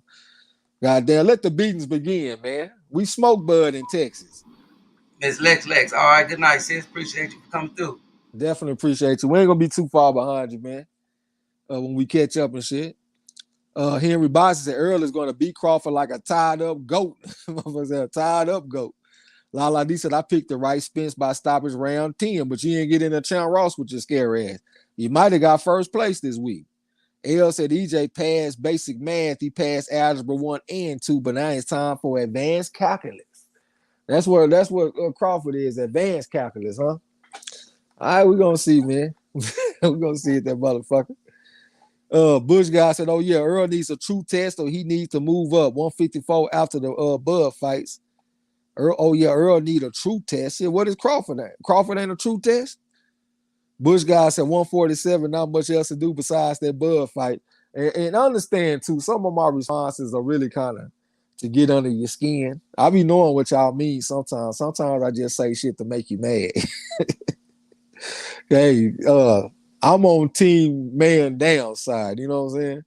Goddamn, let the beatings begin, man. We smoke Bud in Texas. Miss Lex. All right, good night, sis. Appreciate you for coming through. Definitely appreciate you. We ain't gonna be too far behind you, man. When we catch up and shit. Henry Boston said Earl is gonna beat Crawford like a tied up goat. A tied up goat. Lala D said I picked the right Spence by stoppage round 10, but you ain't get in a Chan Ross with your scary ass. You might have got first place this week. L said EJ passed basic math. He passed algebra 1 and 2, but now it's time for advanced calculus. That's what Crawford is, advanced calculus, huh? All right, we're gonna see, man. We're gonna see it, that motherfucker. Bush guy said, oh yeah, Earl needs a true test, or he needs to move up 154 after the Bud fights. Earl need a true test. Yeah, what is Crawford at? Crawford ain't a true test? Bush guy said 147, not much else to do besides that Bud fight. And understand too, some of my responses are really kind of to get under your skin. I be knowing what y'all mean sometimes. Sometimes I just say shit to make you mad. Hey, I'm on team man down side, you know what I'm saying?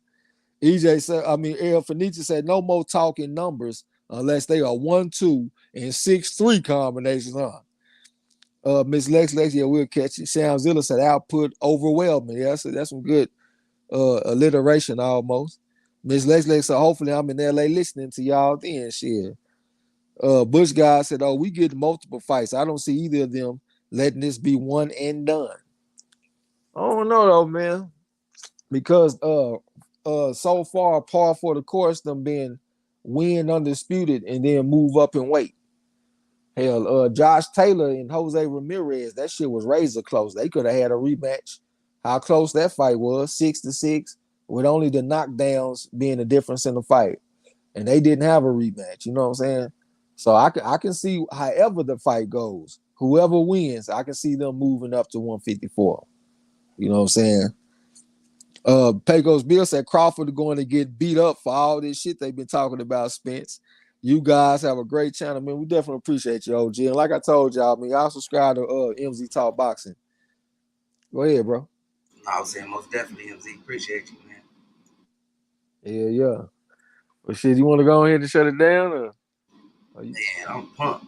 EJ said, El Fenicia said no more talking numbers unless they are 1-2 and 6-3 combinations, huh? Miss Lex, yeah, we'll catch it. Sham Zilla said output overwhelming. Yeah, so that's some good alliteration almost. Miss Lex said, hopefully I'm in LA listening to y'all then. Shit. Bush guy said, oh, we get multiple fights. I don't see either of them letting this be one and done. I don't know though, man. Because so far par for the course, them being win undisputed and then move up and weight. Hell, Josh Taylor and Jose Ramirez, that shit was razor close. They could have had a rematch. How close that fight was, 6-6, with only the knockdowns being the difference in the fight. And they didn't have a rematch, you know what I'm saying? So I can see however the fight goes, whoever wins, I can see them moving up to 154. You know what I'm saying? Pecos Bill said Crawford going to get beat up for all this shit they've been talking about, Spence. You guys have a great channel, man. We definitely appreciate you, OG. And like I told y'all, man, y'all subscribe to MZ Talk Boxing. Go ahead, bro. No, I was saying most definitely, MZ. Appreciate you, man. Yeah. Well, shit, you want to go ahead and shut it down, or Man, I'm pumped.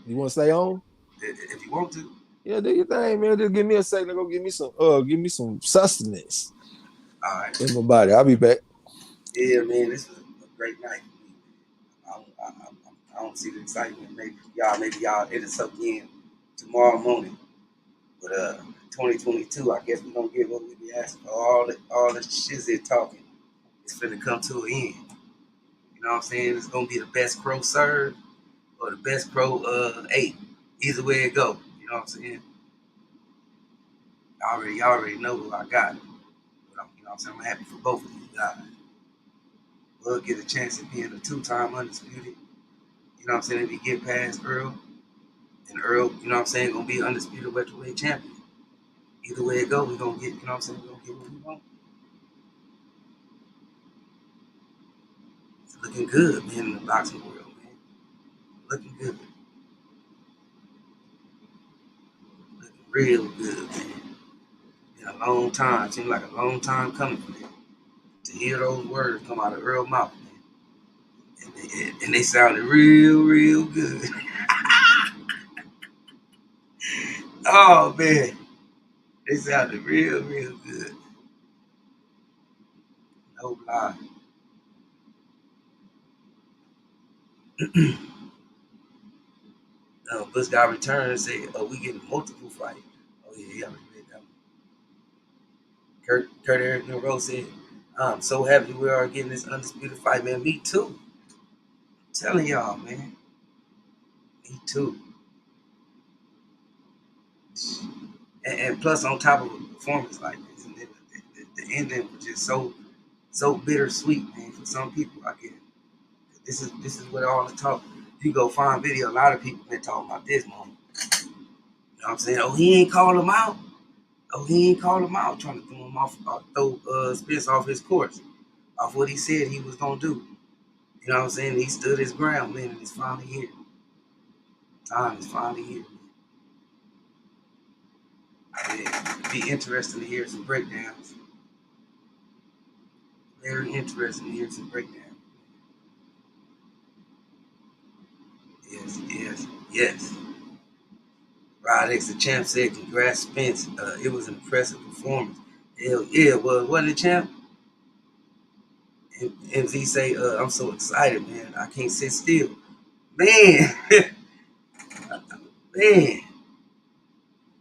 you want to stay on? If you want to. Yeah, do your thing, man. Just give me a second to go give me some sustenance All right. in my body. I'll be back. Yeah, man, this was a great night for me. I don't see the excitement. Maybe y'all hit us up again tomorrow morning. But 2022, I guess we don't get what we be asking for. All the shizzy talking. It's finna come to an end. You know what I'm saying? It's gonna be the best crow served or the best crow ate. Either way it go. You know what I'm saying? Y'all already know who I got. But you know what I'm saying? I'm happy for both of you guys. will get a chance at being a two-time undisputed. You know what I'm saying? If he get past Earl, and Earl, you know what I'm saying, gonna be undisputed welterweight champion. Either way it go, we gonna get, you know what I'm saying, we gonna get what we want. It's looking good, man, in the boxing world, man. Looking good. Looking real good, man. Been a long time. Seemed like a long time coming for them. To hear those words come out of Earl's mouth, man. And they sounded real, real good. Oh, man. They sounded real, real good. No lie. Bush got returned and said, "Oh, we getting multiple fights." Oh yeah, yeah, I read that one. Kurt Eric and Rose said, "I'm so happy we are getting this undisputed fight, man. Me too. I'm telling y'all, man. Me too. And plus, on top of a performance like this, and then the ending was just so bittersweet, man. For some people, I get this is what all the talk. You go find video. A lot of people been talking about this moment. You know what I'm saying? Oh, he ain't called him out. Oh, he ain't called him out, trying to throw him off, throw Spence off his course, off what he said he was gonna do. You know what I'm saying? He stood his ground, man, and it's finally here. Time is finally here. It'd be interesting to hear some breakdowns. Very interesting to hear some breakdowns. Yes, yes, yes. Rod X, the champ, said, "Congrats, Spence. It was an impressive performance." Hell yeah, well, wasn't it, champ? And MZ say, "I'm so excited, man. I can't sit still." Man, man.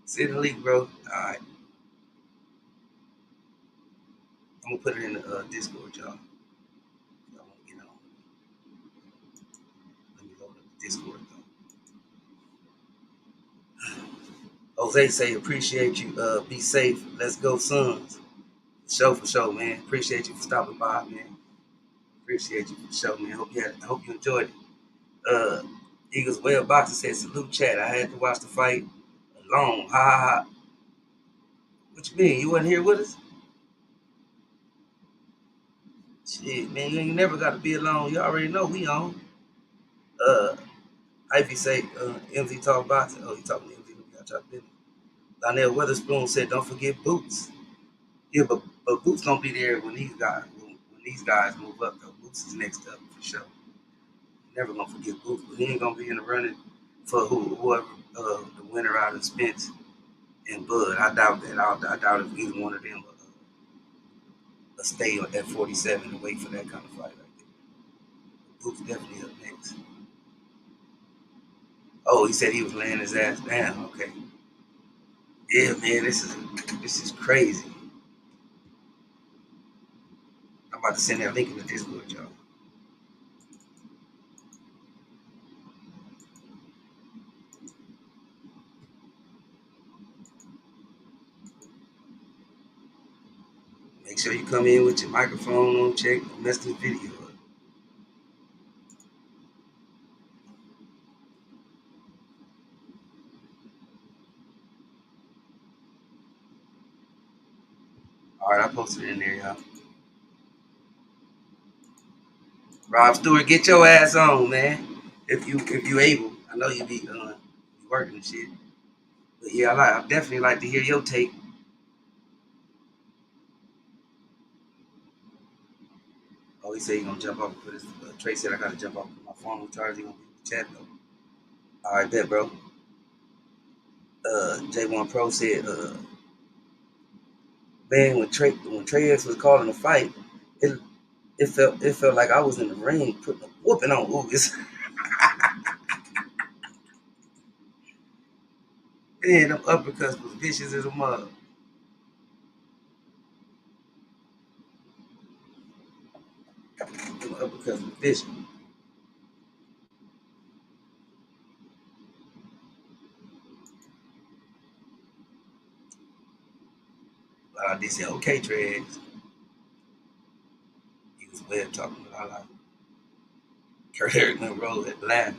Sit in the league, bro. All right. I'm gonna put it in the Discord, y'all. Y'all wanna get on? Let me load up the Discord though. Jose say, "Appreciate you. Be safe. Let's go, Suns." For sure, man. Appreciate you for stopping by, man. Appreciate you for sure, man. I hope you enjoyed it. Uh, Eagles Well Boxer said, "Salute, chat. I had to watch the fight alone. Ha ha ha." What you mean? You wasn't here with us? Shit, man. You ain't never got to be alone. You already know we on. Uh, Ivy say, MZ talk boxing. Oh, he talking to MZ. I tried to. Donnell Weatherspoon said, "Don't forget Boots." Yeah, but Boots gonna be there when these guys move up though. Boots is next up for sure. Never gonna forget Boots, but he ain't gonna be in the running for whoever the winner out of Spence and Bud. I doubt that. I doubt if either one of them will stay at 47 and wait for that kind of fight right there. Boots definitely up next. Oh, he said he was laying his ass down. Okay. Yeah, man, this is crazy. I'm about to send that link in the Discord, y'all. Make sure you come in with your microphone on check. Don't mess this video up. All right, I posted it in there, y'all. Rob Stewart, get your ass on, man. If you able, I know you be working and shit. But yeah, I definitely like to hear your take. Oh, he said he gonna jump off and put his Trey said I gotta jump off and put my phone on charge. He gonna be in the chat though. All right, bet, bro. J1 Pro said, man, when Trey X was calling the fight, it it felt like I was in the ring putting a whooping on Ugas. Man, them uppercuts was vicious as a mug. Them uppercuts was vicious. They said, "Okay, Trey X." He was Webb talking about like Kurt Erickson roll at laugh.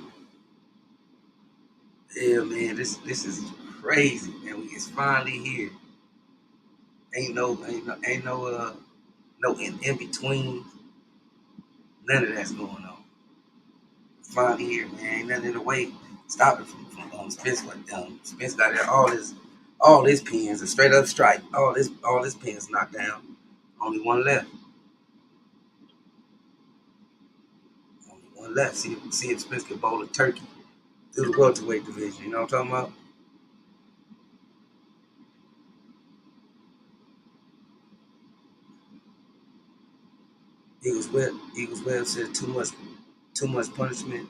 Yeah, man, this is crazy, and it's finally here. Ain't no no in between. None of that's going on. Finally here, man. Ain't nothing in the way stopping from Spence. Spence got there all his pins, a straight up strike. All his pins knocked down. Only one left. Only one left. See if Spence can bowl a turkey through the welterweight division. You know what I'm talking about? Eagles Webb said too much punishment.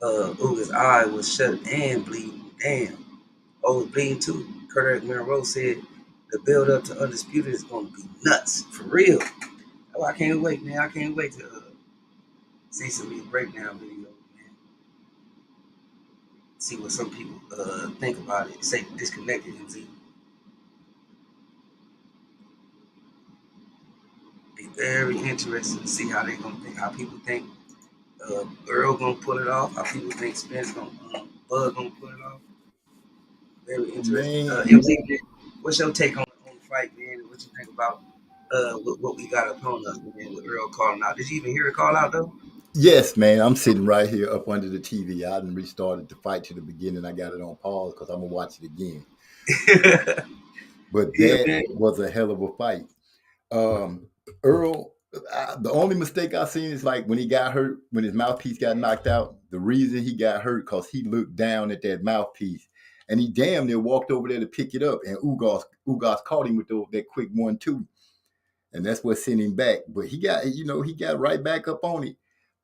Uga's eye was shut and bleeding. Damn. Oh, was bleeding too. Kurt Monroe said the build up to Undisputed is going to be nuts. For real. Oh, I can't wait, man. I can't wait to see some of these breakdown videos, man. See what some people think about it. Say disconnected and see. Be very interesting to see how they gonna think, how people think Earl gonna pull it off, how people think Spence gonna Bud gonna pull it off. Very interesting. Man, MZ, what's your take on the fight, man? And what you think about what we got upon us, man, with Earl calling out? Did you even hear the call out though? yes, man. I'm sitting right here up under the TV. I didn't restarted the fight to the beginning. I got it on pause because I'm gonna watch it again. But Yeah, that man. was a hell of a fight. Earl, the only mistake I seen is like when he got hurt, when his mouthpiece got knocked out. The reason he got hurt because he looked down at that mouthpiece and he damn near walked over there to pick it up, and Ugas caught him with that quick 1-2, and that's what sent him back. But he got right back up on it.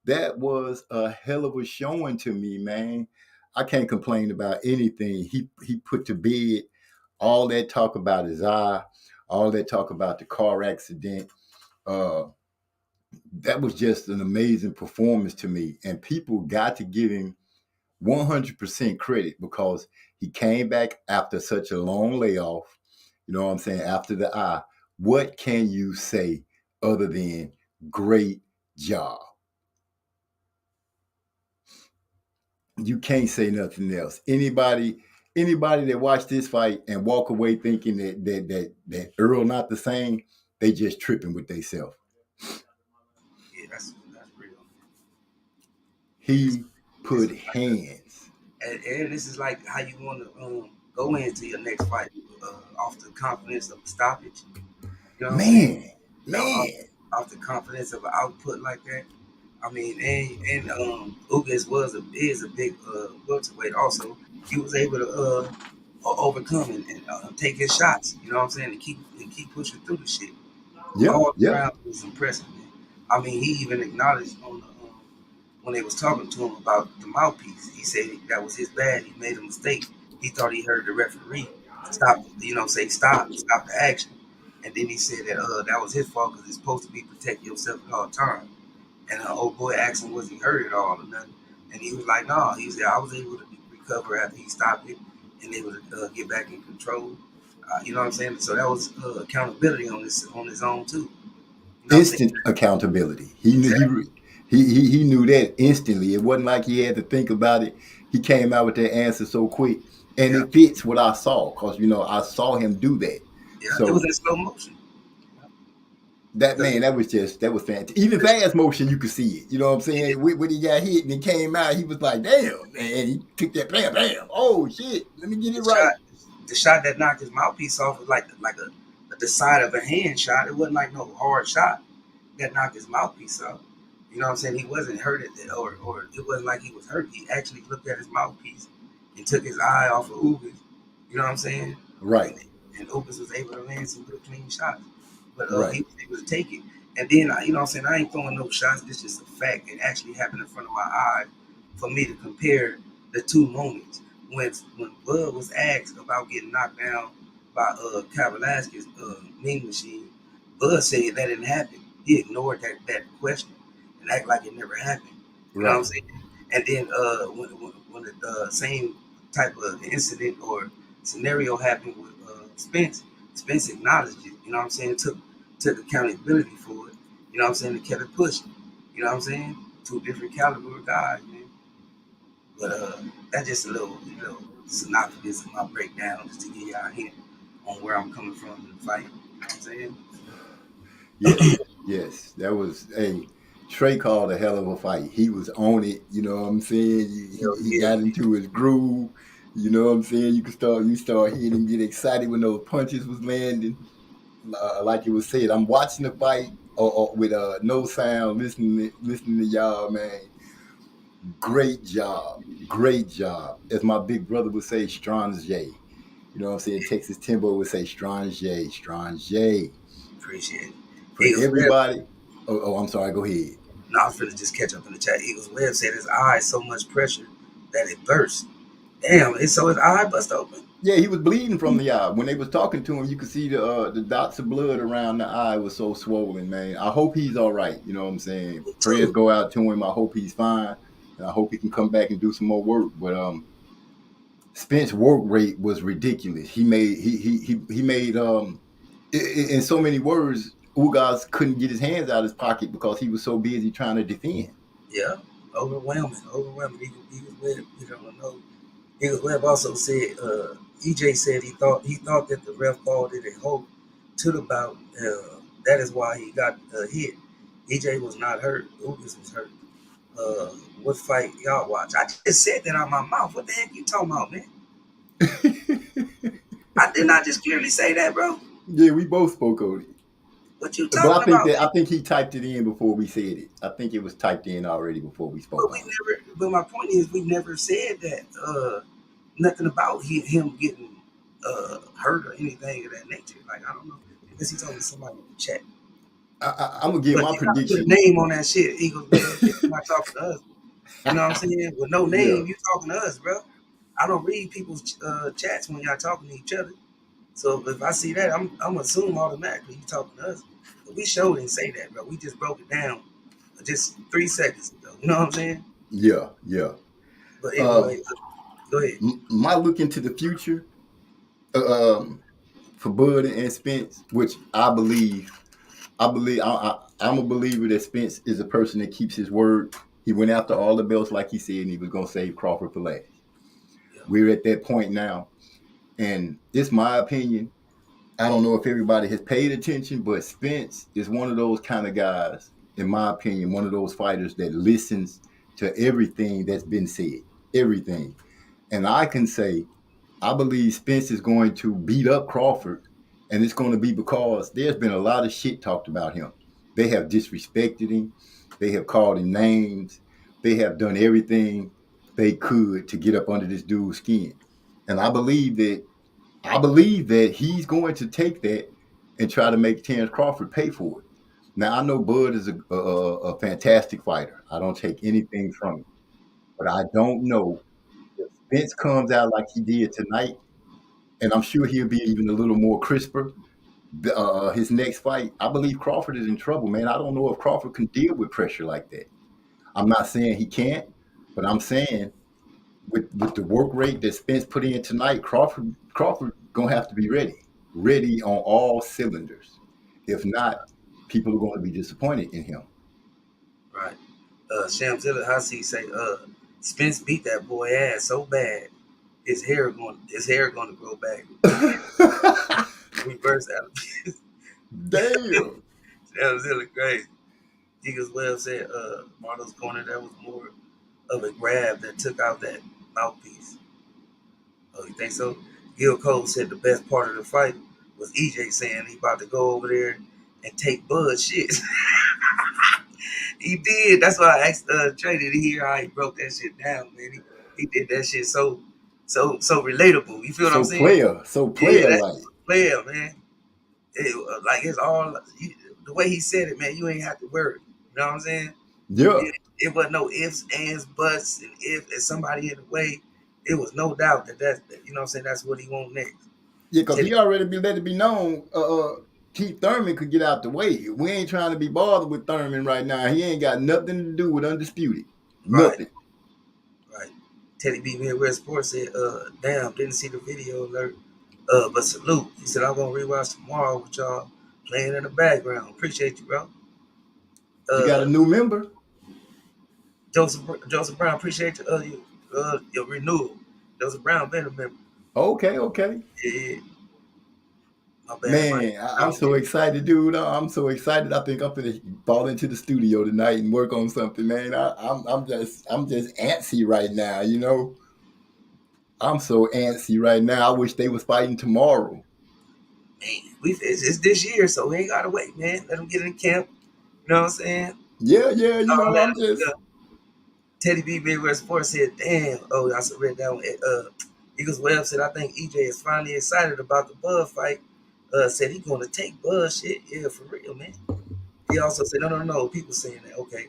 That was a hell of a showing to me, man. I can't complain about anything. He put to bed all that talk about his eye, all that talk about the car accident. Uh, that was just an amazing performance to me. And people got to give him 100% credit because he came back after such a long layoff. You know what I'm saying? After the eye. What can you say other than great job? You can't say nothing else. Anybody that watched this fight and walk away thinking that Earl not the same, they just tripping with themselves. Yeah, that's real. This He this put is like hands. and this is like how you want to go into your next fight off the confidence of a stoppage. You know what I'm saying? Man, You know, man. off the confidence of an output like that. I mean, and Ugas is a big welterweight. Also, he was able to overcome and take his shots. You know what I'm saying? And keep pushing through the shit. Yep, All yep. around was impressive, man. I mean, he even acknowledged when they was talking to him about the mouthpiece. He said that was his bad. He made a mistake. He thought he heard the referee stop, say stop the action, and then he said that was his fault because it's supposed to be protect yourself at all times. And the old boy asked him was he hurt at all or nothing, and he was like, no. He said I was able to recover after he stopped it and able to get back in control. You know what I'm saying? So that was accountability on his own too. You know what I'm saying? Instant accountability. He knew Exactly. he knew that instantly. It wasn't like he had to think about it. He came out with that answer so quick, and Yeah, it fits what I saw because I saw him do that. yeah. It was So in slow motion. that Cause man, that was fantastic. Even fast motion, you could see it. You know what I'm saying? When he got hit and he came out, he was like, "Damn!" And he took that bam, bam. Oh shit! Let me get it the right. shot, the shot that knocked his mouthpiece off was like the side of a hand shot. It wasn't like no hard shot that knocked his mouthpiece off. You know what I'm saying? He wasn't hurt or it wasn't like he was hurt. He actually looked at his mouthpiece and took his eye off of Ugas. You know what I'm saying? Right, And Ugas was able to land some good clean shots, but right, he was able to take it. And then you know what I'm saying? I ain't throwing no shots. This is just a fact. It actually happened in front of my eyes for me to compare the two moments. When Bud was asked about getting knocked down by Kavalasquez mean machine, Bud said that didn't happen. He ignored that question and act like it never happened. You know what I'm right. saying? And then when the same type of incident or scenario happened with Spence acknowledged it. You know what I'm saying? Took accountability for it You know what I'm saying? They kept it pushing. You know what I'm saying? Two different caliber of guys, man. But that's just a little, synopsis of my breakdown, just to give y'all a hint on where I'm coming from in the fight. You know what I'm saying? Yes, yes, that was Trey called a hell of a fight. He was on it. You know what I'm saying? Hell He yeah, got man. into his groove. You know what I'm saying? You start hearing him get excited when those punches was landing. Like it was said, I'm watching the fight with no sound, listening to y'all, man. Great job, great job. As my big brother would say, Strange. You know what I'm saying? Texas Timbo would say Strange. Appreciate it. For Eagles Web. everybody. I'm sorry. Go ahead. No, I was finna just catch up in the chat. Eagles Web said his eye so much pressure that it burst. Damn, so his eye bust open. Yeah, he was bleeding from the eye. When they was talking to him, you could see the dots of blood around the eye was so swollen, man. I hope he's all right. You know what I'm saying? Me Prayers too. go out to him. I hope he's fine. And I hope he can come back and do some more work. But Spence's work rate was ridiculous. He made in so many words, Ugas couldn't get his hands out of his pocket because he was so busy trying to defend. Yeah, overwhelming. Eagles Web. You don't know. Eagles Web also said, EJ said he thought that the ref called it a hold to the bout. That is why he got hit. EJ was not hurt. Ugas was hurt. Uh, what fight y'all watch? I just said that out my mouth. What the heck you talking about, man? I did not just clearly say that, bro. Yeah, we both spoke on it. What you But talking about, I man? think he typed it in before we said it. I think it was typed in already before we spoke But we on it. never. But my point is, we never said that. Nothing about him getting hurt or anything of that nature. Like I don't know. I guess he's talking to somebody in the chat. I'm gonna give But my you gotta put a prediction. name on that shit, Eagles Web. If you're not talking to us, you know what I'm saying? With no Yeah, name, you talking to us, bro. I don't read people's chats when y'all talking to each other. So if I see that, I'm assume automatically you talking to us. But we sure didn't say that, bro. We just broke it down just 3 seconds ago. You know what I'm saying? yeah. But Uh, anyway, go ahead. my look into the future uh, um, for Bud and Spence, which I'm a believer that Spence is a person that keeps his word. He went after all the belts like he said, and he was gonna save Crawford for last. Yeah, We're at that point now, and it's my opinion. I don't know if everybody has paid attention, but Spence is one of those kind of guys, in my opinion, one of those fighters that listens to everything that's been said, everything. And I can say, I believe Spence is going to beat up Crawford, and it's going to be because there's been a lot of shit talked about him. They have disrespected him, they have called him names, they have done everything they could to get up under this dude's skin. And I believe that he's going to take that and try to make Terrence Crawford pay for it. Now I know Bud is a fantastic fighter. I don't take anything from him, but I don't know if Spence comes out like he did tonight, and I'm sure he'll be even a little more crisper. His next fight, I believe Crawford is in trouble, man. I don't know if Crawford can deal with pressure like that. I'm not saying he can't, but I'm saying with the work rate that Spence put in tonight, Crawford gonna have to be ready on all cylinders. If not, people are going to be disappointed in him. right. Shamzilla Hasi say, Spence beat that boy ass so bad, his hair going to grow back. Reverse out. Damn. Shamzilla crazy. Eagles Webb said, Marlo's corner, that was more of a grab that took out that mouthpiece. Oh, you think so? Gil Cole said the best part of the fight was EJ saying he about to go over there and take Bud shit. He did. That's why I asked Trey to hear how he broke that shit down, man. He did that shit so relatable. You feel what I'm saying? So Yeah, player that like. player, man. Like it's all the way he said it, man. You ain't have to worry. You know what I'm saying? Yeah. It wasn't no ifs, ands, buts, and if there's somebody in the way, it was no doubt that you know what I'm saying. That's what he want next. Yeah, because Tell he you, already let it be known Keith Thurman could get out the way. We ain't trying to be bothered with Thurman right now. He ain't got nothing to do with Undisputed. right, Nothing. right. Teddy B. Midwest Sports said, damn, didn't see the video alert. But salute. He said, I'm gonna rewatch tomorrow with y'all playing in the background. Appreciate you, bro. You got a new member? Joseph Brown, appreciate your renewal. Joseph Brown been a member. Okay, okay. Yeah, my bad, Mike. Man, I'm so excited, dude. I'm so excited. I think I'm gonna fall into the studio tonight and work on something, man. I'm just antsy right now. I'm so antsy right now. I wish they was fighting tomorrow. Man, it's this year, so we ain't gotta wait, man. Let them get in camp. You know what I'm saying? Yeah, yeah. Man, I'm just. Teddy B Big Red Sports said, "Damn." Oh, I read that one. Eagles Web said, "I think EJ is finally excited about the Bud fight." Said he going to take Bud shit. Yeah, for real, man. He also said, no. People saying that. Okay.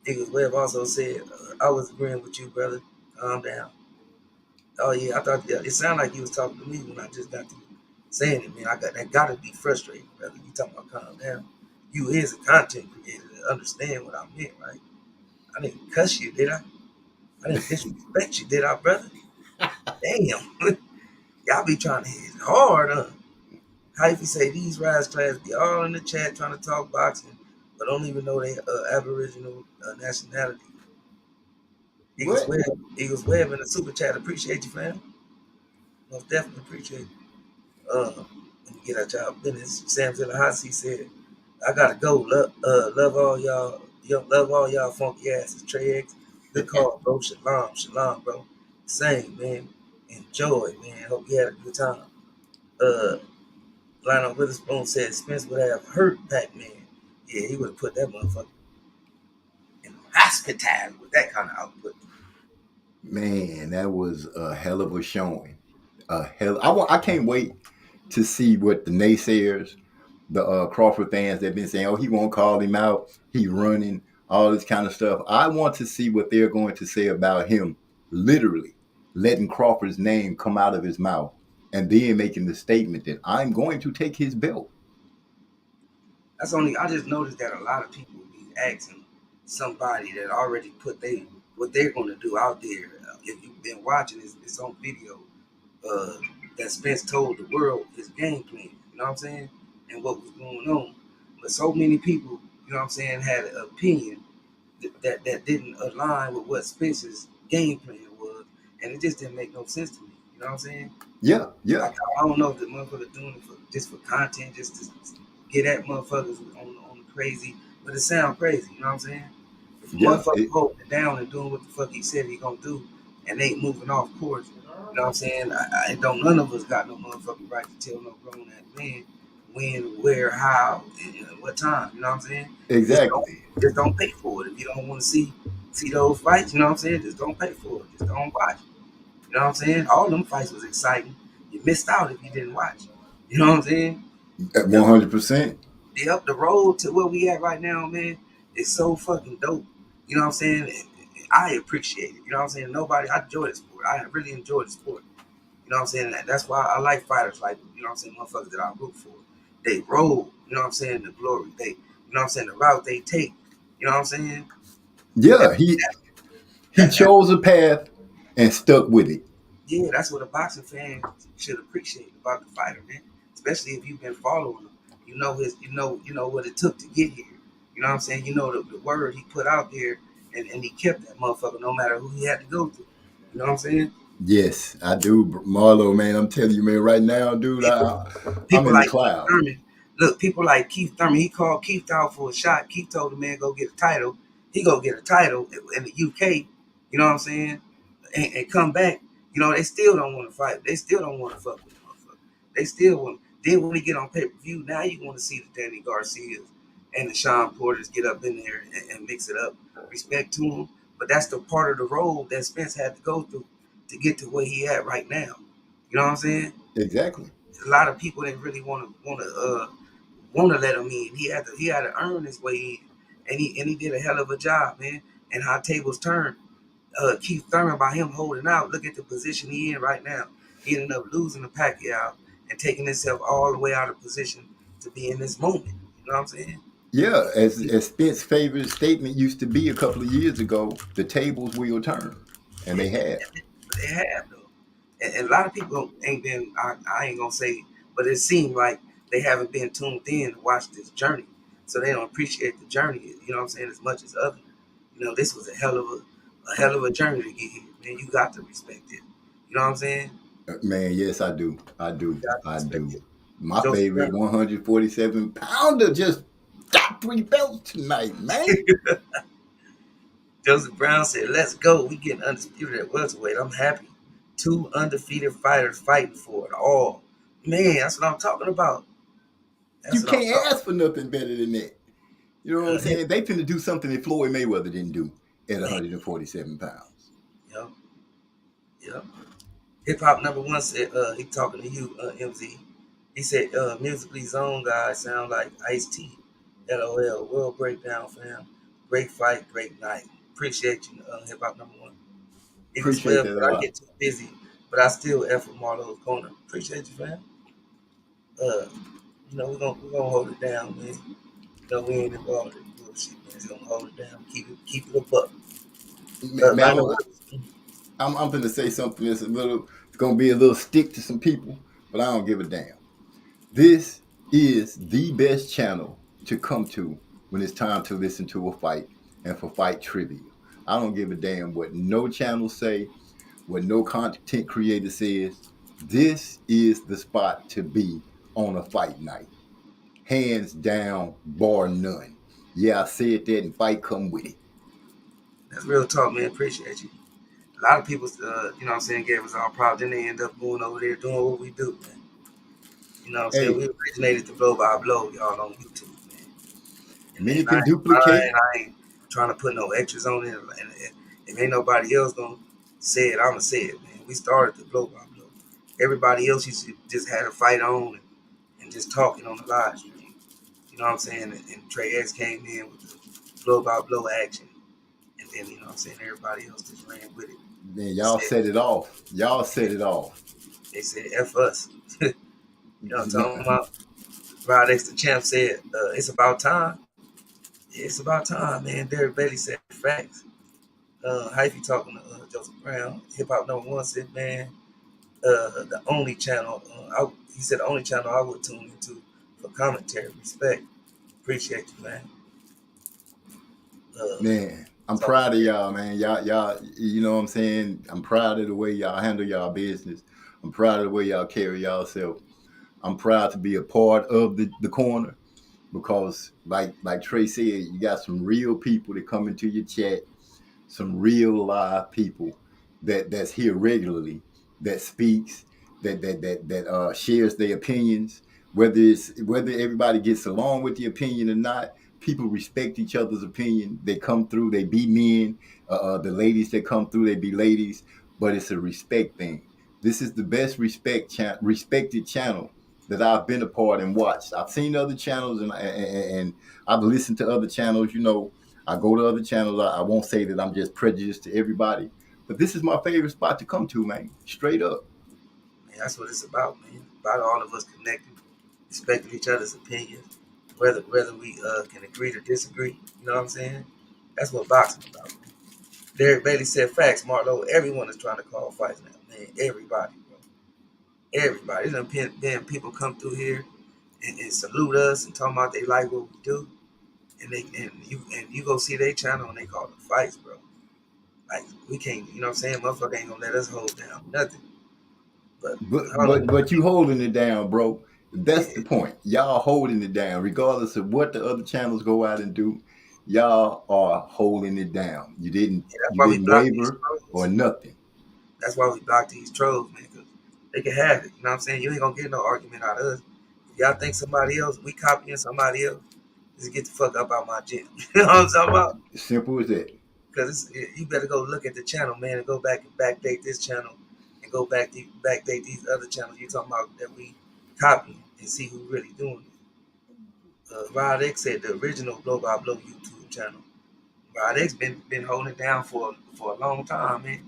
Eagles Web also said, "I was agreeing with you, brother. Calm down." Oh yeah, I thought it sounded like he was talking to me when I just got to saying it, man. That gotta be frustrating, brother. You talking about calm down? You is a content creator to understand what I meant, right? I didn't cuss you, did I? I didn't disrespect you, did I, brother? Damn. Y'all be trying to hit hard, huh? How if you say these rise class be all in the chat trying to talk boxing, but don't even know they Aboriginal nationality. Eagles What? Web, Eagles Web in the super chat. Appreciate you, fam. Most definitely appreciate you. Let me get out y'all business. Sam's in the hot seat said, "I gotta go. Love all y'all. Love all y'all funky asses. Trey X, good call, bro. Shalom, bro. Same, man. Enjoy, man. Hope you had a good time." Uh, Lionel Witherspoon said Spence would have hurt Pac-Man. Yeah, he would have put that motherfucker in the hospital with that kind of output. Man, that was a hell of a showing. I can't wait to see what the naysayers, the Crawford fans, they've been saying, "Oh, he won't call him out. He's running." All this kind of stuff. I want to see what they're going to say about him. Literally letting Crawford's name come out of his mouth and then making the statement that I'm going to take his belt. I just noticed that a lot of people be asking somebody that already put what they're going to do out there. If you've been watching, it's on video. Uh, that Spence told the world his game plan. You know what I'm saying? And what was going on. But so many people, you know what I'm saying, had an opinion that didn't align with what Spence's game plan was, and it just didn't make no sense to me. You know what I'm saying? Yeah, yeah, Like I don't know if the motherfucker doing it just for content, just to get at motherfuckers on the crazy, but it sound crazy. You know what I'm saying? If a yeah. motherfucker holding it down and doing what the fuck he said he gonna do, and they moving off course, you know what I'm saying? I don't none of us got no motherfucking right to tell no grown ass man when, where, how, and what time. You know what I'm saying? Exactly. Just don't pay for it if you don't want to see those fights. You know what I'm saying? Just don't pay for it. Just don't watch. You know what I'm saying? All them fights was exciting. You missed out if you didn't watch. You know what I'm saying? At The, 100%. up the road to where we at right now, man, is so fucking dope. You know what I'm saying? I appreciate it. You know what I'm saying? I enjoy the sport. I really enjoy the sport. You know what I'm saying? That's why I like fighters like, you know what I'm saying, motherfuckers that I root for. They roll, you know what I'm saying, the glory. You know what I'm saying, the route they take. You know what I'm saying? That, Yeah, he that chose a path and stuck with it. yeah, that's what a boxing fan should appreciate about the fighter, man. Especially if you've been following him. You know what it took to get here. You know what I'm saying? You know the word he put out there, and he kept that motherfucker no matter who he had to go through. You know what I'm saying? Yes, I do, Marlo, man. I'm telling you, man, right now, dude, People I'm people in the like Keith cloud. Thurman. Look, people like Keith Thurman. He called Keith out for a shot. Keith told the man go get a title. He go get a title in the UK. You know what I'm saying? And come back. You know they still don't want to fight. They still don't want to fuck with the motherfucker. They still want. Then when we get on pay per view, now you want to see the Danny Garcias and the Sean Porters get up in there and mix it up. Respect to them, but that's the part of the road that Spence had to go through to get to where he at right now. You know what I'm saying? Exactly. A lot of people didn't really want to let him in. He had to earn his way in, and he did a hell of a job, man. And how tables turned. Keith Thurman by him holding out. Look at the position he in right now. He ended up losing the Pacquiao and taking himself all the way out of position to be in this moment. You know what I'm saying? Yeah, as Spence's favorite statement used to be a couple of years ago, the tables will turn, and they have. They have though, and a lot of people ain't been. I ain't gonna say, but it seemed like they haven't been tuned in to watch this journey. so they don't appreciate the journey. You know what I'm saying? As much as others. You know, this was a hell of a journey to get here. Man, you got to respect it. You know what I'm saying? Man, yes, I do. I You do. got to I respect do. it. My Joseph favorite 147-pounder just got 3 belts tonight, man. Joseph Brown said, "Let's go. We getting undisputed at welterweight. I'm happy. 2 undefeated fighters fighting for it all. Man, that's what I'm talking about. You That's what I'm can't talking ask for nothing better than that. You know what I'm about. saying? They finna do something that Floyd Mayweather didn't do at Man, 147 pounds. yep, yep. Hip hop number one said, he talking to you, MZ. He said, musically zone guys sound like Ice T. LOL. World breakdown, fam. Great fight, great night. Appreciate you, hip hop number one. Eagle Appreciate 12, that a but I lot. get too busy. But I still F with MARLO'S corner. Appreciate you, fam. Uh, we're gonna hold it down, man. We ain't involved in bullshit, man. Just gonna hold it down. Keep it a buck. Man, Lionel Williams. I'm finna say something that's it's gonna be a little stick to some people, but I don't give a damn. This is the best channel to come to when it's time to listen to a fight and for fight trivia. I don't give a damn what no channel say, what no content creator says. This is the spot to be on a fight night. Hands down, bar none. Yeah, I said that and fight come with it. That's real talk, man. Appreciate you. A lot of people, you know what I'm saying, gave us our props. Then they end up going over there doing what we do, man. You know what I'm saying? Hey, We originated the blow by blow, y'all, on YouTube, man. many And I can ain't duplicate. lying. I ain't trying to put no extras on it. And if ain't nobody else gonna say it, I'ma say it, man. We started the blow by blow. Everybody else used to just had a fight on and just talking on the live stream. You know what I'm saying? And Trey X came in with the blow by blow action. And then, you know what I'm saying, everybody else just ran with it. Man, And y'all said, set it off. Y'all set it off. they said, F us. You know what I'm talking about? Rod X the champ said, it's about time. Yeah, it's about time, man. Derek Bailey said facts. Hyphy talking to Joseph Brown. Hip Hop number one said, man, the only channel, he said the only channel I would tune into for commentary. Respect. Appreciate you, man. Uh, Man, I'm talking proud of about y'all, man. Y'all, you know what I'm saying? I'm proud of the way y'all handle y'all business. I'm proud of the way y'all carry yourself. I'm proud to be a part of the corner because like Trey said, you got some real people that come into your chat, some real live people that's here regularly, that speaks, that shares their opinions. Whether everybody gets along with the opinion or not, people respect each other's opinion. They come through, they be men. The ladies that come through, they be ladies. But it's a respect thing. This is the best respected channel that I've been a part and watched. I've seen other channels and I've listened to other channels. You know, I go to other channels. I won't say that I'm just prejudiced to everybody, but this is my favorite spot to come to, man. Straight up. man, that's what it's about, man. About all of us connecting, respecting each other's opinions, whether we can agree to disagree. You know what I'm saying? That's what boxing about, man. Derek Bailey said facts, Marlo. Everyone is trying to call fights now, man. Everybody, bro. Everybody. There's been people come through here and salute us and talking about they like what we do. And you go see their channel and they call the fights, bro. Like we can't, you know what I'm saying? Motherfucker ain't gonna let us hold down nothing. But But hold on, but but you holding it down, bro. That's yeah, the point. Y'all holding it down, regardless of what the other channels go out and do. Y'all are holding it down. You didn't yeah, that's you why we didn't block these waver or trolls. nothing. That's why we block these trolls, man, because they can have it. You know what I'm saying? You ain't gonna get no argument out of us. If y'all think somebody else, we copying somebody else, just get the fuck up out my gym. You know what I'm talking about? Simple as that. Because you better go look at the channel, man, and go back and backdate this channel and go backdate these other channels you talking about that we copying and see who really doing it. Rod X said the original Blow by Blow YouTube channel. Rod X been holding it down for a long time, man.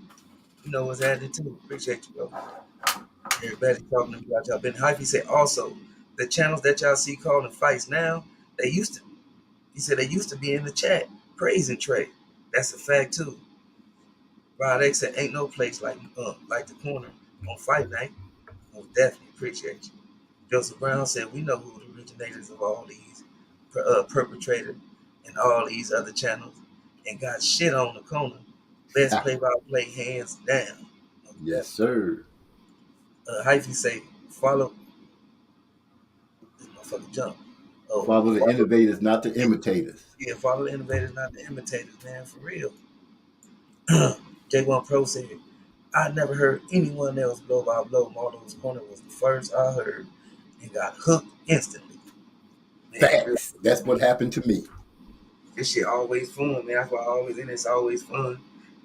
You know what's happening too. Appreciate you, bro. Everybody talking about y'all. Ben Hyphy said also the channels that y'all see calling fights now, they used to. He said they used to be in the chat praising Trey. That's a fact too. Rod X said ain't no place like the corner on fight night. Most definitely appreciate you. Joseph Brown said we know who the originators of all these perpetrator in all these other channels and got shit on the corner. Best play-by-play hands down. Yes, sir. Hyphy say, follow this motherfucker jump. Oh, Follow the innovators, not the imitators. yeah, follow the innovators, not the imitators, man, for real. J1 Pro said, I never heard anyone else blow by blow. Marlo's corner was the first I heard and got hooked instantly. Man, real, Facts. That's what happened to me. this shit always fun, man. That's why I always in it. It's always fun.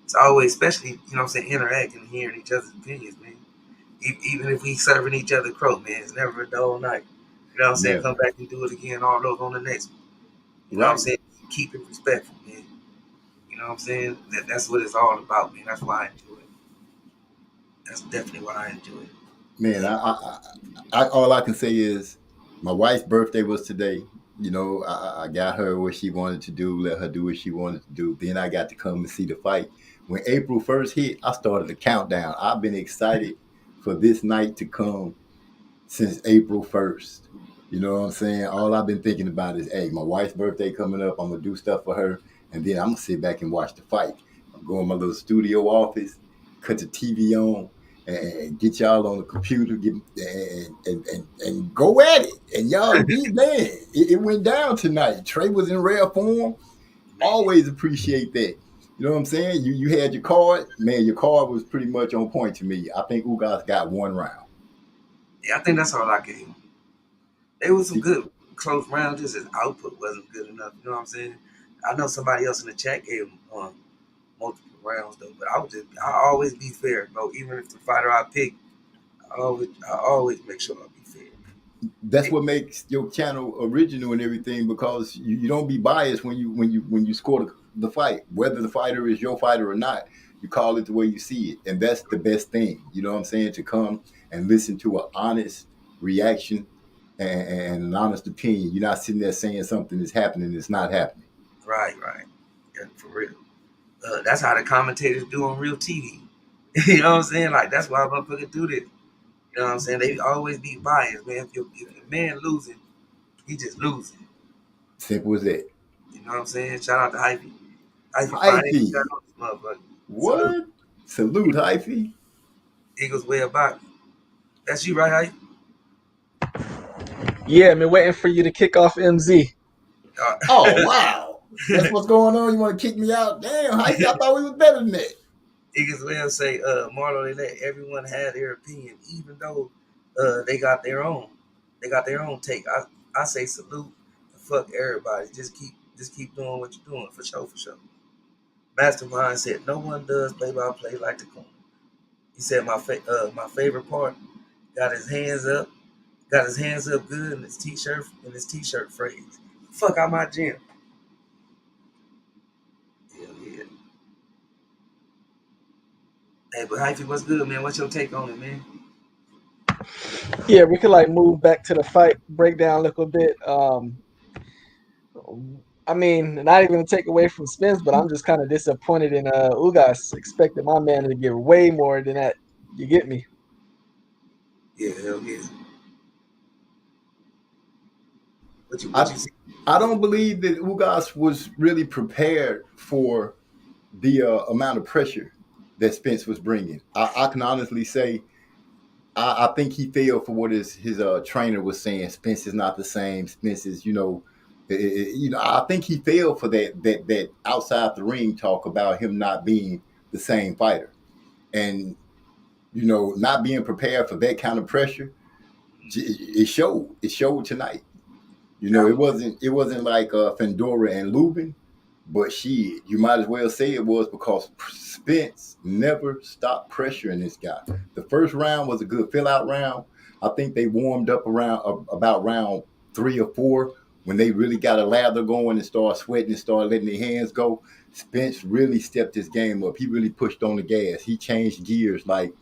It's always, especially, you know what I'm saying, interacting and hearing each other's opinions, man. Even if we serving each other croak, man, it's never a dull night. You know what I'm saying? Never. Come back and do it again, all those on the next one. You know what I'm Right. saying? Keep it respectful, man. You know what I'm saying? That's what it's all about, man. That's why I enjoy it. That's definitely why I enjoy it. Man, I all I can say is my wife's birthday was today. You know, I got her what she wanted to do, let her do what she wanted to do. Then I got to come and see the fight. When April 1st hit, I started the countdown. I've been excited for this night to come since April 1st. You know what I'm saying? All I've been thinking about is, hey, my wife's birthday coming up. I'm going to do stuff for her. And then I'm going to sit back and watch the fight. I'm going to my little studio office, cut the TV on, and get y'all on the computer and go at it. And y'all be man. It went down tonight. Trey was in rare form. Always appreciate that. You know what I'm saying? You had your card. Man, your card was pretty much on point to me. I think Ugas got one round. Yeah, I think that's all I gave him. There was some good close rounds, just his output wasn't good enough. You know what I'm saying? I know somebody else in the chat gave him multiple rounds though, but I always be fair, bro. Even if the fighter I pick, I always make sure I be fair. That's what makes your channel original and everything, because you don't be biased when you score the fight, whether the fighter is your fighter or not. You call it the way you see it, and that's the best thing. You know what I'm saying? To come and listen to an honest reaction and an honest opinion. You're not sitting there saying something is happening, it's not happening. Right. Yeah, for real. That's how the commentators do on real TV. You know what I'm saying? Like, that's why motherfuckers do this. You know what I'm saying? They always be biased, man. If a man losing, he just losing. Simple as that. You know what I'm saying? Shout out to Hyphy. Hyphy finally Hyphy. got on this motherfucker. What? Salute, Hyphy. Eagles way about. That's you, right, Hyphy? Yeah, I've been waiting for you to kick off MZ. Oh, wow. That's what's going on. You want to kick me out? Damn, Hyphy, I thought we was better than that. Eagles will say, Marlo, they let everyone have their opinion, even though they got their own. They got their own take. I say salute and fuck everybody. Just keep doing what you're doing, for sure. Mastermind said no one does play by play like the corner. He said my favorite part, got his hands up good in his t-shirt phrase. Fuck out my gym. Yeah. Hey, but Hyphy, what's good, man? What's your take on it, man? Yeah, we could like move back to the fight, break down a little bit. I mean, not even to take away from Spence, but I'm just kind of disappointed in Ugas. Expected my man to get way more than that. You get me? Yeah, hell yeah. What you see? I don't believe that Ugas was really prepared for the amount of pressure that Spence was bringing. I can honestly say I think he failed for what his trainer was saying. Spence is not the same. Spence is, I think he failed for that outside the ring talk about him not being the same fighter, and not being prepared for that kind of pressure. It showed. It showed tonight. It wasn't like Fendora and Lubin, but you might as well say it was, because Spence never stopped pressuring this guy. The first round was a good fill-out round. I think they warmed up around about round 3 or 4 when they really got a lather going and started sweating and started letting their hands go. Spence really stepped his game up. He really pushed on the gas. He changed gears like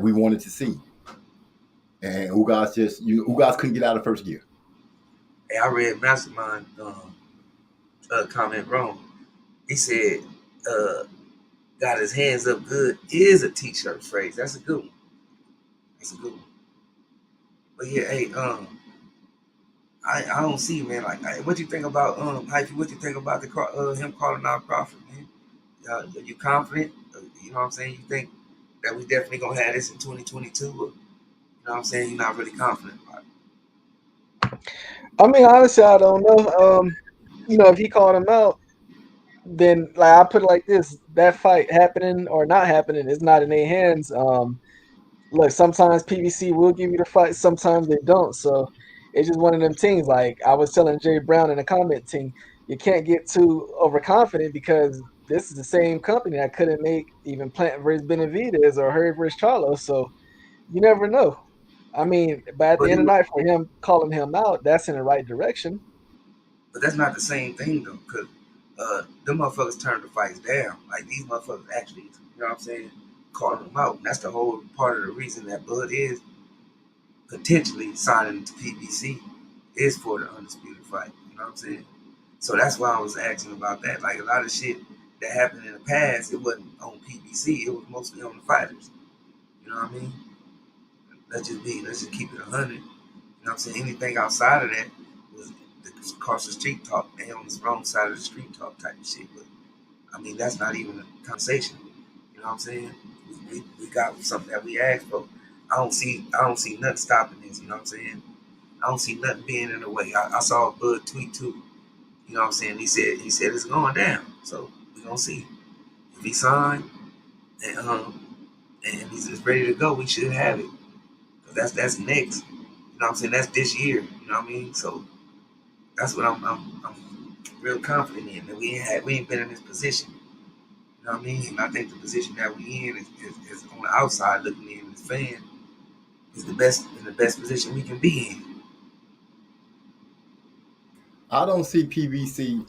we wanted to see. And Ugas couldn't get out of first gear. Hey, I read Mastermind comment wrong. He said, got his hands up good is a t-shirt phrase. That's a good one. But yeah, hey, I don't see, man. Like, what you think about Hyphy? What you think about him calling out Crawford, man? Are you confident? You know what I'm saying? You think that we definitely gonna have this in 2022? Or, you know what I'm saying? You're not really confident about it. I mean, honestly, I don't know. If he called him out, then like I put it like this: that fight happening or not happening is not in their hands. Look, sometimes PBC will give you the fight, sometimes they don't. So it's just one of them things. Like I was telling Jay Brown in the comment team, you can't get too overconfident because this is the same company that couldn't make even Plant versus Benavidez or Herb versus Charlo. So you never know. I mean, but at the But end of the night, for him calling him out, that's in the right direction. that's not the same thing though, because them motherfuckers turned the fights down. Like these motherfuckers actually, you know what I'm saying, calling them out. And that's the whole part of the reason that Bud is potentially signing to PBC is for the undisputed fight. You know what I'm saying? So that's why I was asking about that. Like a lot of shit that happened in the past, it wasn't on PBC. It was mostly on the fighters. You know what I mean? Let's just keep it 100. You know what I'm saying? Anything outside of that was the across the street talk. They on the wrong side of the street talk type of shit. But I mean, that's not even a conversation. You know what I'm saying? We got something that we asked for. I don't see nothing stopping this. You know what I'm saying? I don't see nothing being in the way. I saw a Bud tweet too. You know what I'm saying? He said it's going down. So we gonna see if he signed and he's just ready to go. We should have it. That's next. You know what I'm saying? That's this year. You know what I mean? So that's what I'm real confident in that we ain't been in this position. You know what I mean? And I think the position that we in is on the outside looking in as fan is the best position we can be in. I don't see PBC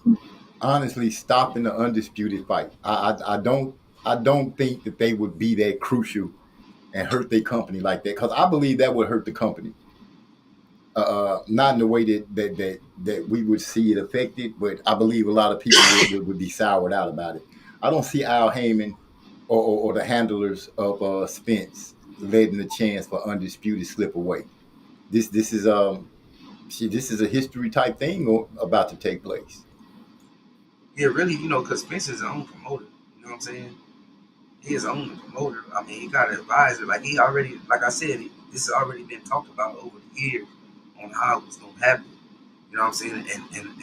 honestly stopping the undisputed fight. I don't think that they would be that crucial and hurt their company like that because I believe that would hurt the company. Not in the way that we would see it affected, but I believe a lot of people would be soured out about it. I don't see Al Heyman or the handlers of Spence letting the chance for undisputed slip away. This is this is a history type thing about to take place. Yeah, really, because Spencer's his own promoter. You know what I'm saying? He is own promoter. I mean, he got an advisor. Like he already, like I said, this has already been talked about over the years on how it was gonna happen. You know what I'm saying? And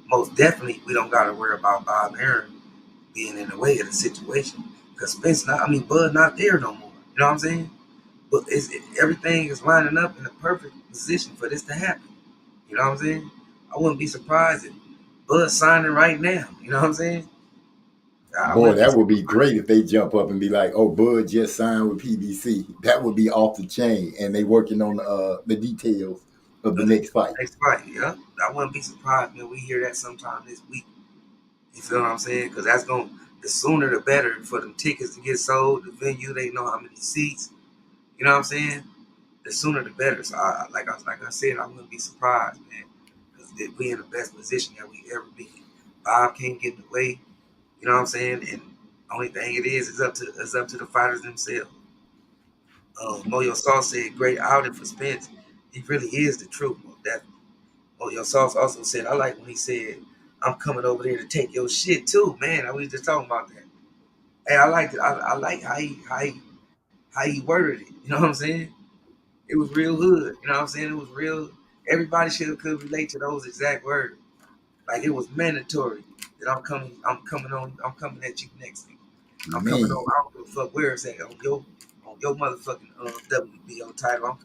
most definitely, we don't got to worry about Bob Aaron being in the way of the situation because Bud not there no more. You know what I'm saying? But everything is lining up in the perfect position for this to happen. You know what I'm saying? I wouldn't be surprised if Bud signing right now. You know what I'm saying? I Boy, wouldn't be that would be surprised. great if they jump up and be like, "Oh, Bud just signed with PBC." That would be off the chain, and they working on the details of the But the next fight. next fight, yeah, I wouldn't be surprised, man. We hear that sometime this week. You feel what I'm saying? Because the sooner the better for them tickets to get sold. The venue, they know how many seats. You know what I'm saying? The sooner the better. So, like I said, I wouldn't be surprised, man, because we in the best position that we ever been. Bob can't get in the way. You know what I'm saying? And only thing it is up to the fighters themselves. Moyo Sauce said, "Great outing for Spence. He really is the truth." That Moyo Sauce also said, "I like when he said, 'I'm coming over there to take your shit too,' man." I was just talking about that. Hey, I liked it. I like how he worded it. You know what I'm saying? It was real hood. You know what I'm saying? It was real. Everybody could relate to those exact words. Like it was mandatory that I'm coming at you next week. I'm coming Man, over. I don't give a fuck where it's at on your motherfucking WBO title.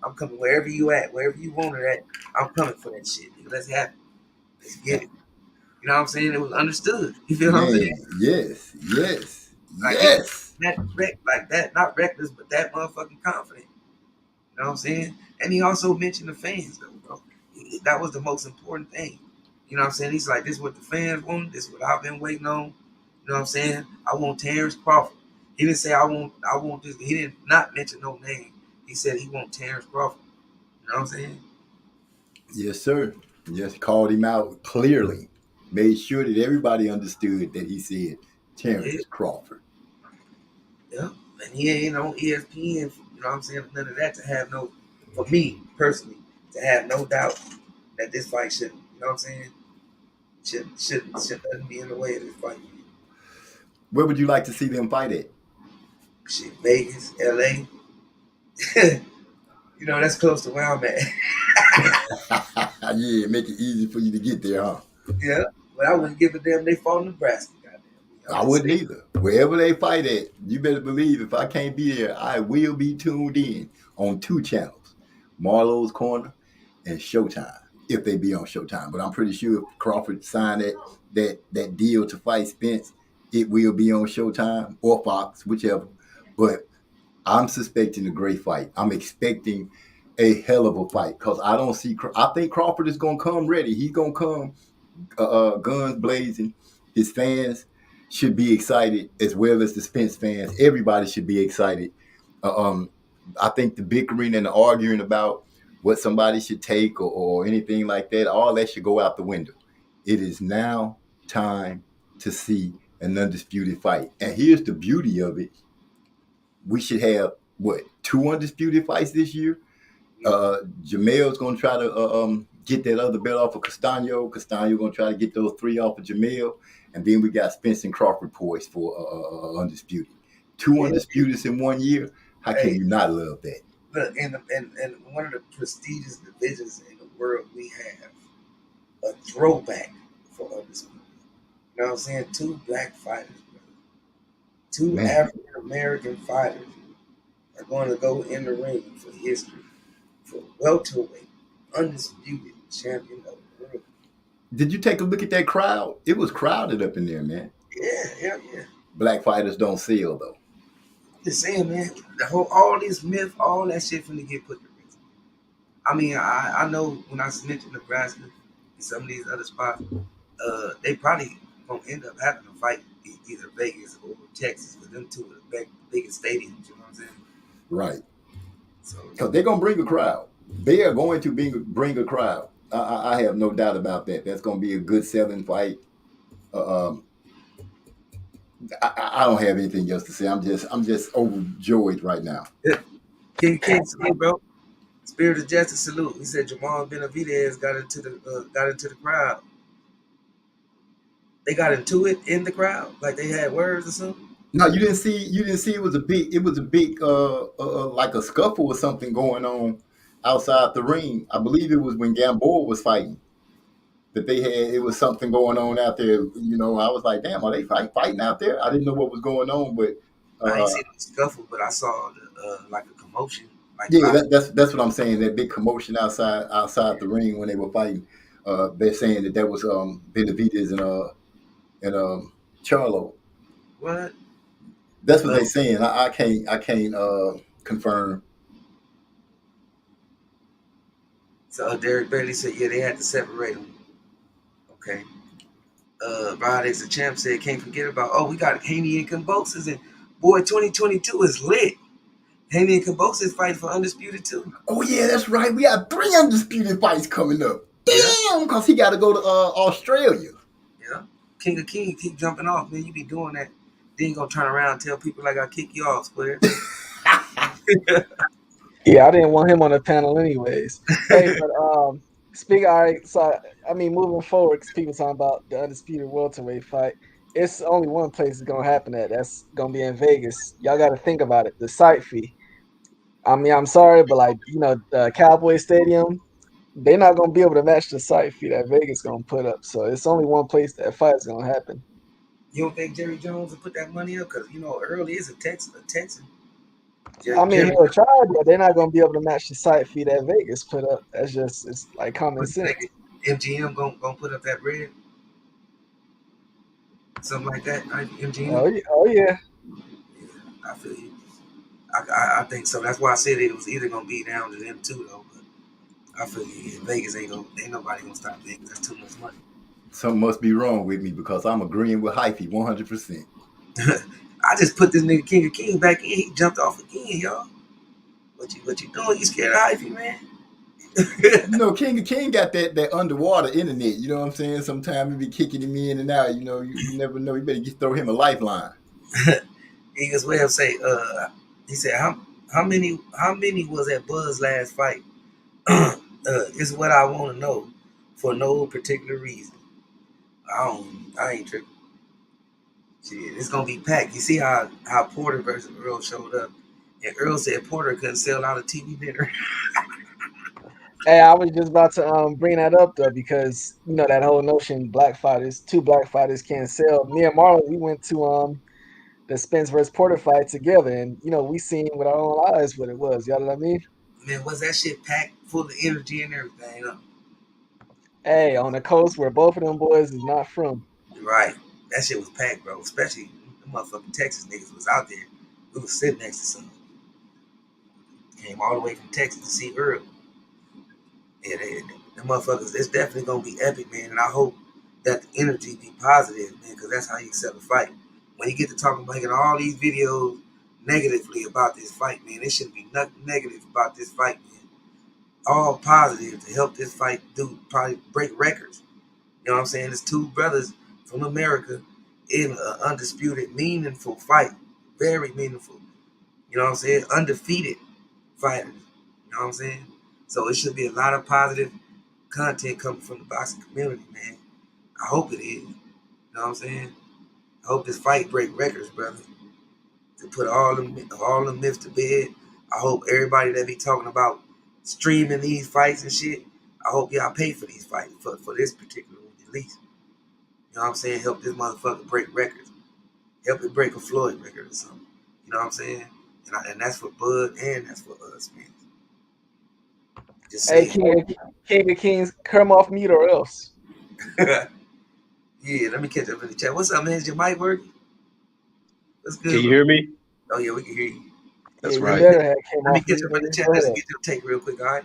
I'm coming wherever you at, wherever you want it at. I'm coming for that shit, nigga. Let's have it. Let's get it. You know what I'm saying? It was understood. You feel what I'm saying? man, yes, yes, Like he was yes. like that, not reckless, but that motherfucking confident. You know what I'm saying? And he also mentioned the fans, though, bro. That was the most important thing. You know what I'm saying? He's like, this is what the fans want. This is what I've been waiting on. You know what I'm saying? I want Terrence Crawford. He didn't say I want this. He didn't not mention no name. He said he want Terrence Crawford. You know what I'm saying? Yes, sir. Just called him out clearly. Made sure that everybody understood that he said Yeah, Terrence Crawford. yeah. And he ain't on ESPN. You know what I'm saying? None of that to have no, for me personally, to have no doubt that this fight shouldn't. You know what I'm saying? Shouldn't nothing be in the way of this fight. Where would you like to see them fight at? Shit, Vegas, LA. You know, that's close to where I'm at. Yeah, make it easy for you to get there, huh? Yeah, but I wouldn't give a damn. They fought in Nebraska. Goddamn. I wouldn't either. Wherever they fight at, you better believe if I can't be there, I will be tuned in on 2 channels, MARLO'S Corner and Showtime, if they be on Showtime. But I'm pretty sure if Crawford signed that deal to fight Spence, it will be on Showtime or Fox, whichever. But I'm suspecting a great fight. I'm expecting a hell of a fight because I think Crawford is going to come ready. He's going to come guns blazing. His fans should be excited as well as the Spence fans. Everybody should be excited. I think the bickering and the arguing about what somebody should take or anything like that, all that should go out the window. It is now time to see an undisputed fight. And here's the beauty of it. We should have, 2 undisputed fights this year? Jamel's going to try to get that other belt off of Castano. Castano going to try to get those 3 off of Jamel. And then we got Spence and Crawford poised for undisputed. 2 undisputeds in 1 year. How can you not love that? Look, and one of the prestigious divisions in the world, we have a throwback for undisputed. You know what I'm saying? 2 black fighters, brother. 2 African American fighters are going to go in the ring for history, for welterweight, undisputed champion of the world. Did you take a look at that crowd? It was crowded up in there, man. Yeah. Black fighters don't sell, though. Just saying, man, all this myth, all that shit finna get put to rest. I mean, I know when I mentioned Nebraska and some of these other spots, they probably gonna end up having to fight either Vegas or Texas, because them 2 are the biggest stadiums. You know what I'm saying? Right. So because they're gonna bring a crowd. They are going to bring a crowd. I have no doubt about that. That's gonna be a good selling fight. I don't have anything else to say. I'm just overjoyed right now. King, bro. Spirit of Justice salute. He said Jamal Benavidez got into the crowd. They got into it in the crowd, like they had words or something. No, you didn't see. It was a big like a scuffle or something going on outside the ring. I believe it was when Gamboa was fighting. That it was something going on out there. You know, I was like, damn, are they fighting out there? I didn't know what was going on, but I didn't see the scuffle, but I saw like a commotion. Like that's what I'm saying. That big commotion outside the ring when they were fighting. They're saying that was Benavidez and Charlo. What? That's what they're saying. I can't confirm. So Derek Bailey said, yeah, they had to separate them. Okay. Rod X the Champ said, can't forget about, we got Haney and Kambosos, and boy, 2022 is lit. Haney and Kambosos fighting for undisputed too. Oh yeah, that's right. We got 3 undisputed fights coming up. Damn, because he got to go to Australia. Yeah. King of King keep jumping off, man. You be doing that. Then you gonna turn around and tell people like I kick you off, Square. Yeah, I didn't want him on the panel anyways. Hey, but all right, so I mean, moving forward, because people talking about the undisputed welterweight fight, it's only one place it's gonna happen at. That's gonna be in Vegas. Y'all got to think about it. The site fee. I mean, I'm sorry, but like the Cowboy Stadium, they're not gonna be able to match the site fee that Vegas gonna put up. So it's only one place that fight is gonna happen. You don't think Jerry Jones will put that money up? Because Earl is a Texan. I mean, he'll try, but they're not gonna be able to match the site fee that Vegas put up. It's like common sense. MGM gonna put up that bread, something like that. Right? MGM. Oh yeah. I feel you. I think so. That's why I said it was either gonna be down to them two though. But I feel you. Vegas ain't nobody gonna stop Vegas. That's too much money. Something must be wrong with me because I'm agreeing with Hyphy 100%. I just put this nigga King of King back in. He jumped off again, y'all. What you doing? You scared of Hyphy, man? King of King got that underwater internet. You know what I'm saying? Sometimes he be kicking him in and out. You never know. You better just throw him a lifeline. Eagles way of say, he said, how many was at Buzz last fight? Is what I want to know. for no particular reason. I ain't tripping. Shit, it's gonna be packed. You see how Porter versus Earl showed up, and Earl said Porter couldn't sell out a TV dinner. Hey, I was just about to bring that up though because that whole notion two black fighters can't sell. Me and Marlon, we went to the Spence versus Porter fight together, and we seen with our own eyes what it was. You know what I mean? Man, was that shit packed full of energy and everything? Hey, on the coast where both of them boys is not from. Right. That shit was packed, bro. Especially the motherfucking Texas niggas was out there. We was sitting next to some. Came all the way from Texas to see Earl. Yeah, the motherfuckers, it's definitely gonna be epic, man. And I hope that the energy be positive, man, because that's how you sell a fight. When you get to talking about making all these videos negatively about this fight, man, it shouldn't be nothing negative about this fight, man. All positive to help this fight do probably break records. You know what I'm saying? It's two brothers from America in an undisputed, meaningful fight. Very meaningful. You know what I'm saying? Undefeated fighters. You know what I'm saying? So it should be a lot of positive content coming from the boxing community, man. I hope it is. You know what I'm saying? I hope this fight break records, brother. To put all the myths to bed. I hope everybody that be talking about streaming these fights and shit, I hope y'all pay for these fights, for this particular one at least. You know what I'm saying? Help this motherfucker break records. Help it break a Floyd record or something. You know what I'm saying? And that's for Bud and that's for us, man. Just Hey, saying. King of Kings, come off mute or else. Yeah, let me catch up in the chat. What's up, man? Is your mic working? What's good, Can you bro? hear me? Oh, yeah, we can hear you. Yeah, That's you right. better have came Let me off catch mute, up in the man. chat Go just to ahead. get your take real quick, all right?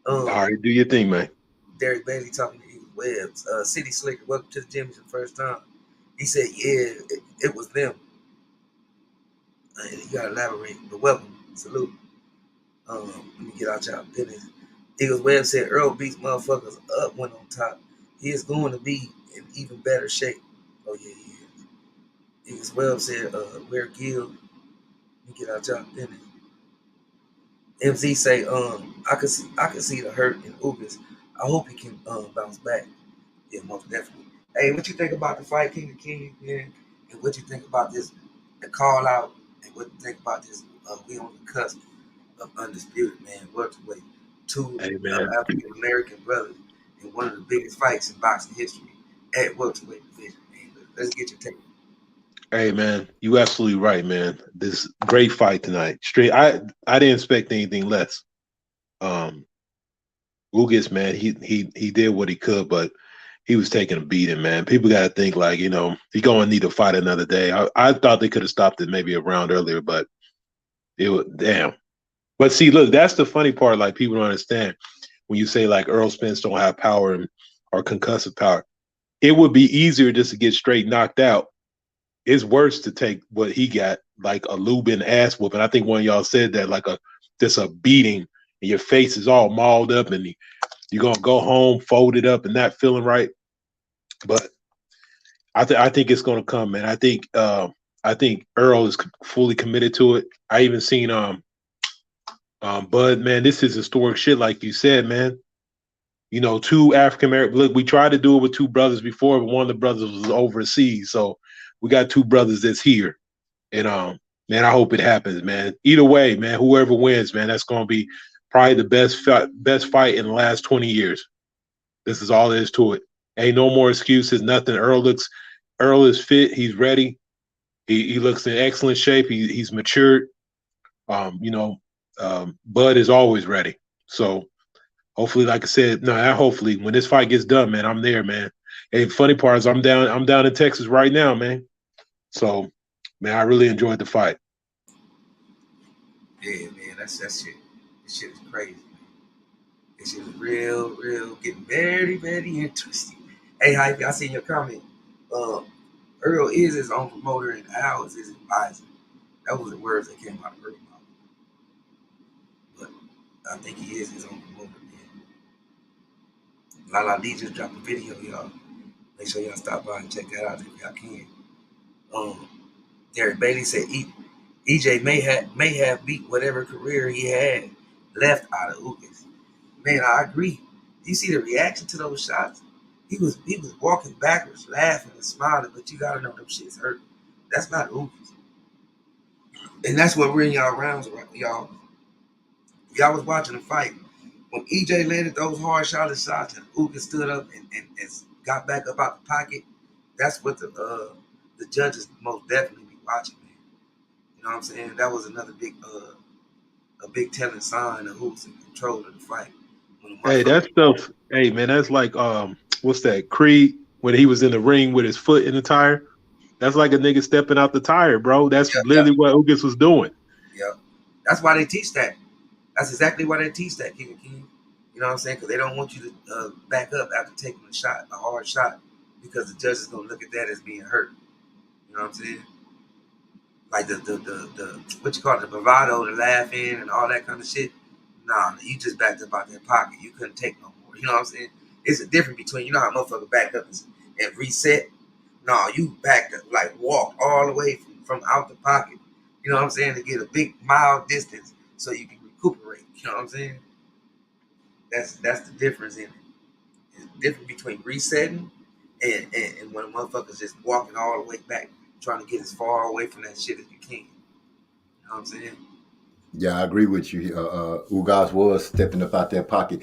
All right, do your thing, man. Derek Bailey talking to you, Webbs. City Slicker, welcome to the gym. It's your first time. He said, yeah, it was them. You got to elaborate, but welcome. Salute. Let me get out y'all business. Eagles Webb said Earl beats motherfuckers up when on top. He is going to be in even better shape. Oh, yeah, he is. Eagles Webb said, where Gil? Let me get out y'all business. MZ say, I could see the hurt in Ugas. I hope he can bounce back. Yeah, most definitely. Hey, what you think about the fight, King of Kings, man? And what you think about this, the call out, and what you think about this? We on the cusp of undisputed, man. Welterweight, two Hey, man. African American brothers in one of the biggest fights in boxing history at welterweight division, man. Let's get your take. Hey, man. You absolutely right, man. This great fight tonight. Straight. I didn't expect anything less. Ugas, man, he did what he could, but he was taking a beating, man. People got to think like, he going to need to fight another day. I thought they could have stopped it maybe a round earlier, but it was damn. But see, look, that's the funny part. Like people don't understand when you say like Errol Spence don't have power or concussive power. It would be easier just to get straight knocked out. It's worse to take what he got, like a Lubin ass whooping. I think one of y'all said that, like just a beating, and your face is all mauled up, and you're gonna go home folded up and not feeling right. But I think it's gonna come, man. I think Earl is fully committed to it. I even seen Bud, man, this is historic shit, like you said, man. Two African American. Look, we tried to do it with two brothers before, but one of the brothers was overseas, so we got two brothers that's here, and man, I hope it happens, man. Either way, man, whoever wins, man, that's gonna be probably the best fight in the last 20 years. This is all there is to it. Ain't no more excuses, nothing. Earl is fit. He's ready. He looks in excellent shape. He's matured. Um, you know, Bud is always ready. So hopefully, like I said, no, hopefully when this fight gets done, man, I'm there, man. Hey, funny part is I'm down in Texas right now, man. So, man, I really enjoyed the fight. Yeah, man, that's that shit. This shit is crazy. This shit is real, getting very, very interesting. Hey, Hype, I seen your comment. Uh, Earl is his own promoter and Al is his advisor. That was the words that came out of Earl's mouth. But I think he is his own promoter, man. Lala D just dropped a video, y'all. Make sure y'all stop by and check that out if y'all can. Um, Derek Bailey said EJ may have beat whatever career he had left out of Ugas. Man, I agree. You see the reaction to those shots. He was walking backwards, laughing and smiling, but you gotta know them shits hurt. That's not Ugas. And that's what we're in y'all rounds, right? Y'all. Y'all was watching the fight. When EJ landed those hard shots and Ugas stood up and got back up out the pocket, that's what the judges most definitely be watching, man. You know what I'm saying? That was another big a big telling sign of who's in control of the fight. Hey, that stuff. Hey, man, that's like what's that? Creed when he was in the ring with his foot in the tire. That's like a nigga stepping out the tire, bro. That's literally what Ugas was doing. Yeah, that's why they teach that. That's exactly why they teach that, King. You know what I'm saying? Because they don't want you to back up after taking a hard shot, because the judge is gonna look at that as being hurt. You know what I'm saying? Like the what you call it, the bravado, the laughing, and all that kind of shit. Nah, you just backed up out that pocket. You couldn't take no more. You know what I'm saying? It's a difference between, you know how motherfucker backed up and reset. No, you backed up, like walked all the way from out the pocket. You know what I'm saying? To get a big mile distance so you can recuperate. You know what I'm saying? That's the difference in it. It's different between resetting and when a motherfucker's just walking all the way back, trying to get as far away from that shit as you can. You know what I'm saying? Yeah, I agree with you. Ugas was stepping up out that pocket.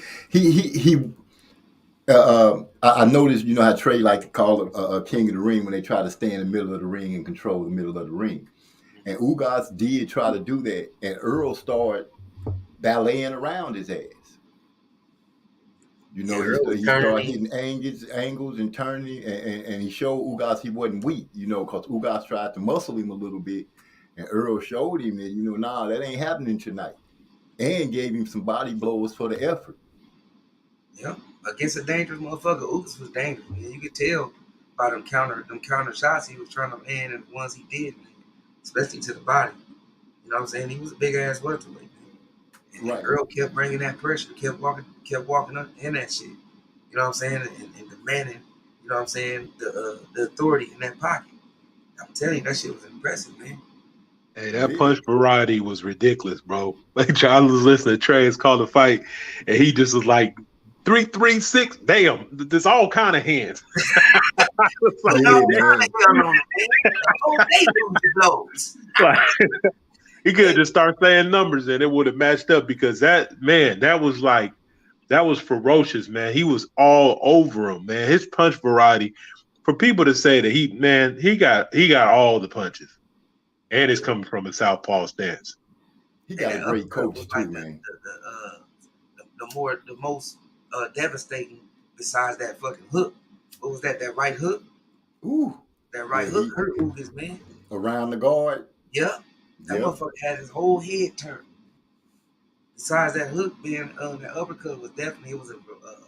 I noticed, you know how Trey like to call a king of the ring when they try to stay in the middle of the ring and control the middle of the ring. And Ugas did try to do that, and Earl started balleting around his ass. You know, he started hitting angles and turning, and he showed Ugas he wasn't weak, you know, because Ugas tried to muscle him a little bit, and Earl showed him that, you know, nah, that ain't happening tonight, and gave him some body blows for the effort. Yeah, against a dangerous motherfucker, Ugas was dangerous, man. You could tell by them counter shots he was trying to land, and the ones he did, man, especially to the body. You know what I'm saying? He was a big ass welterweight, man. And right. Earl kept bringing that pressure, kept walking up in that shit. You know what I'm saying? And demanding, you know what I'm saying, the authority in that pocket. I'm telling you, that shit was impressive, man. Hey, that punch variety was ridiculous, bro. Like, I was listening to Trey's call the fight, and he just was like, 3, 3, 6. Damn, there's all kind of hands. He could have just started saying numbers, and it would have matched up, because that was ferocious, man. He was all over him, man. His punch variety, for people to say that he got all the punches. And it's coming from a southpaw stance. He got a great coach too, like man. The most devastating besides that fucking hook. What was that? That right hook? Ooh. That right hook hurt Ugas, man. Around the guard? Yeah. That motherfucker had his whole head turned. Besides that hook being that uppercut was definitely, it was a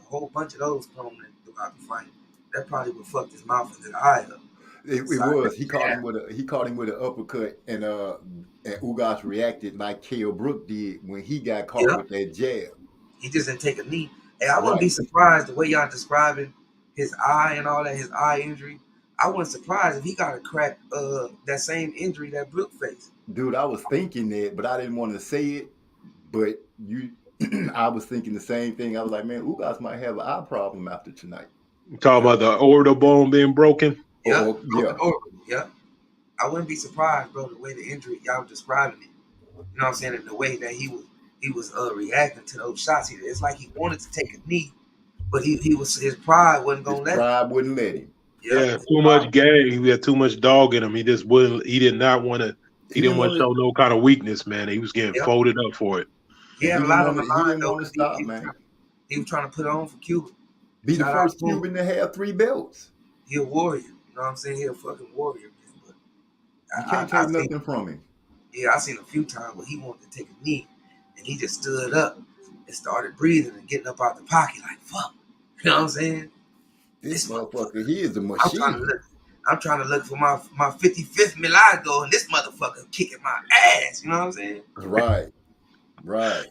whole bunch of those thrown in throughout the fight. That probably would fuck his mouth and his eye up. It was. He caught him with an uppercut, and Ugas reacted like Kell Brook did when he got caught with that jab. He just didn't take a knee. Hey, I wouldn't be surprised the way y'all describing his eye and all that, his eye injury. I wasn't surprised if he got a crack that same injury that Brook faced. Dude, I was thinking that, but I didn't want to say it. But I was thinking the same thing. I was like, man, Ugas might have an eye problem after tonight. You talking about the orbital bone being broken? Yeah. Yeah. I wouldn't be surprised, bro, the way the injury y'all were describing it. You know what I'm saying? And the way that he was reacting to those shots. It's like he wanted to take a knee, but his pride wasn't gonna let him. Pride wouldn't let him. Yeah, too much game. He had too much dog in him. He just wouldn't. He did not want to. He didn't want to show no kind of weakness, man. He was getting folded up for it. Yeah, a lot of the line, he didn't want to stop, man. He was trying to put it on for Cuba. Be the first Cuban to have 3 belts. He a warrior. You know what I'm saying? He a fucking warrior, man. But you can't take nothing from him. Yeah, I seen a few times where he wanted to take a knee, and he just stood up and started breathing and getting up out the pocket like, fuck. You know what I'm saying? This motherfucker, he is a machine. I'm trying to look for my 55th Milagro, and this motherfucker kicking my ass. You know what I'm saying? Right.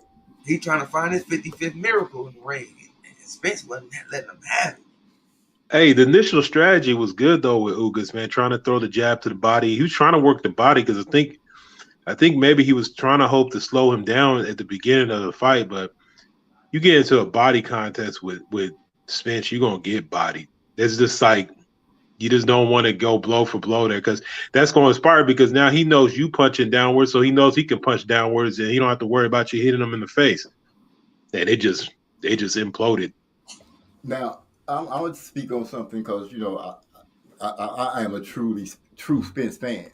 He trying to find his 55th miracle in the ring, and Spence wasn't letting him have it. Hey, the initial strategy was good though with Ugas, man. Trying to throw the jab to the body. He was trying to work the body because I think maybe he was trying to hope to slow him down at the beginning of the fight, but you get into a body contest with Spence, you're gonna get bodied. It's just like you just don't want to go blow for blow there because that's going to inspire because now he knows you punching downwards, so he knows he can punch downwards and he don't have to worry about you hitting him in the face. And they just imploded. Now, I'm going to speak on something because, I am a true Spence fan.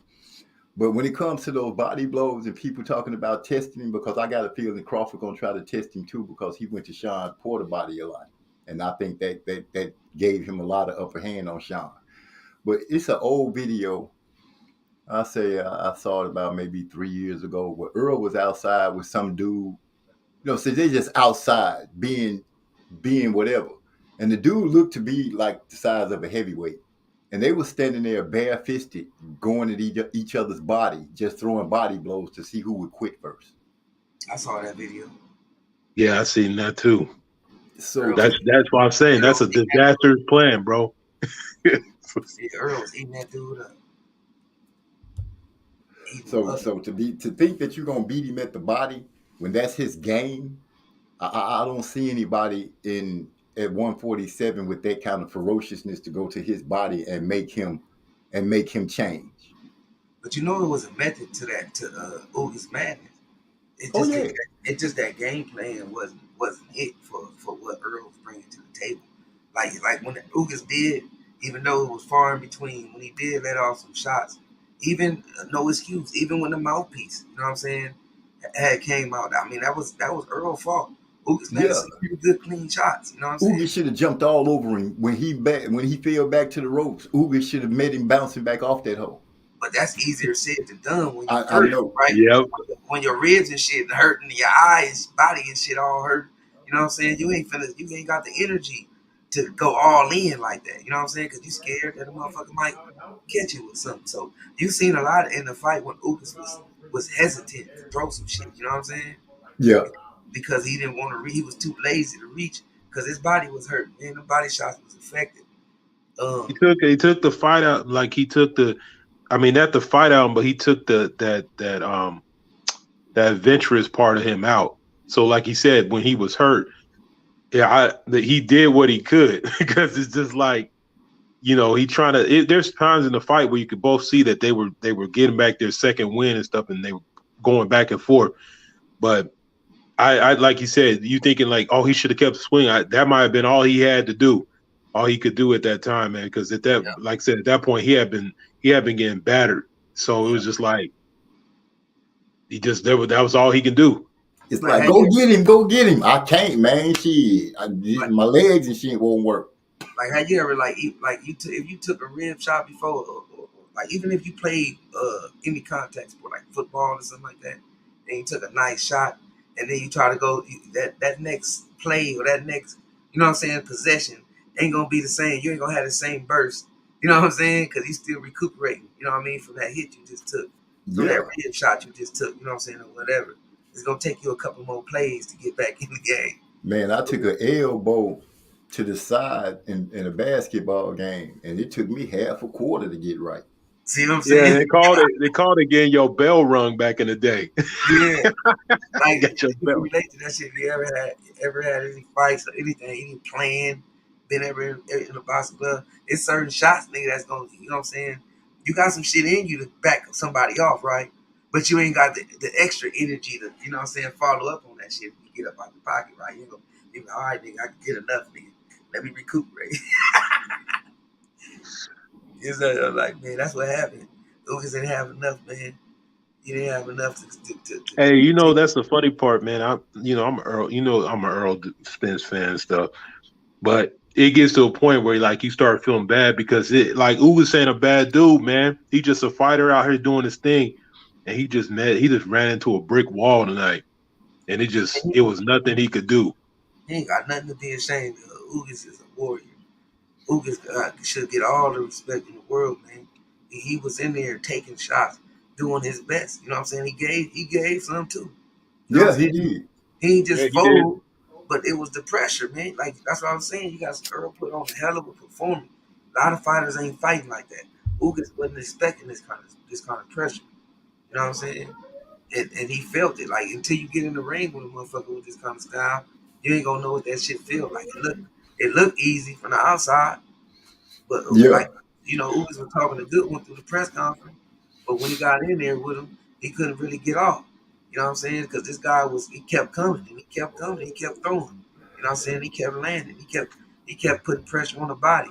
But when it comes to those body blows and people talking about testing him, because I got a feeling Crawford going to try to test him too because he went to Sean Porter body a lot. And I think that gave him a lot of upper hand on Sean. But it's an old video. I say I saw it about maybe 3 years ago where Earl was outside with some dude. So they're just outside being whatever. And the dude looked to be like the size of a heavyweight. And they were standing there bare-fisted, going at each other's body, just throwing body blows to see who would quit first. I saw that video. Yeah, I seen that too. So that's what I'm saying. That's a disastrous plan, bro. Earl was eating that dude up. So to think that you're gonna beat him at the body when that's his game, I don't see anybody at 147 with that kind of ferociousness to go to his body and make him change. But it was a method to that Ugas madness. It just that game plan wasn't it for what Earl was bringing to the table. Like when Ugas did, even though it was far in between, when he did let off some shots, even no excuse, even when the mouthpiece, you know what I'm saying, had came out. I mean, that was Earl's fault. Ugas made some pretty good clean shots. You know what I'm saying? Ugas should have jumped all over him when he fell back to the ropes. Ugas should have made him bouncing back off that hole. But that's easier said than done when I know, right? Yep. When your ribs and shit hurting, your eyes, body and shit all hurt. You know what I'm saying? You ain't got the energy to go all in like that. You know what I'm saying? Because you scared that a motherfucker might catch you with something. So you seen a lot in the fight when Ugas was hesitant to throw some shit. You know what I'm saying? Yeah. Because he didn't want to he was too lazy to reach because his body was hurting. Man, the body shots was affected. He took the fight out like he took the. I mean, not the fight out, but he took that adventurous part of him out. So, like he said, when he was hurt, he did what he could because it's just like, he trying to. There's times in the fight where you could both see that they were getting back their second win and stuff, and they were going back and forth. But I like you said, you thinking like, oh, he should have kept swinging. That might have been all he had to do, all he could do at that time, man. Because like I said, at that point, he had been getting battered. So it was just like that was all he can do. It's like, go get him. I can't, man. Shit, my legs and shit won't work. Like, how you ever if you took a rib shot before, or like even if you played any contact sport like football or something like that, and you took a nice shot, and then you try to go that next play or that next, possession ain't gonna be the same. You ain't gonna have the same burst. You know what I'm saying? Because he's still recuperating. You know what I mean? From that hit you just took, from that rib shot you just took. You know what I'm saying? Or whatever. It's gonna take you a couple more plays to get back in the game. Man, I took an elbow to the side in a basketball game, and it took me half a quarter to get right. See what I'm saying? Yeah, they called it getting your bell rung back in the day. Yeah, like Get your bell. Relate to that shit. If you ever had any fights or anything, any plan, been ever in a boxing club, it's certain shots, nigga, that's gonna, you know what I'm saying? You got some shit in you to back somebody off, right? But you ain't got the extra energy to, you know what I'm saying, follow up on that shit when you get up out the pocket, right? You know, all right, nigga, I can get enough, nigga. Let me recuperate. It's like, man, that's what happened. Ugas didn't have enough, man. He didn't have enough to Hey, that's the funny part, man. I'm an Errol Spence fan and stuff, but it gets to a point where like you start feeling bad because Ugas ain't a bad dude, man. He just a fighter out here doing his thing, and he just ran into a brick wall tonight, and it was nothing he could do. He ain't got nothing to be ashamed of. Ugas is a warrior. Ugas should get all the respect in the world, man. He was in there taking shots, doing his best. You know what I'm saying? He gave some too. You know he did. He ain't just fold, but it was the pressure, man. Like that's what I was saying. You got Earl put on a hell of a performance. A lot of fighters ain't fighting like that. Ugas wasn't expecting this kind of pressure. You know what I'm saying? And he felt it. Like until you get in the ring with a motherfucker with this kind of style, You ain't gonna know what that shit feel like. It looked easy from the outside, but Yeah, like Ugas was talking a good one through the press conference. But when he got in there with him, he couldn't really get off. You know what I'm saying? Because this guy he kept coming and he kept coming, he kept throwing. You know what I'm saying? He kept landing, he kept putting pressure on the body.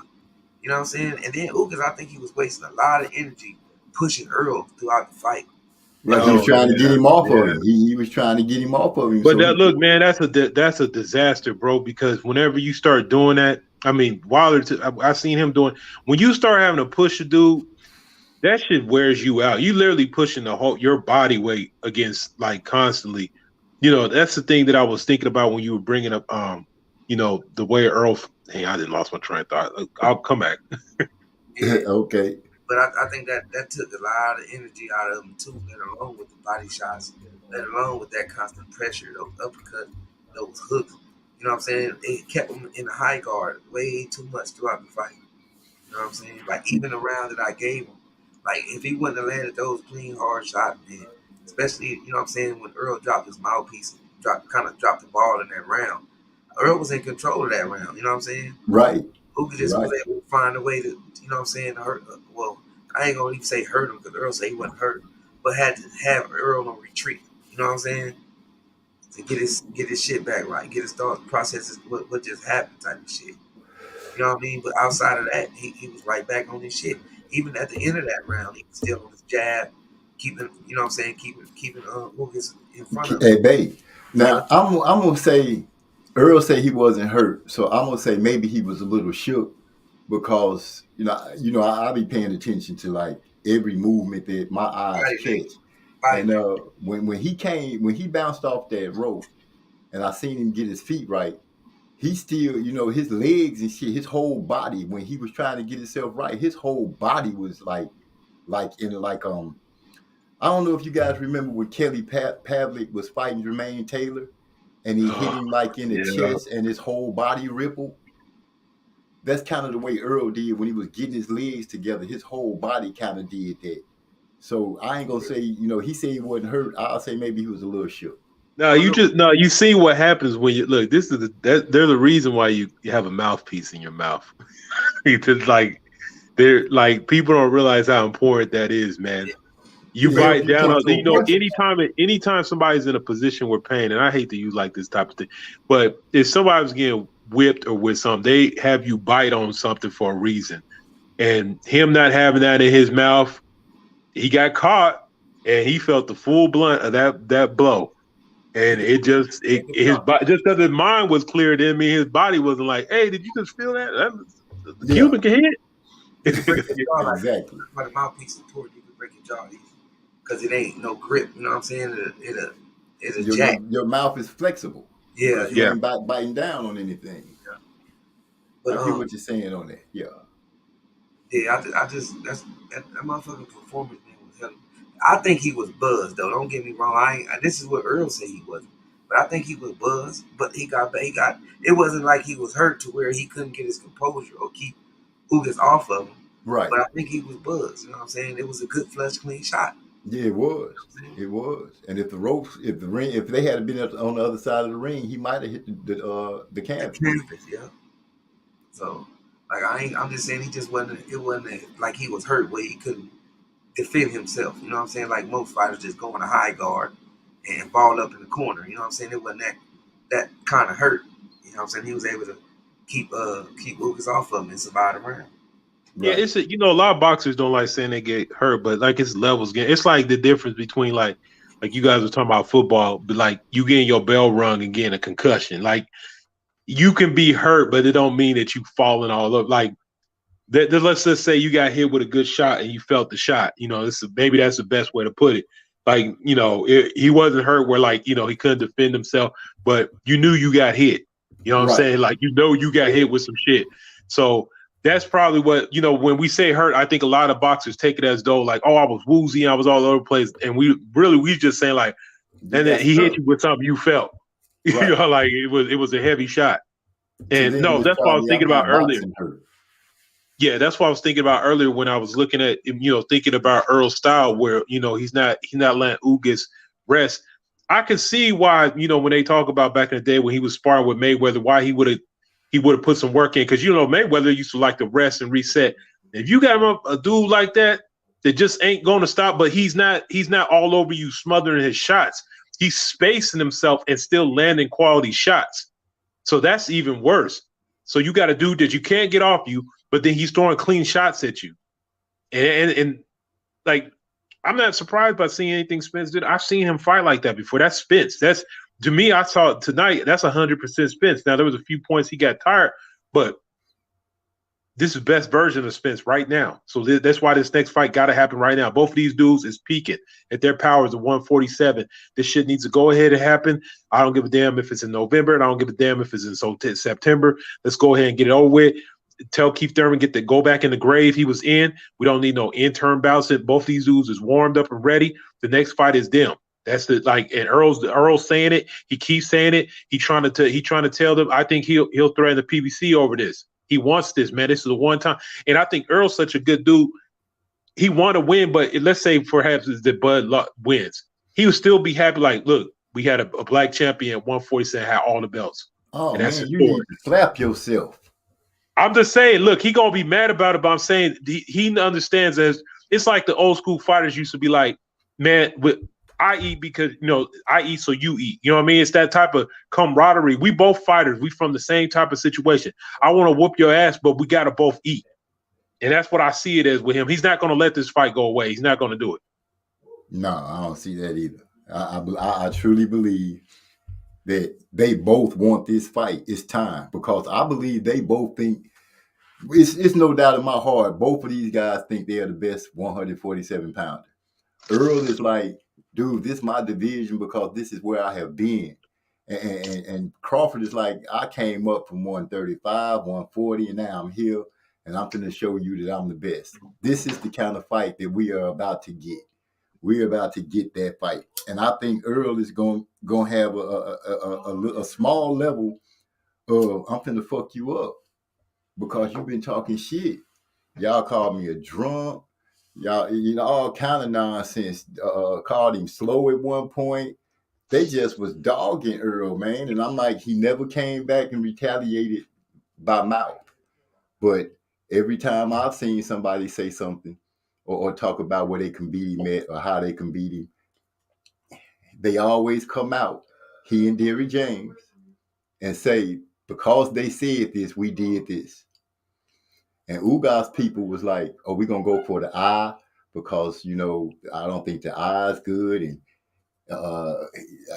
You know what I'm saying? And then Ugas, I think he was wasting a lot of energy pushing Earl throughout the fight. right. He was Oh trying to get yeah, him off of yeah. him. He was trying to get him off of him. But So that he, look, man, that's a disaster, bro. Because whenever you start doing that, I mean, Wilder, I seen him doing. When you start having to push a dude, that shit wears you out. You literally pushing your body weight against like constantly. That's the thing that I was thinking about when you were bringing up, the way Earl. Hey, I didn't lost my train of thought. I'll come back. Yeah. okay. But I think that took a lot of energy out of him too, let alone with the body shots, let alone with that constant pressure, those uppercuts, those hooks. You know what I'm saying? It kept him in the high guard way too much throughout the fight. You know what I'm saying? Like even the round that I gave him, like if he wouldn't have landed those clean hard shots, man, especially what I'm saying when Earl dropped his mouthpiece, kind of dropped the ball in that round. Earl was in control of that round. You know what I'm saying? Right. Uga just was Right. able to find a way to, to hurt. Well, I ain't gonna even say hurt him because Earl said he wasn't hurt, but had to have Earl on retreat. You know what I'm saying? To get his shit back right, get his thought processes, what just happened type of shit. You know what I mean? But outside of that, he was right back on his shit. Even at the end of that round, he was still on his jab, keeping, keeping Ugas in front of him. Hey, babe. Yeah, Now I'm gonna say Earl said he wasn't hurt, so I'm gonna say maybe he was a little shook because I be paying attention to like every movement that my eyes body catch, language, body and language. when he bounced off that rope, and I seen him get his feet right, he still his legs and shit, his whole body when he was trying to get himself right, his whole body was like in like I don't know if you guys remember when Kelly Pavlik was fighting Jermaine Taylor and he hit him like in the Yeah. chest and his whole body rippled. That's kind of the way Earl did when he was getting his legs together. His whole body kind of did that. So I ain't gonna say, he said he wasn't hurt. I'll say maybe he was a little shook. No, Oh no, you see what happens when you look. This is they're the reason why you have a mouthpiece in your mouth. It's just like they're like people don't realize how important that is, man. You It helps bite you down catch on those punches. anytime somebody's in a position where pain, and I hate to use like this type of thing, but if somebody's getting whipped or with something, they have you bite on something for a reason. And him not having that in his mouth, he got caught and he felt the full blunt of that blow. And it just his body just because his mind was clear didn't mean his body wasn't like, hey, did you just feel that? The Yeah, Cuban can you can break your hit. jaw like that. exactly. That's why the mouthpiece is important. You can break your jaw easy because it ain't no grip. You know what I'm saying? It's a Your, your jack. your mouth is flexible Yeah, because you yeah, Yeah. ain't biting down on anything. yeah. But I get what you're saying on that. Yeah. yeah, I just that motherfucking performance man was hell. I think he was buzzed though. Don't get me wrong. This is what Earl said he wasn't, but I think he was buzzed. But he got. It wasn't like he was hurt to where he couldn't get his composure or keep Ugas off of him. Right. But I think he was buzzed. You know what I'm saying? It was a good flush, clean shot. Yeah, it was. It was. And if the ropes, if the ring, if they had been on the other side of the ring, he might have hit the The canvas. canvas, yeah. So, like, I'm just saying he just wasn't. It wasn't like he was hurt where he couldn't defend himself. You know what I'm saying? Like most fighters just go in a high guard and ball up in the corner. You know what I'm saying? It wasn't that kind of hurt. You know what I'm saying? He was able to keep Lucas off of him and survive the round. Yeah, Right. a lot of boxers don't like saying they get hurt, but like it's levels game. It's like the difference between like you guys were talking about football, but like you getting your bell rung and getting a concussion. Like you can be hurt, but it don't mean that you falling all up. Like let's just say you got hit with a good shot and you felt the shot. Maybe that's the best way to put it. Like he wasn't hurt where like he couldn't defend himself, but you knew you got hit. You know what I'm Right. saying? Like you got hit with some shit. So that's probably what when we say hurt, I think a lot of boxers take it as though like, oh, I was woozy, I was all over the place, and we just saying like, You and then got he hit stuck. you with something you felt. Right. Like it was a heavy shot. To And them, no, it's that's what I was probably thinking I'm about not earlier. boxing hurt. Yeah, that's what I was thinking about earlier when I was looking at thinking about Earl's style, where he's not letting Ugas rest. I can see why, you know, when they talk about back in the day when he was sparring with Mayweather, why he would have put some work in, because you know Mayweather used to like to rest and reset. If you got a dude like that just ain't going to stop, but he's not all over you smothering his shots. He's spacing himself and still landing quality shots. So that's even worse. So you got a dude that you can't get off you, but then he's throwing clean shots at you. And like, I'm not surprised by seeing anything Spence did. I've seen him fight like that before. That's Spence. That's, to me, I saw it tonight. That's 100% Spence. Now, there was a few points he got tired, but this is the best version of Spence right now. So that's why this next fight got to happen right now. Both of these dudes is peaking at their powers of 147. This shit needs to go ahead and happen. I don't give a damn if it's in November, and I don't give a damn if it's in September. Let's go ahead and get it over with. Tell Keith Thurman go back in the grave he was in. We don't need no interim bouts. Both these dudes is warmed up and ready. The next fight is them. That's the and Earl's saying it. He keeps saying it. He trying to tell them. I think he'll threaten the PBC over this. He wants this, man. This is the one time. And I think Earl's such a good dude. He want to win, but let's say perhaps the Bud wins. He would still be happy. Like, look, we had a black champion at 147, had all the belts. Oh, and that's man, you need to slap yourself. I'm just saying, look, he going to be mad about it, but I'm saying he understands as it's like the old school fighters used to be like, man, I eat because, you know, I eat so you eat. You know what I mean? It's that type of camaraderie. We both fighters. We from the same type of situation. I want to whoop your ass, but we got to both eat. And that's what I see it as with him. He's not going to let this fight go away. He's not going to do it. No, I don't see that either. I truly believe that they both want this fight. It's time, because I believe they both think, it's no doubt in my heart, both of these guys think they are the best 147 pounder. Earl is like, dude, this is my division because this is where I have been. And Crawford is like, I came up from 135, 140, and now I'm here, and I'm going to show you that I'm the best. This is the kind of fight that we are about to get. We're about to get that fight. And I think Earl is going to have a small level of, I'm going to fuck you up because you've been talking shit. Y'all called me a drunk. Y'all, you know, all kind of nonsense. Called him slow at one point. They just was dogging Earl, man. And I'm like, he never came back and retaliated by mouth. But every time I've seen somebody say something or talk about where they can beat him at or how they can beat him, they always come out, he and Derry James, and say, because they said this, we did this. And Ugas people was like, oh, we're going to go for the eye because, you know, I don't think the eye is good. And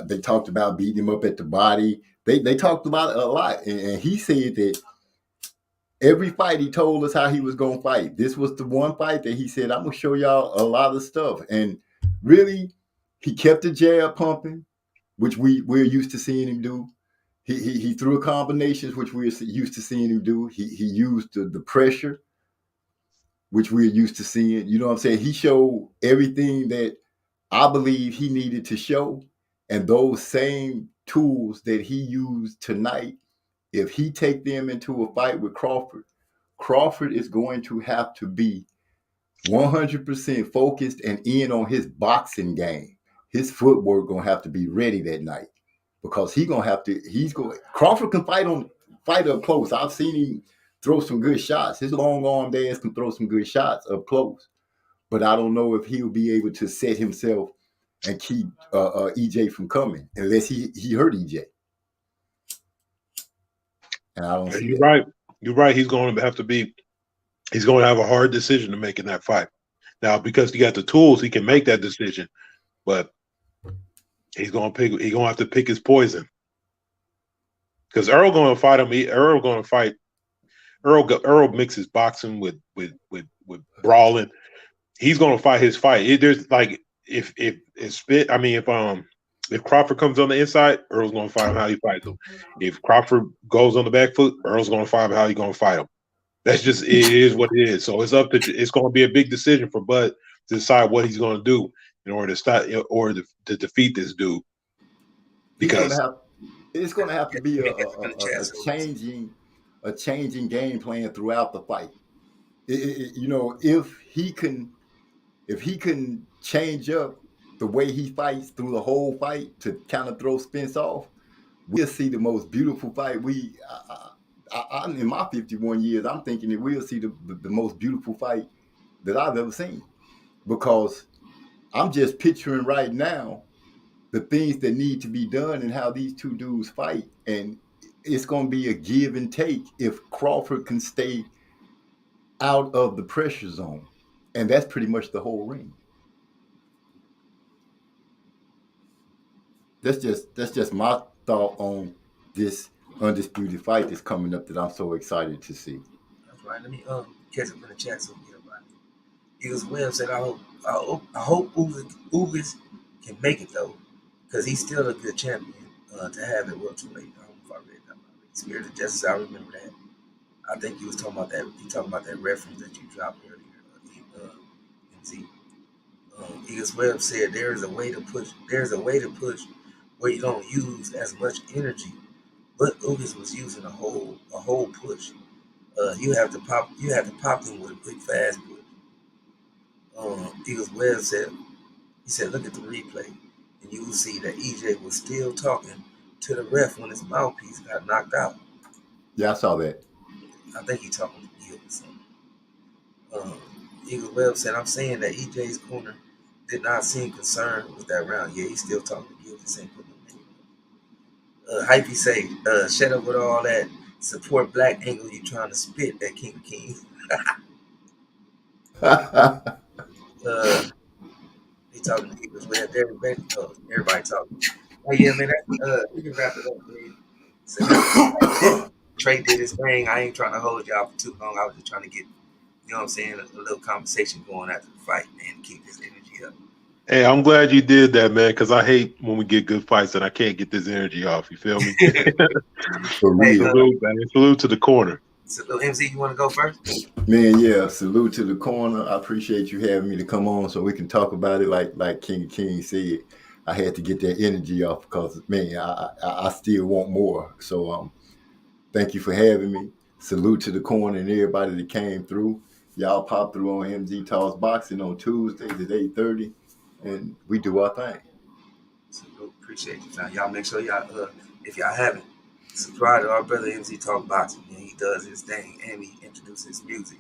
they talked about beating him up at the body. They talked about it a lot. And he said that every fight he told us how he was going to fight. This was the one fight that he said, I'm going to show y'all a lot of stuff. And really, he kept the jab pumping, which we're used to seeing him do. He threw combinations, which we're used to seeing him do. He used the pressure, which we're used to seeing. You know what I'm saying? He showed everything that I believe he needed to show. And those same tools that he used tonight, if he take them into a fight with Crawford, Crawford is going to have to be 100% focused and in on his boxing game. His footwork going to have to be ready that night. Because Crawford can fight up close. I've seen him throw some good shots. His long armed ass can throw some good shots up close. But I don't know if he'll be able to set himself and keep EJ from coming unless he hurt EJ. And I don't see You're that. right. You're right. He's going to have a hard decision to make in that fight. Now, because he got the tools, he can make that decision. But he's going to have to pick his poison. Because Earl going to fight him. Earl mixes boxing with brawling. He's going to fight his fight. There's like if Crawford comes on the inside, Earl's going to fight him how he fights him. If Crawford goes on the back foot, Earl's going to fight him how he's going to fight him. That's just, it is what it is. So it's going to be a big decision for Bud to decide what he's going to do in order to defeat this dude. Because it's going to have to be a changing game plan throughout the fight. You know, if he can change up the way he fights through the whole fight to kind of throw Spence off, we'll see the most beautiful fight. I'm in my 51 years, I'm thinking that we'll see the most beautiful fight that I've ever seen, because I'm just picturing right now the things that need to be done and how these two dudes fight. And it's going to be a give and take if Crawford can stay out of the pressure zone. And that's pretty much the whole ring. That's just my thought on this undisputed fight that's coming up that I'm so excited to see. That's right. Let me catch up in the chat so we get about it. Eagles Webb said, I hope Ugas can make it though, because he's still a good champion to have it welterweight. I don't know if I read that. Spirit of Justice, I remember that. I think he was talking about that. He talking about that reference that you dropped earlier. MZ. Eagles Webb said there is a way to push. There's a way to push where you don't use as much energy. But Ugas was using a whole push. You have to pop them with a quick fast push. Eagles Webb said, he said, look at the replay, and you will see that EJ was still talking to the ref when his mouthpiece got knocked out. Yeah, I saw that. I think he talking to Gil or something. Eagles Webb said, I'm saying that EJ's corner did not seem concerned with that round. Yeah, he's still talking to Gil, the same put him in. Hypey say, shut up with all that support black angle you trying to spit at King of Kings. He talking to Eagles Webb. Everybody talking. Oh yeah, man. We can wrap it up, man. So, Trey did his thing. I ain't trying to hold y'all for too long. I was just trying to get, you know what I'm saying, a little conversation going after the fight, man, to keep this energy up. Hey, I'm glad you did that, man, because I hate when we get good fights and I can't get this energy off. You feel me? For real. Salute, man. Salute to the corner. So, MZ, you want to go first? Man, yeah, salute to the corner. I appreciate you having me to come on so we can talk about it like King said. I had to get that energy off because, man, I still want more. So thank you for having me. Salute to the corner and everybody that came through. Y'all pop through on MZ Talks Boxing on Tuesdays at 8:30, and we do our thing. Salute. Appreciate you, man. Y'all make sure y'all, if y'all haven't, subscribe to our brother MZ Talk Boxing, man. He does his thing and he introduces his music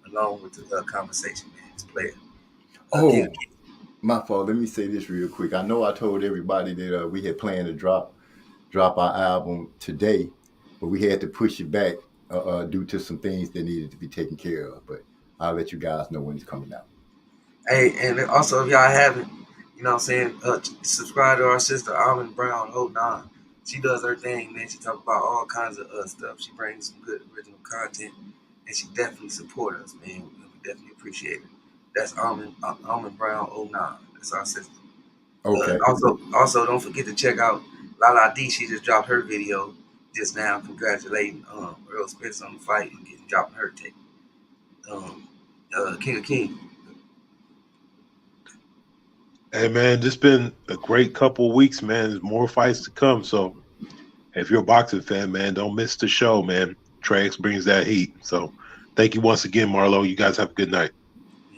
along with the conversation, man. His player. My fault. Let me say this real quick. I know I told everybody that we had planned to drop our album today, but we had to push it back due to some things that needed to be taken care of. But I'll let you guys know when it's coming out. Hey, and also if y'all haven't, you know what I'm saying, subscribe to our sister Almond Brown 09. She does her thing, man. She talks about all kinds of stuff. She brings some good original content, and she definitely supports us, man. We definitely appreciate it. That's Almond Brown 09. That's our sister. Okay. Also, don't forget to check out Lala D. She just dropped her video just now, congratulating Errol Spence on the fight and dropping her take. King of Kings. Hey, man, this been a great couple of weeks, man. There's more fights to come. So if you're a boxing fan, man, don't miss the show, man. Trax brings that heat. So thank you once again, Marlo. You guys have a good night.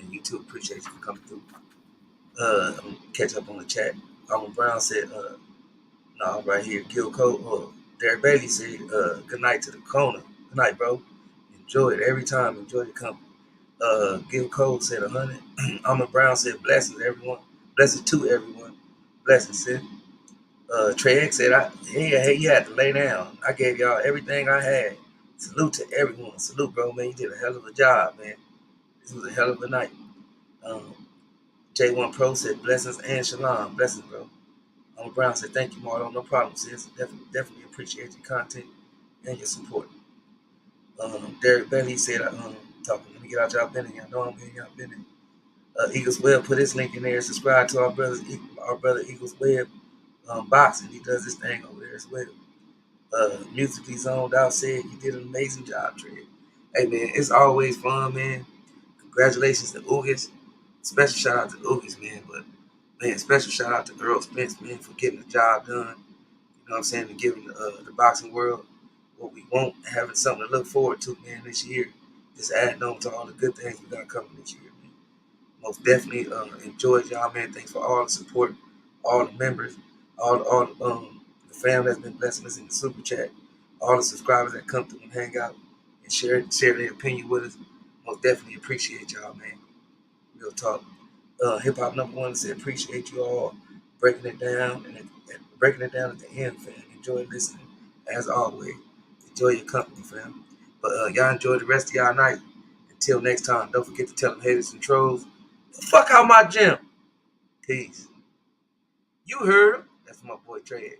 And you too. Appreciate you for coming through. Catch up on the chat. Alvin Brown said, no, right here. Gil Cole. Derek Bailey said, good night to the corner. Good night, bro. Enjoy it every time. Enjoy the company. Gil Cole said 100. Alvin Brown said, blessings, everyone. Blessings to everyone. Blessings, sis. Trey X said, hey, you had to lay down. I gave y'all everything I had. Salute to everyone. Salute, bro, man. You did a hell of a job, man. This was a hell of a night. J1 Pro said, blessings and shalom. Blessings, bro. Brown said, thank you, Marlo. No problem, sis. Definitely appreciate your content and your support. Derek Bailey said, talking, let me get out y'all Bennett. Y'all know I'm getting y'all Bennett. Eagles Web, put his link in there. Subscribe to our brother Eagles Web boxing. He does this thing over there as well. Musically zoned out said you did an amazing job, Trey. Hey man, it's always fun, man. Congratulations to Ugas. Special shout out to Ugas, man. But man, special shout out to Errol Spence, man, for getting the job done. You know what I'm saying? And giving the boxing world what we want, having something to look forward to, man, this year. Just adding on to all the good things we got coming this year, man. Most definitely enjoyed y'all, man. Thanks for all the support, all the members, all the fam that's been blessing us in the super chat, all the subscribers that come through and hang out and share their opinion with us. Most definitely appreciate y'all, man. Real talk. Hip hop number one said appreciate you all breaking it down and breaking it down at the end, fam. Enjoy listening as always. Enjoy your company, fam. But y'all enjoy the rest of y'all night. Until next time, don't forget to tell them haters and trolls, fuck out my gym. Peace. You heard him. That's my boy Trey.